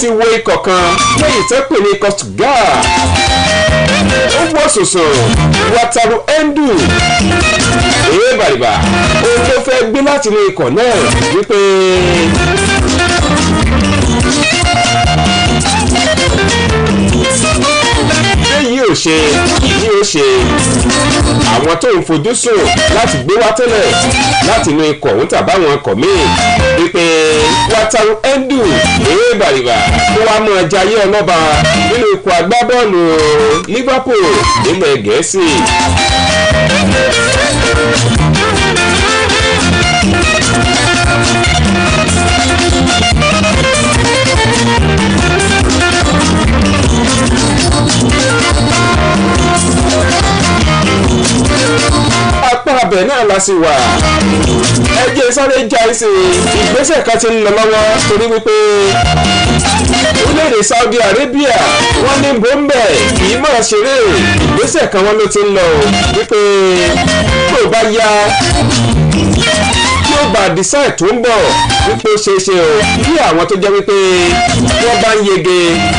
ti wo ikọ̀ kan lẹ́yìn tó pè ní ikọ̀ Stuttgart ó wọ́ sòsò Wataru Endu bàrìbà ohun tó fẹ́ gbé láti inú ikọ̀ náà wípé ṣe ìní ó ṣe àwọn tó ń fojú sùn láti gbé wá tẹ́lẹ̀ láti inú ikọ̀ òun tàbáwọn ọkọ̀ míì wípé wátàrú ẹ́ndù èébàrìbà kó wá mọ́ ọjà ayé ọlọ́ba nínú ikọ̀ agbábọ́ọ̀lù Liverpool nílẹ̀ Gẹ̀ẹ́sì. apá abẹ náà la sì wà ẹjẹ sáré já ẹsẹ ìgbésẹ̀ kan ti ń lọ lọ́wọ́ torí wípé orílẹ̀-èdè Saudi Arabia wọ́n ní bọ́m̀bẹ̀ kì í máa ṣeré ìgbésẹ̀ kan wọ́n ló ti ń lọ wípé tó bá yá yóò bá dísáì tó ń bọ̀ wípé ó ṣeé ṣe o kí àwọn tó jẹ́ wípé wọ́n bá ń yege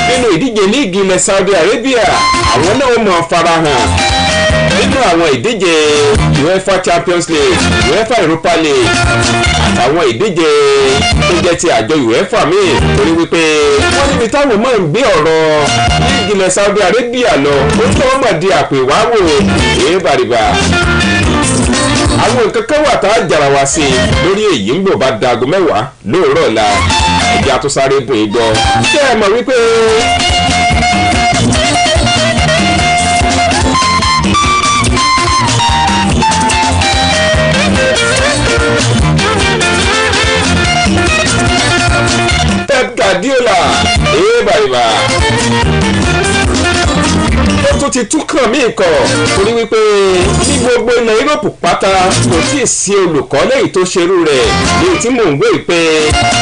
nínú ìdíje líìgì ilẹ̀ Saudi Arabia àwọn náà mọ̀ farahàn nínú àwọn ìdíje UEFA Champions League UEFA Europa League àtàwọn ìdíje tó jẹ́ ti àjọ UEFA míì torí wípé wọ́n níbi táwọn máa ń gbé ọ̀rọ̀ líìgì ilẹ̀ Saudi Arabia lọ ó tó wọ́n mọ̀ di àpò ìwáwò èébàrìbà àwọn nǹkan kan wà tá a jàrà wá sí lórí èyí ń bọ̀ bá dago 10 lóòrọ̀ ọ̀la ẹ̀jẹ̀ àtúnṣáré bùn ìgbọ́ ṣé ẹ mọ̀ wípé Pep Guardiola èébàrìbà tó ti tún kàn mí kọ̀ torí wípé ní gbogbo ilẹ̀ Yúróòpù pátá kò tí ì sí olùkọ́ lẹ́yìn tó ṣerú rẹ̀ léyìí tí mò ń gbé pé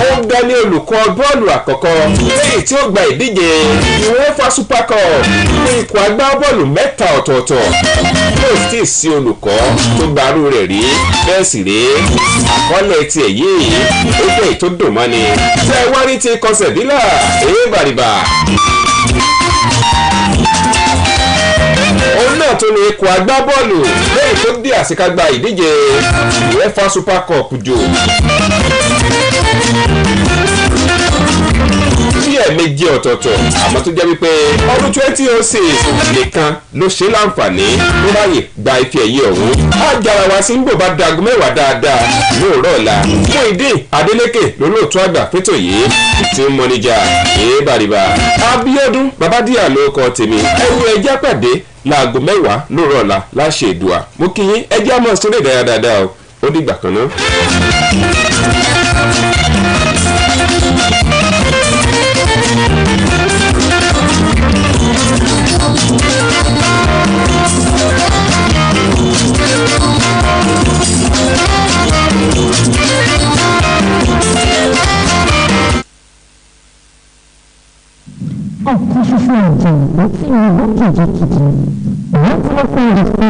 ó ga ní olùkọ́ bọ́ọ̀lù àkọ́kọ́ lẹ́yìn tí ó gba ìdíje UEFA Super Cup ní ikọ̀ agbábọ́ọ̀lù 3 ọ̀tọ̀ọ̀tọ̀ yóò tí ì sí olùkọ́ tó gbarú rẹ̀ rí bẹ́ẹ̀ sì rí àkọọ́lẹ̀ tiẹ̀ yìí ó jẹ́ èyí tó dùn mọ́ni tẹ́ wá rí ti kọsẹ̀dílà èébàrìbà òun náà tó ní ikọ̀ agbábọ́ọ̀lù lẹ́yìn tó dé àṣekágbá ìdíje UEFA Super Cup jò bí ẹ̀ẹ̀mejì ọ̀tọ̀ọ̀tọ̀ àmọ́ tó jẹ́ wípé ọdún 2006 nìkan ló ṣe láǹfààní ló ráyè gba ife ẹ̀yẹ ọ̀hún á jára wá sí nígbò bá dago 10 dáadáa lóòrọ̀ ọ̀la Muyideen Adeleke lólóòtú àgbà pétò yìí tí ń mọ́níjà èébàrìbà Abíọ́dún Babádíà ló kọ tèmi ẹ̀rù ẹ̀jẹ̀ pàdé láago 10 lóòrọ̀ ọ̀la láṣẹ ìdùà mo kí yín ẹjẹ́ àmọ́ sórí ìdárayá dáadáa o ó dìgbà kan náà. ọ̀kan ṣoṣo àjẹ́ tí mo bá kìjikìji ìwọ́n tí wọ́n fún ìdíje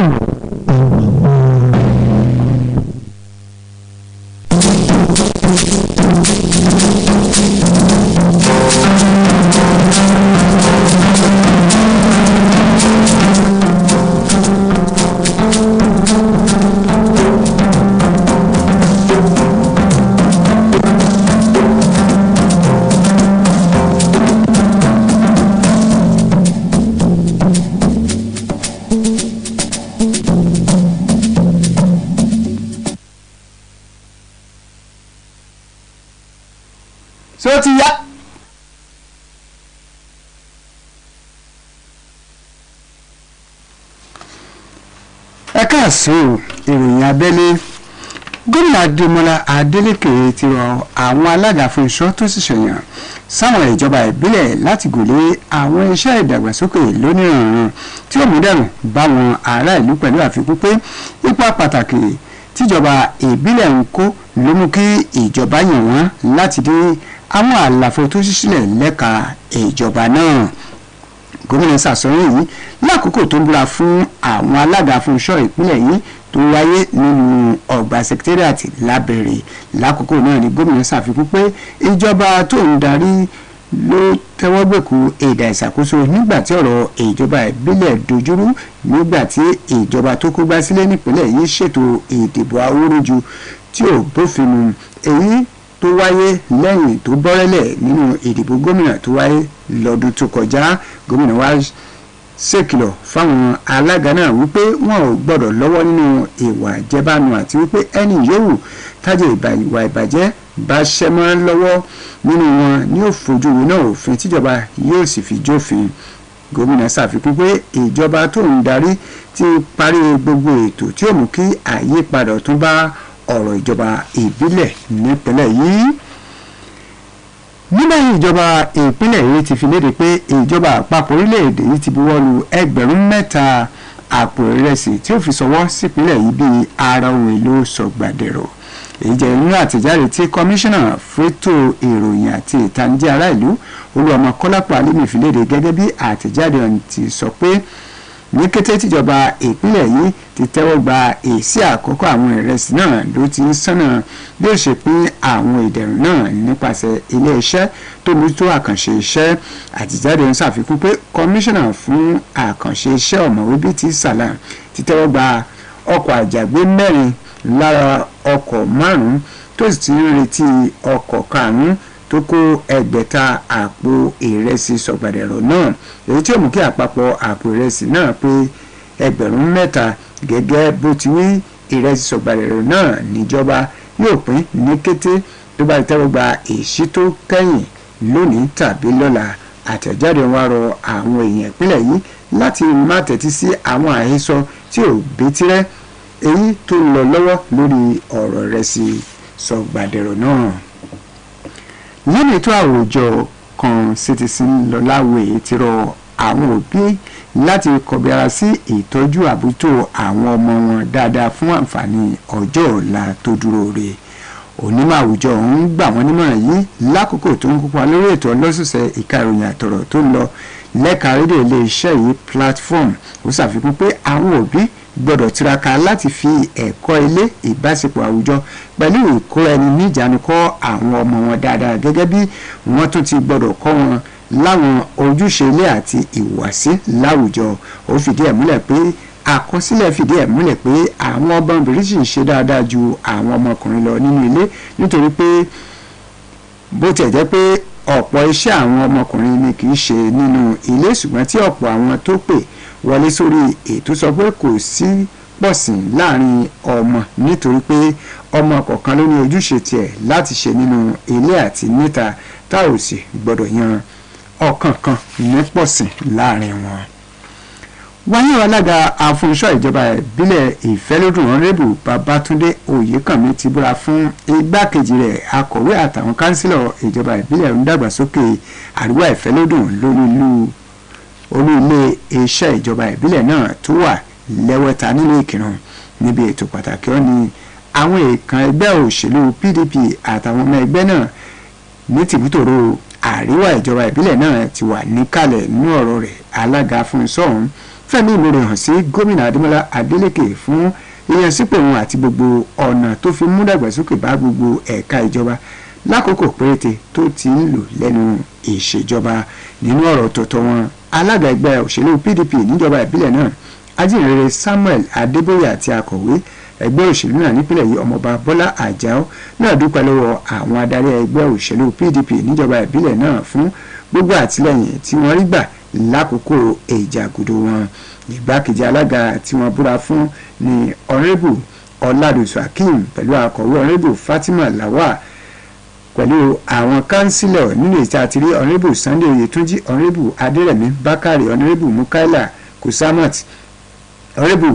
ṣé ó ti yá. ẹ káàsán ìròyìn abẹ́lé gómìnà adémọlá adélèké ti rọ àwọn alága fún iṣọ́ tó sì ṣèyàn sáwọn ìjọba ìbílẹ̀ láti gòlé àwọn iṣẹ́ ìdàgbàsókè lónìrànràn tí ó mú dẹ̀rùn báwọn ará ìlú pẹ̀lú àfikún pé ipa pàtàkì tíjọba ìbílẹ̀ ń kó ló mú kí ìjọba yàn wọ́n láti dé àwọn àlàfo tó ṣí sílẹ̀ lẹ́ka ìjọba náà. gómìnà sàsọyìn yìí lákòókò tó ń búra fún àwọn alága fún iṣọ́ ìpínlẹ̀ yìí tó wáyé nínú ọgbà sẹkítẹ́rìàtì lábẹ́rẹ́ lákòókò náà ni gómìnà ṣàfikún pé ìjọba tó ń darí ló tẹ́wọ́ gbèkú èdè ìṣàkóso nígbà tí ọ̀rọ̀ ìjọba ìbílẹ̀ dojúrú nígbà tí ìjọba tó kógbá sílé nípínlẹ̀ yìí ṣètò ìdìbò awórójú tí ò bófin mu èyí tó wáyé lẹ́yìn tó bọ́rẹ́lẹ̀ nínú ìdìbò gómìnà tó wáyé lọ́dún tó kọjá. gómìnà wa ṣèkìlọ̀ fáwọn alága náà wípé wọn ò gbọ́dọ̀ lọ́wọ́ nínú ìwà ìjẹbánu àti wípé ẹni yòówù tájẹ ìwà ìbàjẹ́ bá ṣẹ́ mọ́ lọ́wọ́ nínú wọn ní ó fojú winá òfin tíjọba yóò sì fi jófin. gómìnà ṣàfikún pé ìjọba tó ń darí ti parí gbogbo ètò tí ó mú kí àyípadà tún bá ọ̀rọ̀ ìjọba ìbílẹ̀ nípínlẹ̀ yìí. nígbà yìí ìjọba ìpínlẹ̀ yìí ti fi léde pé ìjọba àpapọ̀ orílẹ̀-èdè yìí ti buwọ́lu 3,000 àpò ìrẹsì tí ó fi ṣọwọ́ sípínlẹ̀ yìí bíi ara ohun èlò sọ̀gbàdẹ̀rọ̀. èyí jẹ́ nínú àtẹ̀jáde tí kọmíṣánná fẹ́tò ìròyìn àti ìtanijí ará ìlú olúọmọ kọ́lápọ̀ alímì fi léde gẹ́gẹ́ bí àtẹ̀jáde ọ̀hún ti sọ pé ní kété tíjọba ìpínlẹ̀ yìí ti tẹ́wọ́ gba èsì àkọ́kọ́ àwọn ìrẹsì náà ló ti ń sánà bí ó ṣe pín àwọn ìdẹ̀rùn náà nípasẹ̀ iléeṣẹ́ tó mójútó àkànṣe iṣẹ́. àtẹ̀jáde ń ṣàfikún pé kọmíṣánná fún àkànṣe iṣẹ́ ọ̀mọ̀wé bíi Salam ti tẹ́wọ́ gba ọkọ̀ àjàgbé 4 lára ọkọ̀ 5 tó sì ti ń retí ọkọ̀ 5 tó kó 600 àpò ìrẹsì sọ̀gbàdẹ̀rọ̀ náà èyí tí ó mú kí àpapọ̀ àpò ìrẹsì náà pé 3,000 gẹ́gẹ́ bó ti wí. ìrẹsì sọ̀gbàdẹ̀rọ̀ náà níjọba yóò pín ní kété tó bá tẹ́wọ́ gba èsì tó kẹ́yìn lónìí tàbí lọ́la. àtẹ̀jáde wa rọ àwọn èèyàn ìpínlẹ̀ yìí láti má tẹ́tí sí àwọn àhesọ tí ò bẹ́tírẹ́ èyí tó ń lọ lọ́wọ́ lórí ọ̀rọ̀ ìrẹsì sọ̀gbàdẹ̀rọ̀ náà. lẹ́nu ètò àwùjọ kan Citizen Lọ́láwé ti rọ àwọn òbí láti kọbi ara sí ìtọ́jú àbútó àwọn ọmọ wọn dáadáa fún àǹfààní ọjọ́ ọ̀la tó dúró re. onímọ̀ àwùjọ ń gbà wọ́n nímọ̀ràn yìí lákòókò tó ń kópa lórí ètò ọlọ́sọ̀ọ̀sẹ̀ ìka ìròyìn àtọ̀rọ̀ tó ń lọ lẹ́ka rédíò iléeṣẹ́ yìí platform. ó ṣàfikún pé àwọn òbí gbọ́dọ̀ tiraka láti fi ẹ̀kọ́ ilé ìbáṣepọ̀ àwùjọ pẹ̀lú ìkóra ẹni níjàánu kọ́ àwọn ọmọ wọn dáadáa gẹ́gẹ́ bí wọ́n tún ti gbọ́dọ̀ kọ́ wọn láwọn ojúṣe ilé àti ìhùwàsí láwùjọ. ó fìdí ẹ̀ múlẹ̀ pé àkọsílẹ̀ fìdí ẹ̀ múlẹ̀ pé àwọn ọmọbìnrin sì ń ṣe dáadáa ju àwọn ọmọkùnrin lọ nínú ilé nítorí pé bó tiẹ̀ jẹ́ pé ọ̀pọ̀ iṣẹ́ àwọn ọmọkùnrin ni kì í ṣe nínú ilé ṣùgbọ́n tí ọ̀pọ̀ àwọn tó pè wọlé sórí ètò sọ pé kò sí pọ̀sìn láàrin ọmọ nítorí pé ọmọ kọ̀ọ̀kan ló ní ojúṣe tiẹ̀ láti ṣe nínú ilé àti níta tá ò sì gbọ́dọ̀ yan ọ̀kan kan ní pọ̀sìn láàrin wọn. wáyé alága afúnṣọ́ ìjọba ìbílẹ̀ ìfẹ́lódùn ọ̀rẹ́bù Babátúndé Oyèkànmí ti búra fún igbákejì rẹ̀ akọ̀wé àtàwọn kánsílọ̀ ìjọba ìbílẹ̀ onídàgbàsókè àríwá ìfẹ́lódùn olú ilé iṣẹ́ ìjọba ìbílẹ̀ náà tó wà lẹ́wẹ́ta nílùú Ìkìrun. níbi ètò pàtàkì ó ní àwọn èèkàn ẹgbẹ́ òṣèlú PDP àtàwọn ọmọ ẹgbẹ́ náà ní tìbútòrò àríwá ìjọba ìbílẹ̀ náà ti wà níkàlẹ̀ nínú ọ̀rọ̀ rẹ̀. alága fún sọ́hún fẹ́mi ìmúre hàn sí gómìnà Adémọ́lá Adélékè fún ìyànsípò òun àti gbogbo ọ̀nà tó fi mú dàgbàsókè bá gbogbo ẹ̀ka ìjọba lákòókò péréte tó ti ń lò lẹ́nu ìṣèjọba. nínú ọ̀rọ̀ tọ̀tọ̀ wọn alága ẹgbẹ́ òṣèlú PDP níjọba ìbílẹ̀ náà ajínrere Samuel Adébóyè àti akọ̀wé ẹgbẹ́ òṣèlú náà nípìnlẹ̀ yìí ọmọọba Bọ́lá Àjàó náà dúpẹ́ lọ́wọ́ àwọn adarí ẹgbẹ́ òṣèlú PDP níjọba ìbílẹ̀ náà fún gbogbo àtìlẹ́yìn tí wọ́n rí gbà lákòókò ìjàgùdù wọn. ìgbákejì alága tí wọ́n búra fún ní ọ̀rẹ́bù Ọládòsù Akeem pẹ̀lú akọ̀wé ọ̀rẹ́bù Fatima Lawal pẹ̀lú àwọn kánsílọ̀ nínú ìta àti rí ọ̀rẹ́bù Sunday Oyètúnjí ọ̀rẹ́bù Adérẹ̀mí Bákàrè ọ̀rẹ́bù Mukaila Kusamat ọ̀rẹ́bù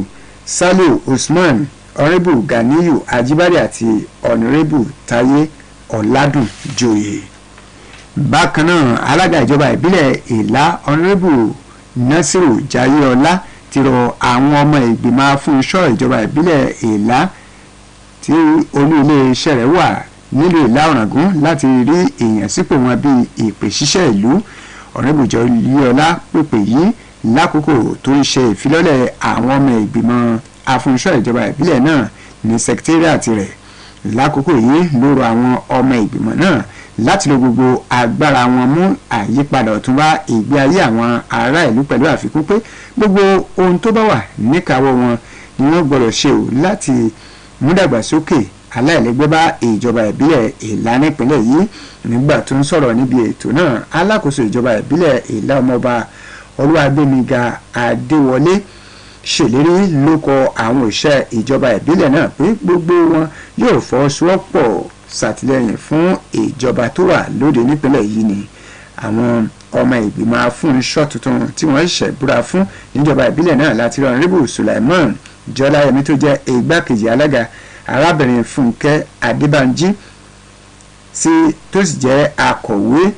Saliu Usman ọ̀rẹ́bù Ganiyu Ajibade àti ọ̀nàrẹ́bù Táyé Ọ̀làdúnjòyè. bákan náà alága ìjọba ìbílẹ̀ Ìlá ọ̀nàrẹ́bù Nasiru Jayéọlá ti rọ àwọn ọmọ ìgbìmọ̀ afúnṣọ́ ìjọba ìbílẹ̀ Ìlá tí olú ilé iṣẹ́ rẹ̀ wà nílùú Ìlá Ọ̀ràngún láti rí èèyàn sípò wọn bíi ìpè ṣíṣẹ́ ìlú. ọ̀nàrẹ́bù Jayéọlá pèpè yìí lákòókò tó ń ṣe ìfilọ́lẹ̀ àwọn ọmọ ìgbìmọ̀ afúnṣọ́ ìjọba ìbílẹ̀ náà ní sẹkítẹ́rìàtì rẹ̀. lákòókò yìí ló rọ àwọn ọmọ ìgbìmọ̀ náà láti lo gbogbo agbára wọn mú àyípadà ọ̀tun bá ìgbé ayé àwọn ará ìlú pẹ̀lú àfikún pé gbogbo ohun tó bá wà níkàáwọ́ wọn ni wọ́n gbọ́dọ̀ ṣe ò láti mú dàgbàsókè aláìlẹ́gbẹ́ bá ìjọba ìbílẹ̀ Ìlá nípínlẹ̀ yìí. nígbà tó ń sọ̀rọ̀ níbi ètò náà alákòóso ìjọba ìbílẹ̀ Ìlá ọmọọba Olúwagbémiga Adéwọlé ṣèlérí lóko àwọn òṣìṣẹ́ ìjọba ìbílẹ̀ náà pé gbogbo wọn yóò fọwọ́sowọ́pọ̀ ṣàtìlẹ́yìn fún ìjọba tó wà lóde nípínlẹ̀ yìí ni àwọn ọmọ ìgbìmọ̀ afúnṣọ́ tuntun tí wọ́n ṣẹ̀ búra fún níjọba ìbílẹ̀ náà láti rí Honorable Sulaiman Jọláyẹmí tó jẹ́ igbákejì alága, arábìnrin Fúnkẹ́ Adébánjí tó sì jẹ́ akọ̀wé,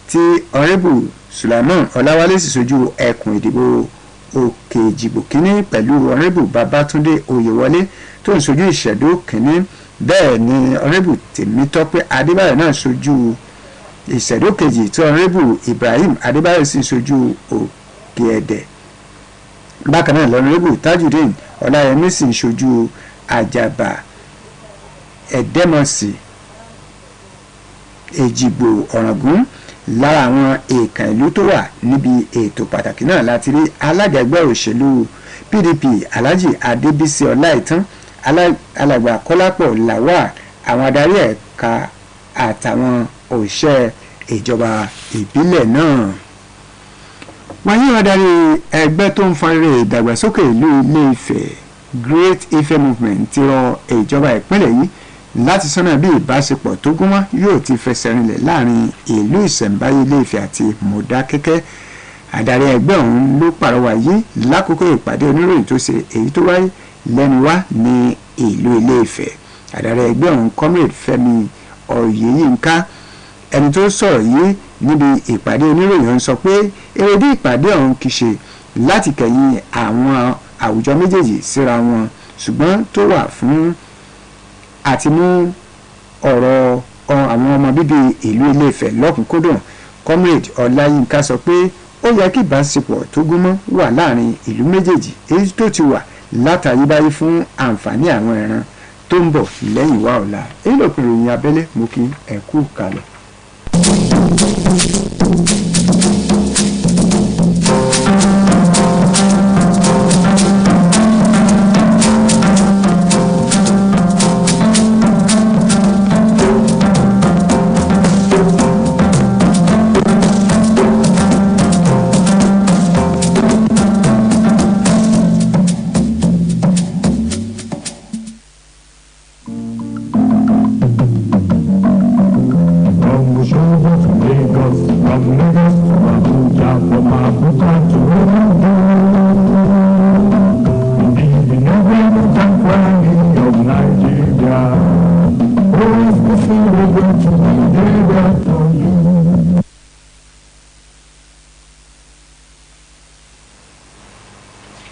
tí Honorable Sulaiman Ọláwálé sì sojú ẹkùn ìdìbò Òkè Ìjìgbò kínní pẹ̀lú Honorable Babátúndé Oyèwọlé tó ń sojú Ìṣẹ̀dó kínní. Bẹ́ẹ̀ ni Honorable Tèmítọ́pẹ́ Adébáyọ̀ náà sojú Ìṣẹ̀dó kejì, tí Honorable Ibrahim Adébáyọ̀ sì sojú Òkè Ẹ̀dẹ̀. Bákan náà Honorable Tajudeen Ọláyẹmí sì ń sojú Àjàbá Ẹ̀dẹ́mọ̀sì Èjìgbò Ọ̀ràngún. Lára àwọn èèkàn ìlú tó wà níbi ètò pàtàkì náà láti rí alága ẹgbẹ́ òṣèlú PDP Alhaji Adébísí Ọláìtàn, alàgbà Kọ́lápọ̀ Lawal, àwọn adarí ẹ̀ka àtàwọn òṣìṣẹ́ ìjọba ìbílẹ̀ náà. Wáyé adarí ẹgbẹ́ tó ń fọ́nrẹ́ ìdàgbàsókè ìlú Ilé-Ifẹ̀ Great Ife Movement ti rọ ìjọba ìpínlẹ̀ yìí láti sọ́nà bí ìbáṣepọ̀ tó gúnmọ́ yóò ti fẹsẹ̀ rinlẹ̀ láàrin ìlú ìṣẹ̀ǹbáyé Ilé-Ifẹ̀ àti Mọ̀dákẹ́kẹ́. Adarí ẹgbẹ́ ọ̀hún ló pàrọwà yìí lákòókò ìpàdé oníròyìn tó ṣe èyí tó wáyé lẹ́nu wá ní ìlú Ilé-Ifẹ̀. Adarí ẹgbẹ́ ọ̀hún Comrade Fẹ́mi Oyèyínká, ẹni tó sọ̀rọ̀ yìí níbi ìpàdé oníròyìn ọ̀hún, sọ pé èrèdí ìpàdé ọ̀hún kì í ṣe láti kẹ̀yìn àwọn àwùjọ méjèèjì síra wọn, ṣùgbọ́n tó wà fún àti mú ọ̀rọ̀ àwọn ọmọ bíbí ìlú Ilé-Ifẹ̀ lọ́kùnkúndùn. Comrade Ọláyínká sọ pé ó yẹ kí ìbáṣepọ̀ tó gúnmọ́ wà láàrin ìlú méjèèjì èyí tó ti wà látayébáyé fún àǹfààní àwọn ìran tó ń bọ̀ lẹ́yìn wá ọ̀la. èyí ló pinnu ìròyìn abẹ́lé, mo kí ẹ kú kalẹ̀.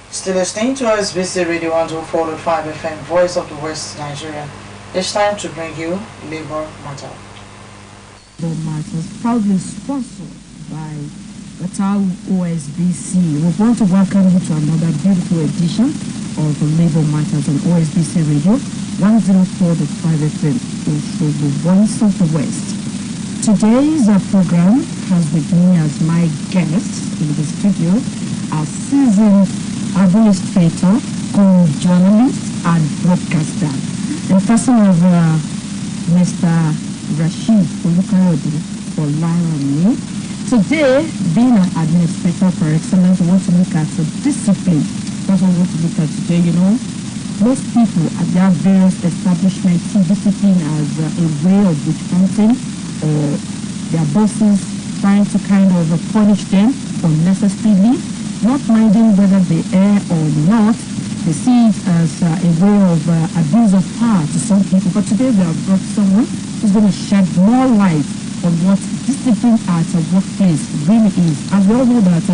Still listening to OSBC Radio 104.5 FM, Voice of the West Nigeria. It's time to bring you Labour Matter. Labour Matters, proudly sponsored by Qatar OSBC. We want to welcome you to another beautiful edition of Labour Matters on OSBC Radio 104.5 FM, also the Voice of the West. Today's program has with me as my guest in the studio, our seasoned administrator, journalist and broadcaster, in person of Mr. Rashid Olukayode for Lyra. Today, being an administrator for excellence, we want to look at discipline. That's what we want to look at today. You know, most people at their various establishments see discipline as a way of witch hunting, or their bosses trying to kind of punish them unnecessarily, not minding whether they err or not. They see it as a way of abuse of power to some people. But today we have brought someone who's going to shed more light on what discipline at a workplace really is. And we all know that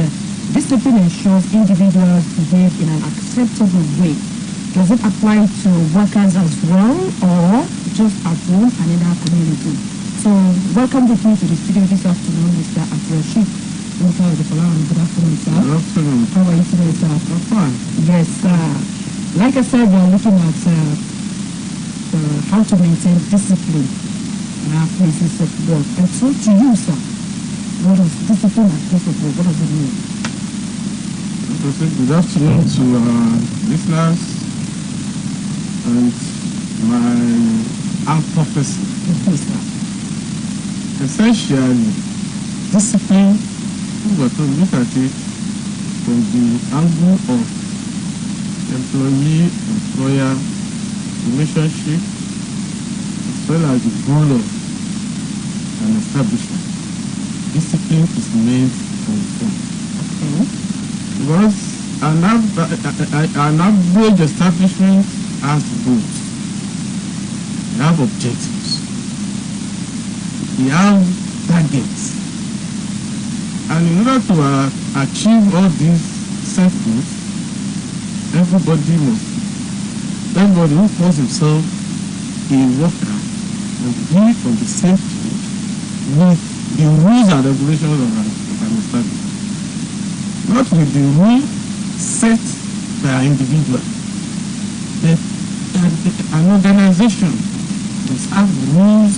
discipline ensures individuals behave in an acceptable way. Does it apply to workers as well, or just at home and in our community? So welcome with me to the studio this afternoon, Mr. Abdurrashid. Good afternoon, sir. Good afternoon. How are you today, sir? I'm fine. Yes, like I said, we are looking at how to maintain discipline in our places of work. And so to you, sir, what is discipline at place of work? What does it mean? Good afternoon to listeners and my armed prophecy. Yes, sir. Essentially, discipline, but to look at it, from the angle of employee-employer relationship as well as the goal of an establishment. Discipline is meant for fun. Because an average establishment has goals. They have objectives. They have targets. And in order to achieve all these set goals, everybody who calls himself a worker must be on the same page with the rules and regulations of an establishment. Not with the rules set by an individual. An organization must have rules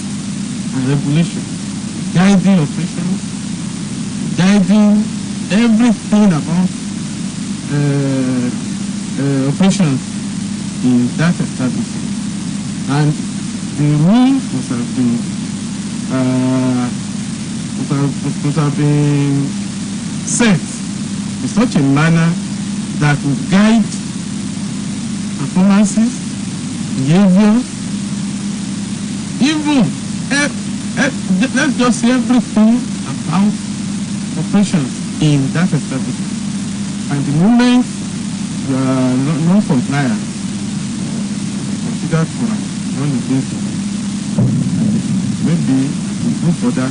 and regulations guiding operations, guiding everything about operations in that establishment. And the rules must have been set in such a manner that will guide performances, behavior, even let's just say everything about operations in that establishment. And the moment you are non-compliant, considered for non-invasive. Maybe we go further.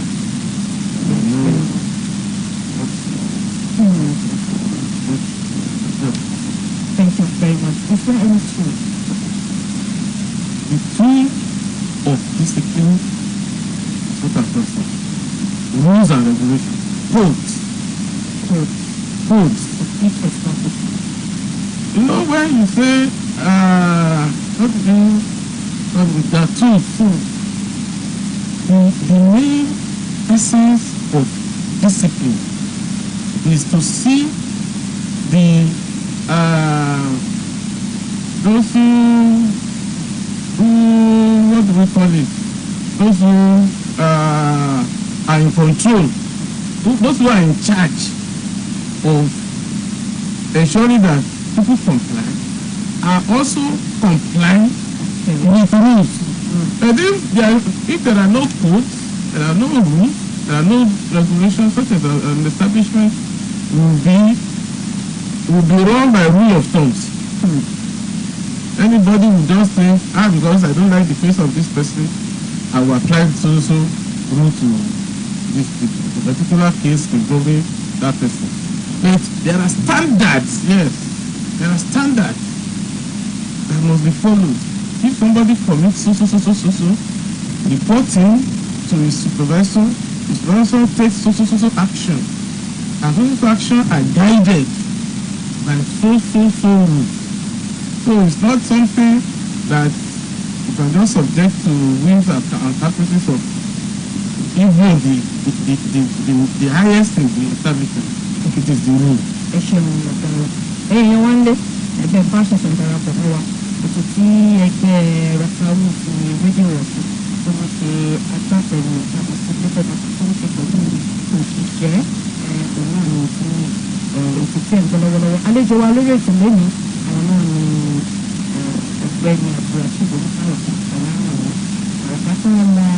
Thank you very much. Is there any tool? The tool of discipline is what I've just said. Rules and regulations. Codes of each establishment. You know when you say there are tools. The main essence of discipline is to see those who what do we call it? Those who are in control, those who are in charge of ensuring that people comply are also complying with rules. And if there are no codes, there are no rules, there are no regulations, such as an establishment will be run by rule of thumbs. Anybody will just say, because I don't like the face of this person, I will apply so rule to this particular case involving that person. But there are standards, yes, there are standards that must be followed. If somebody commits reporting to his supervisor takes action, and those actions are guided by rules. So it's not something that you can just subject to whims and caprices of even the highest in the establishment. It is the rule. One day, ẹgbẹ́ fashion center for wa ètò tí ẹgbẹ́ rasawu ti rédíò ọ̀sán tó wọ́n ṣe agbátẹrù àti sípẹ́tẹ̀ tó ń ṣe pẹ̀lú òṣìṣẹ́ òun náà ní fún ètò tí ẹ̀ ń gbọ́ lọ́wọ́lọ́wọ́. Àlejò wa lórí ètò lónìí àwọn náà ní ọ̀gbẹ́ni àbúrò ṣùgbọ́n nípàrọ̀ sí ìṣẹ̀lẹ̀ àwọn àrùbá tó ń la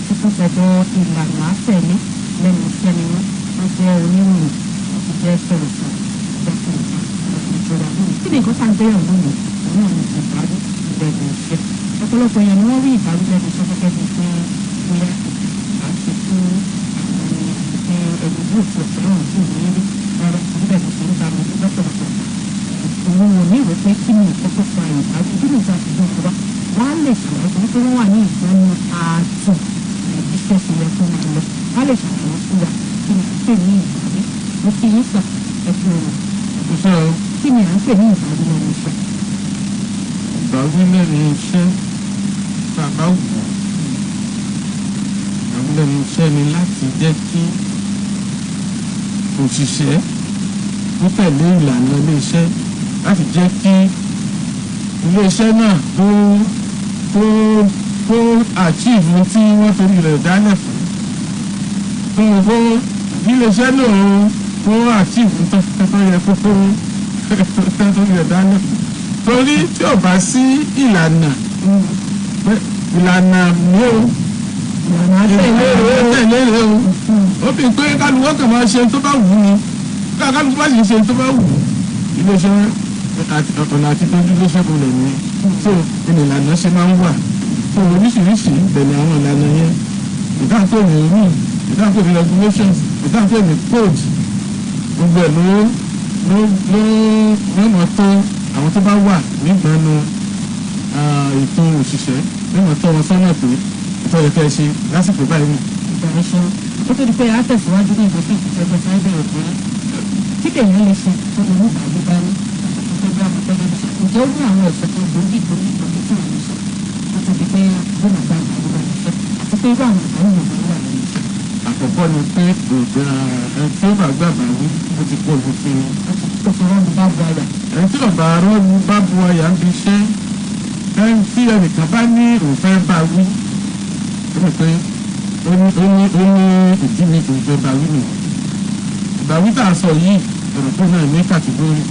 títúnṣẹ̀dọ̀ ìlànà àtẹ̀lé lẹ́nu iṣẹ́ ni wọ́n jẹ́ oníròyìn wọ́n ti jẹ́ sọ̀rọ̀sọ̀rọ̀ kí ni nǹkan tá à ń gbéyàwó lónìí òun náà ní ìbálò lẹ́nu iṣẹ́ ọ̀pọ̀lọpọ̀ èèyàn ni wọ́n rí ìbálò lẹ́nu iṣẹ́ gẹ́gẹ́ bíi pé bóyá àti fún àwọn ẹni yóò fi ọ̀pọ̀ náà sí ìwé rí rárá níbẹ̀ tó ṣe ń ta mi lọ́pọ̀lọpọ̀ òun ò ní ìwé pé kí ni nǹkan tó fa ìbálò kí ni nǹkan àti ìjọba wọ́n á lè ṣàlàyé torí pé wọ́n wà ní ìgbọ́nú ààtò iṣẹ́ ti yẹ kó máa lọ wọ́n á lè ṣàlàyé fún wa kí ni pé ní ìbálò mo fi yín sà ẹ̀kọ́ rẹ̀ kí ni à ń pè ní ìbálò lẹ́nu iṣẹ́. Ìbálò lẹ́nu iṣẹ́ bàbá wù ọ́ ìbálò lẹ́nu iṣẹ́ ni láti jẹ́ kí òṣìṣẹ́ tó tẹ̀lé ìlànà ilé-iṣẹ́ láti jẹ́ kí ilé-iṣẹ́ náà tó achieve tí wọ́n torí rẹ̀ dálẹ̀ fún ilé-iṣẹ́ náà kó àchíìfù tó yẹ kókó tó yẹ dání torí tí ò bá sí ìlànà mi ò tẹ̀lé o ó fi pé kálukú kan máa ṣe tó bá wù ú ni kálukú bá sì ṣe tó bá wù ú iléeṣẹ́ ọ̀nà àti tójú ló ṣẹ́gun lẹ̀ ní tó ìlànà ṣe máa ń wà tó oríṣiríṣi bẹ̀rẹ̀ àwọn ìlànà yẹn ìdáǹkó ní rule ìdáǹkó ní regulations ìdáǹkó ní code gbogbo ẹ̀ ló mọ̀ tó àwọn tó bá wà nígbàánu ètò òṣìṣẹ́ mímọ̀ tó wọn sọ́nà pé ìtọ́jọ́kẹ́ ṣe lásìkò báyìí. ìgbà ṣe ó tó di pé a tẹ̀síwájú ní ìgbésẹ̀ ìjọba ìbẹ̀rẹ̀ pé tí kèèyàn lè ṣe tó lè mú ìgbàgbé bá ní ìjọba àmọ̀tẹ́lẹ̀ ṣe ǹjẹ́ ó ní àwọn ẹ̀sẹ̀ tó gbòógì tó ní ìtọ́jú tí wọ́n ṣe ó tó di pé gómìnà gba ìgbàgbé bá ní ṣe àti pé irú àwọn ìgbàgbé yẹn wà lẹ́yìn iṣẹ́. àkọ́kọ́ ni pé tí ó bá gbàgbà wí ó ti pọ̀ ju fún un. ó fi rọ́ọ̀mù bá bu àyà. ẹni tí ọ̀bà rọ́ọ̀mù bá bu àyà ń fi ṣẹ́ tí ẹnìkan bá ní òfẹ́ bá wí ó ní pé ó ní ìdí mi kò fẹ́ bá wí nìyẹn. ìbáwí tá a sọ yìí ọ̀rọ̀ tó náà ní kàtìgórì.